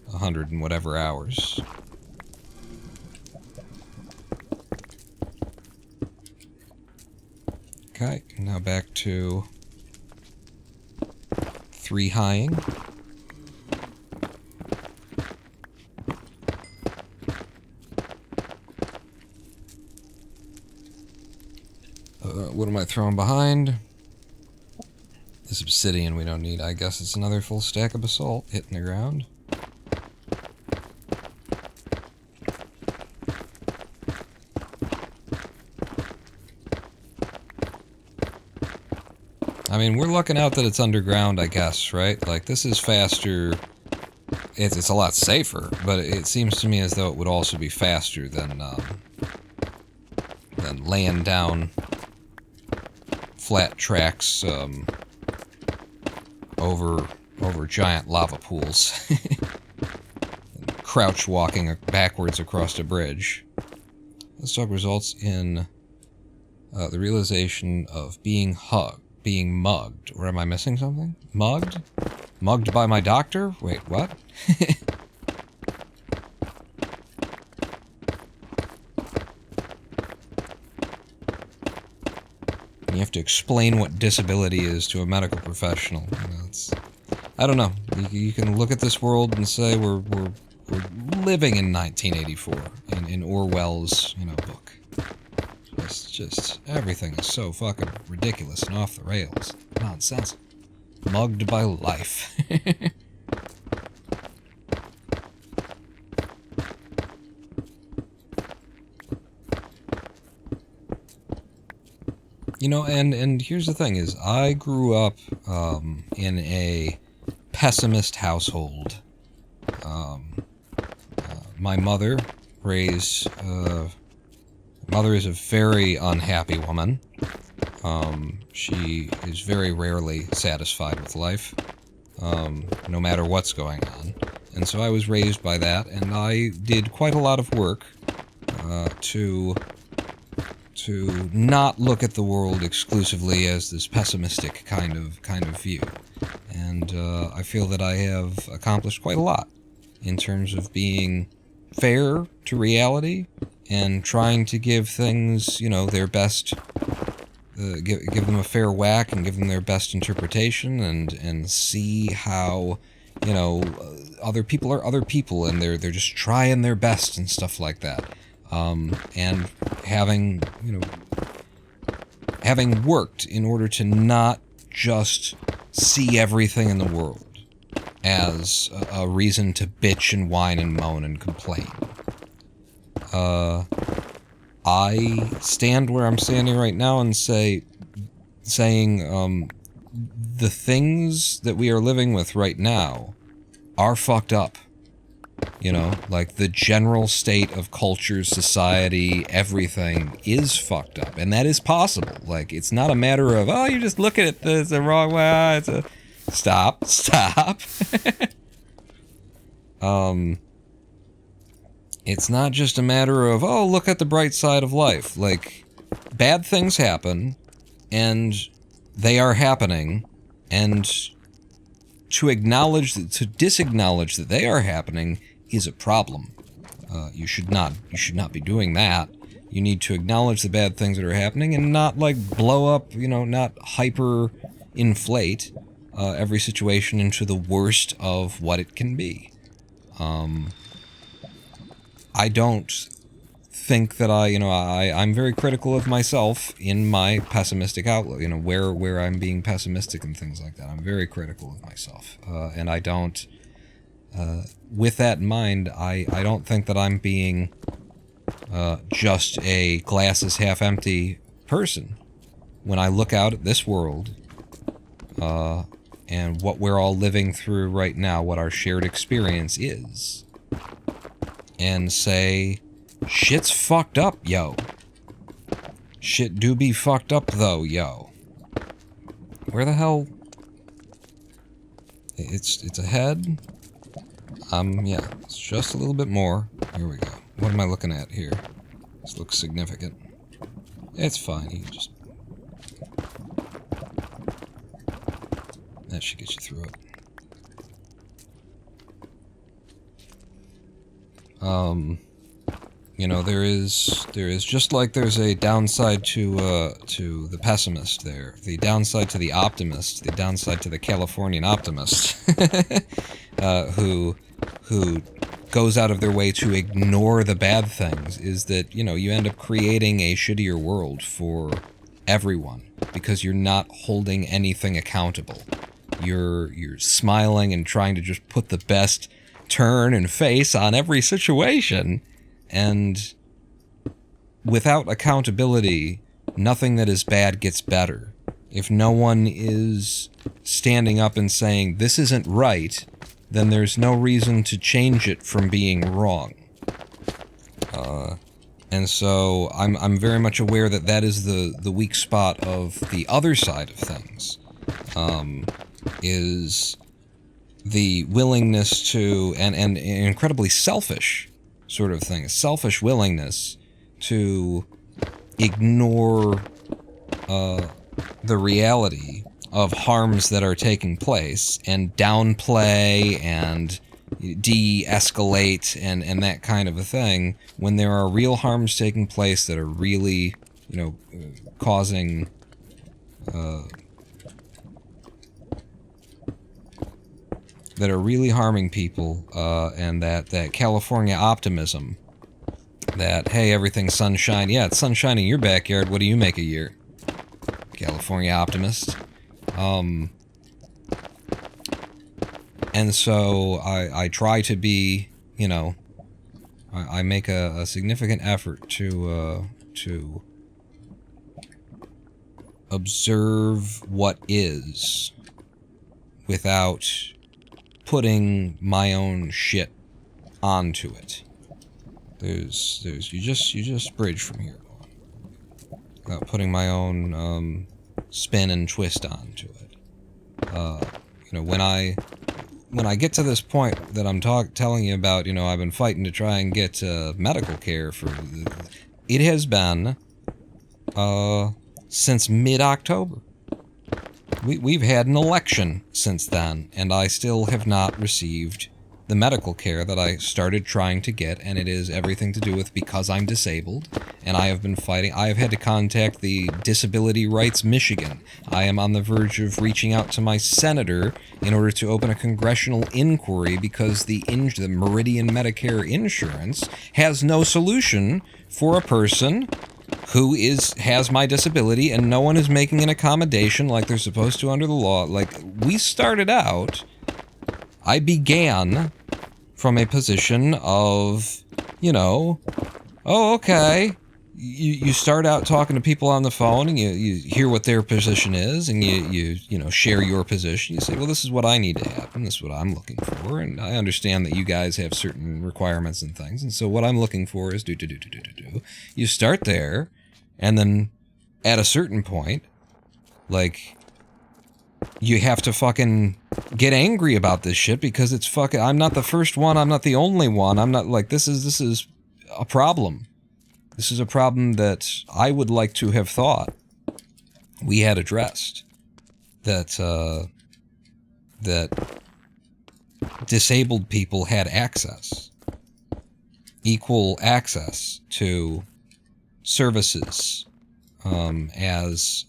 100 and whatever hours. Okay, now back to 3 highing. What am I throwing behind? This obsidian we don't need. I guess it's another full stack of basalt hitting the ground. I mean, we're looking out that it's underground, I guess, right? Like, this is faster. It's a lot safer, but it seems to me as though it would also be faster than laying down flat tracks over giant lava pools. Crouch walking backwards across a bridge. This dog results in the realization of being mugged. Or am I missing something? Mugged? Mugged by my doctor? Wait, what? You have to explain what disability is to a medical professional. You know, I don't know. You can look at this world and say we're living in 1984 in Orwell's, you know, book. Just everything is so fucking ridiculous and off the rails. Nonsense. Mugged by life. You know, and here's the thing is, I grew up in a pessimist household. My mother raised... mother is a very unhappy woman. She is very rarely satisfied with life, no matter what's going on. And so I was raised by that, and I did quite a lot of work to not look at the world exclusively as this pessimistic kind of view. And I feel that I have accomplished quite a lot in terms of being fair to reality and trying to give things, you know, their best, give them a fair whack and give them their best interpretation and see how, you know, other people are other people and they're just trying their best and stuff like that. And having, you know, having worked in order to not just see everything in the world as a reason to bitch and whine and moan and complain. I stand where I'm standing right now and saying, the things that we are living with right now are fucked up. You know, like the general state of culture, society, everything is fucked up. And that is possible. Like, it's not a matter of, oh, you're just looking at this the wrong way. It's a... Stop. It's not just a matter of, oh, look at the bright side of life. Like, bad things happen, and they are happening, and to disacknowledge that they are happening is a problem. You should not be doing that. You need to acknowledge the bad things that are happening and not, like, blow up, you know, not hyper-inflate every situation into the worst of what it can be. I don't think that I'm very critical of myself in my pessimistic outlook, you know, where I'm being pessimistic and things like that. I'm very critical of myself. And I don't, with that in mind, I don't think that I'm being just a glass is half empty person. When I look out at this world, and what we're all living through right now, what our shared experience is, and say, shit's fucked up, yo. Shit do be fucked up, though, yo. Where the hell? It's ahead. Yeah, it's just a little bit more. Here we go. What am I looking at here? This looks significant. It's fine, you just... That should get you through it. You know, there is just like there's a downside to the pessimist there, the downside to the optimist, the downside to the Californian optimist, who goes out of their way to ignore the bad things, is that, you know, you end up creating a shittier world for everyone because you're not holding anything accountable. You're smiling and trying to just put the best turn and face on every situation, and without accountability, nothing that is bad gets better. If no one is standing up and saying, this isn't right, then there's no reason to change it from being wrong. And so I'm very much aware that that is the weak spot of the other side of things, is the willingness to, and an incredibly selfish sort of thing, a selfish willingness to ignore the reality of harms that are taking place and downplay and de-escalate and that kind of a thing when there are real harms taking place that are really, you know, causing that are really harming people, and that California optimism that, hey, everything's sunshine. Yeah, it's sunshine in your backyard. What do you make a year? California optimist. And so I try to be, you know, I make a significant effort to observe what is without putting my own shit onto it. You just bridge from here without putting my own spin and twist onto it. You know, when I get to this point that I'm telling you about, you know, I've been fighting to try and get medical care for. It has been since mid-October. We've had an election since then, and I still have not received the medical care that I started trying to get, and it is everything to do with because I'm disabled, and I have been fighting. I have had to contact the Disability Rights Michigan. I am on the verge of reaching out to my senator in order to open a congressional inquiry because the Meridian Medicare insurance has no solution for a person who has my disability, and no one is making an accommodation like they're supposed to under the law. Like, we started out, I began from a position of, you know, oh, okay. You start out talking to people on the phone, and you hear what their position is, and you know, share your position. You say, well, this is what I need to happen. This is what I'm looking for, and I understand that you guys have certain requirements and things, and so what I'm looking for is do. You start there, and then at a certain point, like, you have to fucking get angry about this shit because it's fucking. I'm not the first one. I'm not the only one. I'm not like this is a problem. This is a problem that I would like to have thought we had addressed. That disabled people had equal access to services as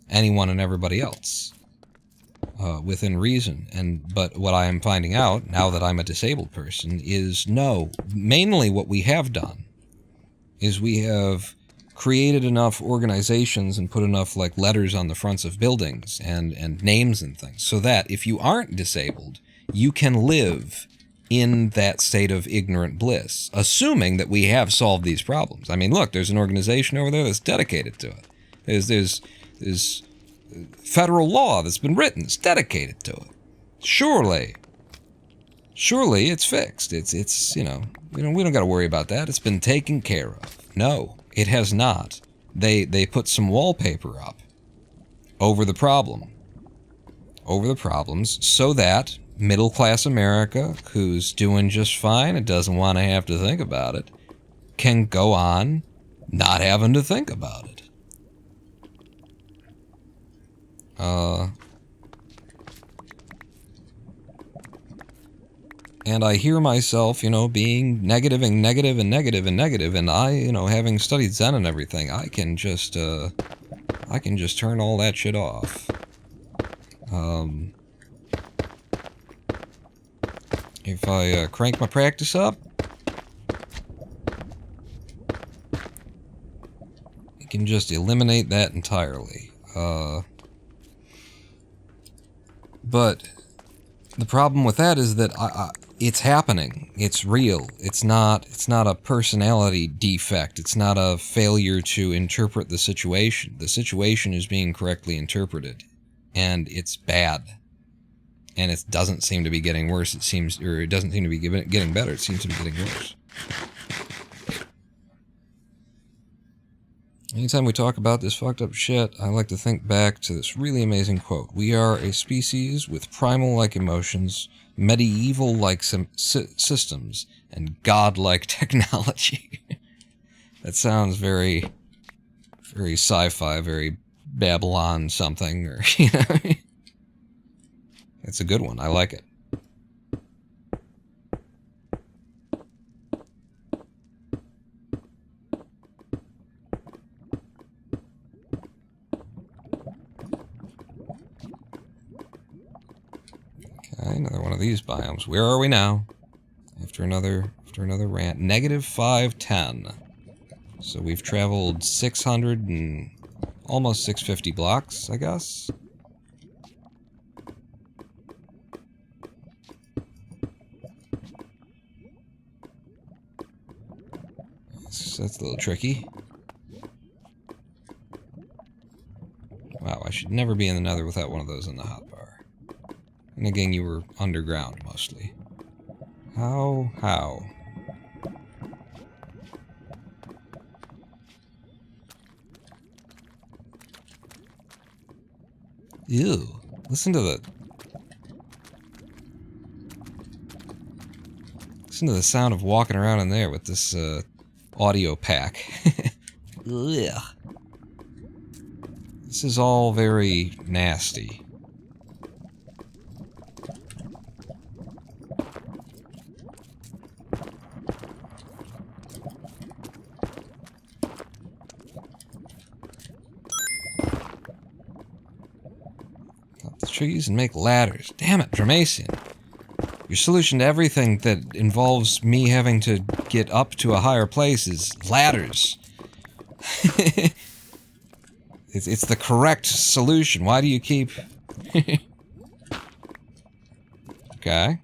anyone and everybody else, within reason. But what I am finding out now that I'm a disabled person is no. Mainly, what we have done is we have created enough organizations and put enough like letters on the fronts of buildings and names and things so that if you aren't disabled, you can live in that state of ignorant bliss, assuming that we have solved these problems. I mean, look, there's an organization over there that's dedicated to it. There's federal law that's been written that's dedicated to it. Surely it's fixed. It's you know, we don't got to worry about that. It's been taken care of. No, it has not. They put some wallpaper up over the problems, so that middle class America, who's doing just fine and doesn't want to have to think about it, can go on not having to think about it. And I hear myself, you know, being negative, and I, you know, having studied Zen and everything, I can just turn all that shit off. If I crank my practice up, I can just eliminate that entirely. But the problem with that is that it's happening. It's real. It's not a personality defect. It's not a failure to interpret the situation. The situation is being correctly interpreted, and it's bad. And it doesn't seem to be getting worse. It doesn't seem to be getting better. It seems to be getting worse. Anytime we talk about this fucked up shit, I like to think back to this really amazing quote. We are a species with primal-like emotions, medieval-like systems, and god-like technology. That sounds very, very sci-fi, very Babylon something, or, you know. It's a good one. I like it. Okay, another one of these biomes. Where are we now? After another rant. Negative 510. So we've traveled 600 and almost 650 blocks, I guess. That's a little tricky. Wow, I should never be in the Nether without one of those in the hotbar. And again, you were underground, mostly. How? Ew. Listen to the sound of walking around in there with this, audio pack. Ugh. This is all very nasty. Cut the trees and make ladders. Damn it, Dramasian. Your solution to everything that involves me having to get up to a higher place is ladders. It's the correct solution. Why do you keep... Okay.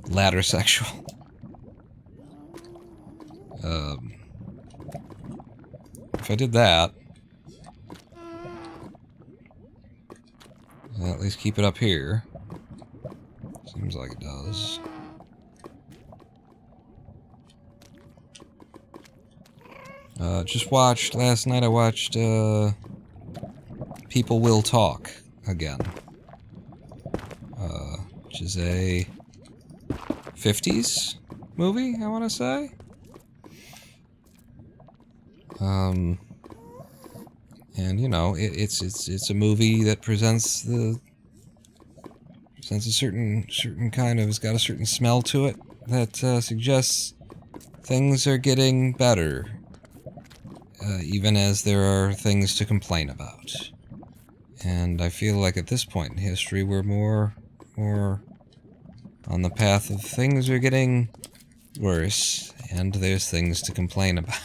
Ladder sexual. If I did that... I'll at least keep it up here. Seems like it does. Just watched, last night I watched, People Will Talk again. Which is a 50s movie, I want to say? And you know, it's a movie that presents a certain kind of, it's got a certain smell to it that suggests things are getting better, even as there are things to complain about. And I feel like at this point in history we're more on the path of things are getting worse, and there's things to complain about.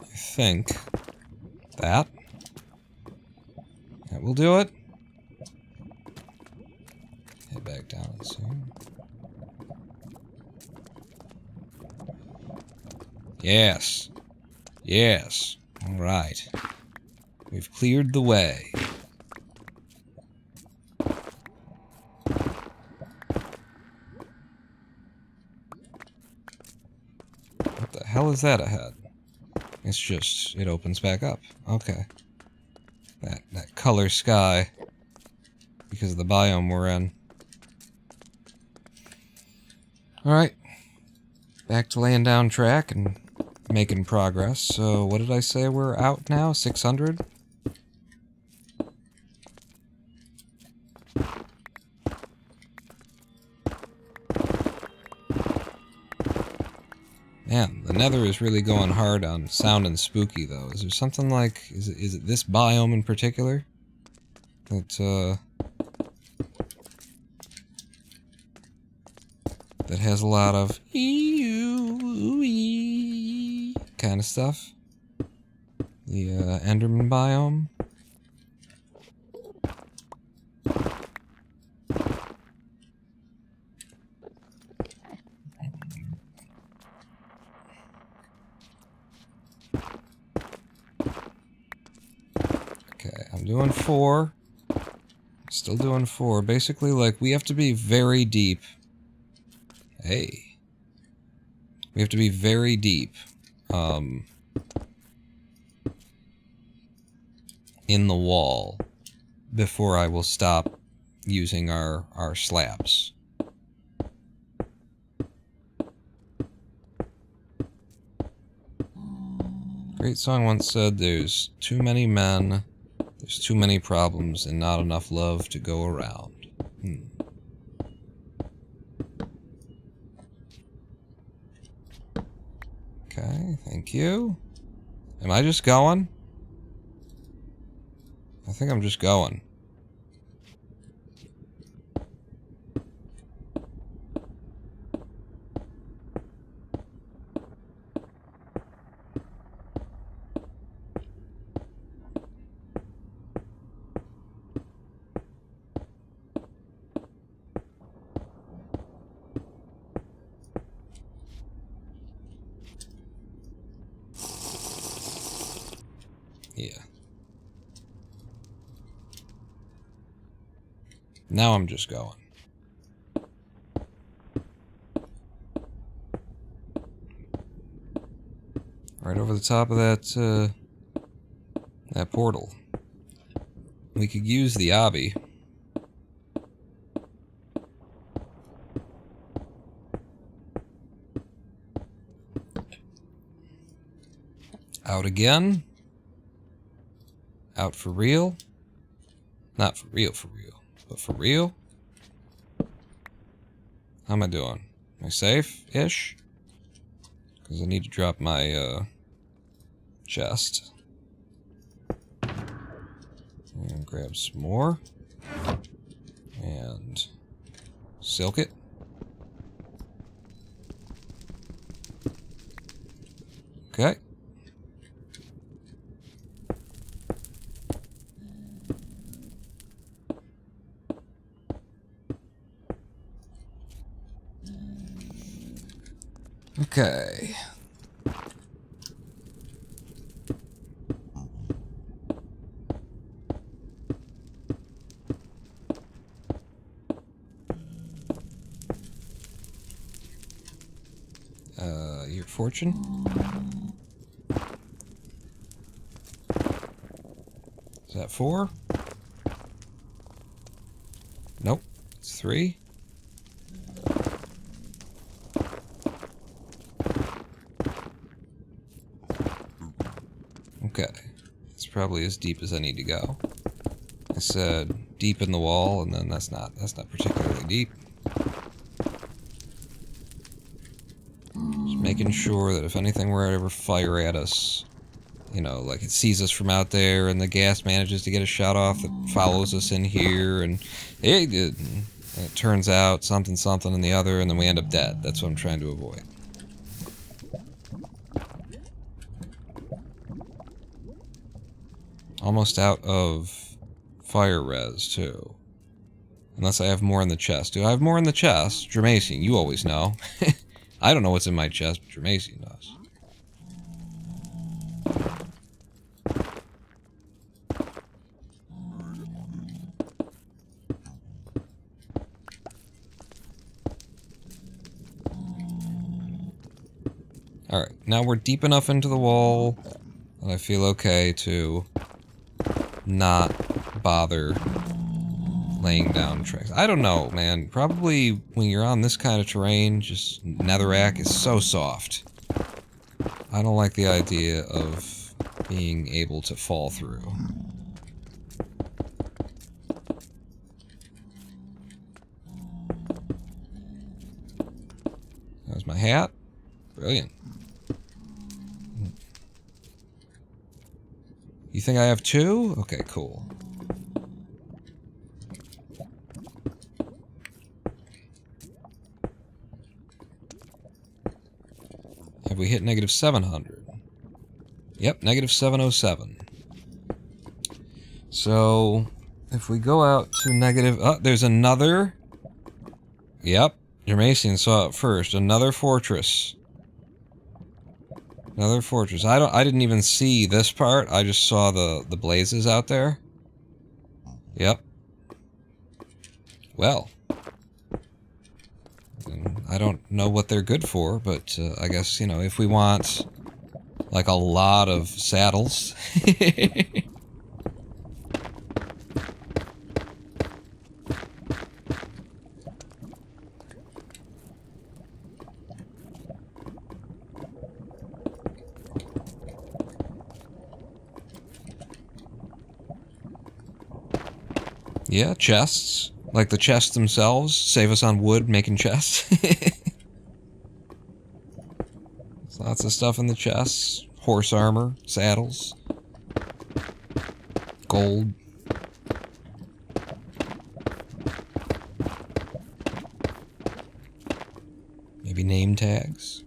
I think that will do it. Head back down and see. Yes. Yes. All right. We've cleared the way. What the hell is that ahead? It's just, it opens back up. Okay. That color sky. Because of the biome we're in. Alright. Back to laying down track and making progress. So, what did I say we're out now? 600? Man, the Nether is really going hard on sound and spooky, though. Is there something like... Is it this biome in particular? That has a lot of... kind of stuff? The, Enderman biome? Okay, I'm doing 4. Still doing 4. Basically, like, we have to be very deep Hey. We have to be very deep. In the wall before I will stop using our slabs. Great song once said, there's too many men, there's too many problems, and not enough love to go around. Okay, thank you. Am I just going? I think I'm just going. Yeah. Now I'm just going. Right over the top of that, that portal. We could use the obby. Out again. Out for real. Not for real, but for real. How am I doing? Am I safe-ish? Because I need to drop my, chest. And grab some more. And silk it. Okay. Okay. Your fortune? Is that 4? Nope. It's 3. Okay. It's probably as deep as I need to go. I said deep in the wall, and then that's not particularly deep. Just making sure that if anything were to ever fire at us, you know, like it sees us from out there and the gas manages to get a shot off that follows us in here, and it turns out something in the other, and then we end up dead. That's what I'm trying to avoid. Almost out of fire res, too. Unless I have more in the chest. Do I have more in the chest? Jermacian, you always know. I don't know what's in my chest, but Jermacian does. Alright, now we're deep enough into the wall that I feel okay to not bother laying down tracks. I don't know, man. Probably when you're on this kind of terrain, just netherrack is so soft. I don't like the idea of being able to fall through. There's my hat. Brilliant. You think I have 2? Okay, cool. Have we hit negative 700? Yep, negative 707. So, if we go out to negative... Oh, there's another... Yep, Jermacian saw it first. Another fortress. Another fortress. I didn't even see this part. I just saw the blazes out there. Yep. Well. I don't know what they're good for, but I guess, you know, if we want, like, a lot of saddles. Yeah, chests. Like the chests themselves save us on wood making chests. There's lots of stuff in the chests. Horse armor, saddles, gold. Maybe name tags.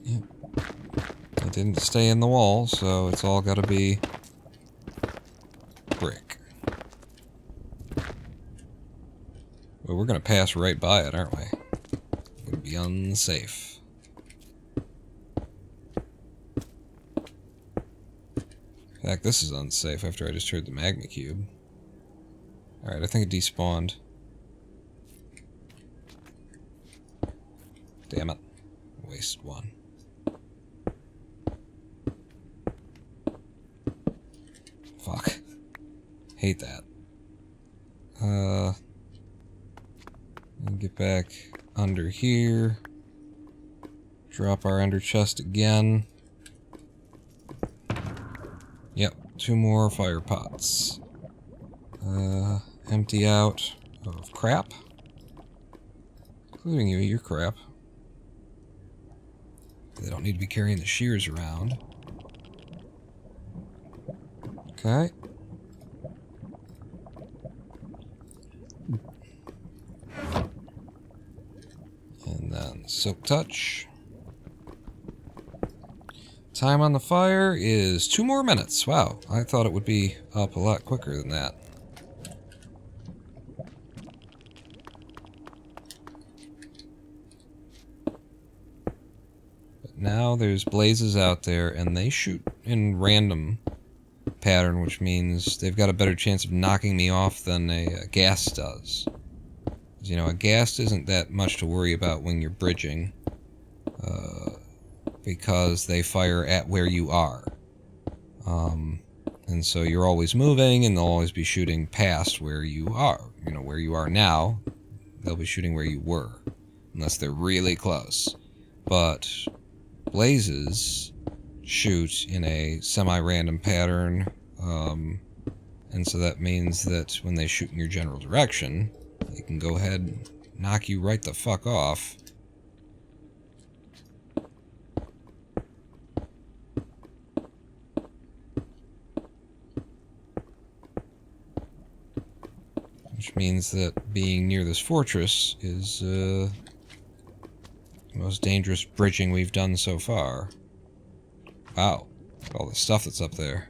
Yep. It didn't stay in the wall, so it's all gotta be brick. Well, we're gonna pass right by it, aren't we? It's gonna be unsafe. In fact, this is unsafe after I just heard the magma cube. Alright, I think it despawned. Damn it. Waste one. Fuck. Hate that. Get back under here. Drop our ender chest again. Yep, 2 more fire pots. Empty out of crap. Including you, your crap. They don't need to be carrying the shears around. Okay. And then silk touch. Time on the fire is 2 more minutes. Wow, I thought it would be up a lot quicker than that. But now there's blazes out there, and they shoot in random pattern, which means they've got a better chance of knocking me off than a ghast does. You know, a ghast isn't that much to worry about when you're bridging, because they fire at where you are. And so you're always moving, and they'll always be shooting past where you are. You know, where you are now, they'll be shooting where you were, unless they're really close. But blazes shoot in a semi-random pattern, and so that means that when they shoot in your general direction, they can go ahead and knock you right the fuck off. Which means that being near this fortress is the most dangerous bridging we've done so far. Wow, all the stuff that's up there.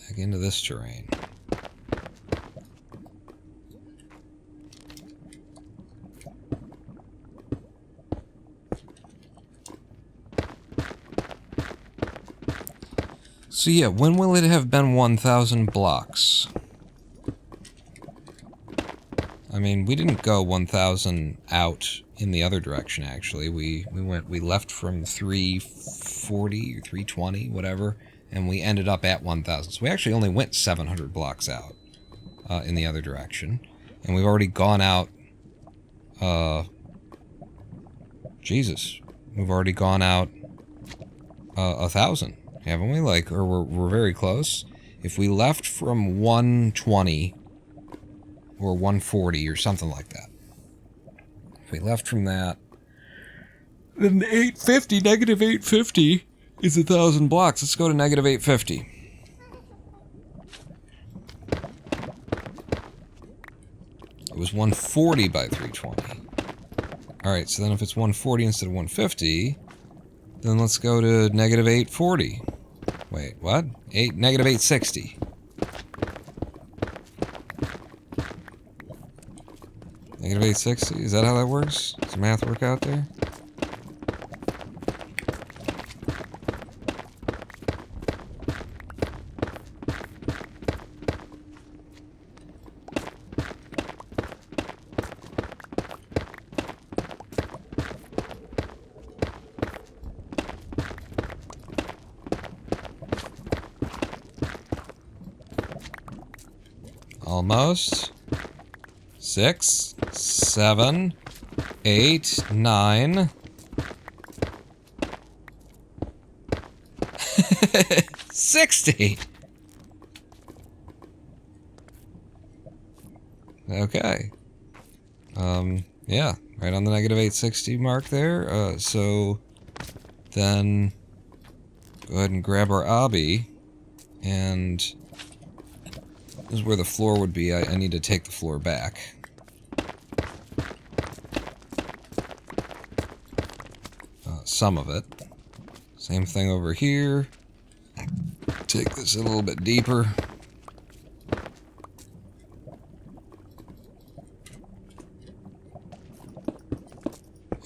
Back into this terrain. So yeah, when will it have been 1,000 blocks? I mean, we didn't go 1,000 out in the other direction, actually. We left from 340 or 320, whatever, and we ended up at 1,000. So we actually only went 700 blocks out in the other direction. And we've already gone out, Jesus, we've already gone out 1,000. Haven't we? Like, or we're very close. If we left from 120 or 140 or something like that. If we left from that, then 850, negative 850 is 1,000 blocks. Let's go to negative 850. It was 140 by 320. Alright, so then if it's 140 instead of 150, then let's go to negative 840. Wait, what? Negative 860. Negative 860? Is that how that works? Does the math work out there? Almost. 6, 7, 8, 9. 60. Okay. Yeah, right on the negative 860 mark there. So then go ahead and grab our obby, and this is where the floor would be. I need to take the floor back. Some of it. Same thing over here. Take this a little bit deeper.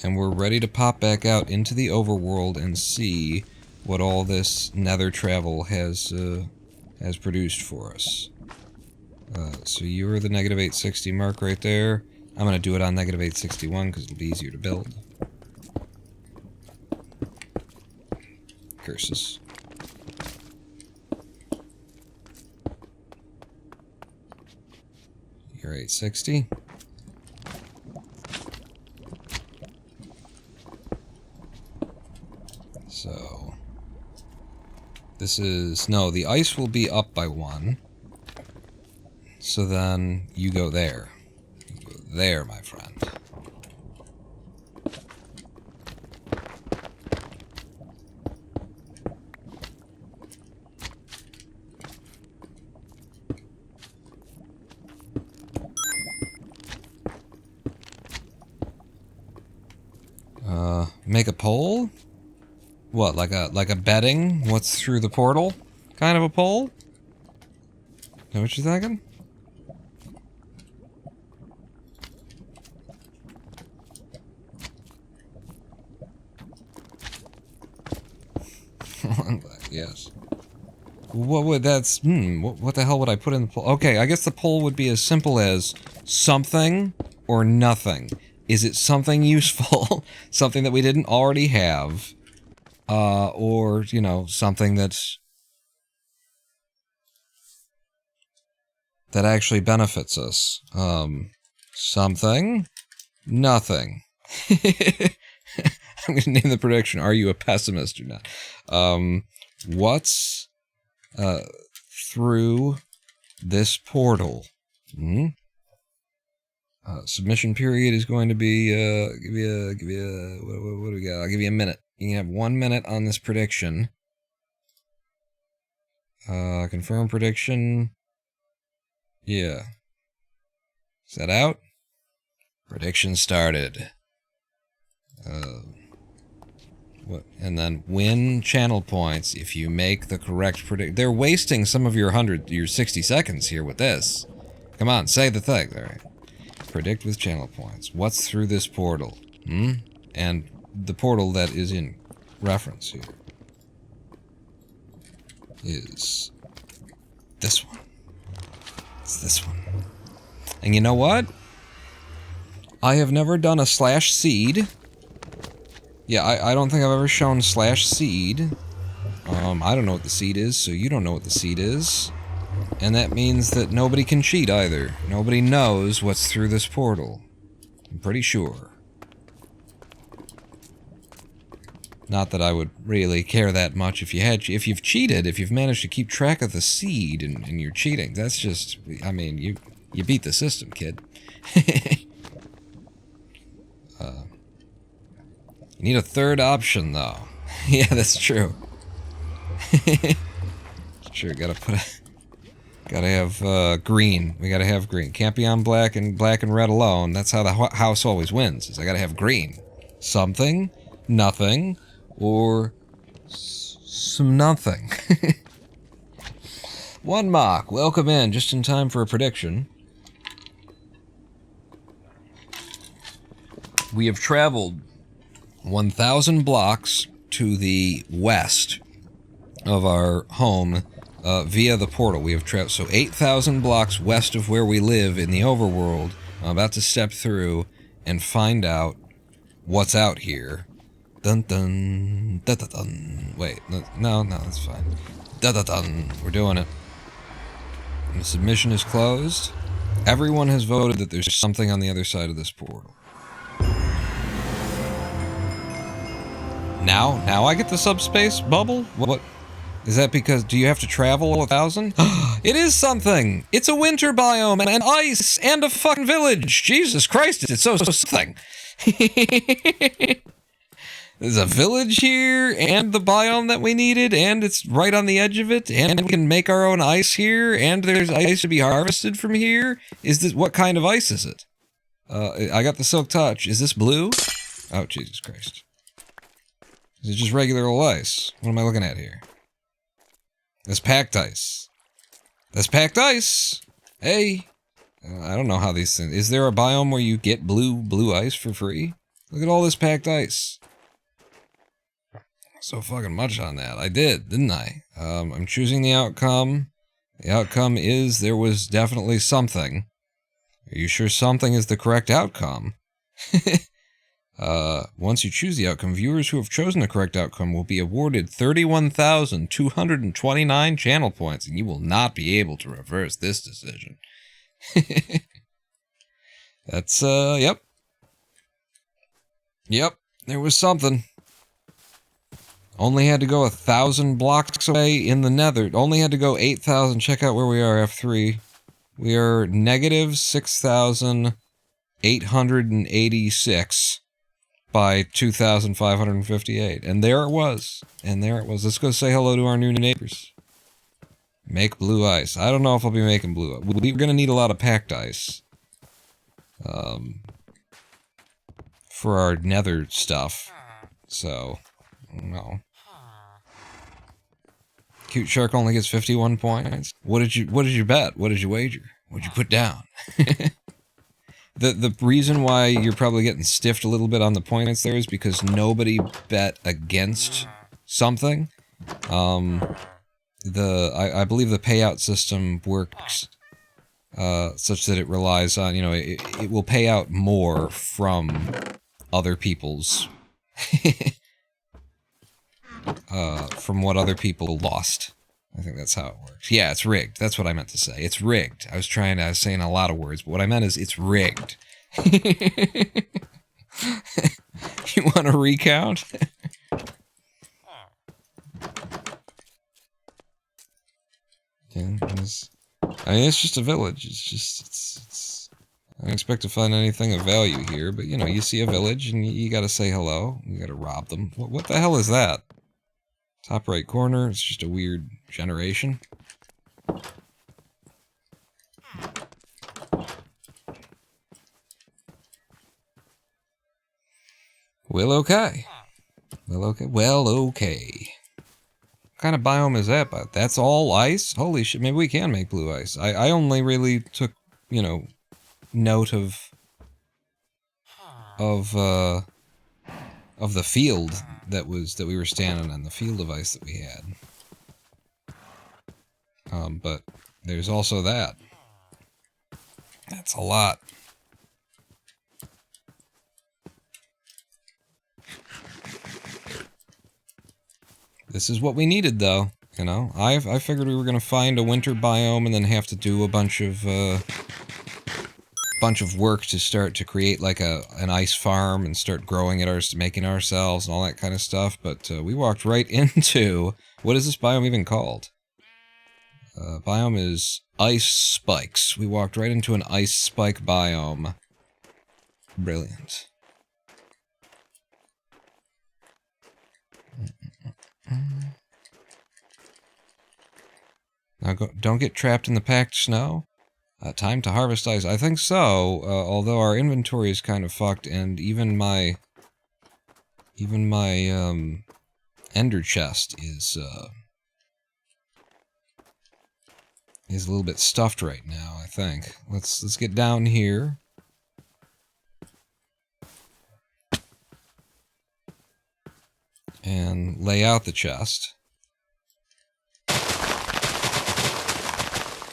And we're ready to pop back out into the overworld and see what all this nether travel has produced for us. So you're the negative 860 mark right there. I'm going to do it on negative 861 because it'll be easier to build. Curses. You're 860. So this is, no, the ice will be up by 1. So then you go there. You go there, my friend. Make a poll? What, like a betting what's through the portal kind of a poll? Is that what you're thinking? Yes. What would that's what the hell would I put in the poll? Okay, I guess the poll would be as simple as something or nothing. Is it something useful? Something that we didn't already have? Or, you know, something that actually benefits us. Something, nothing. I'm gonna name the prediction. Are you a pessimist or not? What's through this portal? Submission period is going to be give you what do we got? I'll give you a minute. You can have 1 minute on this prediction. Confirm prediction. Yeah. Is that out? Prediction started. What? And then win channel points if you make the correct prediction. They're wasting some of your 60 seconds here with this. Come on, say the thing. All right. Predict with channel points. What's through this portal? And the portal that is in reference here is this one. It's this one. And you know what? I have never done a /seed. Yeah, I don't think I've ever shown /seed. I don't know what the seed is, so you don't know what the seed is. And that means that nobody can cheat either. Nobody knows what's through this portal. I'm pretty sure. Not that I would really care that much if you've cheated, if you've managed to keep track of the seed and you're cheating. That's just, I mean, you beat the system, kid. You need a third option, though. Yeah, that's true. Sure, gotta have green. We gotta have green. Can't be on black and red alone. That's how the house always wins. Is I gotta have green. Something, nothing, or some nothing. One mock. Welcome in, just in time for a prediction. We have traveled 1,000 blocks to the west of our home via the portal. We have traveled, so 8,000 blocks west of where we live in the overworld. I'm about to step through and find out what's out here. Dun dun, dun dun dun. Wait, no, that's fine. Dun dun dun. We're doing it. The submission is closed. Everyone has voted that there's something on the other side of this portal. Now I get the subspace bubble? What? Is that because, do you have to travel 1,000? It is something! It's a winter biome, and ice, and a fucking village! Jesus Christ, it's so something! There's a village here, and the biome that we needed, and it's right on the edge of it, and we can make our own ice here, and there's ice to be harvested from here. What kind of ice is it? I got the Silk Touch. Is this blue? Oh, Jesus Christ. Is it just regular old ice? What am I looking at here? That's packed ice. That's packed ice! Hey! I don't know how these things... Is there a biome where you get blue ice for free? Look at all this packed ice. So fucking much on that. I did, didn't I? I'm choosing the outcome. The outcome is there was definitely something. Are you sure something is the correct outcome? Once you choose the outcome, viewers who have chosen the correct outcome will be awarded 31,229 channel points, and you will not be able to reverse this decision. That's, yep. Yep, there was something. Only had to go 1,000 blocks away in the nether. Only had to go 8,000. Check out where we are, F3. We are negative 6,886 by 2,558. And there it was. And there it was. Let's go say hello to our new neighbors. Make blue ice. I don't know if I'll be making blue ice. We're going to need a lot of packed ice. For our nether stuff. So, no. Cute Shark only gets 51 points. What did you bet? What did you wager? What did you put down? The reason why you're probably getting stiffed a little bit on the points there is because nobody bet against something. I believe the payout system works such that it relies on, it will pay out more from other people's from what other people lost. I think that's how it works. Yeah, it's rigged. That's what I meant to say. It's rigged. I was saying a lot of words, but what I meant is it's rigged. You want to recount? Yeah, it's just a village. It's I don't expect to find anything of value here, but you see a village and you gotta say hello. You gotta rob them. What the hell is that? Top right corner, it's just a weird generation. Well, okay. What kind of biome is that? But that's all ice? Holy shit, maybe we can make blue ice. I only really took, note of the field that we were standing on, the field of ice that we had. But there's also that. That's a lot. This is what we needed, though. I figured we were gonna find a winter biome and then have to do a bunch of work to start to create like an ice farm and start growing it, making ourselves and all that kind of stuff. But we walked right into, what is this biome even called? Biome is ice spikes. We walked right into an ice spike biome. Brilliant. Now don't get trapped in the packed snow. Time to harvest ice. I think so, although our inventory is kind of fucked, and even my ender chest is a little bit stuffed right now, I think. Let's get down here. and lay out the chest.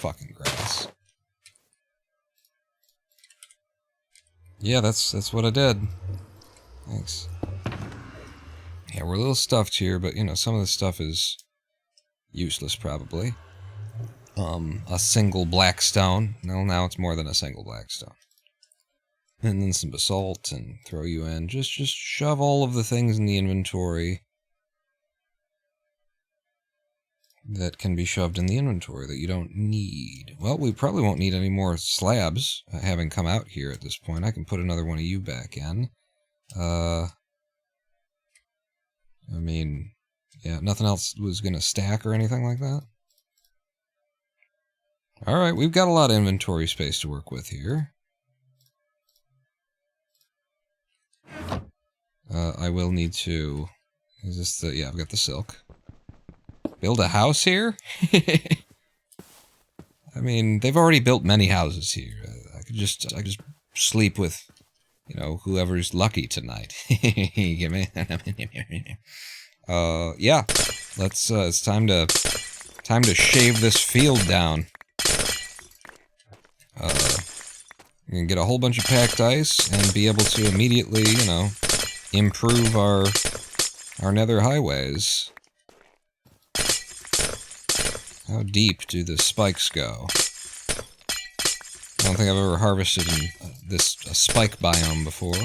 Fucking grass. Yeah, that's what I did. Thanks. Yeah, we're a little stuffed here, but, you know, some of this stuff is useless, probably. A single black stone. No, now it's more than a single black stone. And then some basalt, and throw you in. Just shove all of the things in the inventory that can be shoved in the inventory that you don't need. Well, we probably won't need any more slabs, having come out here at this point. I can put another one of you back in. I mean, yeah, nothing else was going to stack or anything like that. Alright, we've got a lot of inventory space to work with here. I will need to... Is this the... Yeah, I've got the silk. Build a house here? I mean, they've already built many houses here. I could just sleep with, you know, whoever's lucky tonight. Get me? Yeah. Let's, it's time to shave this field down. We can get a whole bunch of packed ice and be able to immediately, you know, improve our Nether Highways. How deep do the spikes go? I don't think I've ever harvested in a spike biome before.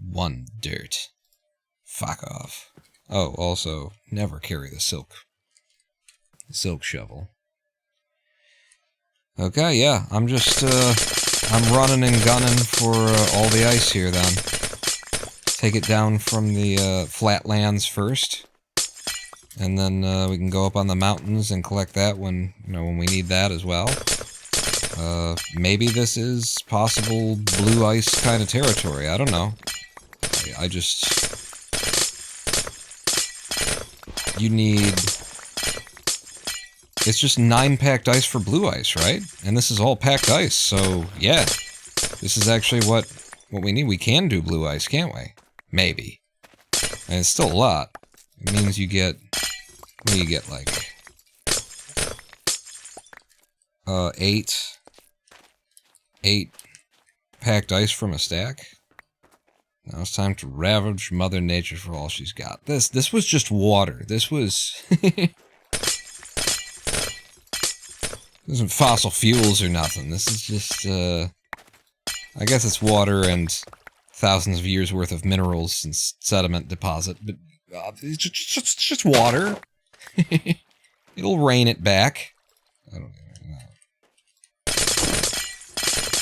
One dirt. Fuck off. Oh, also, never carry the silk shovel. Okay, yeah, I'm just, I'm running and gunning for all the ice here, then. Take it down from the flatlands first, and then we can go up on the mountains and collect that when, you know, when we need that as well. Maybe this is possible blue ice kind of territory, I don't know. I just... You need... It's just 9 packed ice for blue ice, right? And this is all packed ice, so yeah. This is actually what we need. We can do blue ice, can't we? Maybe. And it's still a lot. It means you get... What do you get, like... 8 packed ice from a stack? Now it's time to ravage Mother Nature for all she's got. This was just water. This was... This isn't fossil fuels or nothing. This is just, I guess it's water and thousands of years worth of minerals and sediment deposit, but it's just water. It'll rain it back. I don't know.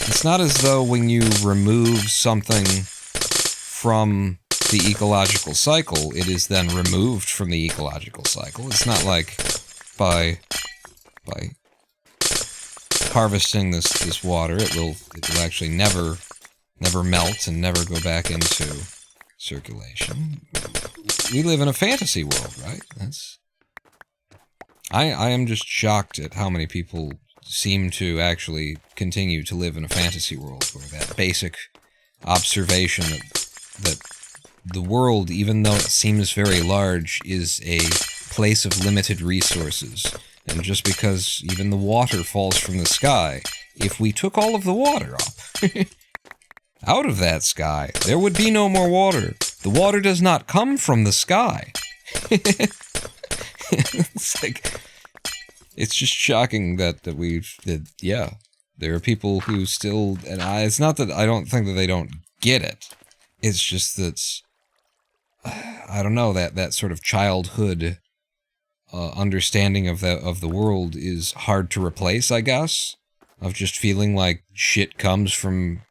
It's not as though when you remove something from the ecological cycle, it is then removed from the ecological cycle. It's not like by harvesting this water, it will actually never melt and never go back into circulation. We live in a fantasy world, right? I am just shocked at how many people seem to actually continue to live in a fantasy world where that basic observation that the world, even though it seems very large, is a place of limited resources. And just because even the water falls from the sky, if we took all of the water up out of that sky, there would be no more water. The water does not come from the sky. It's like, it's just shocking that yeah, there are people who still, and it's not that I don't think that they don't get it. It's just that, I don't know, that sort of childhood understanding of the world is hard to replace, I guess. Of just feeling like shit comes from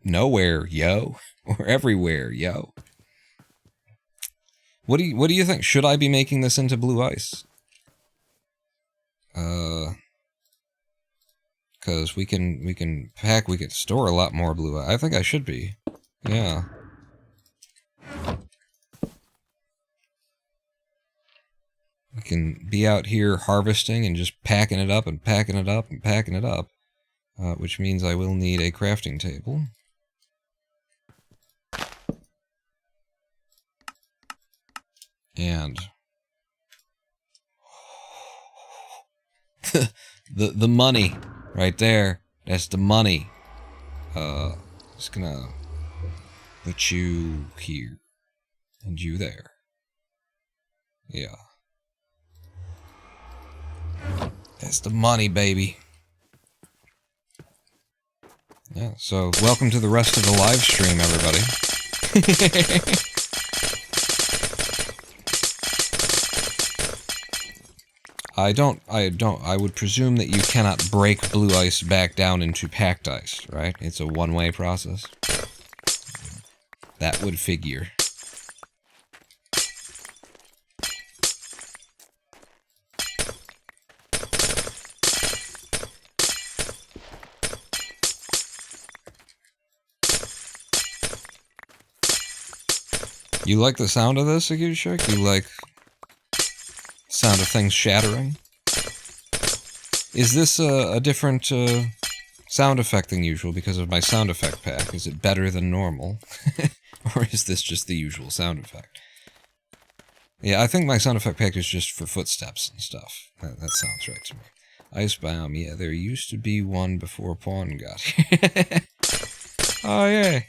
nowhere, yo, or everywhere, yo. What do you think? Should I be making this into blue ice? Because we can store a lot more blue ice. I think I should be. Yeah. We can be out here harvesting and just packing it up and packing it up and packing it up. which means I will need a crafting table. And the money right there. That's the money. Just gonna put you here and you there. Yeah. That's the money, baby. Yeah, so welcome to the rest of the live stream, everybody. I would presume that you cannot break blue ice back down into packed ice, right? It's a one-way process. That would figure. You like the sound of this, Agushark? You like sound of things shattering? Is this a different sound effect than usual because of my sound effect pack? Is it better than normal? Or is this just the usual sound effect? Yeah, I think my sound effect pack is just for footsteps and stuff. That sounds right to me. Ice biome, yeah, there used to be one before Pawn got here. Oh, yeah.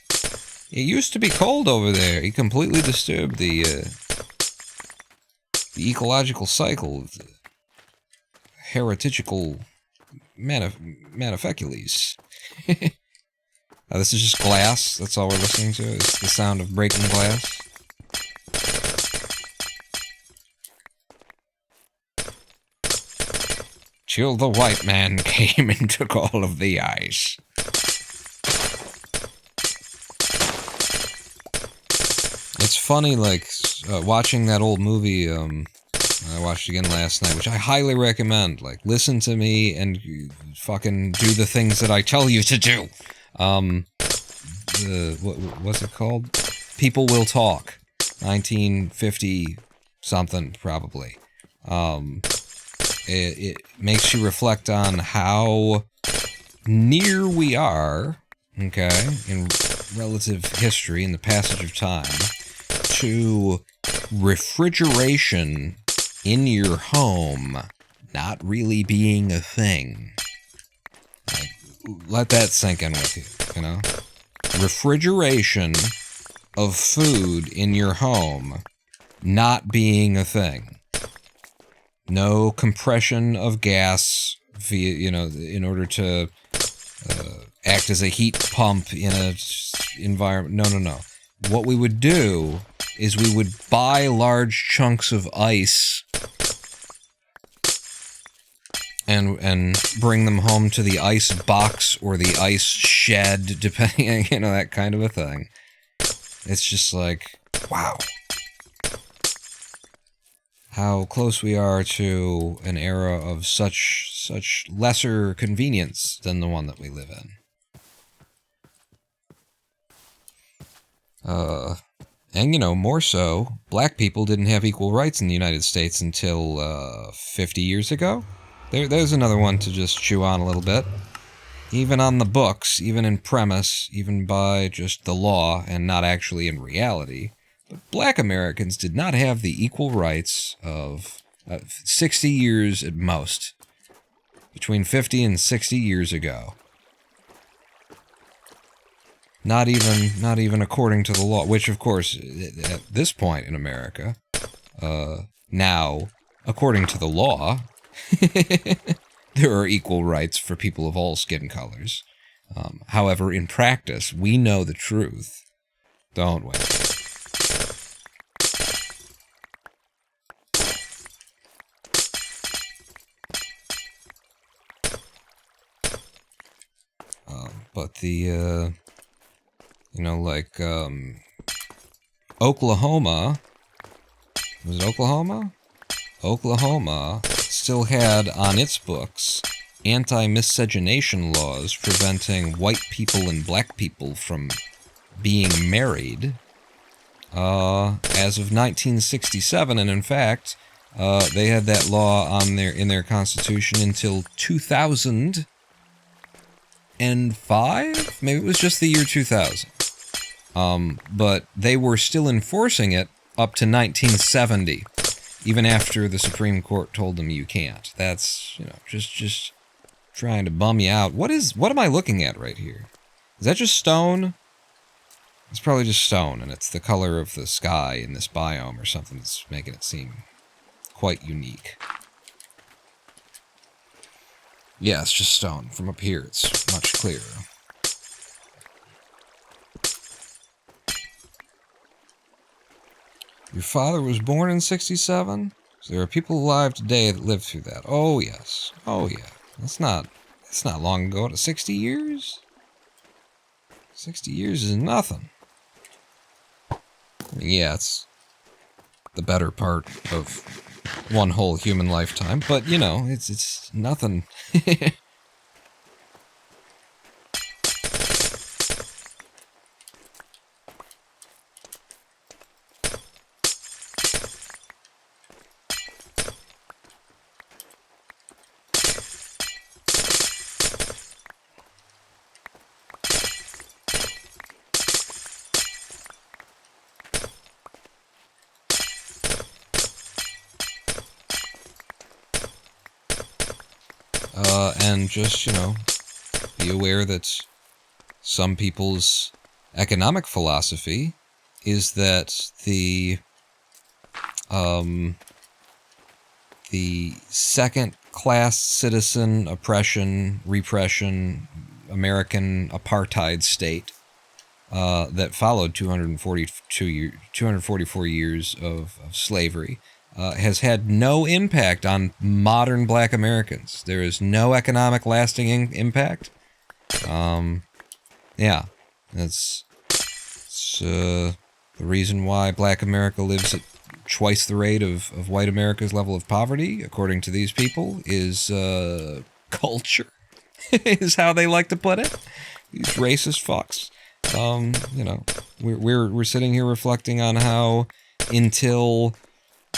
It used to be cold over there. He completely disturbed the ecological cycle of the heretigical manifecules. This is just glass. That's all we're listening to. It's the sound of breaking glass. Till the white man came and took all of the ice. It's funny, like, watching that old movie, I watched again last night, which I highly recommend. Like, listen to me and fucking do the things that I tell you to do. What's it called? People Will Talk. 1950-something, probably. It makes you reflect on how near we are, okay, in relative history, in the passage of time, to refrigeration in your home not really being a thing. Like, let that sink in with you, you know? Refrigeration of food in your home not being a thing. No compression of gas via, you know, in order to act as a heat pump in a environment. No. What we would do is we would buy large chunks of ice and bring them home to the ice box or the ice shed, depending, you know, that kind of a thing. It's just like, wow. How close we are to an era of such lesser convenience than the one that we live in. And, you know, more so, black people didn't have equal rights in the United States until 50 years ago. There's another one to just chew on a little bit. Even on the books, even in premise, even by just the law and not actually in reality, but black Americans did not have the equal rights of 60 years at most. Between 50 and 60 years ago. Not even according to the law, which of course, at this point in America, now, according to the law, there are equal rights for people of all skin colors. However, in practice, we know the truth, don't we? But the, you know, like, Oklahoma, was it Oklahoma? Oklahoma still had on its books anti-miscegenation laws preventing white people and black people from being married, as of 1967, and in fact, they had that law on in their constitution until 2000, 2005? Maybe it was just the year 2000. But they were still enforcing it up to 1970, even after the Supreme Court told them you can't. That's, you know, just trying to bum you out. What am I looking at right here? Is that just stone? It's probably just stone, and it's the color of the sky in this biome or something that's making it seem quite unique. Yeah, it's just stone. From up here, it's much clearer. Your father was born in 67? So there are people alive today that lived through that. Oh, yes. Oh, yeah. That's not long ago. 60 years? 60 years is nothing. I mean, yeah, it's the better part of one whole human lifetime, but, you know, it's nothing. And just, you know, be aware that some people's economic philosophy is that the second-class citizen oppression, repression, American apartheid state that followed 244 years of slavery has had no impact on modern black Americans. There is no economic lasting impact. Yeah, it's the reason why black America lives at twice the rate of white America's level of poverty, according to these people, is culture, is how they like to put it. These racist fucks. You know, we're sitting here reflecting on how until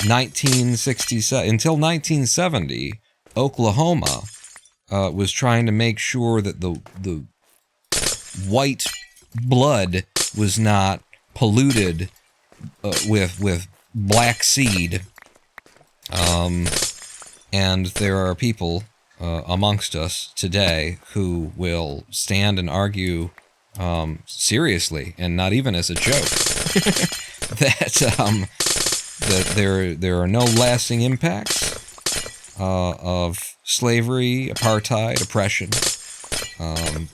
1970, Oklahoma was trying to make sure that the white blood was not polluted with black seed. And there are people amongst us today who will stand and argue seriously, and not even as a joke, that there are no lasting impacts of slavery, apartheid, oppression,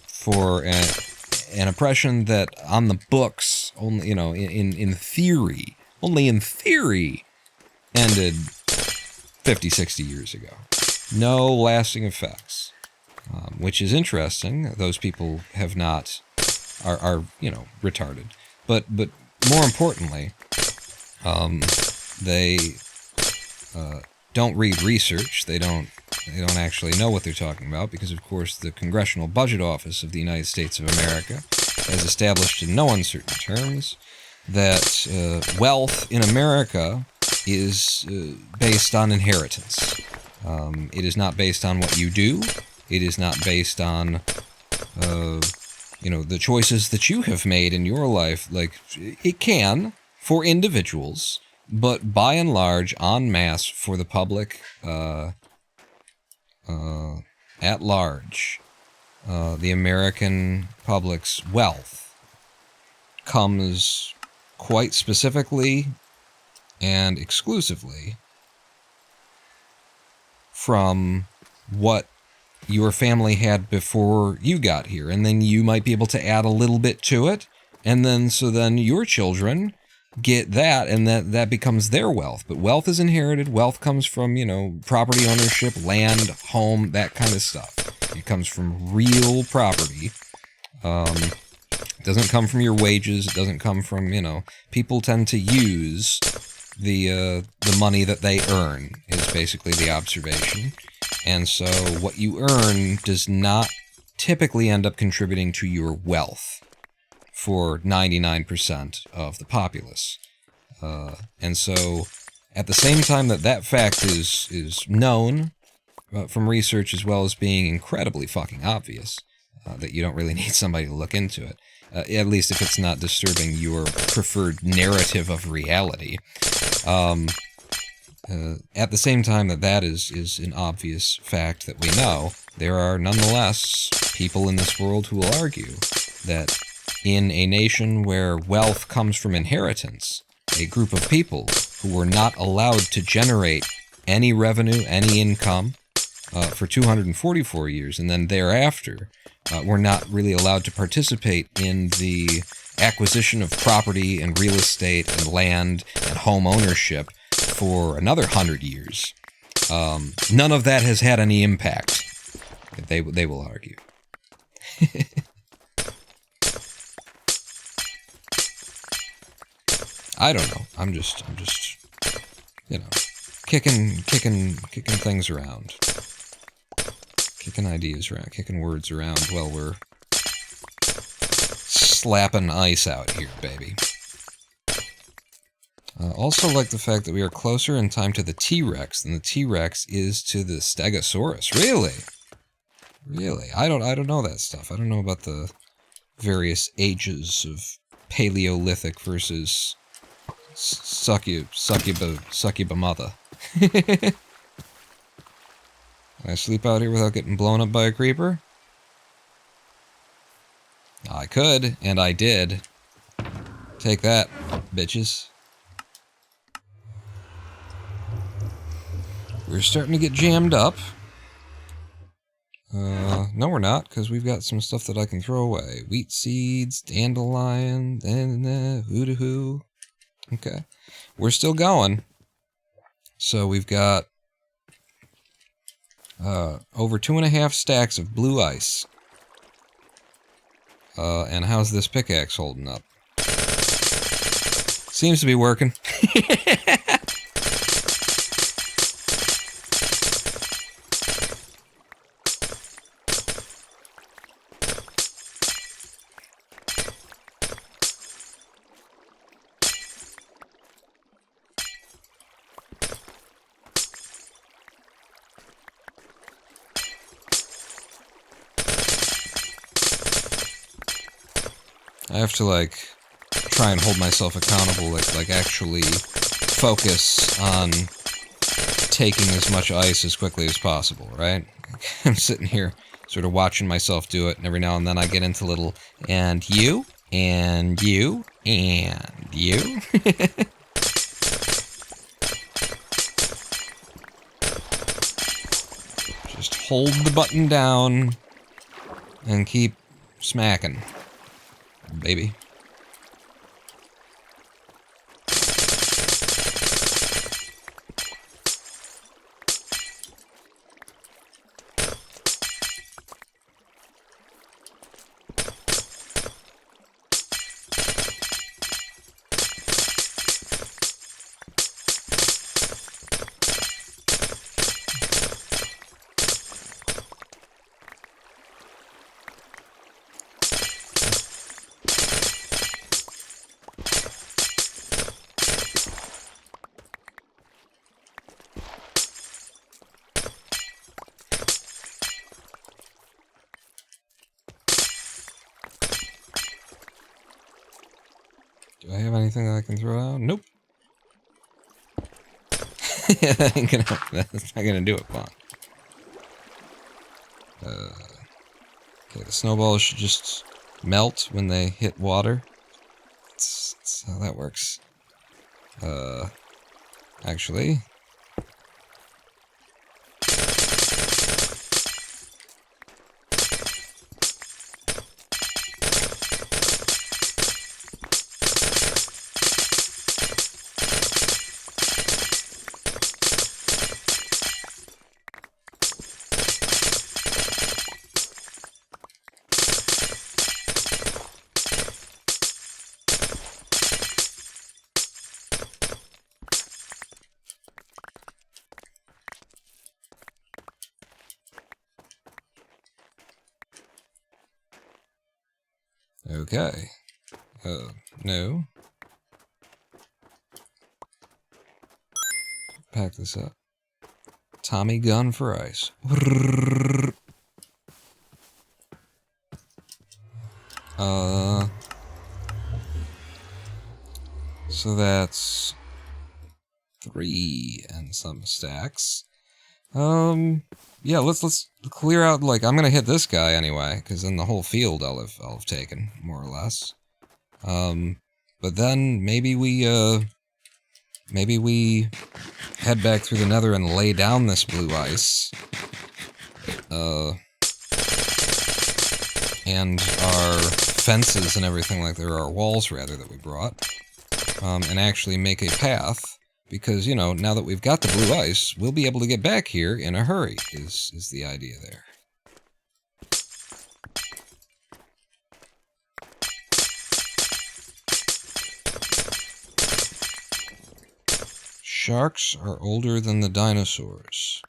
for an oppression that on the books only, you know, in theory, only in theory, ended 50, 60 years ago. No lasting effects, which is interesting. Those people have not, are you know, retarded, but more importantly, they don't read research. They don't actually know what they're talking about, because, of course, the Congressional Budget Office of the United States of America has established in no uncertain terms that wealth in America is based on inheritance. It is not based on what you do. It is not based on, you know, the choices that you have made in your life. Like, it can for individuals, but by and large, en masse, for the public at large, the American public's wealth comes quite specifically and exclusively from what your family had before you got here. And then you might be able to add a little bit to it. And then, so then your children get that, and that becomes their wealth. But wealth is inherited. Wealth comes from, you know, property ownership, land, home, that kind of stuff. It comes from real property. It doesn't come from your wages. It doesn't come from, you know, people tend to use the money that they earn, is basically the observation. And so what you earn does not typically end up contributing to your wealth for 99% of the populace. And so at the same time that fact is known from research, as well as being incredibly fucking obvious, that you don't really need somebody to look into it. At least if it's not disturbing your preferred narrative of reality. At the same time that is an obvious fact that we know, there are nonetheless people in this world who will argue that in a nation where wealth comes from inheritance, a group of people who were not allowed to generate any revenue, any income, for 244 years, and then thereafter were not really allowed to participate in the acquisition of property and real estate and land and home ownership for another 100 years. None of that has had any impact, they will argue. I don't know. I'm just, you know, kicking things around. Kicking ideas around, kicking words around while we're slapping ice out here, baby. Also like the fact that we are closer in time to the T-Rex than the T-Rex is to the Stegosaurus. Really? Really? I don't know that stuff. I don't know about the various ages of Paleolithic versus succuba mother. Can I sleep out here without getting blown up by a creeper? I could, and I did. Take that, bitches. We're starting to get jammed up. No we're not, because we've got some stuff that I can throw away. Wheat seeds, dandelion, hoo-doo-hoo. Okay. We're still going. So we've got over 2.5 stacks of blue ice. And how's this pickaxe holding up? Seems to be working. I have to, like, try and hold myself accountable, like actually focus on taking as much ice as quickly as possible, right? I'm sitting here sort of watching myself do it, and every now and then I get into little, and you, and you, and you. Just hold the button down and keep smacking, baby. Do I have anything that I can throw out? Nope. That ain't gonna, that's not gonna do it, Bon. Okay, the snowballs should just melt when they hit water. That's how that works. Actually... Okay. No. Pack this up. Tommy gun for ice. So that's 3 and some stacks. Yeah, let's clear out, like, I'm gonna hit this guy anyway, because then the whole field I'll have taken, more or less. But then maybe we head back through the Nether and lay down this blue ice. And our fences and everything like there, our walls rather, that we brought. And actually make a path. Because, you know, now that we've got the blue ice, we'll be able to get back here in a hurry, is the idea there. Sharks are older than the dinosaurs.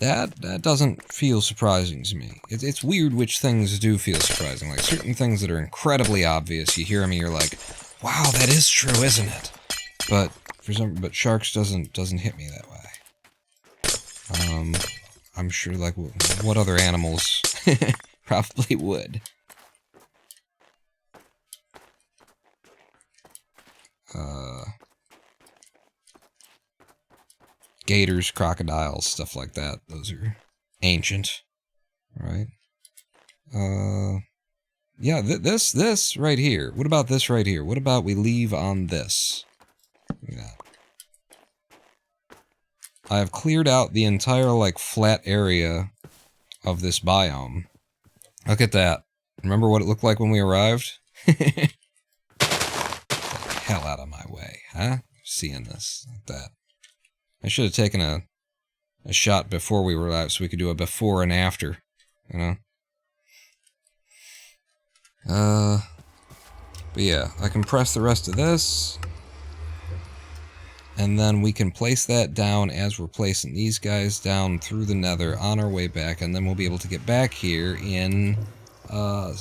That doesn't feel surprising to me. It's weird which things do feel surprising. Like, certain things that are incredibly obvious, you hear them and you're like, wow, that is true, isn't it? But sharks doesn't hit me that way. I'm sure, like, what other animals probably would. Gators, crocodiles, stuff like that. Those are ancient, right? Yeah, this right here. What about this right here? What about we leave on this? Yeah. I have cleared out the entire, like, flat area of this biome. Look at that. Remember what it looked like when we arrived? Get the hell out of my way, huh? Seeing this like that. I should have taken a shot before we arrived so we could do a before and after, you know? But yeah, I can press the rest of this, and then we can place that down as we're placing these guys down through the Nether on our way back, and then we'll be able to get back here in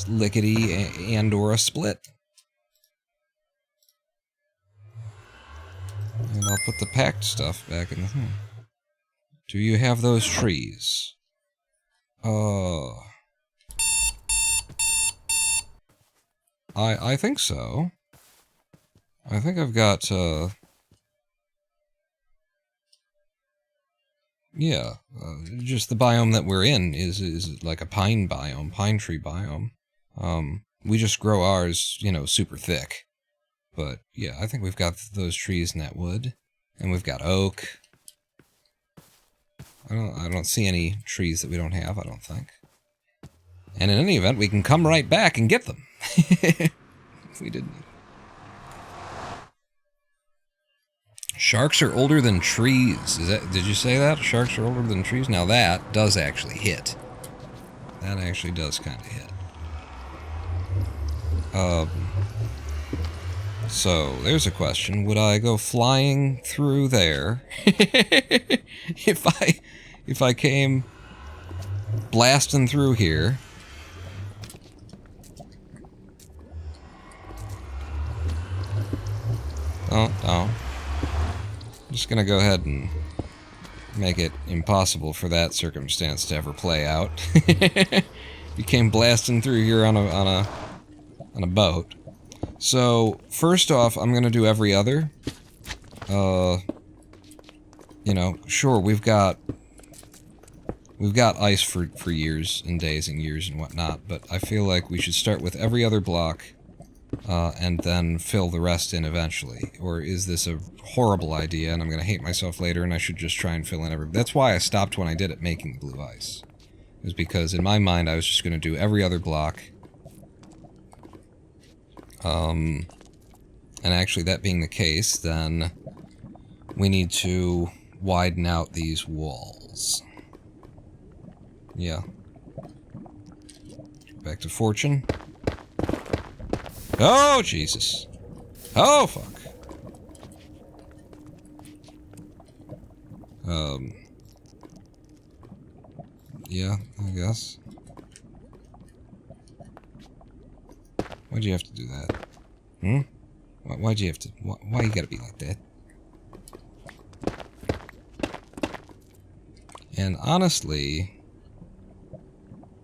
lickety and or a split. And I'll put the packed stuff back in the thing. Do you have those trees? I think so. I think I've got, yeah, just the biome that we're in is like a pine biome, pine tree biome. We just grow ours, you know, super thick. But, yeah, I think we've got those trees and that wood. And we've got oak. I don't see any trees that we don't have, I don't think. And in any event, we can come right back and get them. If we didn't. Sharks are older than trees. Did you say that? Sharks are older than trees? Now that does actually hit. That actually does kind of hit. So, there's a question. Would I go flying through there if I came blasting through here? Oh. I'm just gonna go ahead and make it impossible for that circumstance to ever play out. You came blasting through here on a boat. So, first off, I'm gonna do every other. You know, sure, we've got ice for years and days and years and whatnot, but I feel like we should start with every other block, and then fill the rest in eventually. Or is this a horrible idea and I'm gonna hate myself later and I should just try and fill in every... That's why I stopped when I did it, making the blue ice. It was because in my mind I was just gonna do every other block. And actually that being the case, then we need to widen out these walls. Yeah. Back to fortune. Oh, Jesus. Oh, fuck. Yeah, I guess. Why'd you have to do that? Hmm? Why'd you have to... Why you gotta be like that? And honestly...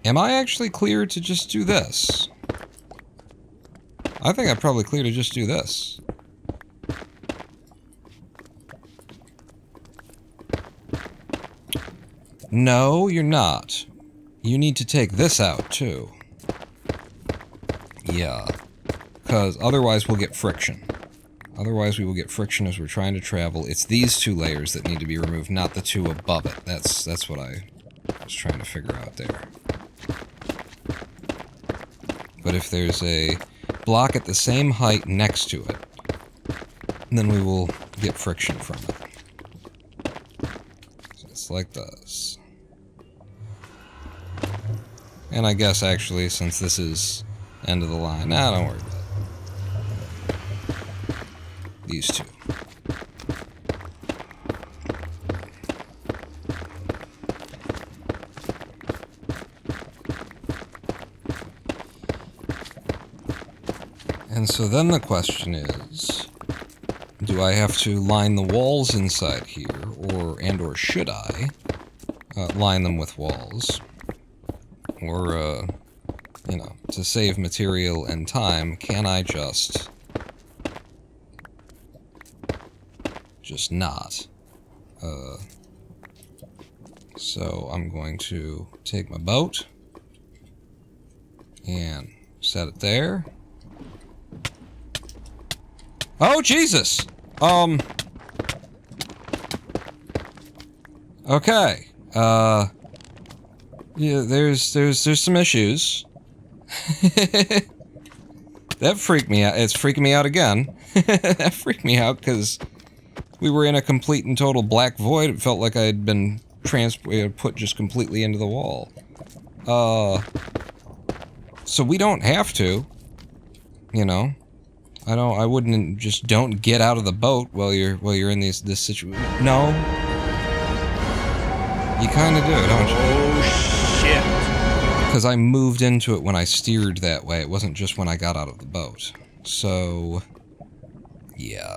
Am I actually clear to just do this? I think I'm probably clear to just do this. No, you're not. You need to take this out, too. Yeah. Because otherwise we'll get friction. Otherwise we will get friction as we're trying to travel. It's these two layers that need to be removed, not the two above it. That's what I was trying to figure out there. But if there's a block at the same height next to it, then we will get friction from it. Just like this. And I guess actually, since this is end of the line, nah, don't worry about it. These two. And so then the question is, do I have to line the walls inside here, or should I line them with walls? Or, you know, to save material and time, can I just not? So I'm going to take my boat and set it there. Oh, Jesus! Okay. Yeah, there's some issues. That freaked me out. It's freaking me out again. That freaked me out because we were in a complete and total black void. It felt like I had been put just completely into the wall. So we don't have to, you know. I wouldn't just don't get out of the boat while you're in this situation. No. You kind of do, don't you? Oh, shit. Because I moved into it when I steered that way. It wasn't just when I got out of the boat. So, yeah.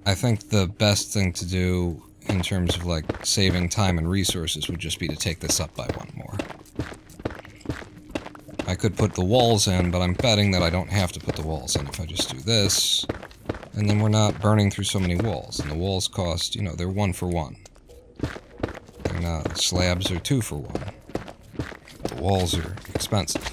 I think the best thing to do in terms of, like, saving time and resources would just be to take this up by one more. I could put the walls in, but I'm betting that I don't have to put the walls in if I just do this. And then we're not burning through so many walls. And the walls cost, you know, they're 1 for 1. They're not, slabs are 2 for 1. The walls are expensive.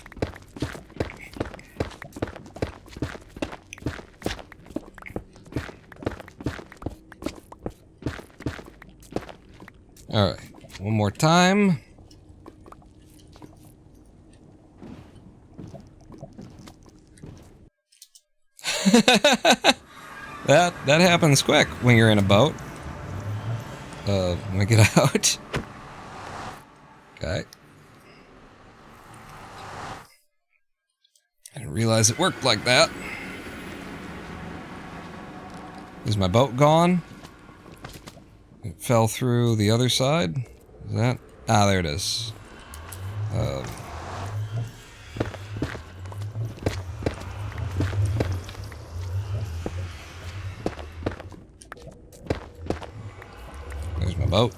Alright, one more time. That happens quick when you're in a boat. Let me get out. Okay. I didn't realize it worked like that. Is my boat gone? It fell through the other side? Is that? Ah, there it is. There's my boat.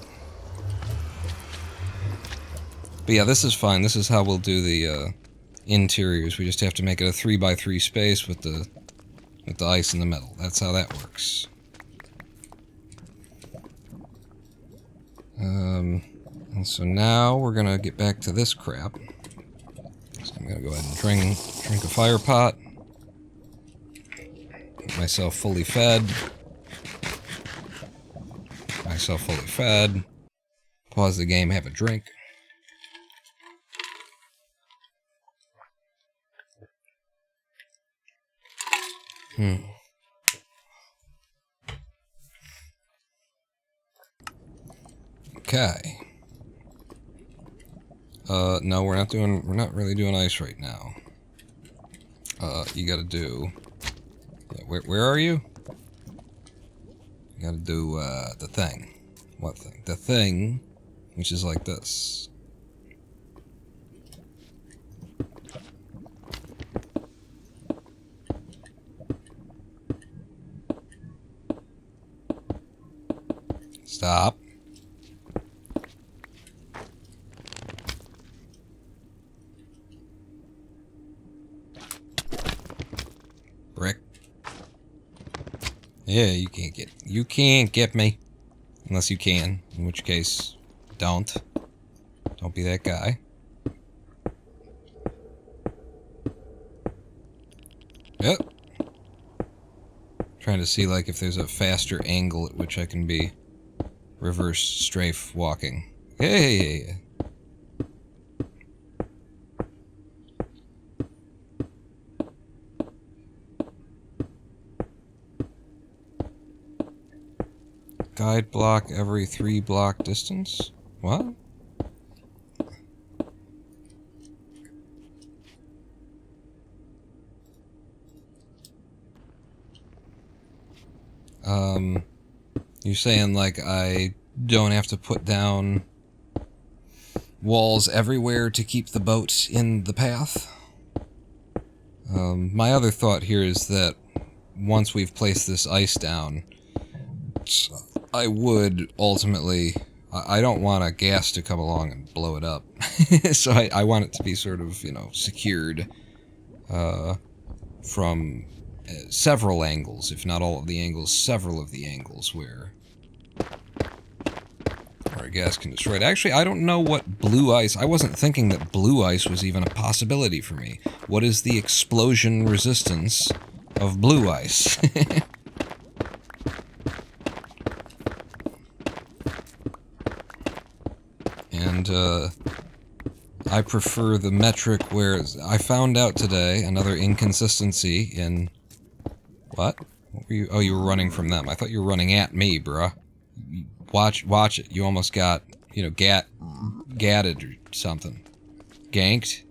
But yeah, this is fine. This is how we'll do the interiors. We just have to make it a 3x3 space with the ice in the middle. That's how that works. And so now we're gonna get back to this crap. So I'm gonna go ahead and drink a fire pot. Get myself fully fed. Pause the game, have a drink. Okay. No, we're not really doing ice right now. You gotta do... Yeah, where are you? You gotta do, the thing. What thing? The thing, which is like this. Stop. Yeah, you can't get me. Unless you can, in which case, don't. Don't be that guy. Yep. Trying to see, like, if there's a faster angle at which I can be reverse strafe walking. Hey! Guide block every 3 block distance? What? You're saying, like, I don't have to put down walls everywhere to keep the boat in the path? My other thought here is that once we've placed this ice down, I would ultimately... I don't want a gas to come along and blow it up. So I want it to be sort of, you know, secured from several angles, if not all of the angles, several of the angles where a gas can destroy it. Actually, I don't know what blue ice... I wasn't thinking that blue ice was even a possibility for me. What is the explosion resistance of blue ice? And, I prefer the metric where... I found out today another inconsistency in... What? What were you... Oh, you were running from them. I thought you were running at me, bruh. Watch it. You almost got, you know, gatted or something. Ganked.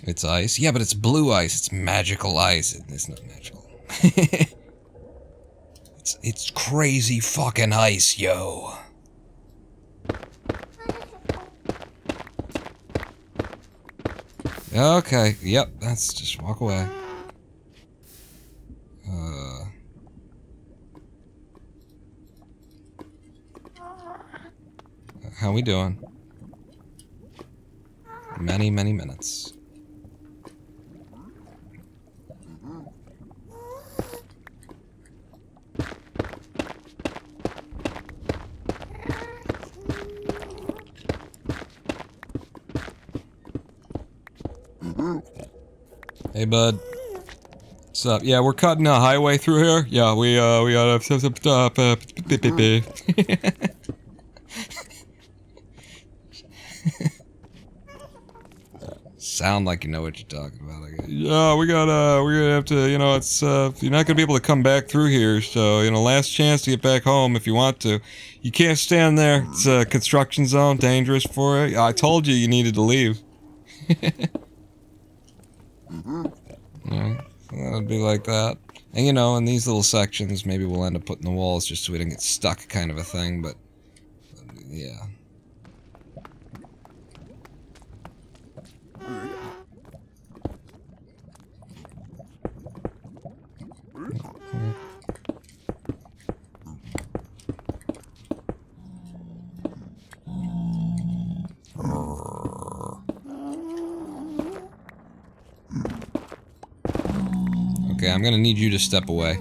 It's ice. Yeah, but it's blue ice. It's magical ice. It's not magical. It's crazy fucking ice, yo. Okay, yep, that's just walk away. How we doing? Many minutes. Hey, bud. What's up? Yeah, we're cutting a highway through here. Yeah, we gotta stop. Sound like you know what you're talking about, I guess. Yeah, we're gonna have to, you know, it's, you're not gonna be able to come back through here, so, you know, last chance to get back home if you want to. You can't stand there. It's a construction zone, dangerous for you. I told you needed to leave. Yeah, so that'd be like that. And, you know, in these little sections, maybe we'll end up putting the walls just so we don't get stuck kind of a thing, but, yeah. Okay, I'm gonna need you to step away.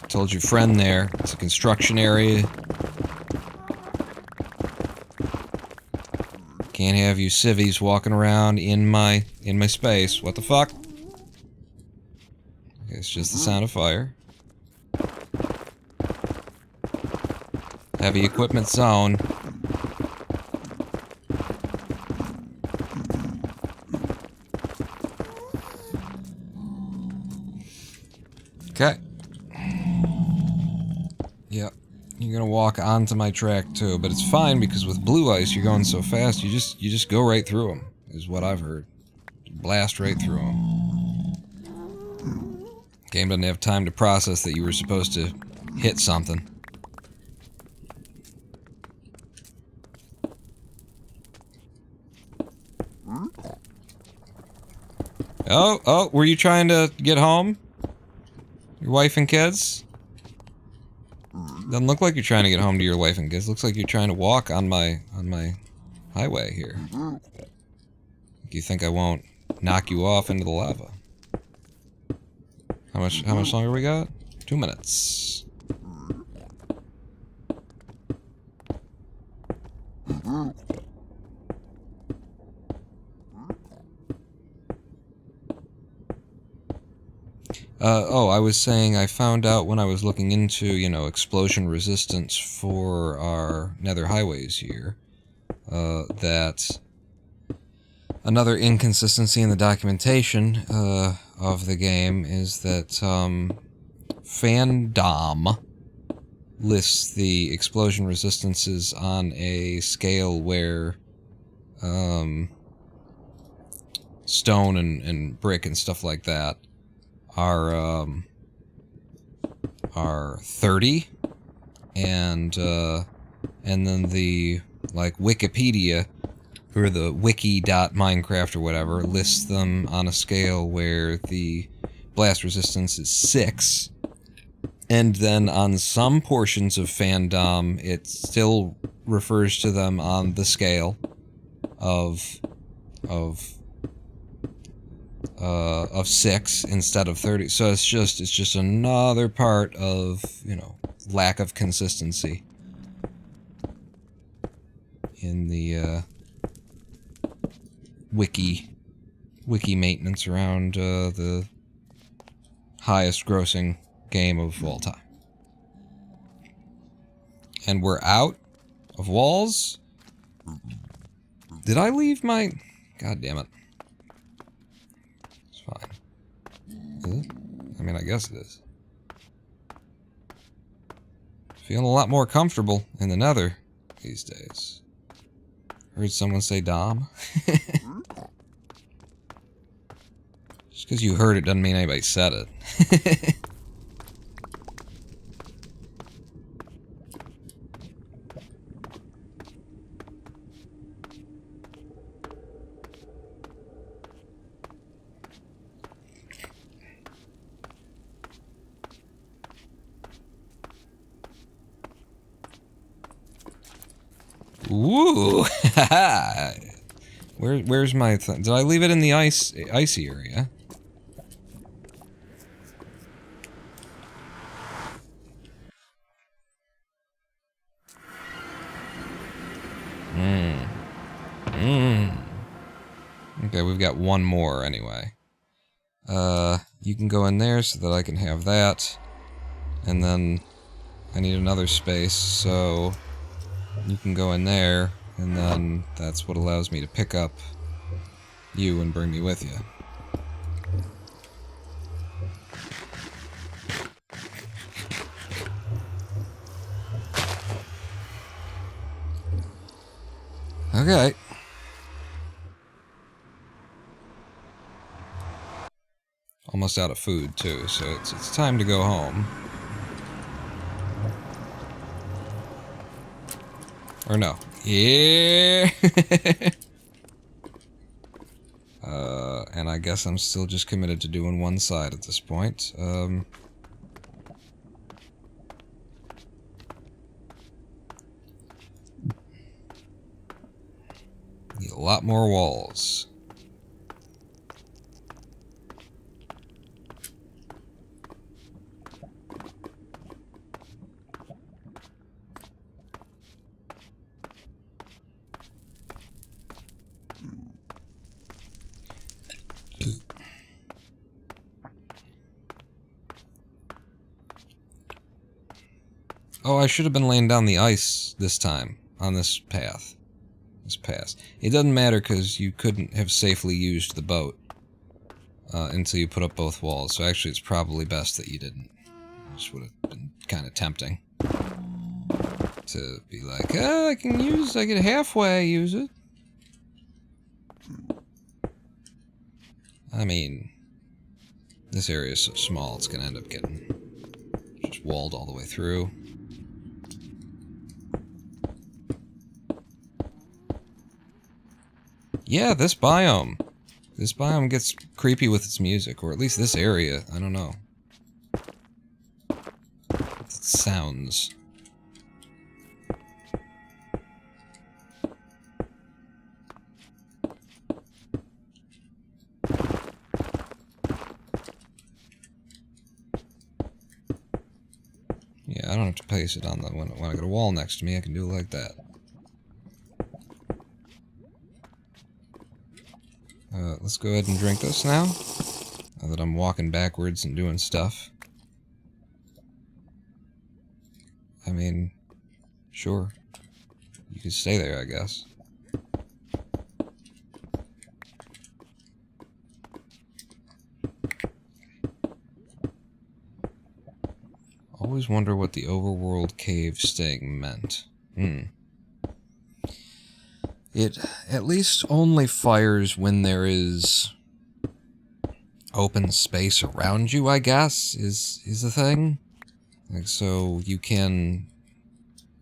Told your friend there, it's a construction area. Can't have you civvies walking around in my space. What the fuck? It's just the sound of fire. Heavy equipment zone. Okay. Yep. You're gonna walk onto my track too, but it's fine because with blue ice you're going so fast you just go right through them, is what I've heard. Blast right through them. Game doesn't have time to process that you were supposed to hit something. Oh, were you trying to get home? Your wife and kids? Doesn't look like you're trying to get home to your wife and kids. Looks like you're trying to walk on my highway here. You think I won't knock you off into the lava. How much longer we got? 2 minutes. Oh, I was saying I found out when I was looking into, you know, explosion resistance for our Nether Highways here, that another inconsistency in the documentation of the game is that Fandom lists the explosion resistances on a scale where stone and brick and stuff like that are 30, and then the like Wikipedia or the wiki.minecraft or whatever lists them on a scale where the blast resistance is 6, and then on some portions of Fandom it still refers to them on the scale of 6 instead of 30. So it's just another part of, you know, lack of consistency in the wiki maintenance around the highest grossing game of all time. And we're out of walls. Did I leave my... God damn it. It's fine. Is it? I mean, I guess it is. Feeling a lot more comfortable in the Nether these days. Heard someone say Dom. Just because you heard it doesn't mean anybody said it. Ooh! Where's my did I leave it in the icy area? Okay, we've got one more anyway. You can go in there so that I can have that. And then I need another space, so you can go in there, and then that's what allows me to pick up you and bring me with you. Okay. Almost out of food, too, so it's time to go home. Or no. Yeah! And I guess I'm still just committed to doing one side at this point. Need a lot more walls. Oh, I should have been laying down the ice this time on this path. This pass. It doesn't matter because you couldn't have safely used the boat until you put up both walls. So actually, it's probably best that you didn't. This would have been kind of tempting to be like, I can halfway use it. I mean, this area is so small, it's gonna end up getting just walled all the way through. Yeah, this biome. This biome gets creepy with its music, or at least this area. I don't know. It sounds. Yeah, I don't have to place it on the when I got a wall next to me. I can do it like that. Let's go ahead and drink this now. Now that I'm walking backwards and doing stuff. I mean, sure. You can stay there, I guess. Always wonder what the overworld cave staying meant. It at least only fires when there is open space around you, I guess, is the thing. Like, so you can,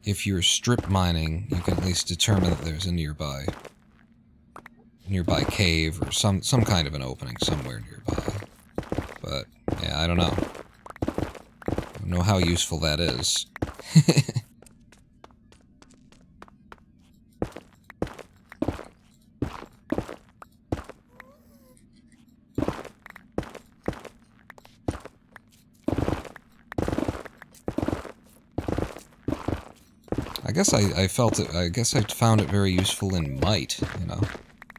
if you're strip mining, you can at least determine that there's a nearby cave or some kind of an opening somewhere nearby. But yeah, I don't know. I don't know how useful that is. I guess I found it very useful in Might, you know.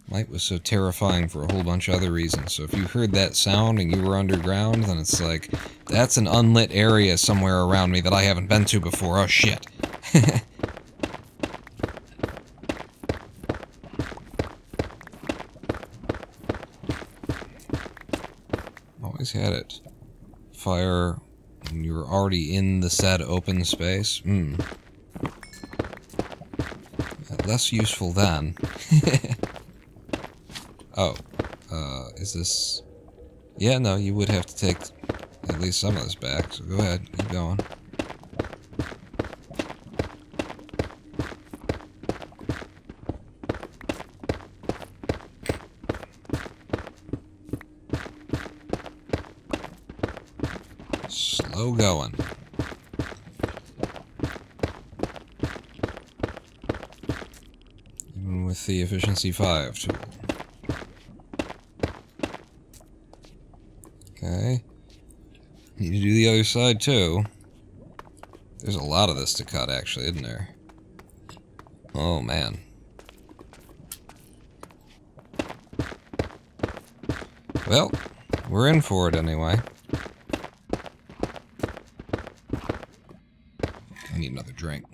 Might was so terrifying for a whole bunch of other reasons. So if you heard that sound and you were underground, then it's like, that's an unlit area somewhere around me that I haven't been to before. Oh shit. Always had it. Fire when you were already in the said open space. Less useful then. Oh, is this... Yeah, no, you would have to take at least some of this back, so go ahead, keep going. Slow going. With the efficiency 5 tool. Okay. Need to do the other side too. There's a lot of this to cut actually, isn't there? Oh man. Well, we're in for it anyway. I need another drink.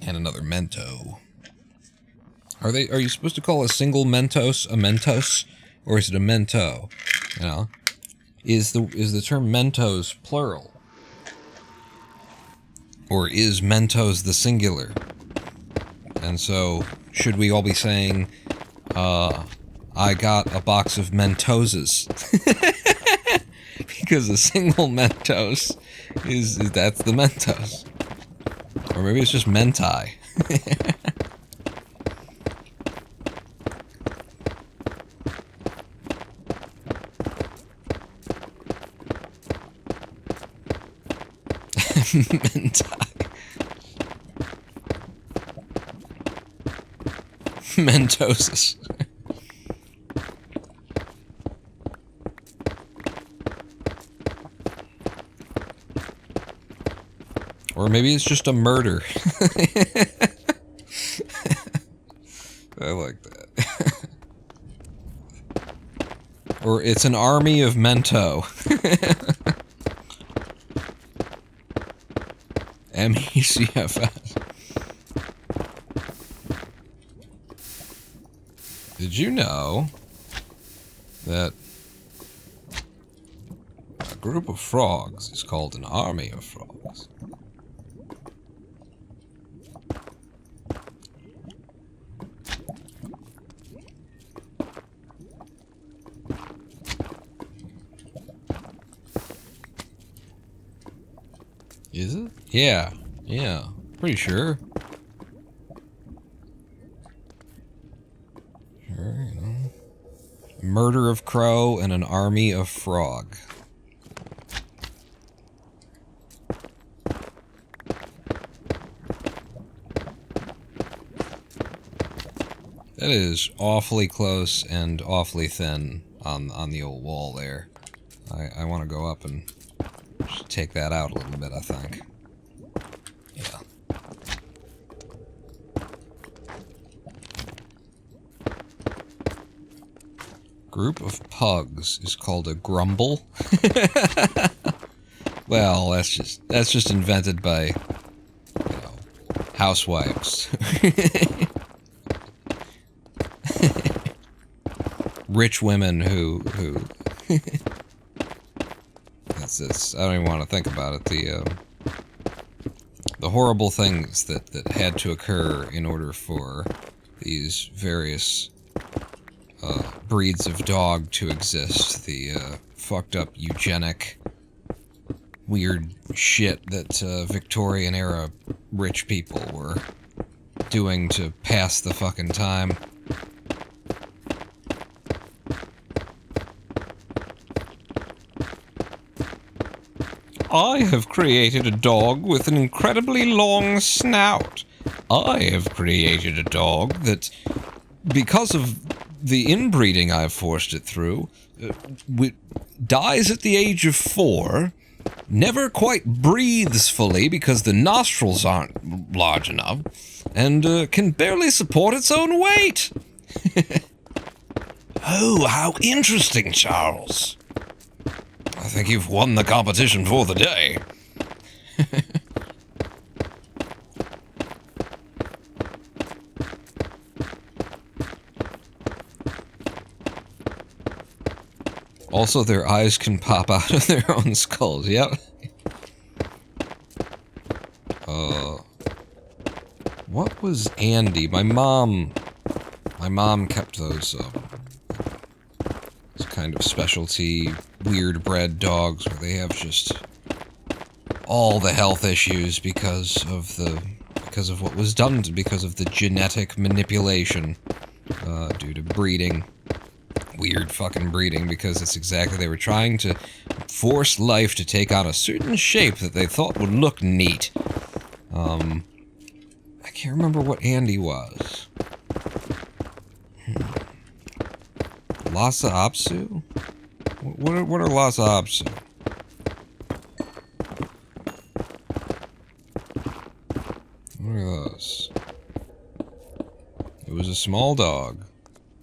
And another Mento. Are you supposed to call a single Mentos a Mentos? Or is it a Mento? You know? Is the term Mentos plural? Or is Mentos the singular? And so, should we all be saying, I got a box of Mentoses? Because a single Mentos that's the Mentos. Or maybe it's just Mentai. Mentai. Mentosis. Or maybe it's just a murder. I like that. Or it's an army of Mento. MECFS. Did you know that a group of frogs is called an army of frogs? Is it? Yeah. Yeah. Pretty sure. Sure, you know. Murder of crow and an army of frog. That is awfully close and awfully thin on the old wall there. I want to go up and just take that out a little bit, I think. Yeah. Group of pugs is called a grumble. Well, that's just invented by, you know, housewives. Rich women who that's I don't even want to think about it. The horrible things that had to occur in order for these various breeds of dog to exist. The fucked up eugenic weird shit that Victorian era rich people were doing to pass the fucking time. I have created a dog with an incredibly long snout. I have created a dog that, because of the inbreeding I've forced it through, dies at the age of 4, never quite breathes fully because the nostrils aren't large enough, and can barely support its own weight. Oh, how interesting, Charles. I think you've won the competition for the day. Also, their eyes can pop out of their own skulls. Yep. What was Andy? My mom kept those kind of specialty weird bred dogs where they have just all the health issues because of what was done because of the genetic manipulation due to breeding. Weird fucking breeding, because it's exactly, they were trying to force life to take on a certain shape that they thought would look neat. I can't remember what Andy was. Lhasa Apsu? What are Lhasa Apsu? What are those? It was a small dog,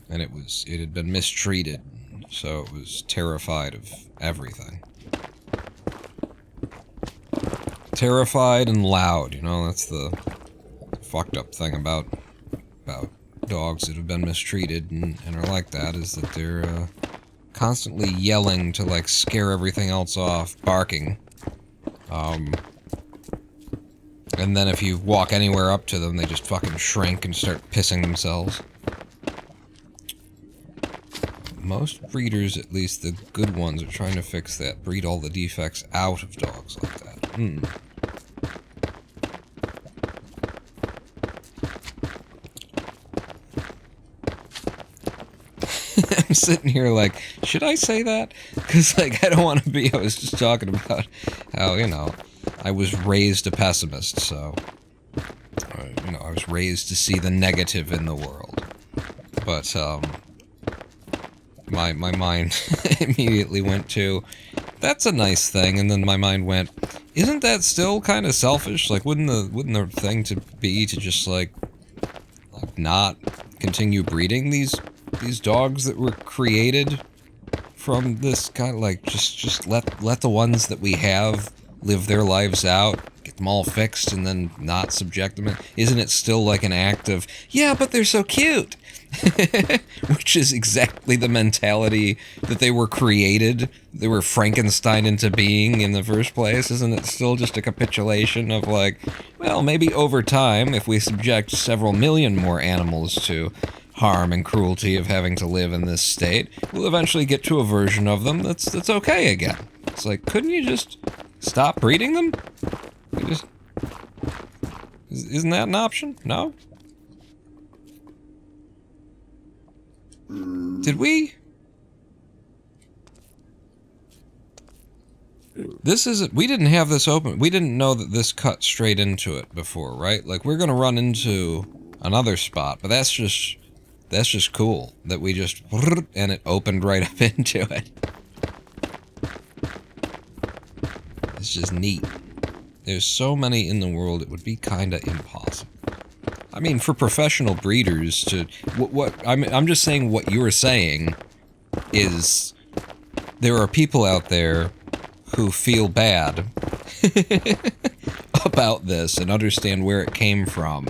and it had been mistreated, so it was terrified of everything. Terrified and loud, you know, that's the fucked up thing about dogs that have been mistreated and are like that, is that they're constantly yelling to, like, scare everything else off, barking. And then if you walk anywhere up to them, they just fucking shrink and start pissing themselves. Most breeders, at least the good ones, are trying to fix that. Breed all the defects out of dogs like that. I'm sitting here like, should I say that? Because, like, I don't want to be... I was just talking about how, you know, I was raised a pessimist, so... you know, I was raised to see the negative in the world. But, my mind immediately went to, that's a nice thing, and then my mind went, isn't that still kind of selfish? Like, wouldn't the thing to be to just, like not continue breeding these dogs that were created from this kind of, like, just let the ones that we have live their lives out, get them all fixed, and then not subject them? Isn't it still like an act of, yeah, but they're so cute? Which is exactly the mentality that they were created, they were Frankenstein into being in the first place. Isn't it still just a capitulation of, like, well, maybe over time, if we subject several million more animals to harm and cruelty of having to live in this state, we'll eventually get to a version of them that's okay again. It's like, couldn't you just stop breeding them? Isn't that an option? No? Did we? This isn't... We didn't have this open. We didn't know that this cut straight into it before, right? Like, we're gonna run into another spot, but that's just That's just cool that we just and it opened right up into it. It's just neat. There's so many in the world, it would be kind of impossible. I mean, for professional breeders to I'm just saying what you're saying is there are people out there who feel bad about this and understand where it came from,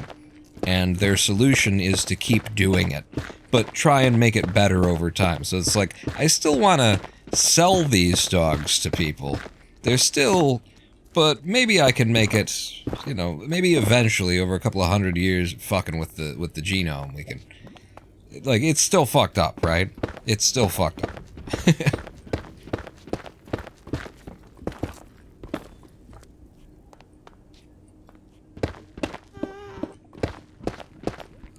and their solution is to keep doing it, but try and make it better over time. So it's like, I still want to sell these dogs to people. They're still, but maybe I can make it, you know, maybe eventually over a couple of 100 years, fucking with the genome, we can, like, it's still fucked up, right? It's still fucked up.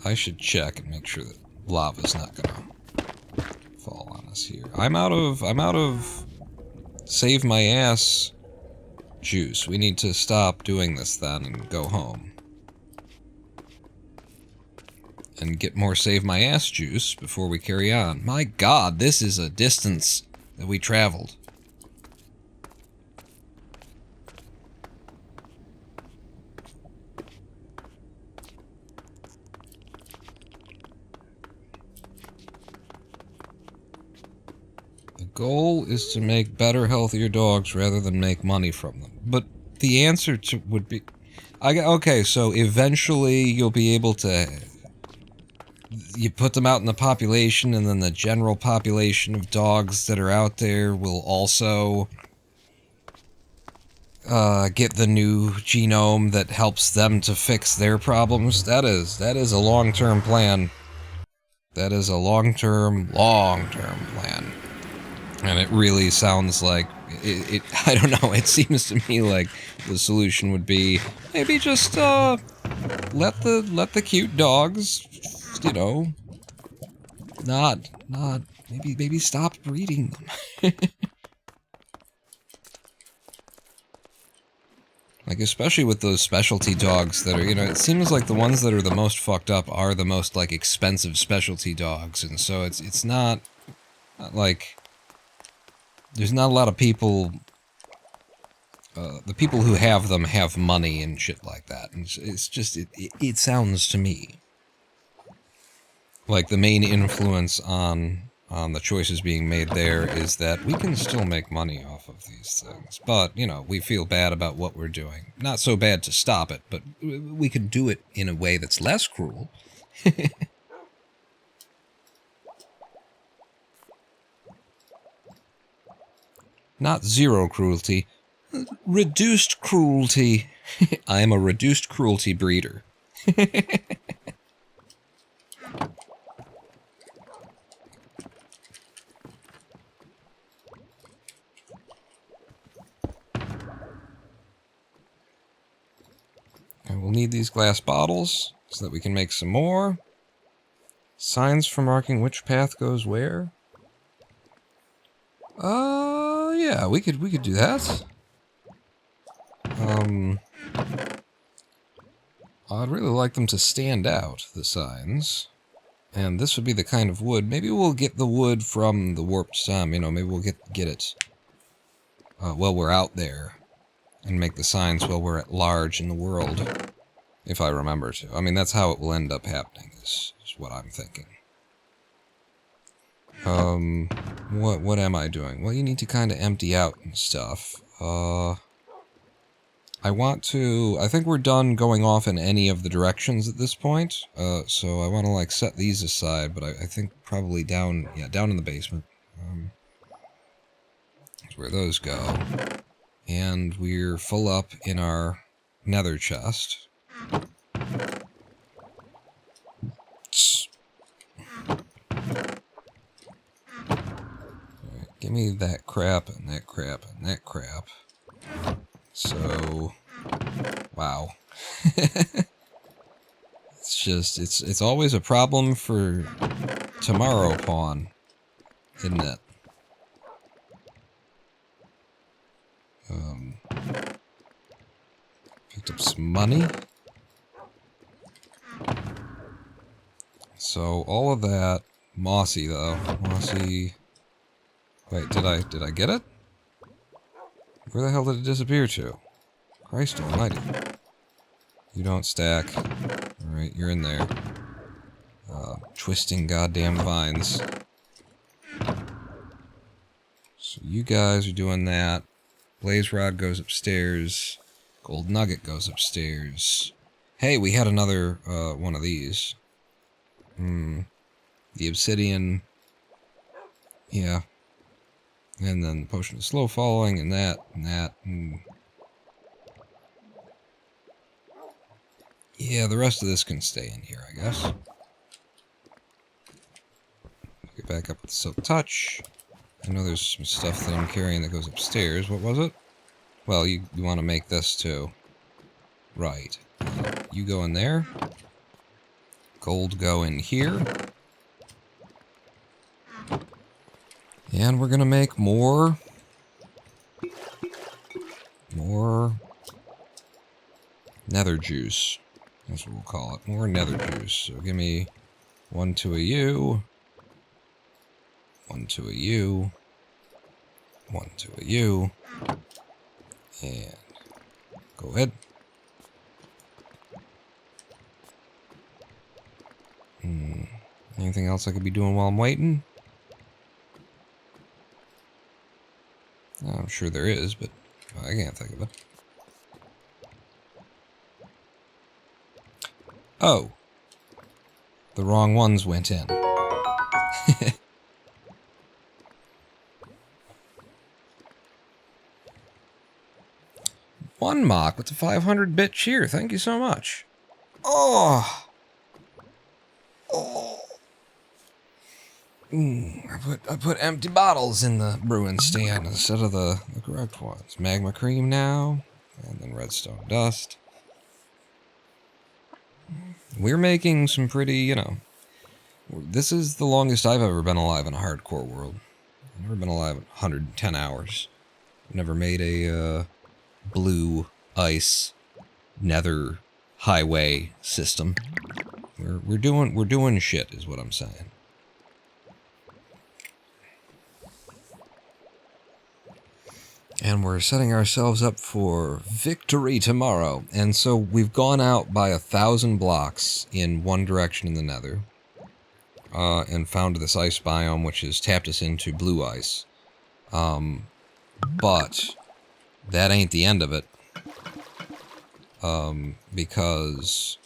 I should check and make sure that lava's not gonna fall on us here. I'm out of save my ass juice. We need to stop doing this then and go home. And get more save my ass juice before we carry on. My god, this is a distance that we traveled. The goal is to make better, healthier dogs rather than make money from them. But the answer to would be... okay, so eventually you'll be able to... You put them out in the population, and then the general population of dogs that are out there will also get the new genome that helps them to fix their problems. That is a long-term plan. That is a long-term plan. And it really sounds like I don't know, it seems to me like the solution would be maybe just let the cute dogs, you know, not maybe stop breeding them. Like, especially with those specialty dogs that are, you know, it seems like the ones that are the most fucked up are the most, like, expensive specialty dogs, and so it's not like, there's not a lot of people, the people who have them have money and shit like that, and it's just, it sounds to me like the main influence on the choices being made there is that we can still make money off of these things. But, you know, we feel bad about what we're doing. Not so bad to stop it, but we can do it in a way that's less cruel. Not zero cruelty. Reduced cruelty. I am a reduced cruelty breeder. And we'll need these glass bottles so that we can make some more. Signs for marking which path goes where. Yeah, we could do that. I'd really like them to stand out, the signs. And this would be the kind of wood. Maybe we'll get the wood from the warped stem, you know, maybe we'll get it while we're out there. And make the signs while we're at large in the world. If I remember to. I mean, that's how it will end up happening, is what I'm thinking. What am I doing? Well, you need to kind of empty out and stuff. I think we're done going off in any of the directions at this point. So I want to, like, set these aside, but I think probably down in the basement. That's where those go. And we're full up in our nether chest. Give me that crap and that crap and that crap. So, wow. It's just, it's always a problem for tomorrow pawn, isn't it? Picked up some money. So all of that mossy though. Mossy. Wait, did I get it? Where the hell did it disappear to? Christ almighty. You don't stack. Alright, you're in there. Twisting goddamn vines. So you guys are doing that. Blaze Rod goes upstairs. Gold Nugget goes upstairs. Hey, we had another one of these. The Obsidian. Yeah. And then Potion of Slow Falling, and that, and that, and... Yeah, the rest of this can stay in here, I guess. Get back up with the Silk Touch. I know there's some stuff that I'm carrying that goes upstairs. What was it? Well, you want to make this too. Right. You go in there. Gold go in here. And we're gonna make more nether juice. That's what we'll call it. More nether juice. So give me 1 to a U. 1 to a U. 1 to a U. And go ahead. Anything else I could be doing while I'm waiting? I'm sure there is, but I can't think of it. Oh. The wrong ones went in. One mock with the 500-bit cheer. Thank you so much. Oh. Oh. I put empty bottles in the brewing stand instead of the correct ones. Magma cream now, and then redstone dust. We're making some pretty, you know... This is the longest I've ever been alive in a hardcore world. I've never been alive 110 hours. I've never made a blue ice nether highway system. We're doing shit, is what I'm saying. And we're setting ourselves up for victory tomorrow. And so we've gone out by 1,000 blocks in one direction in the nether. And found this ice biome, which has tapped us into blue ice. But that ain't the end of it. Because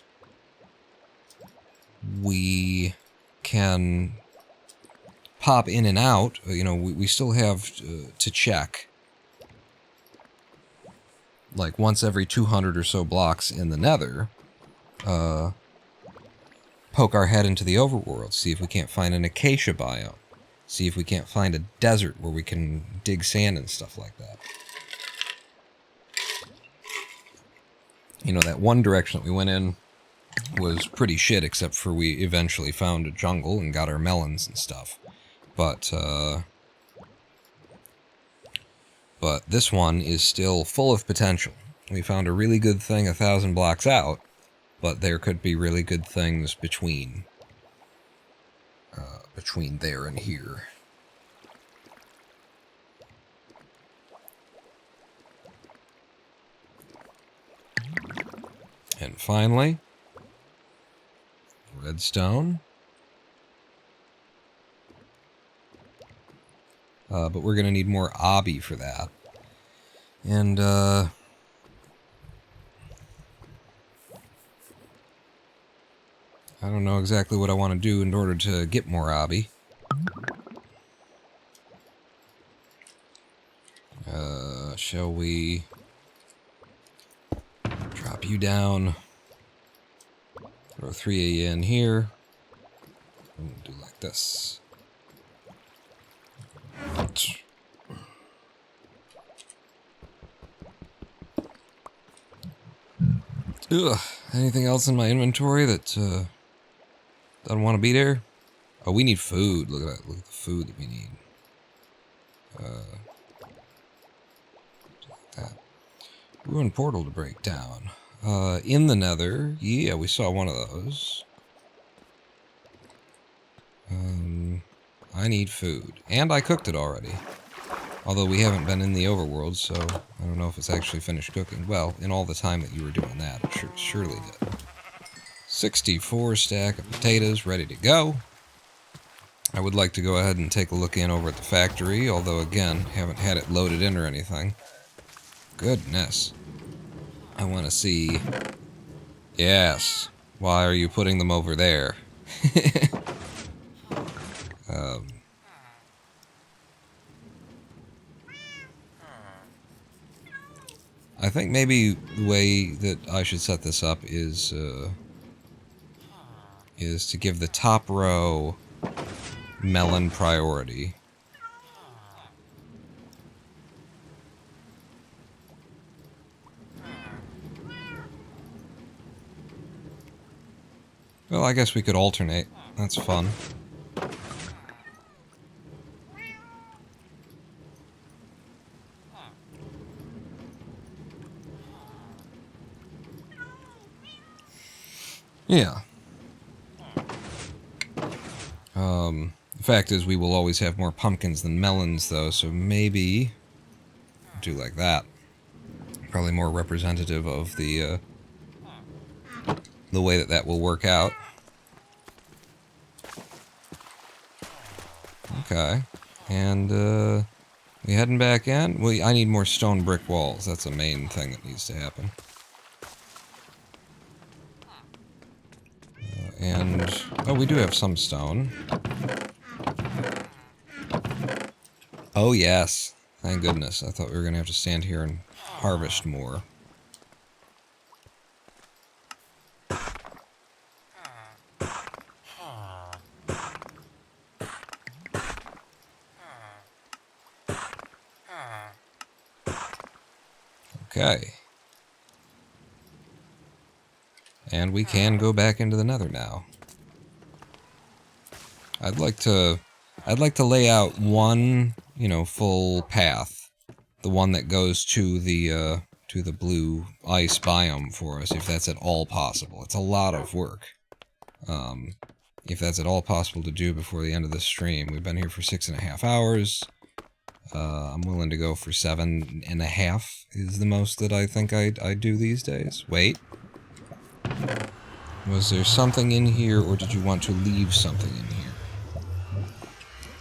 we can pop in and out. You know, we still have to check. Like once every 200 or so blocks in the nether, poke our head into the overworld, see if we can't find an acacia biome, see if we can't find a desert where we can dig sand and stuff like that. You know, that one direction that we went in was pretty shit, except for we eventually found a jungle and got our melons and stuff. But this one is still full of potential. We found a really good thing 1,000 blocks out, but there could be really good things between there and here. And finally, redstone. But we're going to need more obby for that. And, I don't know exactly what I want to do in order to get more obby. Shall we drop you down? Throw 3 in here. And do like this. Ugh. Anything else in my inventory that doesn't want to be there? Oh, we need food. Look at that. Look at the food that we need. Like that. Ruined portal to break down. In the nether. Yeah, we saw one of those. I need food. And I cooked it already. Although we haven't been in the overworld, so I don't know if it's actually finished cooking. Well, in all the time that you were doing that, it surely did. 64 stack of potatoes ready to go. I would like to go ahead and take a look in over at the factory, although again, haven't had it loaded in or anything. Goodness. I want to see... Yes. Why are you putting them over there? I think maybe the way that I should set this up is to give the top row melon priority. Well, I guess we could alternate. That's fun. Yeah. The fact is we will always have more pumpkins than melons, though, so maybe do like that. Probably more representative of the way that will work out. Okay. And, we heading back in? Well, I need more stone brick walls. That's a main thing that needs to happen. And, oh, we do have some stone. Oh, yes. Thank goodness. I thought we were going to have to stand here and harvest more. Okay. And we can go back into the Nether now. I'd like to lay out one, full path. The one that goes to the blue ice biome for us, if that's at all possible. It's a lot of work. If that's at all possible to do before the end of this stream. We've been here for 6.5 hours. I'm willing to go for 7.5 is the most that I think I do these days. Wait. Was there something in here, or did you want to leave something in here?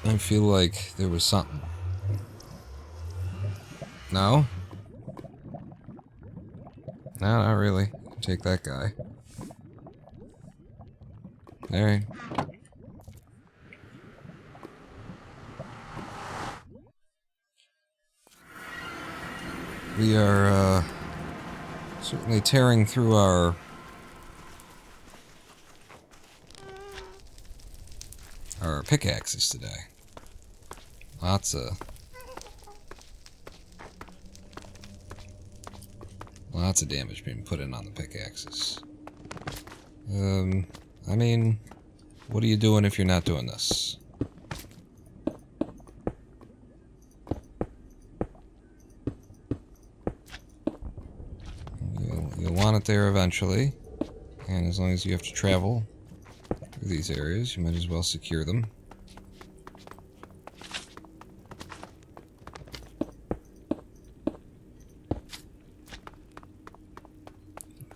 I feel like there was something. No? No, not really. Take that guy. Alright. We are, certainly tearing through our pickaxes today. Lots of damage being put in on the pickaxes. I mean, what are you doing if you're not doing this? You'll want it there eventually, and as long as you have to travel through these areas, you might as well secure them.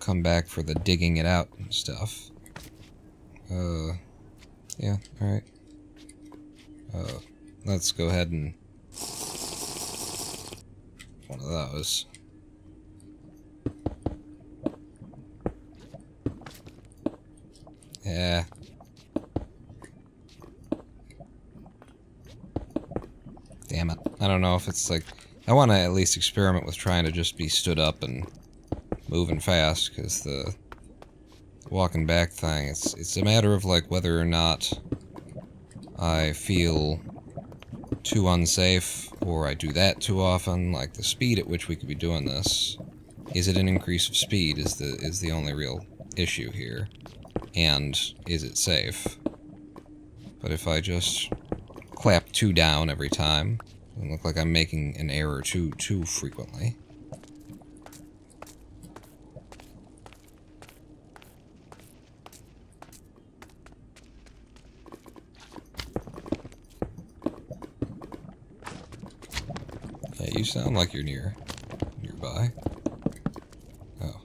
Come back for the digging it out and stuff. Yeah, alright. Let's go ahead and... one of those. Yeah. Damn it. I don't know if it's like... I want to at least experiment with trying to just be stood up and moving fast, because the walking back thing, it's a matter of like whether or not I feel too unsafe or I do that too often. Like the speed at which we could be doing this, is it an increase of speed is the only real issue here, and is it safe? But if I just clap 2 down every time, it doesn't look like I'm making an error too frequently. You sound like you're nearby. Oh.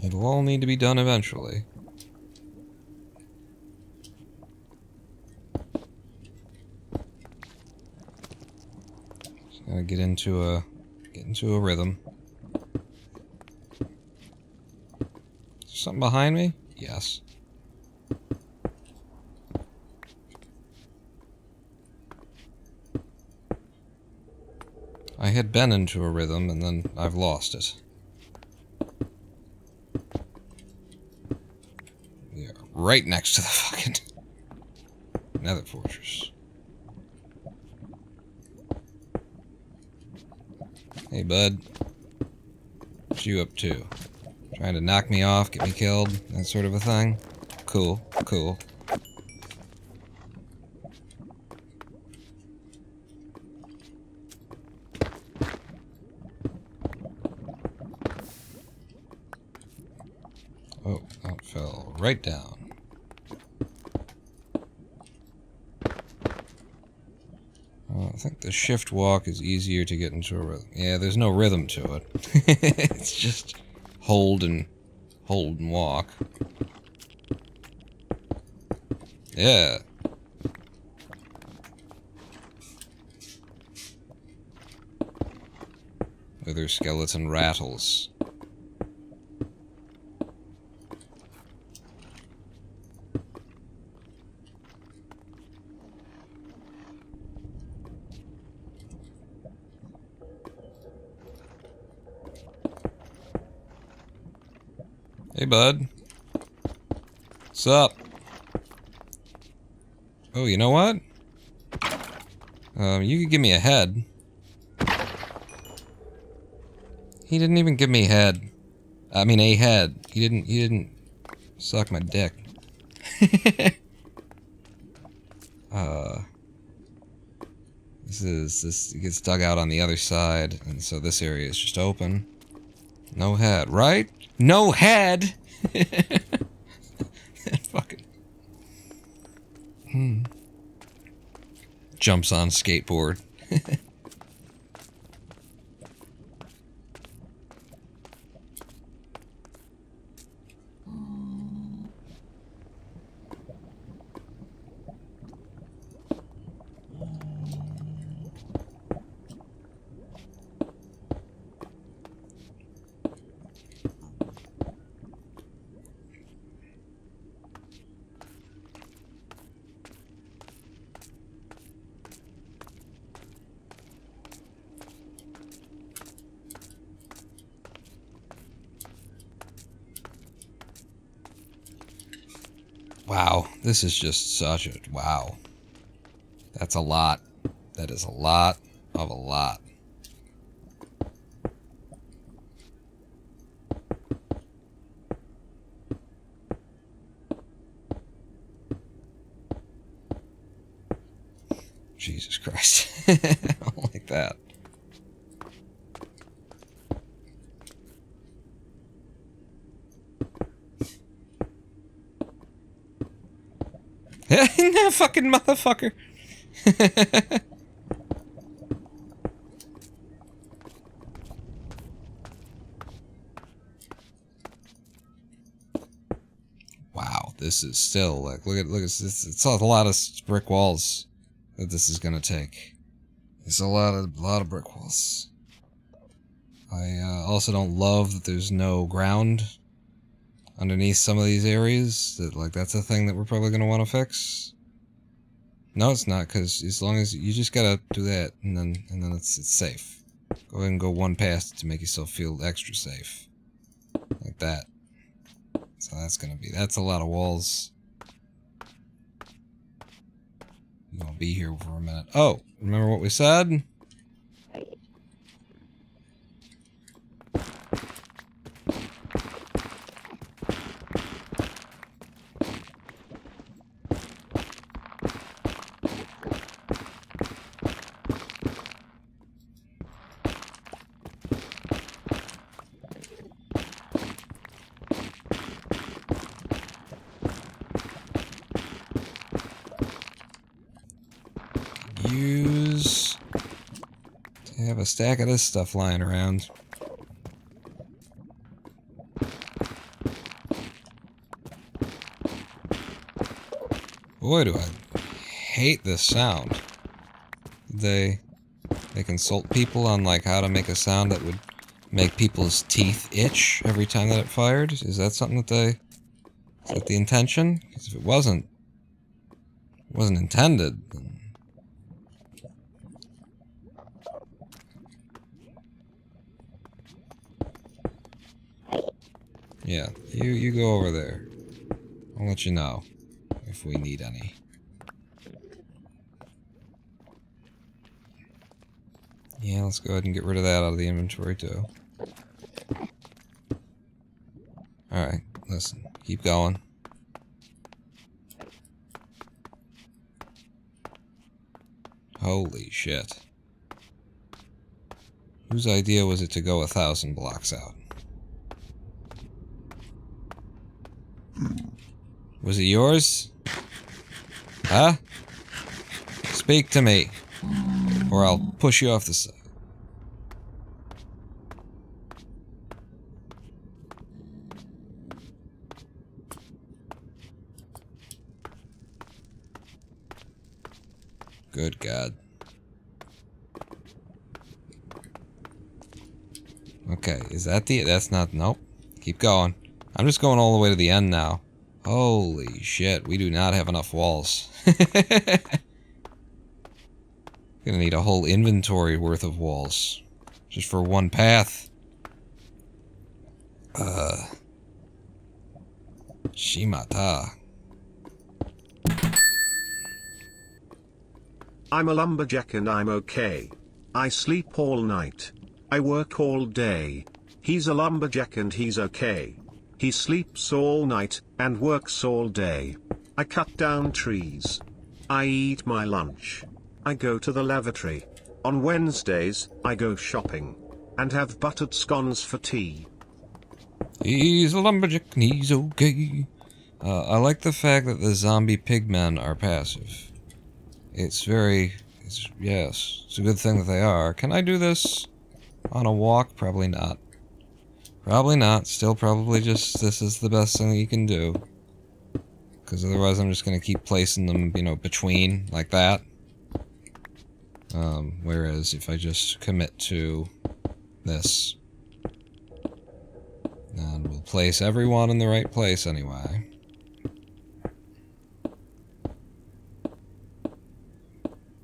It'll all need to be done eventually. Just gotta get into a rhythm. Is there something behind me? Yes. I had been into a rhythm and then I've lost it. We are right next to the fucking Nether Fortress. Hey, bud. What you up to? Trying to knock me off, get me killed, that sort of a thing? Cool, cool. Oh, that fell right down. I think the shift walk is easier to get into a rhythm. Yeah, there's no rhythm to it. It's just hold and walk. Yeah. Wither skeleton rattles. Hey, bud. What's up? Oh, you know what? You could give me a head. He didn't even give me head. I mean, a head. He didn't suck my dick. This gets dug out on the other side, and so this area is just open. No head, right? No head! Fucking... Jumps on skateboard. Wow, this is just such a... wow. That's a lot. That is a lot of a lot. Jesus Christ. I don't like that. No, fucking motherfucker. Wow, this is still like look at this. It's a lot of brick walls that this is gonna take. It's a lot of brick walls. I also don't love that there's no ground underneath some of these areas. That's a thing that we're probably gonna want to fix. No, it's not, because as long as you just gotta do that, and then it's safe. Go ahead and go one past it to make yourself feel extra safe, like that. So that's a lot of walls. You gonna be here for a minute? Oh, remember what we said? use to have a stack of this stuff lying around. Boy, do I hate this sound. Did they consult people on like how to make a sound that would make people's teeth itch every time that it fired? Is that something that is that the intention? Because if it wasn't intended, then... Yeah, you go over there. I'll let you know if we need any. Yeah, let's go ahead and get rid of that out of the inventory too. Alright, listen, keep going. Holy shit. Whose idea was it to go 1,000 blocks out? Was it yours? Huh? Speak to me, or I'll push you off the side. Good God. Okay, is that that's not, nope. Keep going. I'm just going all the way to the end now. Holy shit, we do not have enough walls. Gonna need a whole inventory worth of walls. Just for one path. Shimata. I'm a lumberjack and I'm okay. I sleep all night. I work all day. He's a lumberjack and he's okay. He sleeps all night and works all day. I cut down trees. I eat my lunch. I go to the lavatory. On Wednesdays, I go shopping and have buttered scones for tea. He's a lumberjack and he's okay. I like the fact that the zombie pigmen are passive. Yes, it's a good thing that they are. Can I do this on a walk? Probably not. Probably not. Still probably just, this is the best thing that you can do. Because otherwise I'm just going to keep placing them, you know, between, like that. Whereas if I just commit to this, then we'll place everyone in the right place anyway.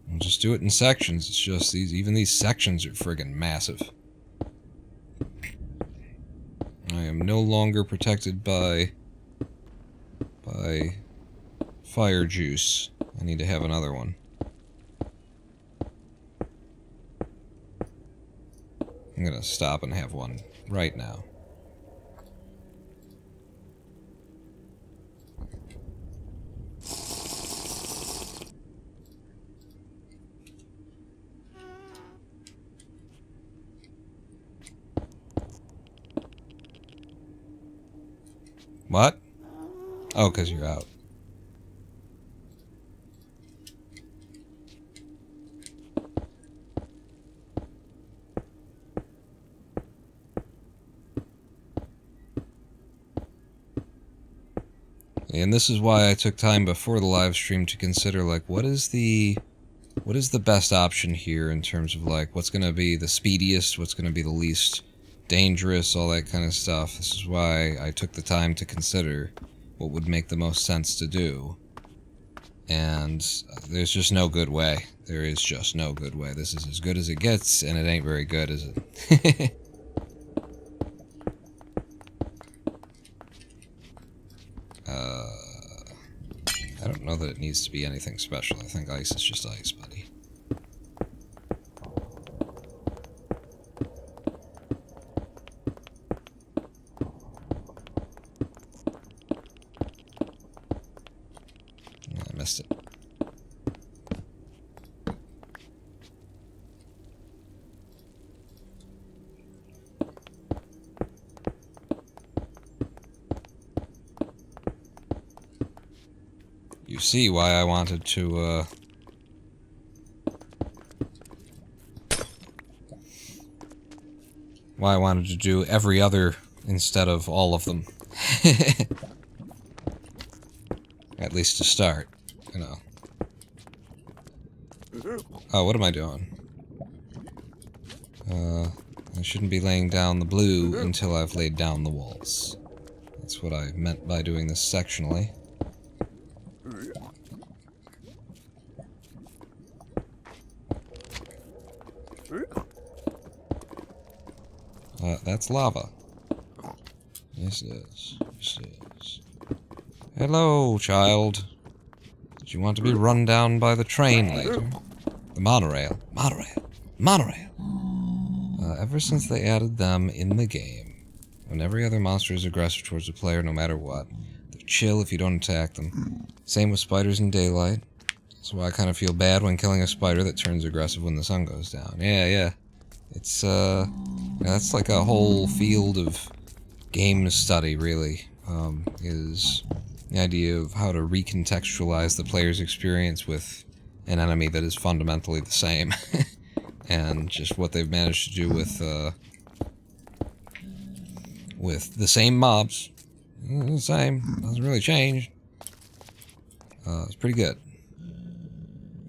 We'll just do it in sections. It's just even these sections are friggin' massive. I am no longer protected by fire juice. I need to have another one. I'm gonna stop and have one right now. What? Oh, 'cause you're out. And this is why I took time before the live stream to consider, like, what is the best option here in terms of, like, what's gonna be the speediest, what's gonna be the least dangerous, all that kind of stuff. This is why I took the time to consider what would make the most sense to do. And there's just no good way. There is just no good way. This is as good as it gets, and it ain't very good, is it? I don't know that it needs to be anything special. I think ice is just ice, buddy. I missed it. You see why I wanted to why I wanted to do every other instead of all of them. At least to start, you know. Oh, what am I doing? I shouldn't be laying down the blue until I've laid down the walls. That's what I meant by doing this sectionally. That's lava. Yes, it is. Yes, it is. Hello, child. Did you want to be run down by the train later? The monorail. Monorail. Monorail. Ever since they added them in the game, when every other monster is aggressive towards the player no matter what, they're chill if you don't attack them. Same with spiders in daylight. That's why I kind of feel bad when killing a spider that turns aggressive when the sun goes down. Yeah. It's, that's like a whole field of game study, really, is the idea of how to recontextualize the player's experience with an enemy that is fundamentally the same. And just what they've managed to do with the same mobs. The same. Doesn't really change. It's pretty good.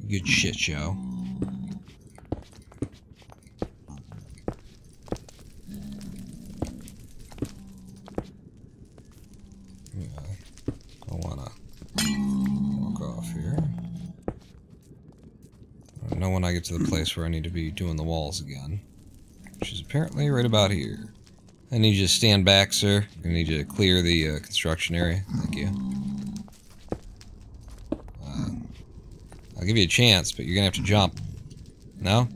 Good shit show. I wanna walk off here. I know when I get to the place where I need to be doing the walls again, which is apparently right about here. I need you to stand back, sir. I need you to clear the construction area. Thank you. I'll give you a chance, but you're gonna have to jump. No?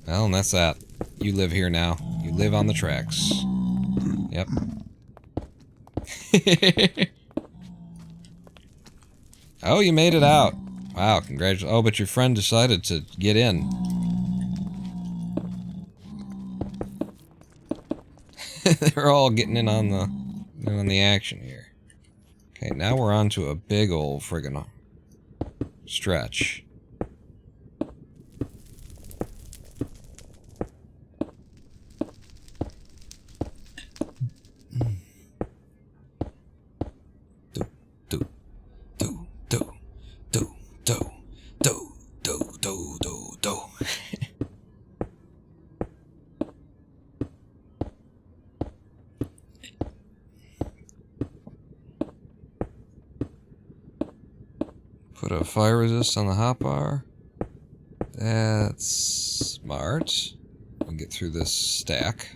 Well, and that's that. You live here now. You live on the tracks. Yep. Oh, you made it out. Wow, congratulations. Oh, but your friend decided to get in. They're all getting in on the action here. Okay, now we're on to a big old friggin' stretch. Put a fire resist on the hotbar. That's smart. And get through this stack.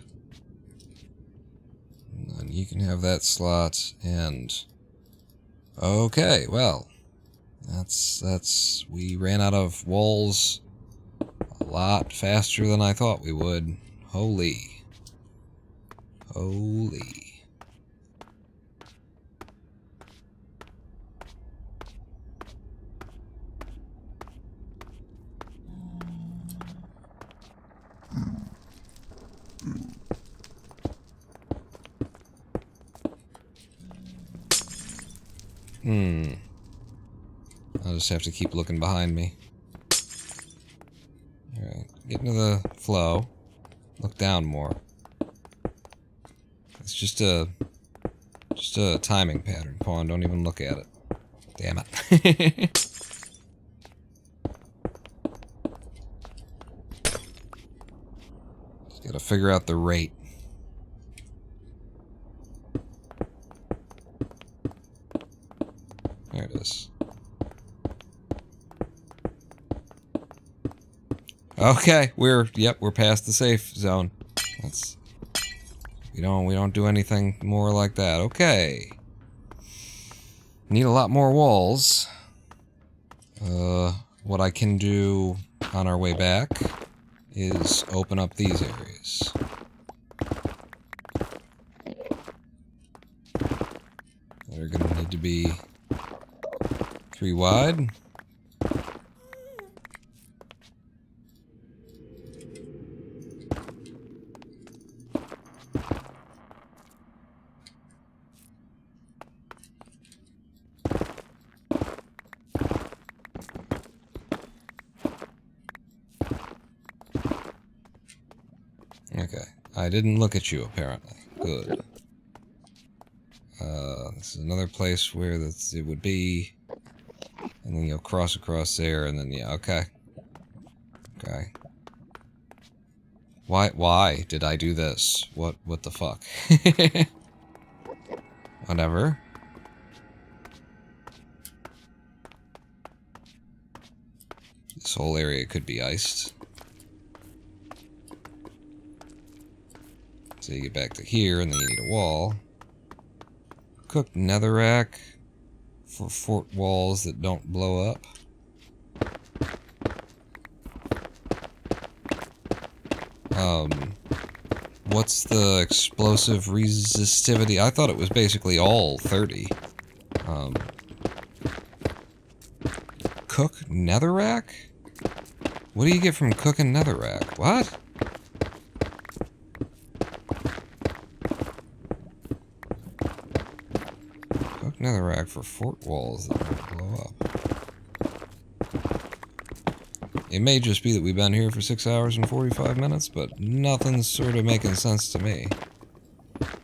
And then you can have that slot and... Okay, well. We ran out of walls a lot faster than I thought we would. Holy. I'll just have to keep looking behind me. Alright, get into the flow. Look down more. It's just a timing pattern. Pawn, don't even look at it. Damn it. Just gotta figure out the rate. There it is. Okay, we're past the safe zone. We don't do anything more like that. Okay. Need a lot more walls. What I can do on our way back is open up these areas. They're gonna need to be 3 wide. Okay. I didn't look at you, apparently. Good. This is another place where it would be. And then you'll cross across there, and then, yeah, okay. Okay. Why did I do this? What the fuck? Whatever. This whole area could be iced. So you get back to here, and then you need a wall. Cooked netherrack for fort walls that don't blow up. What's the explosive resistivity? I thought it was basically all 30. Cook netherrack? What do you get from cooking netherrack? What? Cook netherrack for fort walls that don't blow up. It may just be that we've been here for 6 hours and 45 minutes, but nothing's sort of making sense to me.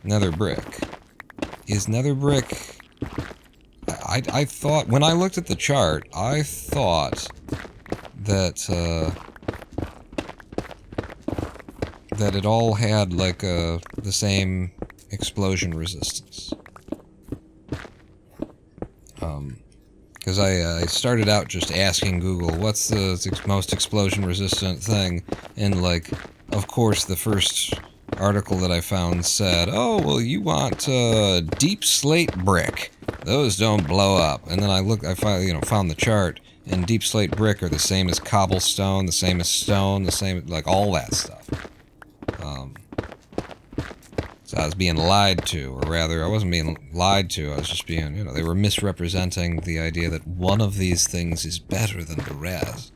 Nether brick. Is nether brick... I thought... When I looked at the chart, I thought that, that it all had, like, the same explosion resistance. Because I started out just asking Google, what's the most explosion-resistant thing? And, like, of course, the first article that I found said, oh, well, you want deep slate brick. Those don't blow up. And then I finally, found the chart, and deep slate brick are the same as cobblestone, the same as stone, the same, like, all that stuff. So I was being lied to, or rather, I wasn't being lied to, I was just being, they were misrepresenting the idea that one of these things is better than the rest.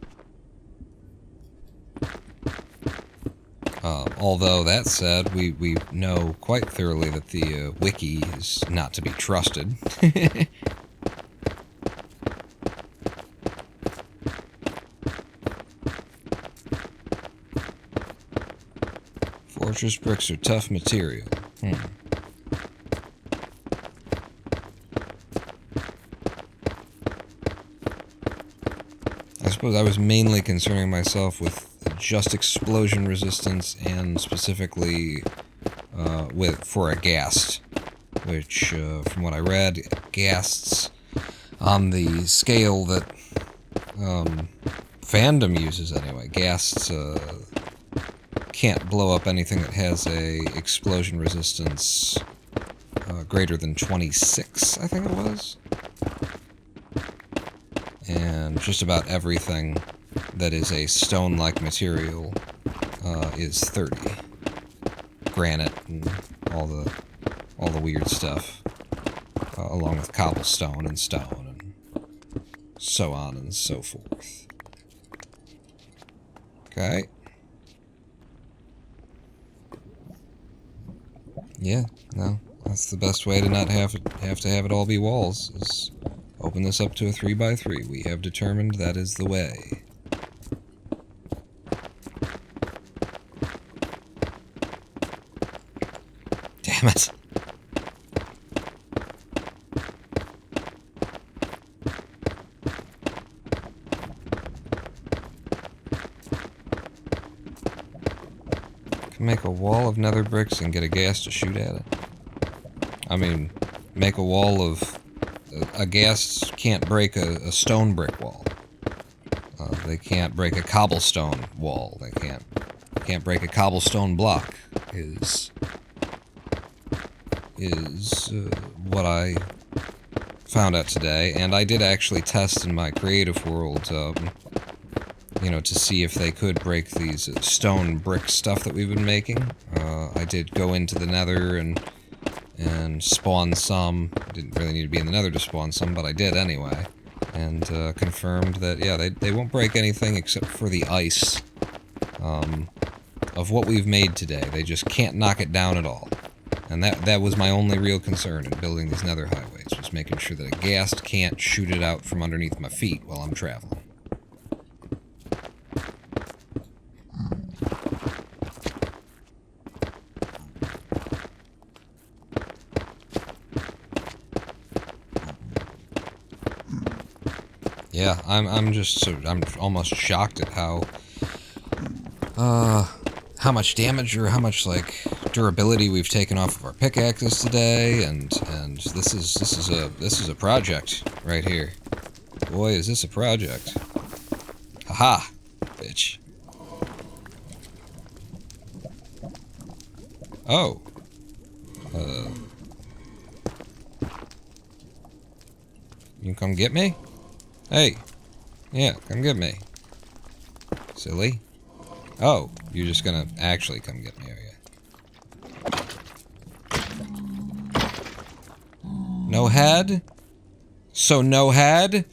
Although, that said, we know quite thoroughly that the wiki is not to be trusted. Fortress bricks are tough material. I suppose I was mainly concerning myself with just explosion resistance and specifically for a ghast, which, from what I read, ghasts on the scale that fandom uses anyway. Ghasts can't blow up anything that has a explosion resistance greater than 26, I think it was. And just about everything that is a stone-like material is 30. Granite and all the weird stuff, along with cobblestone and stone and so on and so forth. Okay. Yeah, no, that's the best way to not have to have it all be walls, is open this up to a 3x3. We have determined that is the way. Damn it. Can make a wall of nether bricks and get a ghast to shoot at it. I mean, make a wall of... A ghast can't break a stone brick wall. They can't break a cobblestone wall. They can't break a cobblestone block. Is what I found out today, and I did actually test in my creative world, to see if they could break these stone brick stuff that we've been making. I did go into the nether and spawn some. Didn't really need to be in the nether to spawn some, but I did anyway. And confirmed that, yeah, they won't break anything except for the ice of what we've made today. They just can't knock it down at all. And that was my only real concern in building these Nether Highways, was making sure that a ghast can't shoot it out from underneath my feet while I'm traveling. Yeah, I'm just so I'm almost shocked at how much damage or how much like durability we've taken off of our pickaxes today, and this is a project right here. Boy, is this a project. Haha, bitch. Oh. You come get me? Hey. Yeah, come get me. Silly. Oh, you're just gonna actually come get me, are you? No head? So no head?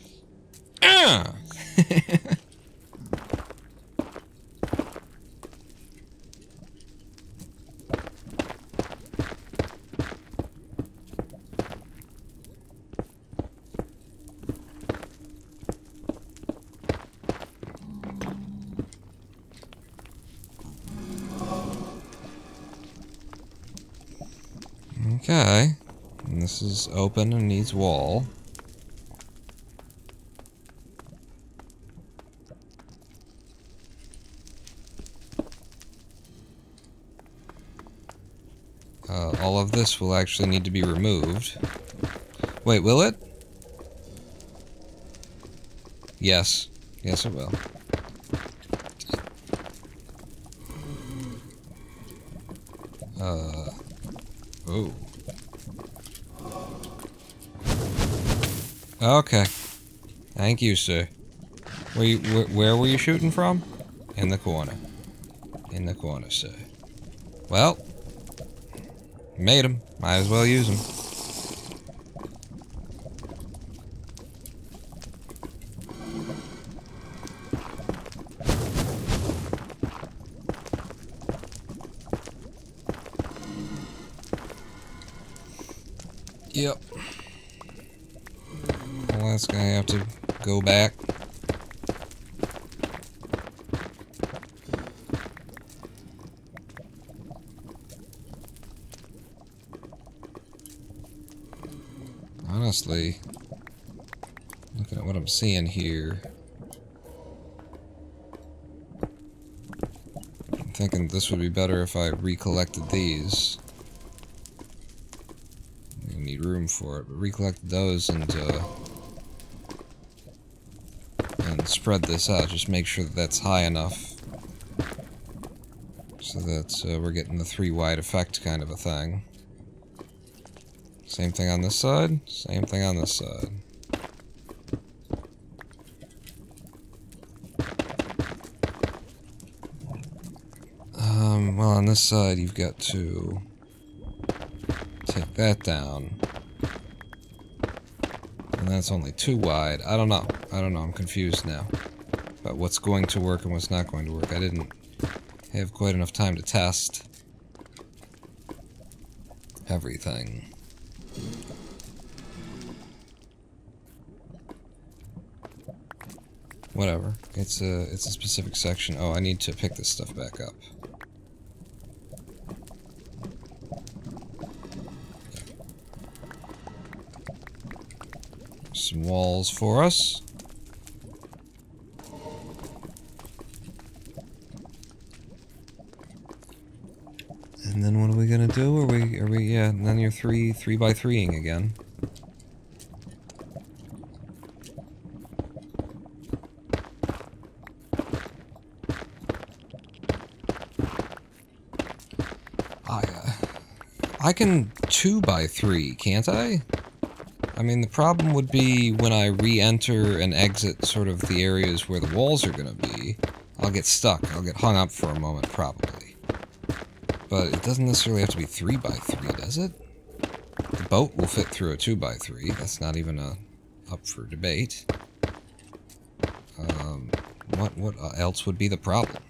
Okay. And this is open and needs wall. All of this will actually need to be removed. Wait, will it? Yes. Yes, it will. Oh. Okay. Thank you, sir. Where were you shooting from? In the corner. In the corner, sir. Well, made him. Might as well use him. Yep. Well, that's gonna have to go back. Honestly, looking at what I'm seeing here, I'm thinking this would be better if I recollected these. I need room for it, but recollected those and spread this out. Just make sure that that's high enough so that we're getting the 3 wide effect kind of a thing. Same thing on this side, same thing on this side. Well, on this side you've got to take that down. And that's only 2 wide. I don't know, I'm confused now about what's going to work and what's not going to work. I didn't have quite enough time to test everything. Whatever. It's a specific section. Oh, I need to pick this stuff back up. Some walls for us. And then what are we gonna do? Are we yeah, and then you're 3 by 3ing again. I can 2 by 3, can't I? I mean, the problem would be when I re-enter and exit sort of the areas where the walls are gonna be, I'll get stuck. I'll get hung up for a moment, probably. But it doesn't necessarily have to be 3 by 3, does it? The boat will fit through a 2 by 3. That's not even up for debate. What else would be the problem?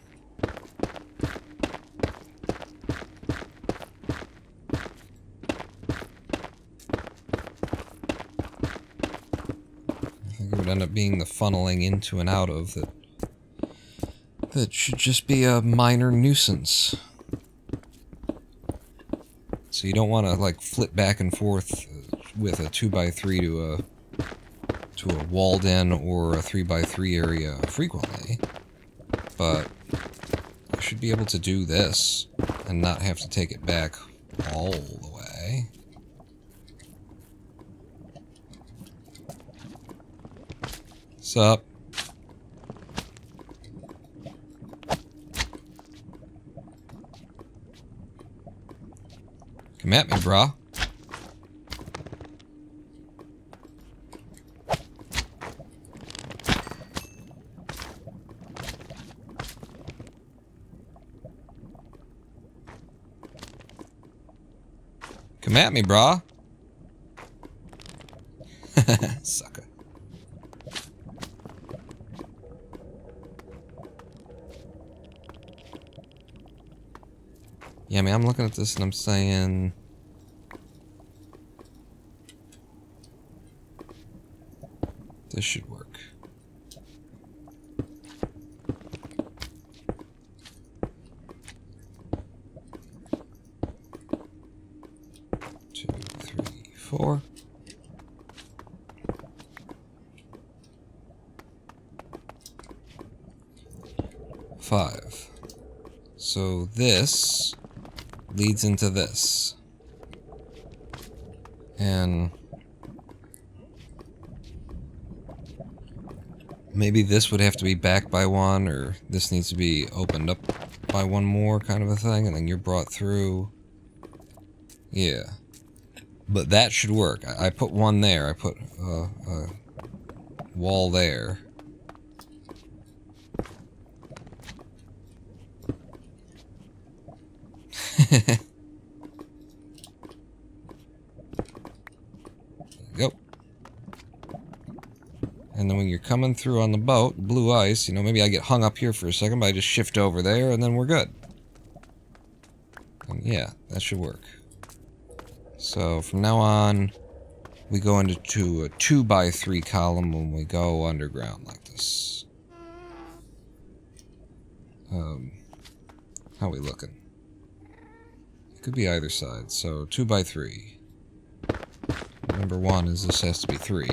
Would end up being the funneling into and out of that should just be a minor nuisance. So you don't want to like flip back and forth with a 2 by 3 to to a walled-in or a 3x3 area frequently, but I should be able to do this and not have to take it back all the way. Sup? Come at me, brah. Come at me, brah. Sucker. Yeah, I mean, I'm looking at this and I'm saying... this should work. Two, three, four. Five. So this leads into this. And maybe this would have to be back by one, or this needs to be opened up by one more kind of a thing, and then you're brought through. Yeah. But that should work. I put one there. I put a wall there. Go. And then when you're coming through on the boat, blue ice, you know, maybe I get hung up here for a second, but I just shift over there, and then we're good. And yeah, that should work. So from now on, we go into a 2x3 column when we go underground like this. How are we looking? It could be either side, so 2x3. Number one is this has to be 3.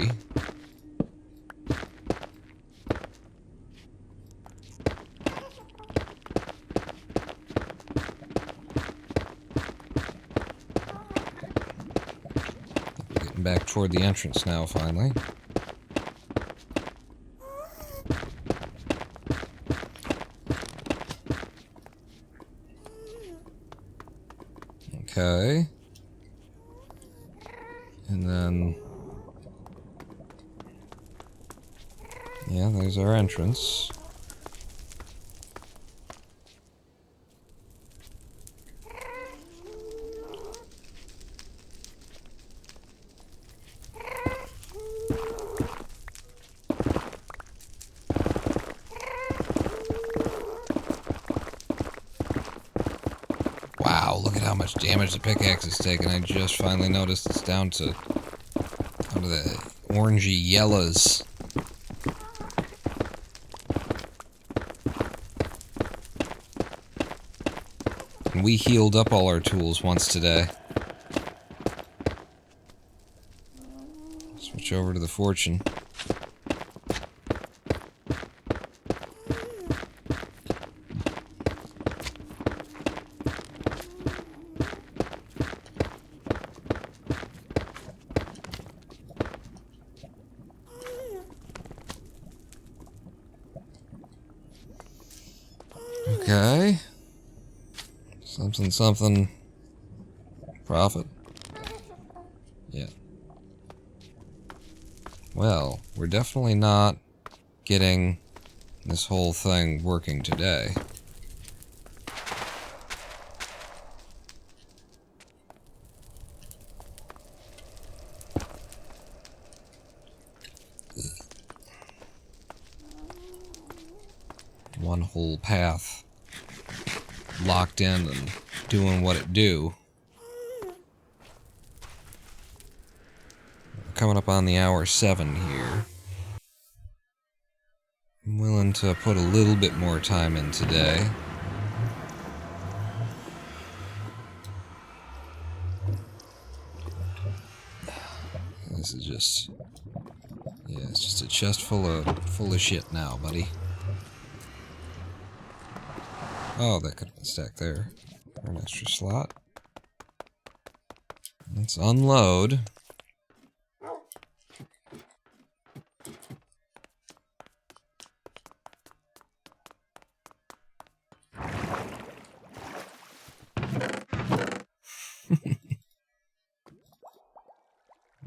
Getting back toward the entrance now, finally. Okay. And then... yeah, there's our entrance. Wow, look at how much damage the pickaxe is taking. I just finally noticed it's down to the orangey yellows. And we healed up all our tools once today. Switch over to the fortune. Okay. Something, something. Profit. Yeah. Well, we're definitely not getting this whole thing working today. One whole path locked in and doing what it do. We're coming up on the hour 7 here. I'm willing to put a little bit more time in today. This is just... Yeah, it's just a chest full of shit now, buddy. Oh, that could have been stacked there. For an extra slot. Let's unload.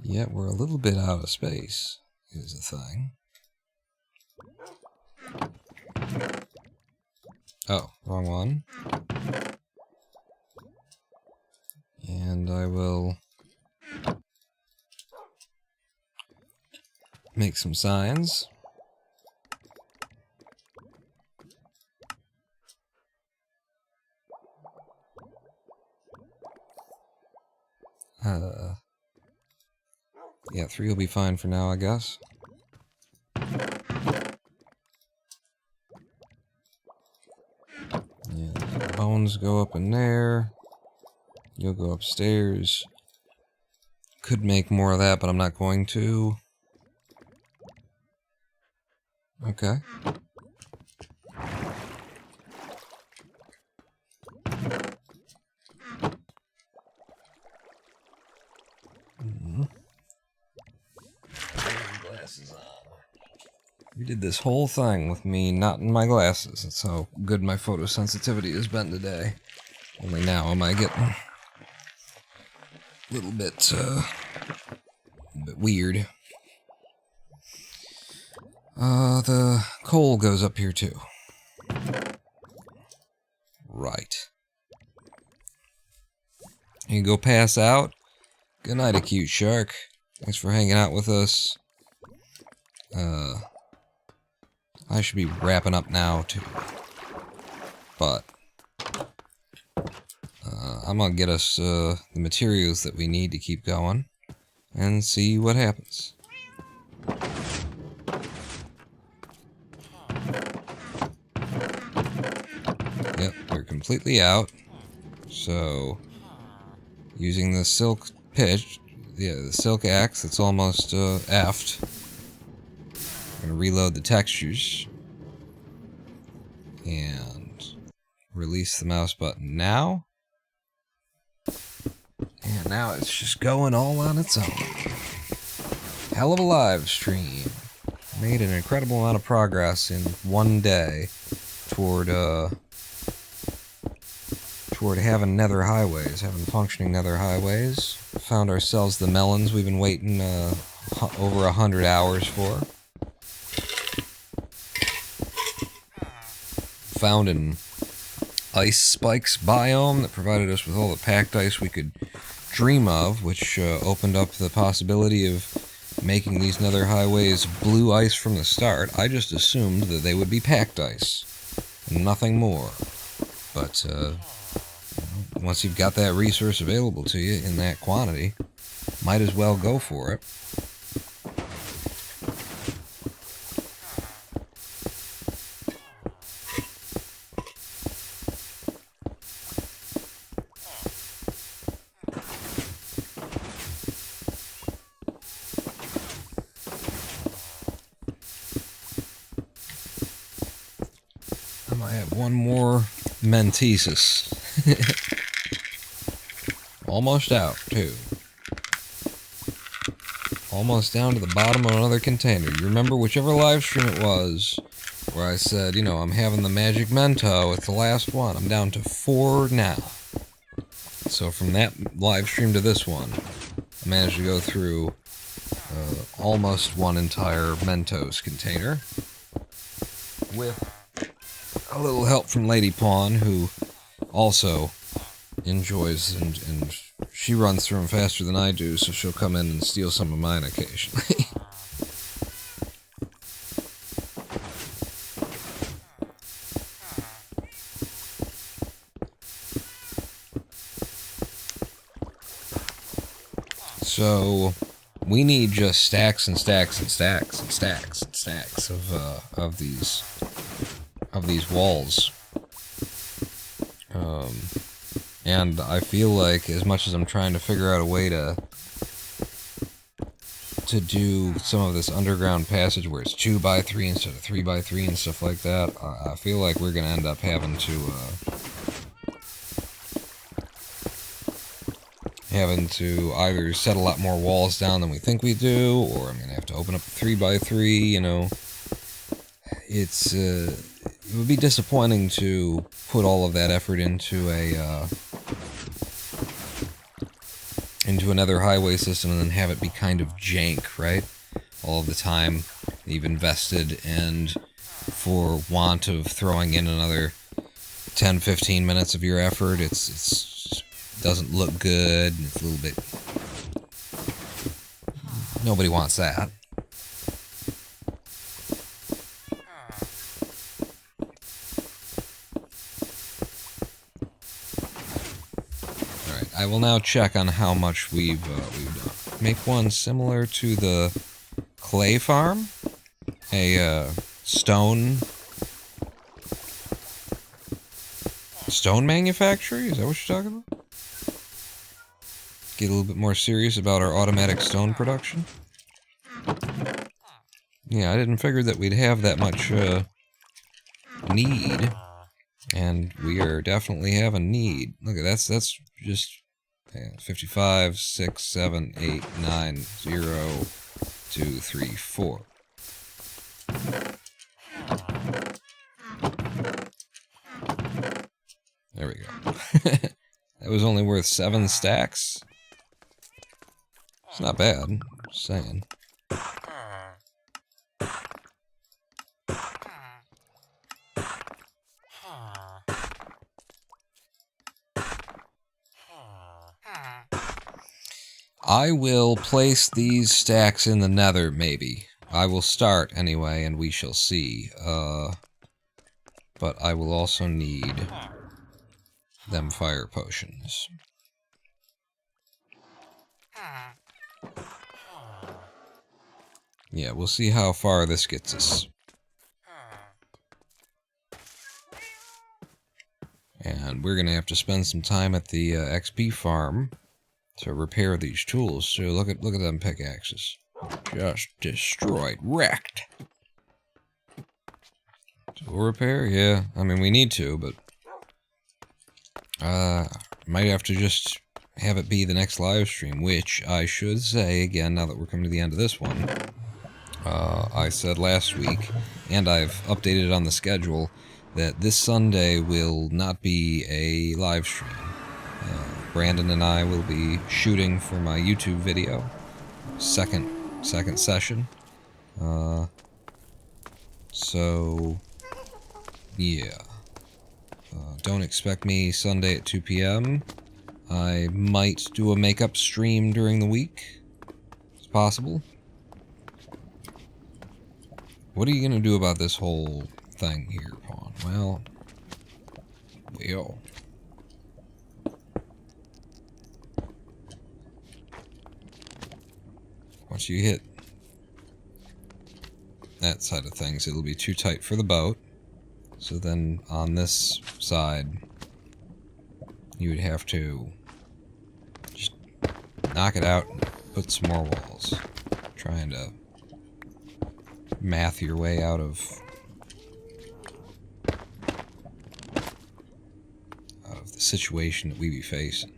Yeah, we're a little bit out of space, is the thing. Oh, wrong one. And I will make some signs. Yeah, 3 will be fine for now, I guess. Yeah, bones go up in there. You'll go upstairs. Could make more of that, but I'm not going to. Okay. Glasses on. We did this whole thing with me not in my glasses. That's how good my photosensitivity has been today. Only now am I getting a little bit weird. The coal goes up here too. Right. You go pass out. Good night, a cute shark. Thanks for hanging out with us. I should be wrapping up now too. But I'm gonna get us the materials that we need to keep going and see what happens. Yep, we're completely out. So, using the silk pitch, yeah, the silk axe, it's almost aft. I'm gonna reload the textures and release the mouse button now. And now it's just going all on its own. Hell of a live stream. Made an incredible amount of progress in one day toward having Nether Highways, having functioning Nether Highways. Found ourselves the melons we've been waiting over 100 hours for. Found an ice spikes biome that provided us with all the packed ice we could dream of, which opened up the possibility of making these Nether Highways blue ice from the start. I just assumed that they would be packed ice, and nothing more. But once you've got that resource available to you in that quantity, might as well go for it. I might have one more Mentesis. Almost out, too. Almost down to the bottom of another container. You remember whichever live stream it was where I said, you know, I'm having the magic Mento. It's the last one. I'm down to 4 now. So from that live stream to this one, I managed to go through almost one entire Mentos container with a little help from Lady Pawn, who also enjoys and she runs through them faster than I do, so she'll come in and steal some of mine occasionally. So we need just stacks and stacks and stacks and stacks and stacks of these walls. And I feel like, as much as I'm trying to figure out a way to to do some of this underground passage where it's 2x3 instead of 3x3 and stuff like that, I feel like we're going to end up having to either set a lot more walls down than we think we do, or I'm going to have to open up a 3x3, you know. It would be disappointing to put all of that effort into another highway system and then have it be kind of jank, right? All of the time you've invested, and for want of throwing in another 10-15 minutes of your effort, it's doesn't look good, and it's a little bit... Nobody wants that. Alright, I will now check on how much we've done. Make one similar to the clay farm. A stone manufactory? Is that what you're talking about? Get a little bit more serious about our automatic stone production. Yeah, I didn't figure that we'd have that much need, and we are definitely have a need. Look at that's just 55, 6, 7, 8, 9, 0, 2, 3, 4. There we go. That was only worth 7 stacks. It's not bad, just saying. I will place these stacks in the nether, maybe. I will start, anyway, and we shall see. But I will also need them fire potions. Yeah, we'll see how far this gets us. And we're gonna have to spend some time at the XP farm to repair these tools. So look at them pickaxes. Just destroyed, wrecked. Tool repair? Yeah, I mean we need to, but might have to just have it be the next live stream, which I should say again now that we're coming to the end of this one. I said last week, and I've updated on the schedule, that this Sunday will not be a live stream. Brandon and I will be shooting for my YouTube video, second session. So yeah, don't expect me Sunday at 2 p.m. I might do a makeup stream during the week. It's possible. What are you gonna do about this whole thing here, Pawn? Well, once you hit that side of things, it'll be too tight for the boat. So then on this side, you would have to just knock it out and put some more walls. Trying to math your way out of the situation that we be facing.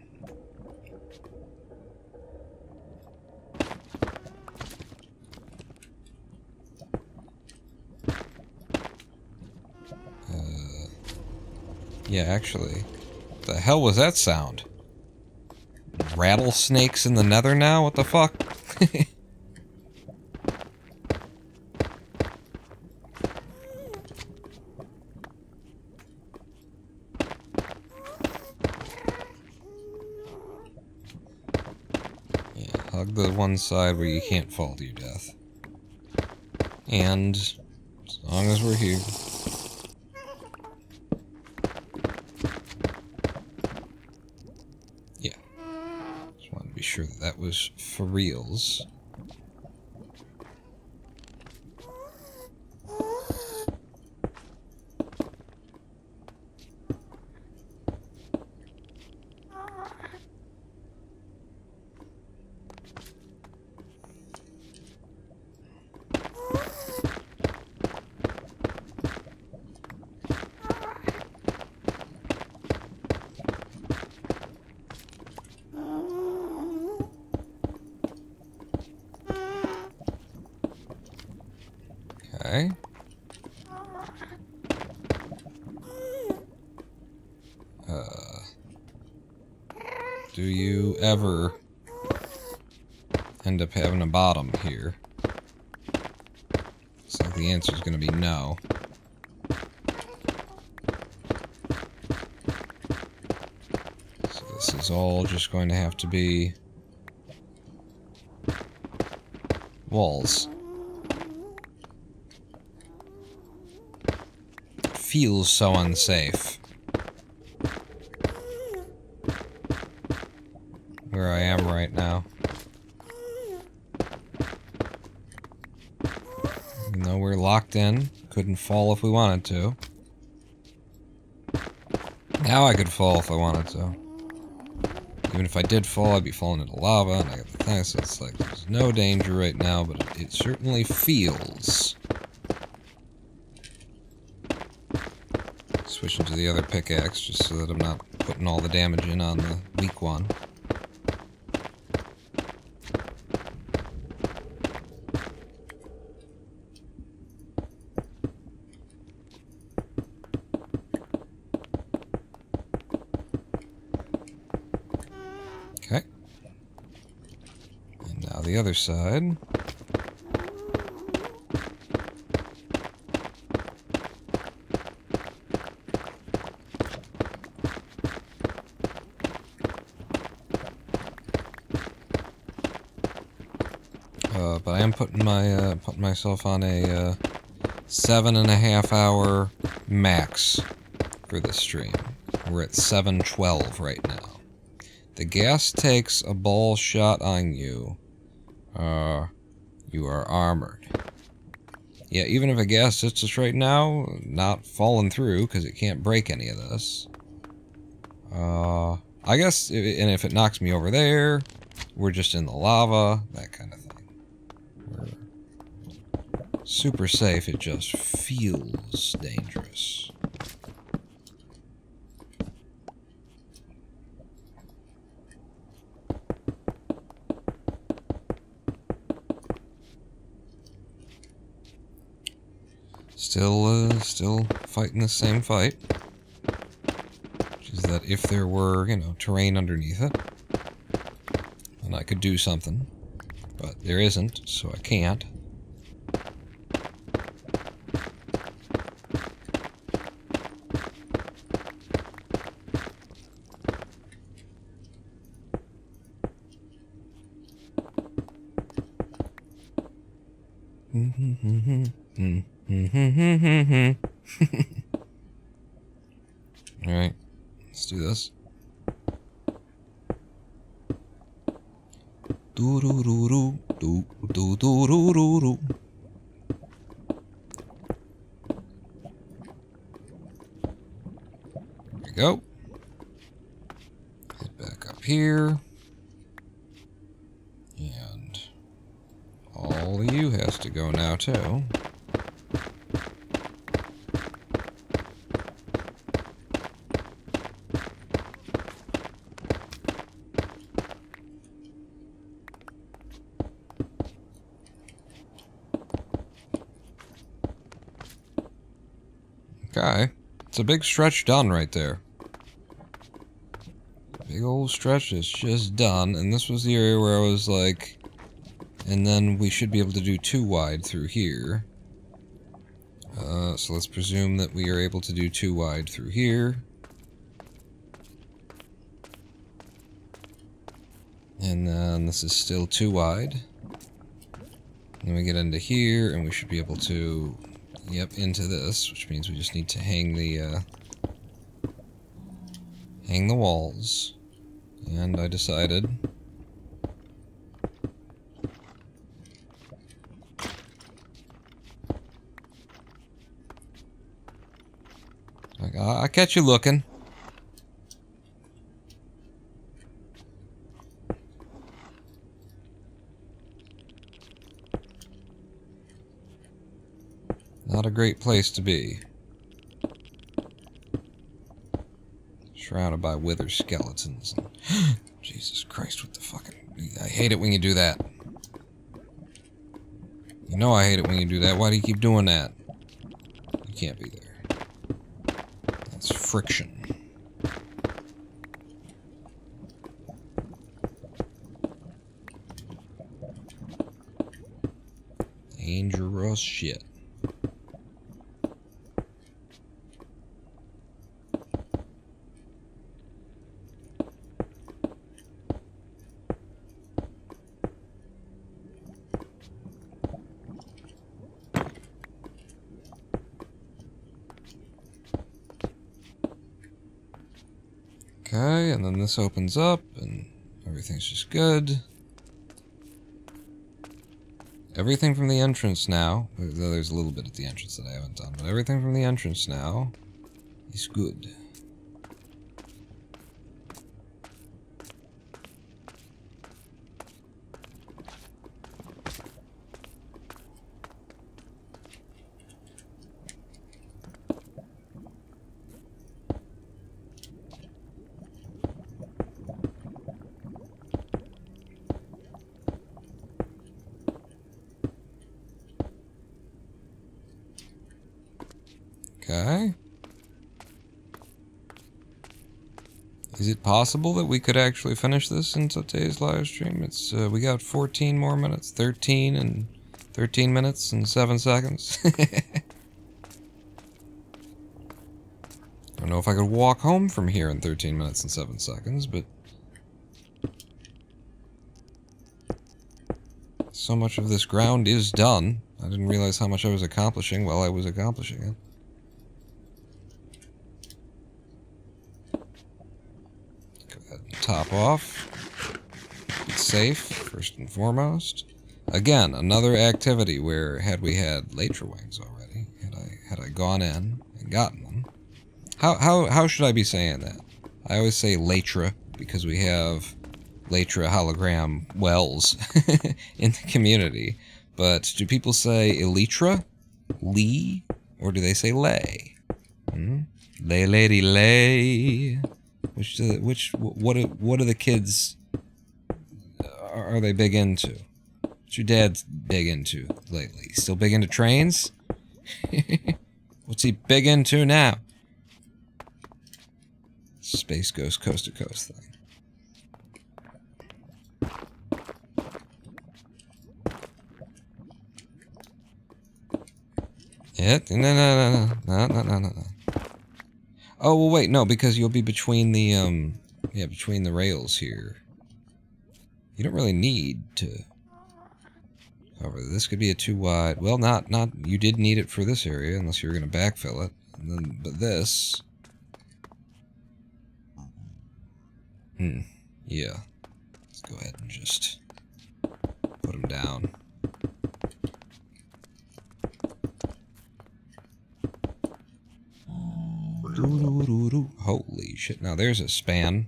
Yeah, actually, what the hell was that sound? Rattlesnakes in the nether now? What the fuck? Yeah, hug the one side where you can't fall to your death. And as long as we're here. Be sure that that was for reals. Do you ever end up having a bottom here? So the answer is going to be no. So this is all just going to have to be walls. It feels so unsafe where I am right now. Even though we're locked in, couldn't fall if we wanted to. Now I could fall if I wanted to. Even if I did fall, I'd be falling into lava, and I got the thing, so it's like there's no danger right now, but it certainly feels. Switching to the other pickaxe, just so that I'm not putting all the damage in on the weak one. Okay. And now the other side. But I am putting myself on a 7.5 hour max for this stream. We're at 7:12 right now. The gas takes a ball shot on you. You are armored. Yeah, even if a gas hits us right now, not falling through because it can't break any of this. I guess, and if it knocks me over there, we're just in the lava, that kind of thing. We're super safe, it just feels dangerous. Still fighting the same fight. Which is that if there were, terrain underneath it, then I could do something. But there isn't, so I can't. Alright, let's do this. Do-do-do-do, do-do-do-do-do. There we go. Head back up here. And all of you has to go now, too. Okay. It's a big stretch done right there. Big old stretch is just done, and this was the area where I was like, and then we should be able to do 2 wide through here. So let's presume that we are able to do 2 wide through here. And then this is still 2 wide. Then we get into here, and we should be able to, into this, which means we just need to hang the walls. And I decided I catch you looking. Not a great place to be. Surrounded by wither skeletons. Jesus Christ, what the fucking... I hate it when you do that. You know I hate it when you do that. Why do you keep doing that? You can't be there. That's friction. Trust shit. Okay, and then this opens up, and everything's just good. Everything from the entrance now, though there's a little bit at the entrance that I haven't done, but everything from the entrance now is good. Okay. Is it possible that we could actually finish this in today's live stream? It's we got 14 more minutes, 13 minutes and 7 seconds. I don't know if I could walk home from here in 13 minutes and 7 seconds, but so much of this ground is done. I didn't realize how much I was accomplishing while I was accomplishing it. Top off. It's safe, first and foremost. Again, another activity where had we had Elytra wings already, had I gone in and gotten them. How should I be saying that? I always say Elytra because we have Elytra hologram wells in the community. But do people say Elytra? Lee? Or do they say lay? Lay lady lay. What are the kids, are they big into? What's your dad big into lately? Still big into trains? What's he big into now? Space Ghost Coast to Coast thing. Yeah, no. Oh, well, wait, no, because you'll be between the, between the rails here. You don't really need to... However, this could be a too wide... Well, you did need it for this area, unless you were going to backfill it. And then, but this... Yeah. Let's go ahead and just put them down. Holy shit. Now there's a span.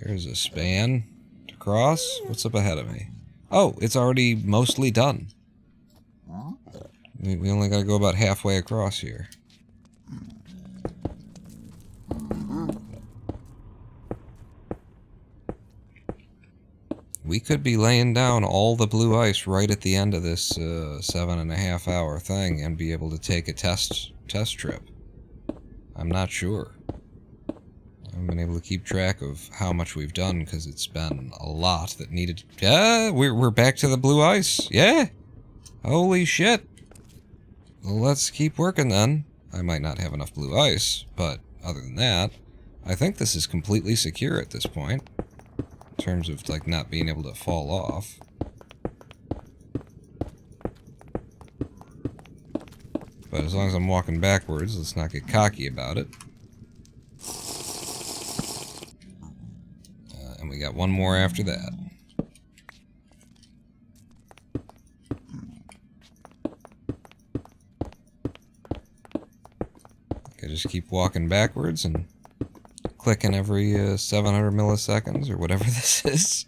There's a span to cross. What's up ahead of me? Oh, it's already mostly done. We only gotta go about halfway across here. We could be laying down all the blue ice right at the end of this 7.5 hour thing and be able to take a test trip. I'm not sure. I haven't been able to keep track of how much we've done because it's been a lot that needed... Yeah, we're back to the blue ice. Yeah! Holy shit! Well, let's keep working then. I might not have enough blue ice, but other than that, I think this is completely secure at this point. In terms of, like, not being able to fall off. But as long as I'm walking backwards, let's not get cocky about it. And we got one more after that. Okay, just keep walking backwards and clicking every 700 milliseconds or whatever this is.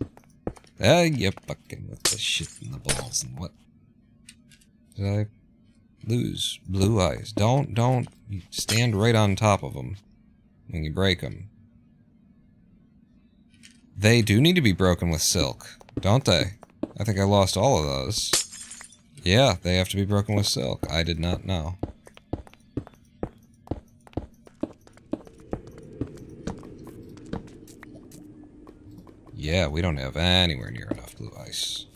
Ah, you fucking with the shit in the balls and what? Did I lose blue ice? Don't stand right on top of them when you break them. They do need to be broken with silk, don't they? I think I lost all of those. Yeah, they have to be broken with silk. I did not know. Yeah, we don't have anywhere near enough blue ice.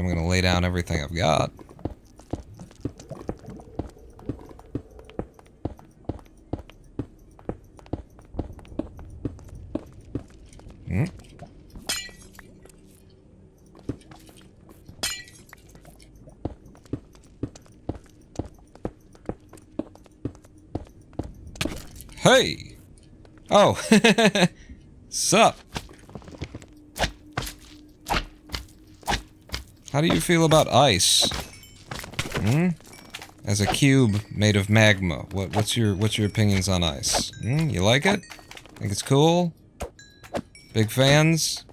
I'm gonna lay down everything I've got. Hmm? Hey! Oh! Sup? How do you feel about ice? Hmm? As a cube made of magma, what's your opinions on ice? Hmm? You like it? Think it's cool? Big fans?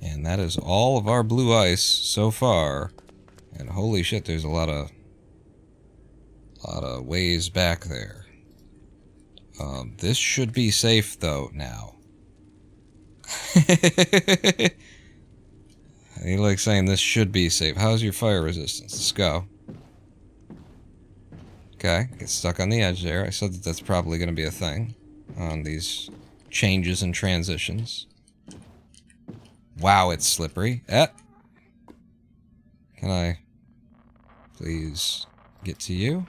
And that is all of our blue ice so far. And holy shit, there's a lot of ways back there. This should be safe though now. I like saying this should be safe. How's your fire resistance? Let's go. Okay, get stuck on the edge there. I said that that's probably going to be a thing on these changes and transitions. Wow, it's slippery. Can I please get to you?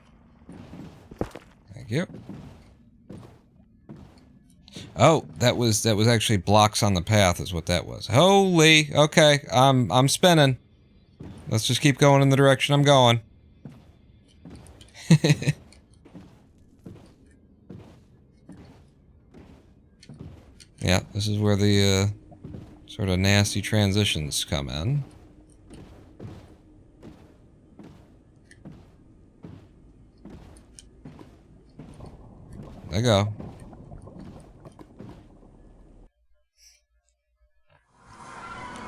Thank you. Oh, that was actually blocks on the path is what that was. Holy, okay, I'm spinning. Let's just keep going in the direction I'm going. Yeah, this is where the sort of nasty transitions come in. There you go.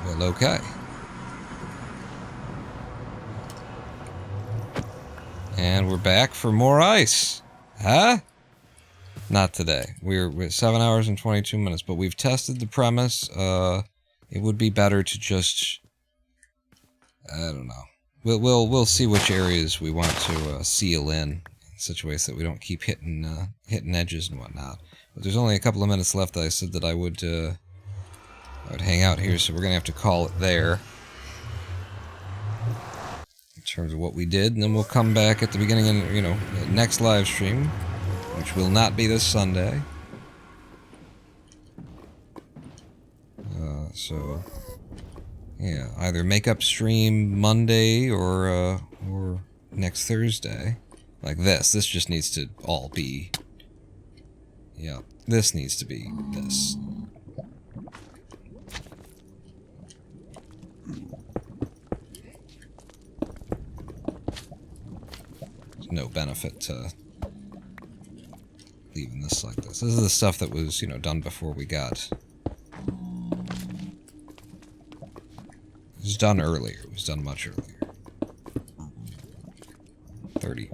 Well, okay. And we're back for more ice. Huh? Not today. We're 7 hours and 22 minutes, but we've tested the premise. It would be better to just... I don't know. We'll see which areas we want to seal in such a way so that we don't keep hitting edges and whatnot. But there's only a couple of minutes left. I said that I would hang out here, so we're gonna have to call it there in terms of what we did, and then we'll come back at the beginning of, you know, the next live stream, which will not be this Sunday. So yeah, either make up stream Monday or next Thursday. Like this. This just needs to all be... Yeah, this needs to be this. There's no benefit to leaving this like this. This is the stuff that was, you know, done before we got... It was done earlier. It was done much earlier.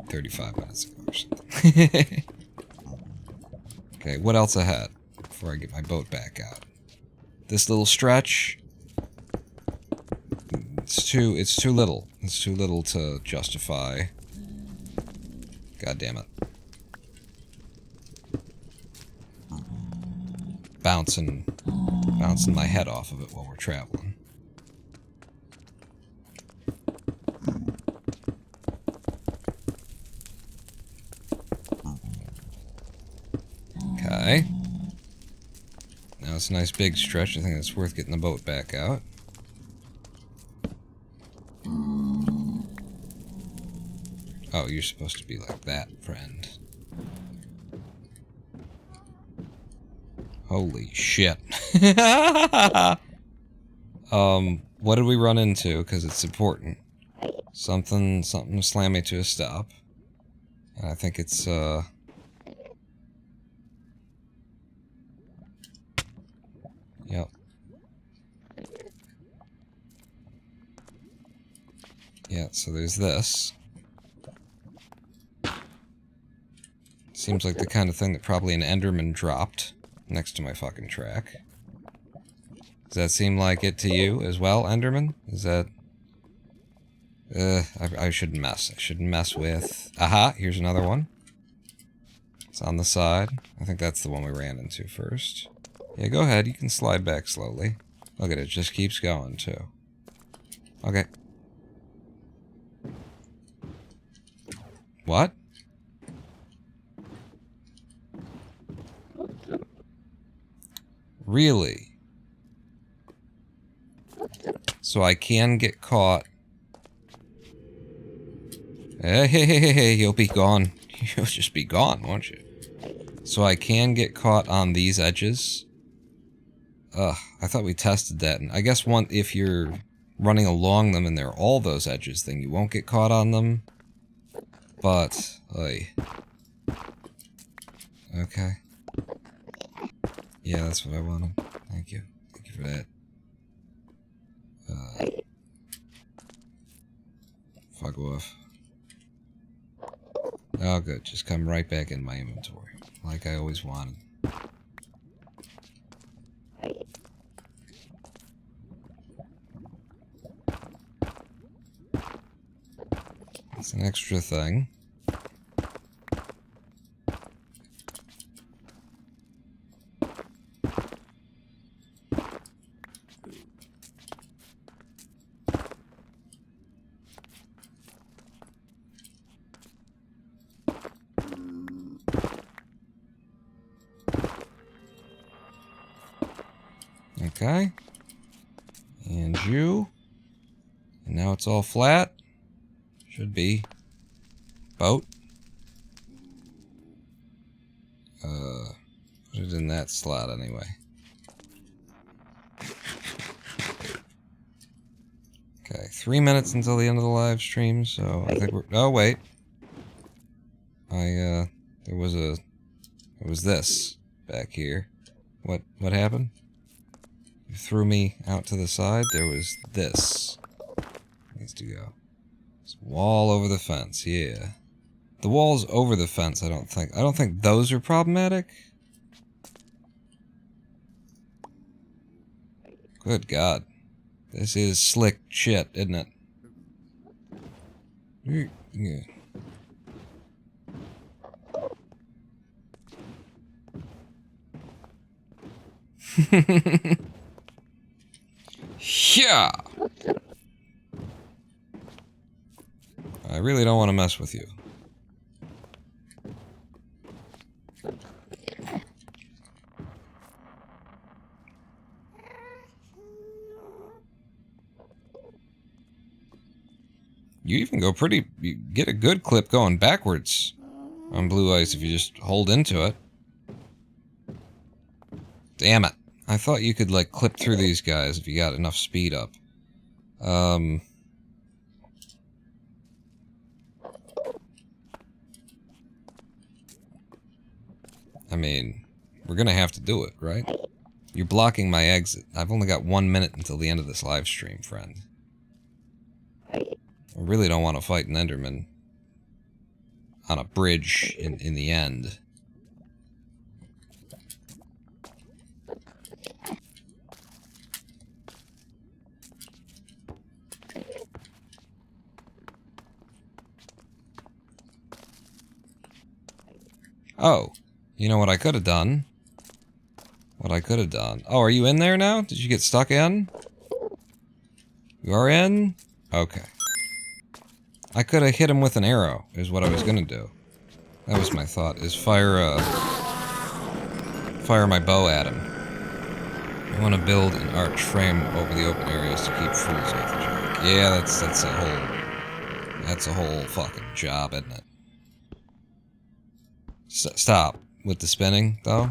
35 minutes ago or something. Okay, what else ahead before I get my boat back out? This little stretch. It's too little. It's too little to justify. God damn it. Bouncing my head off of it while we're traveling. Okay. Now it's a nice big stretch. I think it's worth getting the boat back out. Oh, you're supposed to be like that, friend. Holy shit. What did we run into? Because it's important. Something to slam me to a stop. And I think it's, Yep. Yeah, so there's this. Seems like the kind of thing that probably an Enderman dropped next to my fucking track. Does that seem like it to you as well, Enderman? Is that... I shouldn't mess. I shouldn't mess with... Aha, here's another one. It's on the side. I think that's the one we ran into first. Yeah, go ahead. You can slide back slowly. Look at it. Just keeps going, too. Okay. What? Really? So I can get caught. Hey, you'll be gone. You'll just be gone, won't you? So I can get caught on these edges. Ugh, I thought we tested that. And I guess if you're running along them and they're all those edges, then you won't get caught on them. But, okay. Yeah, that's what I wanted. Thank you. Thank you for that. Fuck off. Oh, good. Just come right back in my inventory. Like I always wanted. It's an extra thing. Okay. And you. And now it's all flat. Should be. Boat. Put it in that slot anyway. Okay, 3 minutes until the end of the live stream, so I think we're... Oh, wait. There was this back here. What happened? You threw me out to the side. There was this. Needs to go. It's wall over the fence, yeah. The walls over the fence, I don't think those are problematic. Good God. This is slick shit, isn't it? Yeah. Yeah. I really don't want to mess with you. You even go you get a good clip going backwards on blue ice if you just hold into it. Damn it. I thought you could, like, clip through these guys if you got enough speed up. I mean, we're gonna have to do it, right? You're blocking my exit. I've only got 1 minute until the end of this live stream, friend. I really don't want to fight an Enderman on a bridge in the end. Oh, you know what I could have done? Oh, are you in there now? Did you get stuck in? You are in? Okay. I could have hit him with an arrow, is what I was gonna do. That was my thought, is fire my bow at him. I want to build an arch frame over the open areas to keep fools off the track. Yeah, that's a whole fucking job, isn't it? Stop with the spinning, though.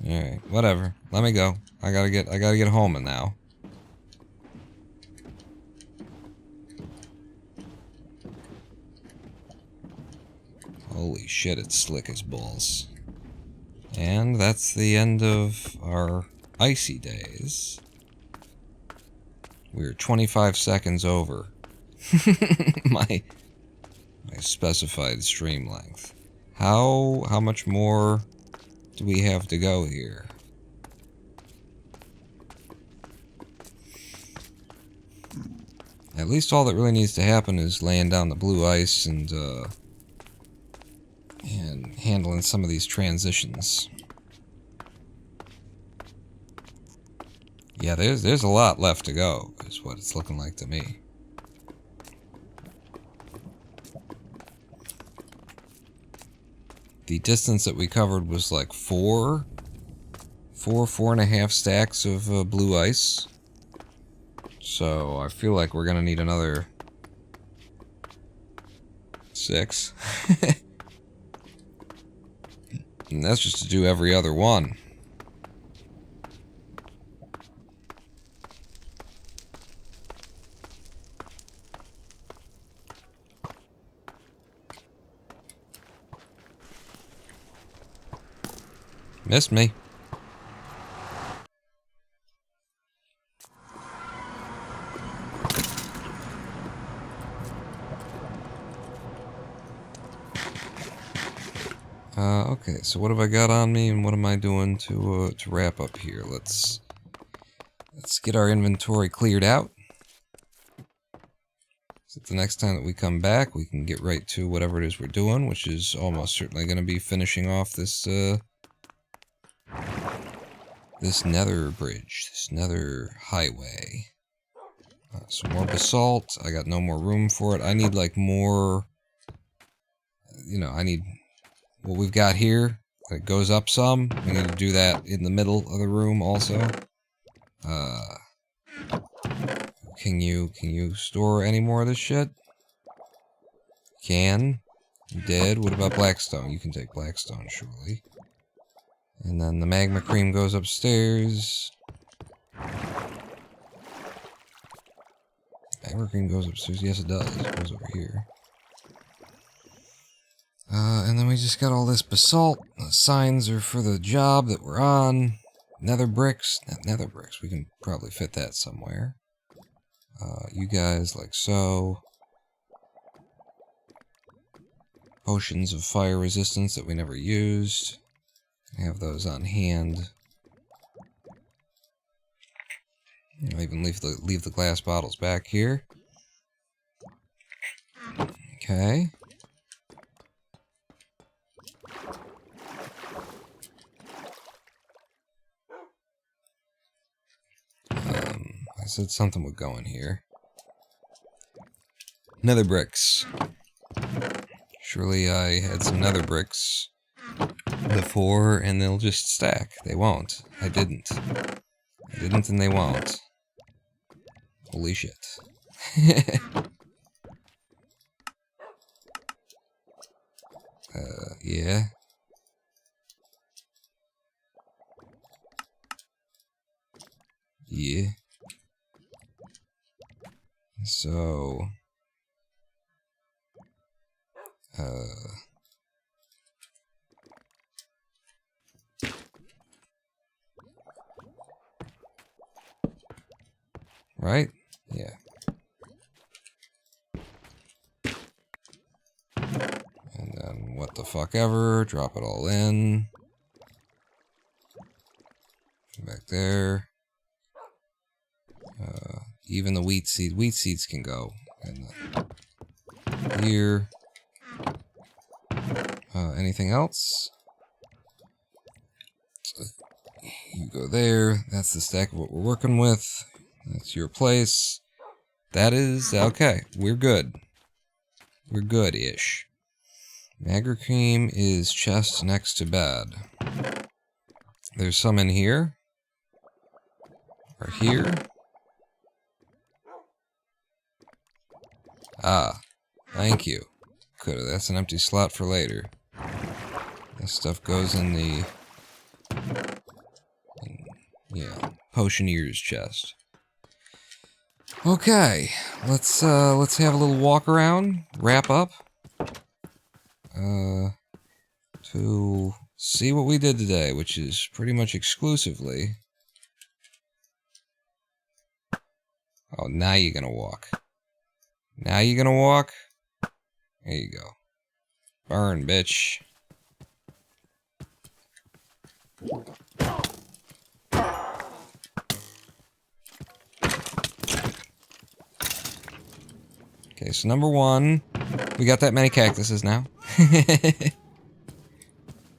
Alright, whatever. Let me go. I gotta get home now. Holy shit, it's slick as balls. And that's the end of our icy days. We're 25 seconds over my specified stream length. How much more do we have to go here? At least all that really needs to happen is laying down the blue ice and handling some of these transitions. Yeah, there's a lot left to go, is what it's looking like to me. The distance that we covered was like four and a half stacks of blue ice. So I feel like we're gonna need another 6. And that's just to do every other one. Missed me. Okay, so what have I got on me and what am I doing to wrap up here? Let's get our inventory cleared out. So the next time that we come back, we can get right to whatever it is we're doing, which is almost certainly going to be finishing off this this nether bridge, this nether highway. Some more basalt. I got no more room for it. I need like more, you know, I need what we've got here. It goes up some. We need to do that in the middle of the room also. Can you store any more of this shit? Can. You did. What about blackstone? You can take blackstone, surely. And then the magma cream goes upstairs. Magma cream goes upstairs. Yes, it does. It goes over here. And then we just got all this basalt. The signs are for the job that we're on. Nether bricks. Nether bricks. We can probably fit that somewhere. You guys like so. Potions of fire resistance that we never used. I have those on hand. I'll even leave the glass bottles back here. Okay. I said something would go in here. Nether bricks. Surely I had some nether bricks before and they'll just stack. They won't. I didn't. I didn't and they won't. Holy shit. Yeah. Yeah. So... Right? Yeah. And then what the fuck ever, drop it all in. Back there. Even the wheat seeds can go. And here. Anything else? You go there. That's the stack of what we're working with. That's your place. That is... Okay, we're good. We're good-ish. Magma cream is chest next to bed. There's some in here. Or here. Ah, thank you. That's an empty slot for later. This stuff goes in the... yeah, potioneer's chest. Okay, let's have a little walk around, wrap up, to see what we did today, which is pretty much exclusively... Oh, now you're gonna walk. Now you're gonna walk? There you go. Burn, bitch. Okay, so number 1, we got that many cactuses now.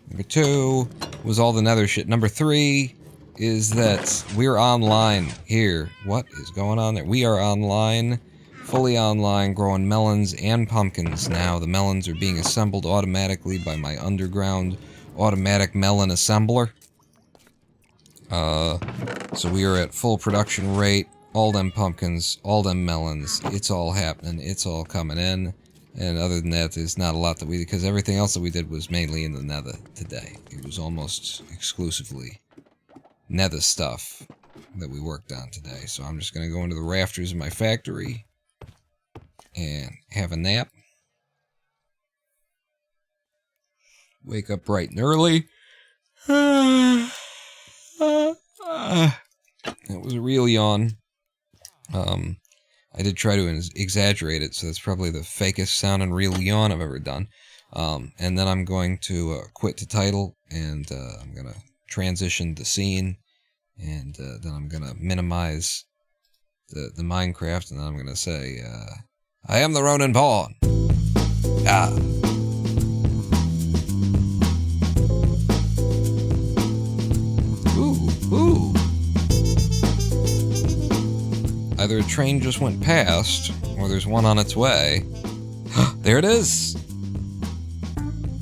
Number 2 was all the nether shit. Number 3 is that we're online here. What is going on there? We are online, fully online, growing melons and pumpkins now. The melons are being assembled automatically by my underground automatic melon assembler. So we are at full production rate. All them pumpkins, all them melons, it's all happening, it's all coming in. And other than that, there's not a lot that we did, because everything else that we did was mainly in the nether today. It was almost exclusively nether stuff that we worked on today. So I'm just going to go into the rafters of my factory and have a nap. Wake up bright and early. That was a real yawn. I did try to exaggerate it, so that's probably the fakest sounding real yawn I've ever done. And then I'm going to quit the title, and I'm going to transition the scene, and then I'm going to minimize the Minecraft, and then I'm going to say, I am the Ronin Pawn. Ah. Ooh. Either a train just went past, or there's one on its way. There it is!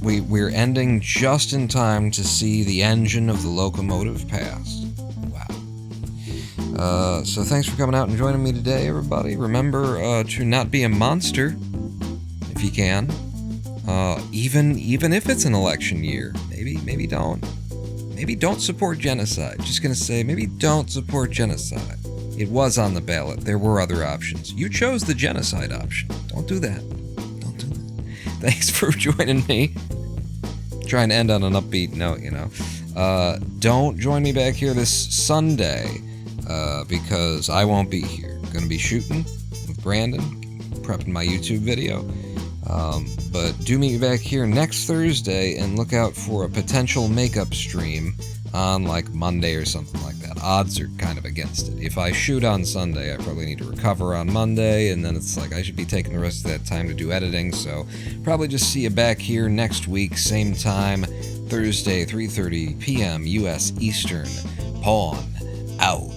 We're ending just in time to see the engine of the locomotive pass. Wow. So thanks for coming out and joining me today, everybody. Remember to not be a monster, if you can. Even if it's an election year. Maybe don't. Maybe don't support genocide. Just gonna say, maybe don't support genocide. It was on the ballot. There were other options. You chose the genocide option. Don't do that. Don't do that. Thanks for joining me. Trying to end on an upbeat note, you know. Don't join me back here this Sunday, because I won't be here. I'm gonna be shooting with Brandon, prepping my YouTube video. But do meet me back here next Thursday, and look out for a potential makeup stream on like Monday or something like that. Odds are kind of against it. If I shoot on Sunday, I probably need to recover on Monday, and then it's like I should be taking the rest of that time to do editing, so probably just see you back here next week, same time, Thursday, 3:30 p.m. U.S. Eastern. Pawn out.